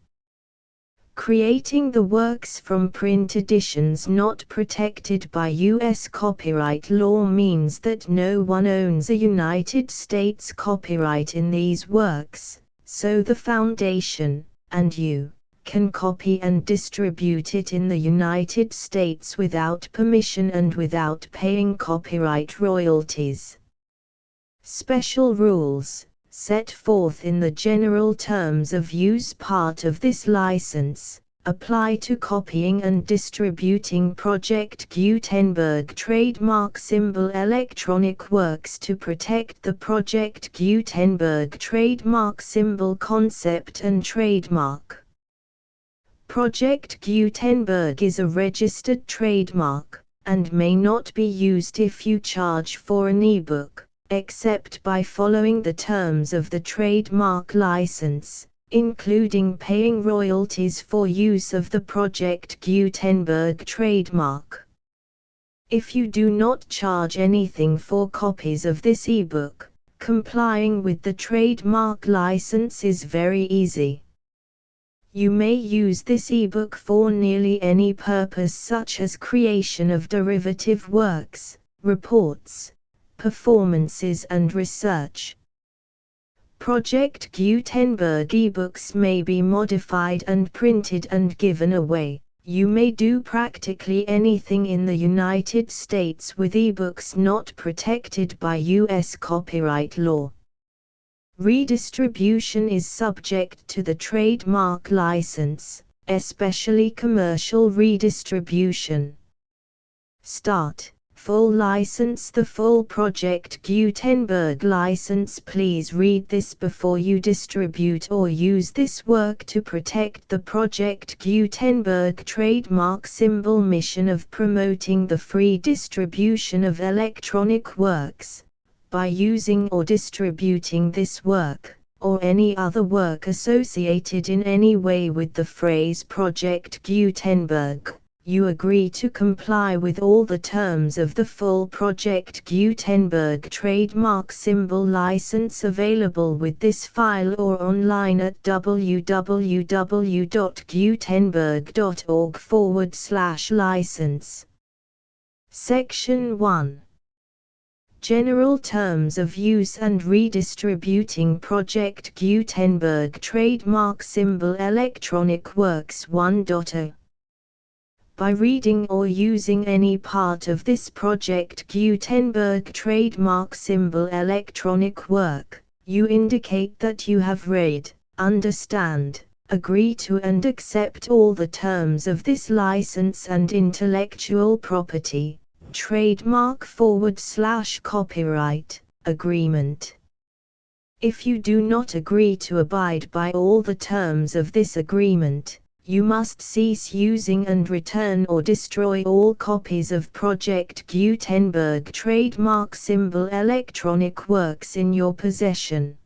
Creating the works from print editions not protected by U.S. copyright law means that no one owns a United States copyright in these works, so the Foundation, and you, can copy and distribute it in the United States without permission and without paying copyright royalties. Special rules, set forth in the general terms of use part of this license, apply to copying and distributing Project Gutenberg trademark symbol electronic works to protect the Project Gutenberg trademark symbol concept and trademark. Project Gutenberg is a registered trademark, and may not be used if you charge for an ebook, except by following the terms of the trademark license, including paying royalties for use of the Project Gutenberg trademark. If you do not charge anything for copies of this ebook, complying with the trademark license is very easy. You may use this ebook for nearly any purpose, such as creation of derivative works, reports, performances and research. Project Gutenberg ebooks may be modified and printed and given away. You may do practically anything in the United States with ebooks not protected by U.S. copyright law. Redistribution is subject to the trademark license, especially commercial redistribution. Start. Full license. The full Project Gutenberg license. Please read this before you distribute or use this work to protect the Project Gutenberg trademark symbol mission of promoting the free distribution of electronic works, by using or distributing this work, or any other work associated in any way with the phrase Project Gutenberg. You agree to comply with all the terms of the full Project Gutenberg trademark symbol license available with this file or online at www.gutenberg.org/license. Section 1. General Terms of Use and Redistributing Project Gutenberg Trademark Symbol Electronic Works 1.0. By reading or using any part of this Project Gutenberg trademark symbol electronic work, you indicate that you have read, understand, agree to and accept all the terms of this license and intellectual property, trademark/copyright, agreement. If you do not agree to abide by all the terms of this agreement, you must cease using and return or destroy all copies of Project Gutenberg trademark symbol electronic works in your possession.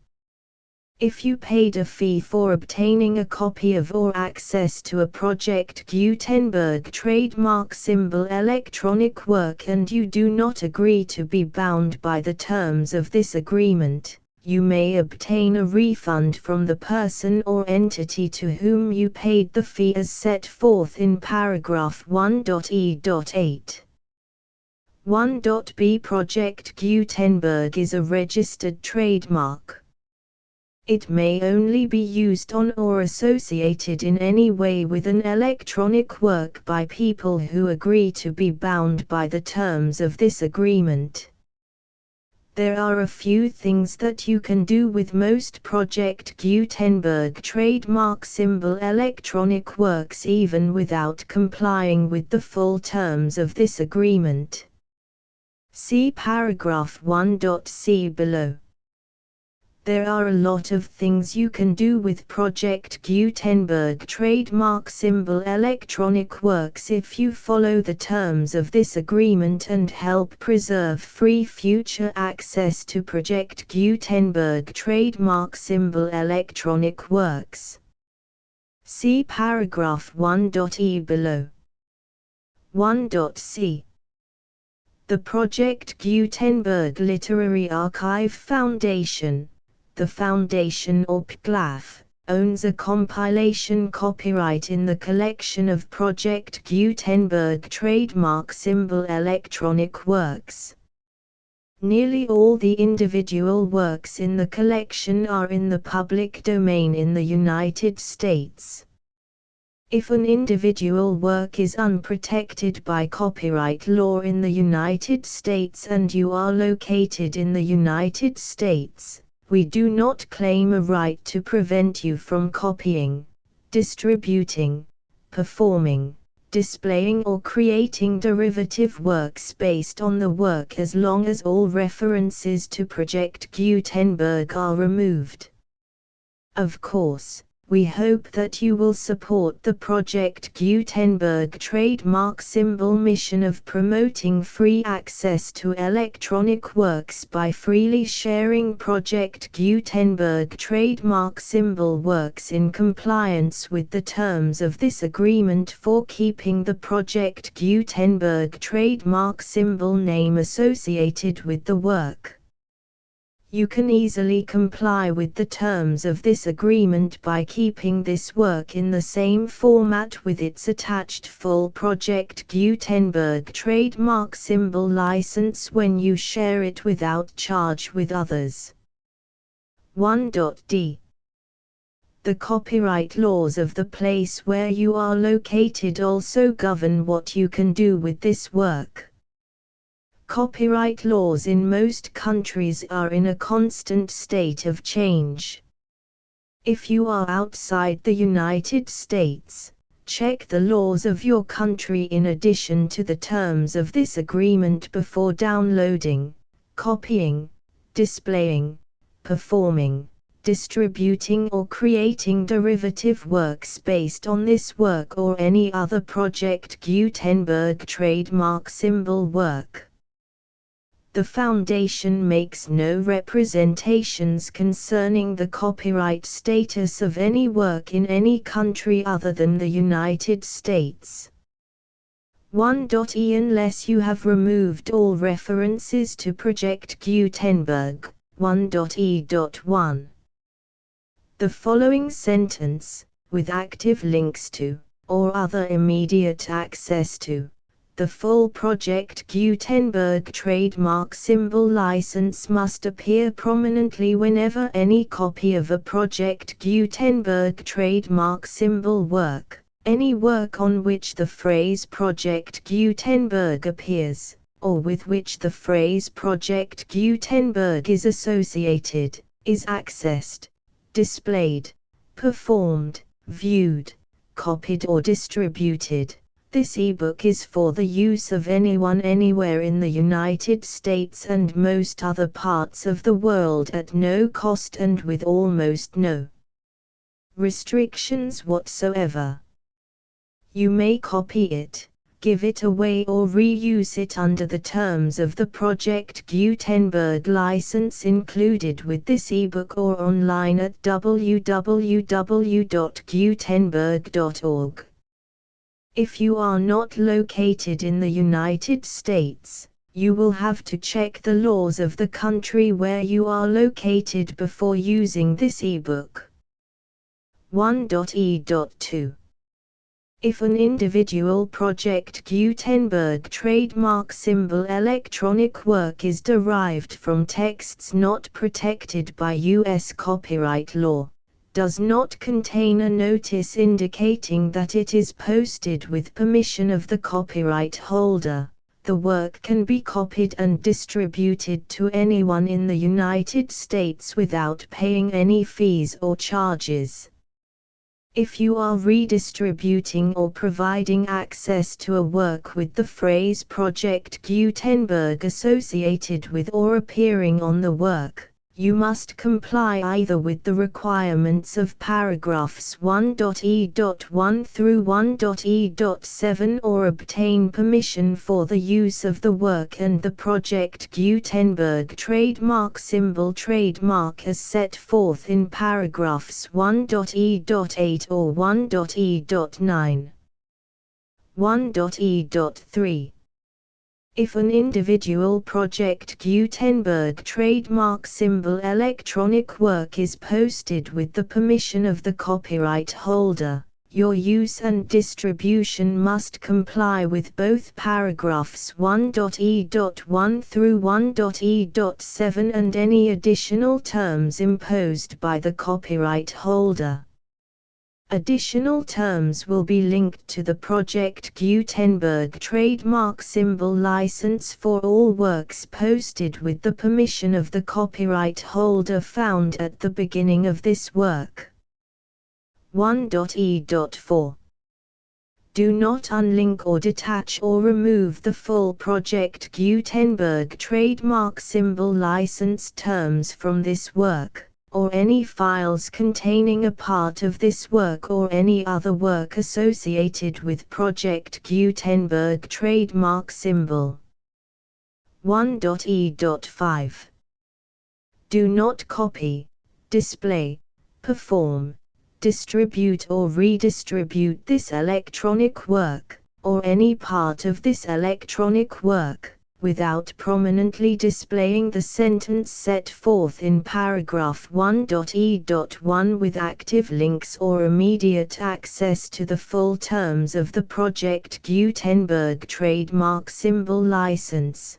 If you paid a fee for obtaining a copy of or access to a Project Gutenberg trademark symbol electronic work and you do not agree to be bound by the terms of this agreement, you may obtain a refund from the person or entity to whom you paid the fee as set forth in paragraph 1.e.8. 1.b. Project Gutenberg is a registered trademark. It may only be used on or associated in any way with an electronic work by people who agree to be bound by the terms of this agreement. There are a few things that you can do with most Project Gutenberg trademark symbol electronic works even without complying with the full terms of this agreement. See paragraph 1.c below. There are a lot of things you can do with Project Gutenberg trademark symbol electronic works if you follow the terms of this agreement and help preserve free future access to Project Gutenberg trademark symbol electronic works. See paragraph 1.e below. 1.c. The Project Gutenberg Literary Archive Foundation, the Foundation or PGLAF, owns a compilation copyright in the collection of Project Gutenberg trademark symbol electronic works. Nearly all the individual works in the collection are in the public domain in the United States. If an individual work is unprotected by copyright law in the United States and you are located in the United States, we do not claim a right to prevent you from copying, distributing, performing, displaying or creating derivative works based on the work as long as all references to Project Gutenberg are removed. Of course, we hope that you will support the Project Gutenberg trademark symbol mission of promoting free access to electronic works by freely sharing Project Gutenberg trademark symbol works in compliance with the terms of this agreement for keeping the Project Gutenberg trademark symbol name associated with the work. You can easily comply with the terms of this agreement by keeping this work in the same format with its attached full Project Gutenberg trademark symbol license when you share it without charge with others. 1.d. The copyright laws of the place where you are located also govern what you can do with this work. Copyright laws in most countries are in a constant state of change. If you are outside the United States, check the laws of your country in addition to the terms of this agreement before downloading, copying, displaying, performing, distributing or creating derivative works based on this work or any other Project Gutenberg trademark symbol work. The Foundation makes no representations concerning the copyright status of any work in any country other than the United States. 1.e Unless you have removed all references to Project Gutenberg, 1.e.1. The following sentence, with active links to, or other immediate access to, the full Project Gutenberg trademark symbol license must appear prominently whenever any copy of a Project Gutenberg trademark symbol work, any work on which the phrase Project Gutenberg appears, or with which the phrase Project Gutenberg is associated, is accessed, displayed, performed, viewed, copied or distributed. This ebook is for the use of anyone anywhere in the United States and most other parts of the world at no cost and with almost no restrictions whatsoever. You may copy it, give it away or reuse it under the terms of the Project Gutenberg license included with this ebook or online at www.gutenberg.org. If you are not located in the United States, you will have to check the laws of the country where you are located before using this ebook. 1.e.2. If an individual Project Gutenberg trademark symbol electronic work is derived from texts not protected by U.S. copyright law, does not contain a notice indicating that it is posted with permission of the copyright holder, the work can be copied and distributed to anyone in the United States without paying any fees or charges. If you are redistributing or providing access to a work with the phrase Project Gutenberg associated with or appearing on the work, you must comply either with the requirements of paragraphs 1.e.1 through 1.e.7 or obtain permission for the use of the work and the Project Gutenberg trademark symbol trademark as set forth in paragraphs 1.e.8 or 1.e.9. 1.e.3. If an individual Project Gutenberg trademark symbol electronic work is posted with the permission of the copyright holder, your use and distribution must comply with both paragraphs 1.e.1 through 1.e.7 and any additional terms imposed by the copyright holder. Additional terms will be linked to the Project Gutenberg trademark symbol license for all works posted with the permission of the copyright holder found at the beginning of this work. 1.e.4 Do not unlink or detach or remove the full Project Gutenberg trademark symbol license terms from this work, or any files containing a part of this work or any other work associated with Project Gutenberg trademark symbol. 1.e.5 Do not copy, display, perform, distribute or redistribute this electronic work, or any part of this electronic work, without prominently displaying the sentence set forth in paragraph 1.e.1 with active links or immediate access to the full terms of the Project Gutenberg trademark symbol license.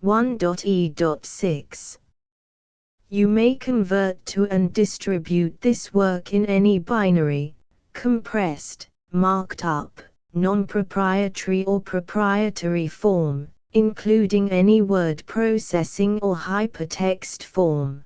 1.e.6 You may convert to and distribute this work in any binary, compressed, marked up, non-proprietary or proprietary form, including any word processing or hypertext form.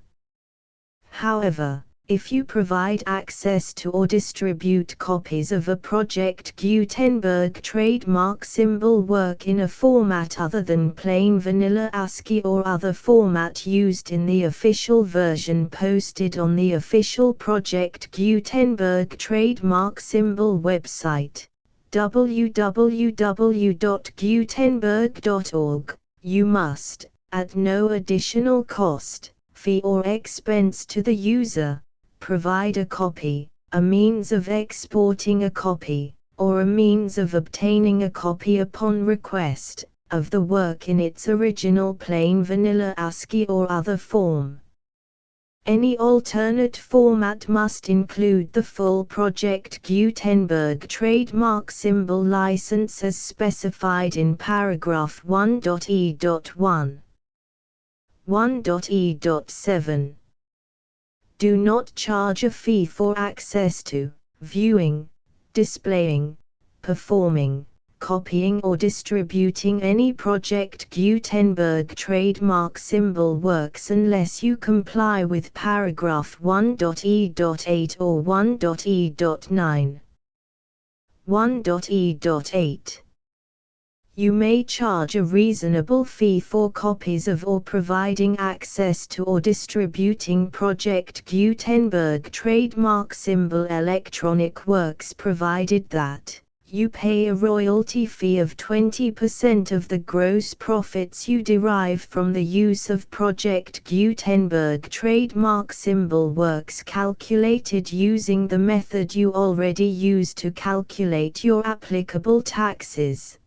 However, if you provide access to or distribute copies of a Project Gutenberg trademark symbol work in a format other than plain vanilla ASCII or other format used in the official version posted on the official Project Gutenberg trademark symbol website, www.gutenberg.org, you must, at no additional cost, fee or expense to the user, provide a copy, a means of exporting a copy, or a means of obtaining a copy upon request, of the work in its original plain vanilla ASCII or other form. Any alternate format must include the full Project Gutenberg trademark symbol license as specified in paragraph 1.e.1. 1.e.7 Do not charge a fee for access to, viewing, displaying, performing, copying or distributing any Project Gutenberg trademark symbol works unless you comply with paragraph 1.e.8 or 1.e.9. 1.e.8 You may charge a reasonable fee for copies of or providing access to or distributing Project Gutenberg trademark symbol electronic works provided that you pay a royalty fee of 20% of the gross profits you derive from the use of Project Gutenberg trademark symbol works calculated using the method you already use to calculate your applicable taxes.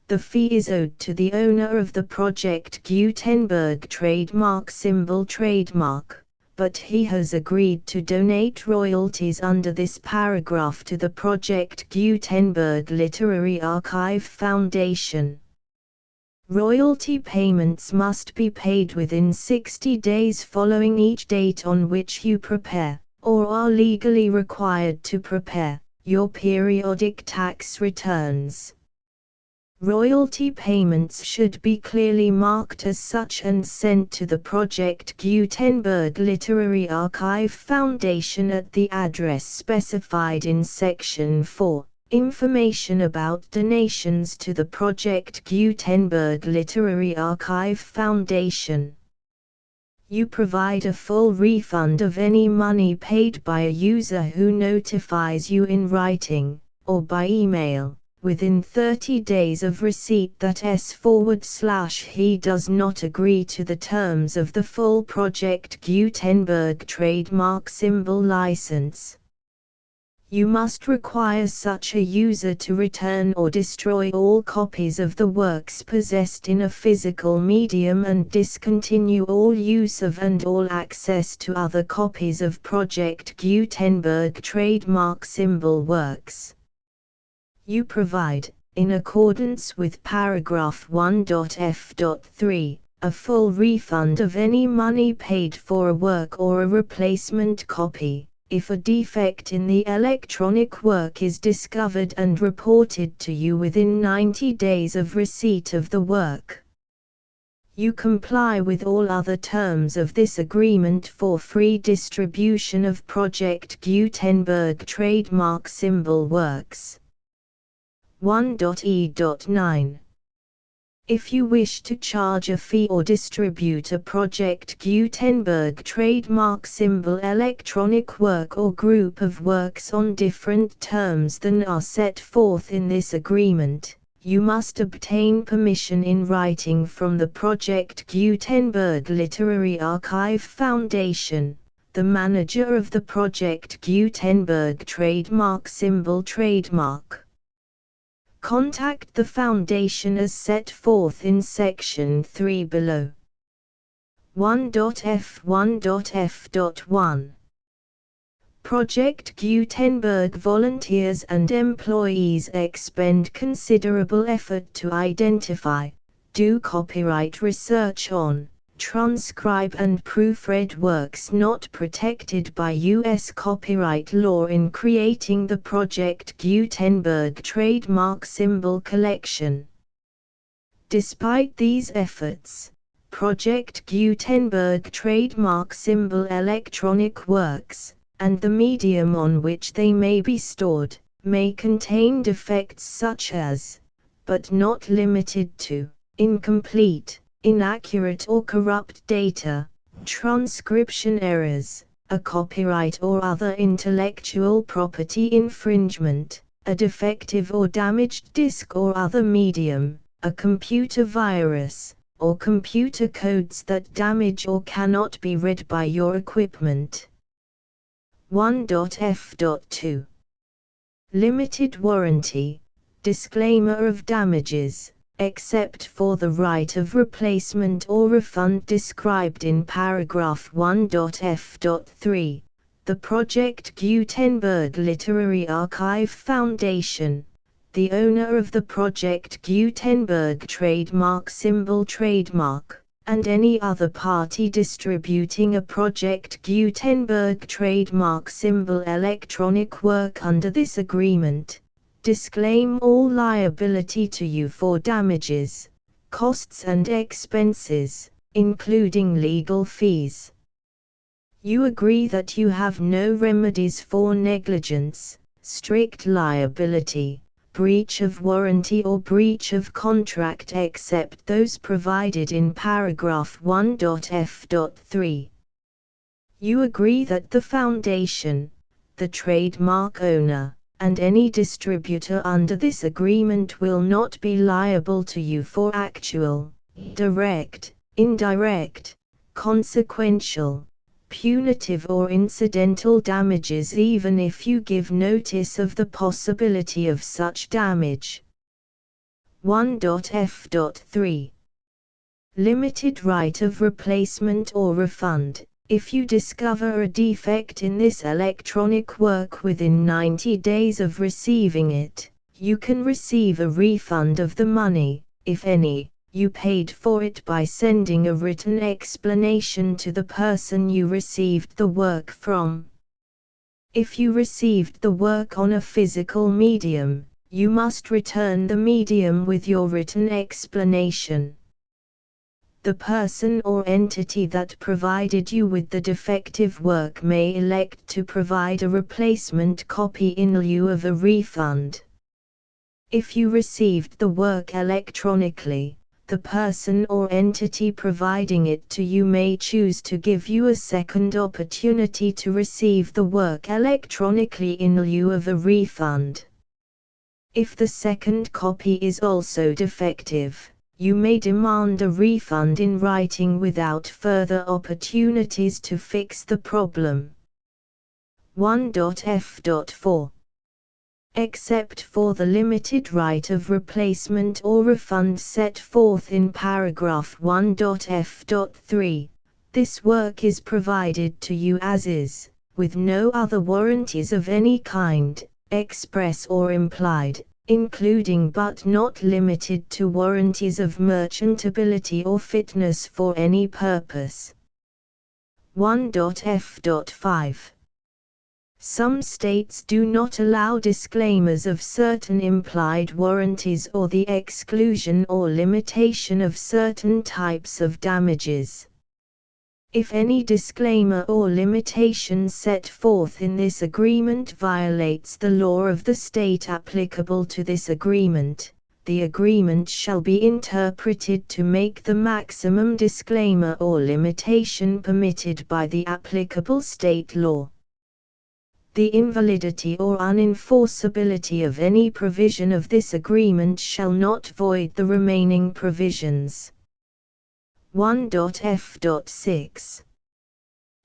The fee is owed to the owner of the Project Gutenberg trademark symbol trademark, but he has agreed to donate royalties under this paragraph to the Project Gutenberg Literary Archive Foundation. Royalty payments must be paid within 60 days following each date on which you prepare, or are legally required to prepare, your periodic tax returns. Royalty payments should be clearly marked as such and sent to the Project Gutenberg Literary Archive Foundation at the address specified in Section 4, Information about donations to the Project Gutenberg Literary Archive Foundation. You provide a full refund of any money paid by a user who notifies you in writing, or by email, within 30 days of receipt that he does not agree to the terms of the full Project Gutenberg trademark symbol license. You must require such a user to return or destroy all copies of the works possessed in a physical medium and discontinue all use of and all access to other copies of Project Gutenberg trademark symbol works. You provide, in accordance with paragraph 1.f.3, a full refund of any money paid for a work or a replacement copy, If a defect in the electronic work is discovered and reported to you within 90 days of receipt of the work, you comply with all other terms of this agreement for free distribution of Project Gutenberg trademark symbol works. 1.e.9. If you wish to charge a fee or distribute a Project Gutenberg trademark symbol electronic work or group of works on different terms than are set forth in this agreement, you must obtain permission in writing from the Project Gutenberg Literary Archive Foundation, the manager of the Project Gutenberg trademark symbol trademark. Contact the Foundation as set forth in Section 3 below. 1.f1.f.1 Project Gutenberg volunteers and employees expend considerable effort to identify, do copyright research on, transcribe and proofread works not protected by U.S. copyright law in creating the Project Gutenberg trademark symbol collection. Despite these efforts, Project Gutenberg trademark symbol electronic works, and the medium on which they may be stored, may contain defects such as, but not limited to, incomplete, inaccurate or corrupt data, transcription errors, a copyright or other intellectual property infringement, a defective or damaged disk or other medium, a computer virus, or computer codes that damage or cannot be read by your equipment. 1.f.2 Limited warranty, disclaimer of damages, except for the right of replacement or refund described in paragraph 1.f.3, the Project Gutenberg Literary Archive Foundation, the owner of the Project Gutenberg trademark symbol trademark, and any other party distributing a Project Gutenberg trademark symbol electronic work under this agreement, disclaim all liability to you for damages, costs and expenses, including legal fees. You agree that you have no remedies for negligence, strict liability, breach of warranty or breach of contract except those provided in paragraph 1.f.3. You agree that the Foundation, the trademark owner, and any distributor under this agreement will not be liable to you for actual, direct, indirect, consequential, punitive or incidental damages even if you give notice of the possibility of such damage. 1.f.3 Limited right of replacement or refund. If you discover a defect in this electronic work within 90 days of receiving it, you can receive a refund of the money, if any, you paid for it by sending a written explanation to the person you received the work from. If you received the work on a physical medium, you must return the medium with your written explanation. The person or entity that provided you with the defective work may elect to provide a replacement copy in lieu of a refund. If you received the work electronically, the person or entity providing it to you may choose to give you a second opportunity to receive the work electronically in lieu of a refund. If the second copy is also defective, you may demand a refund in writing without further opportunities to fix the problem. 1.f.4 Except for the limited right of replacement or refund set forth in paragraph 1.f.3, this work is provided to you as is, with no other warranties of any kind, express or implied, including but not limited to warranties of merchantability or fitness for any purpose. 1.f.5 Some states do not allow disclaimers of certain implied warranties or the exclusion or limitation of certain types of damages. If any disclaimer or limitation set forth in this agreement violates the law of the state applicable to this agreement, the agreement shall be interpreted to make the maximum disclaimer or limitation permitted by the applicable state law. The invalidity or unenforceability of any provision of this agreement shall not void the remaining provisions. 1.f.6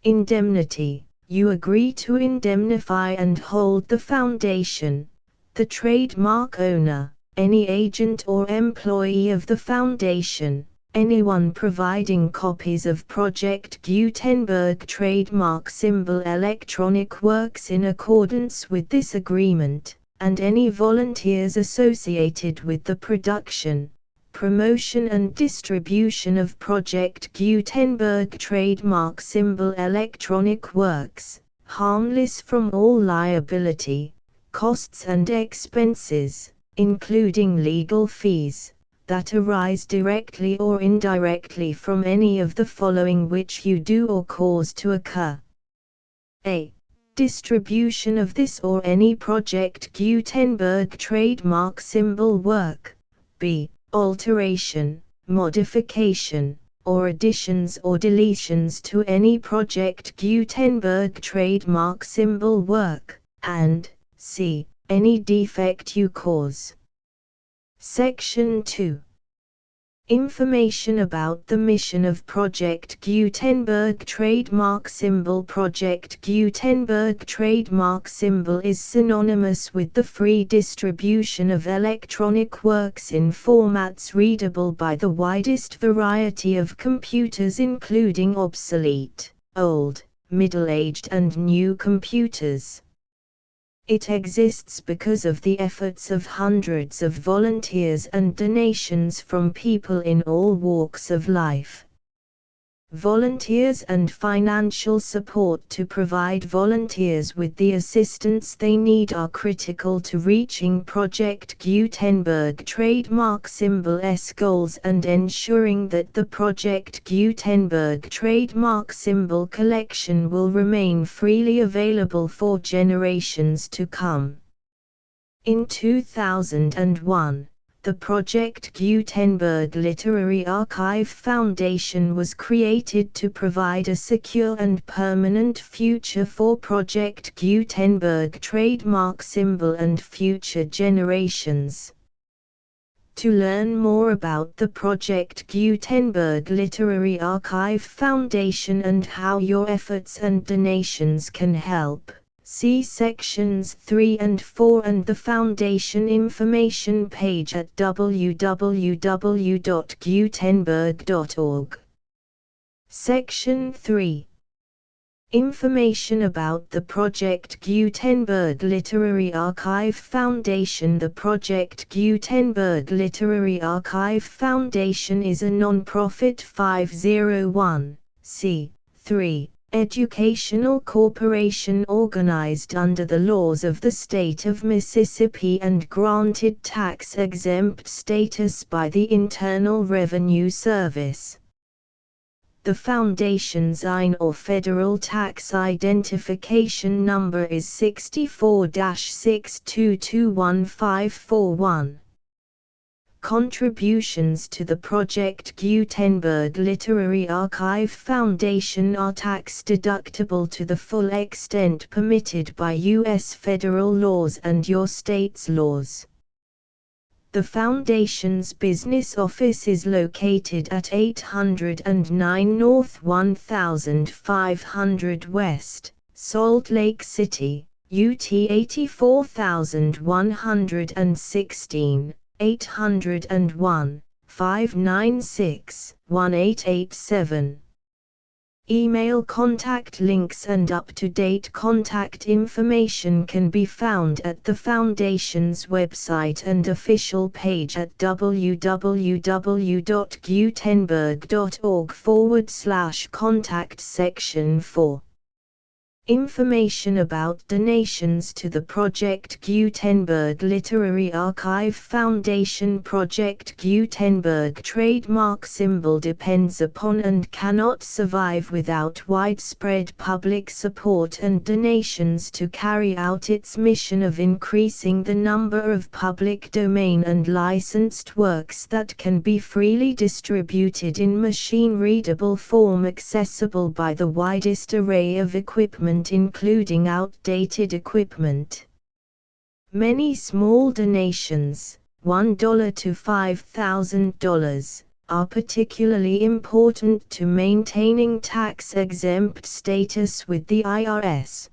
Indemnity. You agree to indemnify and hold the foundation, the trademark owner, any agent or employee of the foundation, anyone providing copies of Project Gutenberg trademark symbol electronic works in accordance with this agreement, and any volunteers associated with the production, promotion and distribution of Project Gutenberg trademark symbol electronic works, harmless from all liability, costs and expenses, including legal fees, that arise directly or indirectly from any of the following which you do or cause to occur. A. Distribution of this or any Project Gutenberg trademark symbol work. B. Alteration, modification, or additions or deletions to any Project Gutenberg trademark symbol work, and C. Any defect you cause. Section 2. Information about the mission of Project Gutenberg trademark symbol. Project Gutenberg trademark symbol is synonymous with the free distribution of electronic works in formats readable by the widest variety of computers, including obsolete, old, middle-aged and new computers. It exists because of the efforts of hundreds of volunteers and donations from people in all walks of life. Volunteers and financial support to provide volunteers with the assistance they need are critical to reaching Project Gutenberg trademark symbol's goals and ensuring that the Project Gutenberg trademark symbol collection will remain freely available for generations to come. In 2001, the Project Gutenberg Literary Archive Foundation was created to provide a secure and permanent future for Project Gutenberg trademark symbol and future generations. To learn more about the Project Gutenberg Literary Archive Foundation and how your efforts and donations can help, see sections 3 and 4 and the Foundation information page at www.gutenberg.org. Section 3. Information about the Project Gutenberg Literary Archive Foundation. The Project Gutenberg Literary Archive Foundation is a non-profit 501(c)(3) educational corporation organized under the laws of the state of Mississippi and granted tax-exempt status by the Internal Revenue Service. The Foundation's IN or Federal Tax Identification Number is 64-6221541. Contributions to the Project Gutenberg Literary Archive Foundation are tax-deductible to the full extent permitted by U.S. federal laws and your state's laws. The Foundation's business office is located at 809 North 1500 West, Salt Lake City, UT 84116. 801-596-1887. Email contact links and up-to-date contact information can be found at the Foundation's website and official page at www.gutenberg.org/contact section 4. Information about donations to the Project Gutenberg Literary Archive Foundation. Project Gutenberg trademark symbol depends upon and cannot survive without widespread public support and donations to carry out its mission of increasing the number of public domain and licensed works that can be freely distributed in machine-readable form accessible by the widest array of equipment, including outdated equipment. Many small donations, $1 to $5,000, are particularly important to maintaining tax-exempt status with the IRS.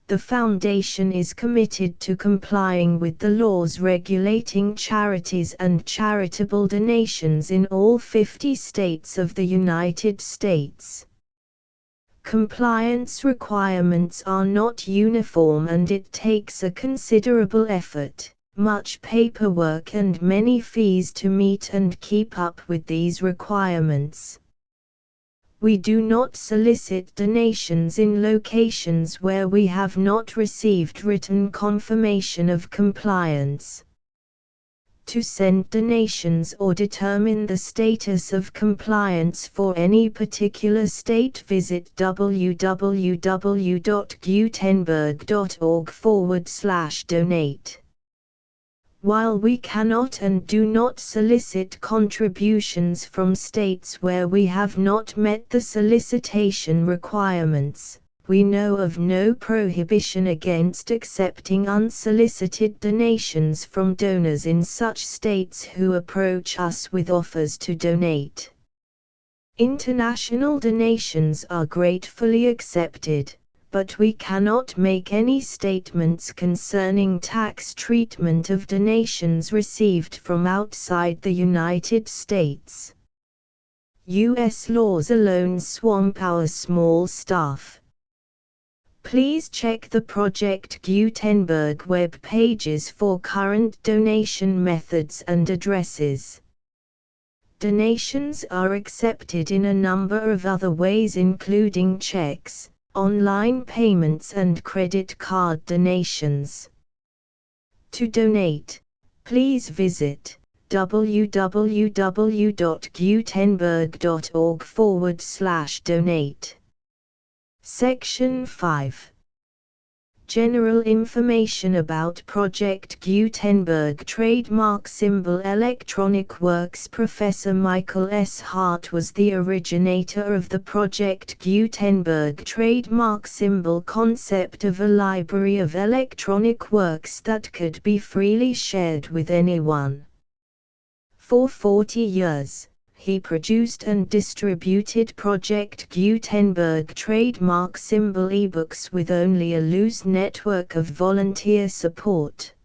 The Foundation is committed to complying with the laws regulating charities and charitable donations in all 50 states of the United States. Compliance requirements are not uniform and it takes a considerable effort, much paperwork and many fees to meet and keep up with these requirements. We do not solicit donations in locations where we have not received written confirmation of compliance. To send donations or determine the status of compliance for any particular state, visit www.gutenberg.org/donate. While we cannot and do not solicit contributions from states where we have not met the solicitation requirements, we know of no prohibition against accepting unsolicited donations from donors in such states who approach us with offers to donate. International donations are gratefully accepted, but we cannot make any statements concerning tax treatment of donations received from outside the United States. U.S. laws alone swamp our small staff. Please check the Project Gutenberg web pages for current donation methods and addresses. Donations are accepted in a number of other ways, including checks, online payments and credit card donations. To donate, please visit www.gutenberg.org/donate. Section 5. General information about Project Gutenberg trademark symbol. Electronic Works. Professor Michael S. Hart was the originator of the Project Gutenberg trademark symbol concept of a library of electronic works that could be freely shared with anyone. For 40 years, he produced and distributed Project Gutenberg trademark symbol ebooks with only a loose network of volunteer support.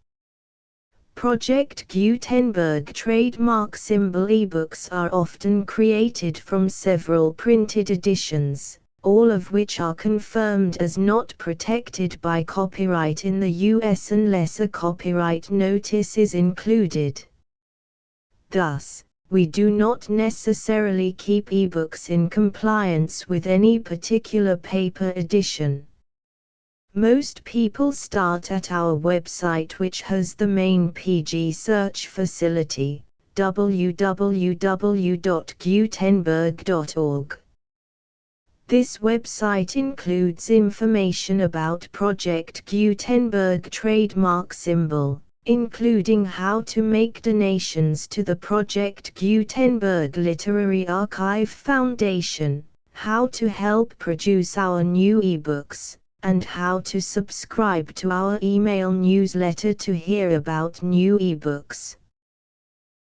Project Gutenberg trademark symbol ebooks are often created from several printed editions, all of which are confirmed as not protected by copyright in the US unless a copyright notice is included. Thus, we do not necessarily keep ebooks in compliance with any particular paper edition. Most people start at our website, which has the main PG search facility, www.gutenberg.org. This website includes information about Project Gutenberg trademark symbol, including how to make donations to the Project Gutenberg Literary Archive Foundation, how to help produce our new ebooks, and how to subscribe to our email newsletter to hear about new ebooks.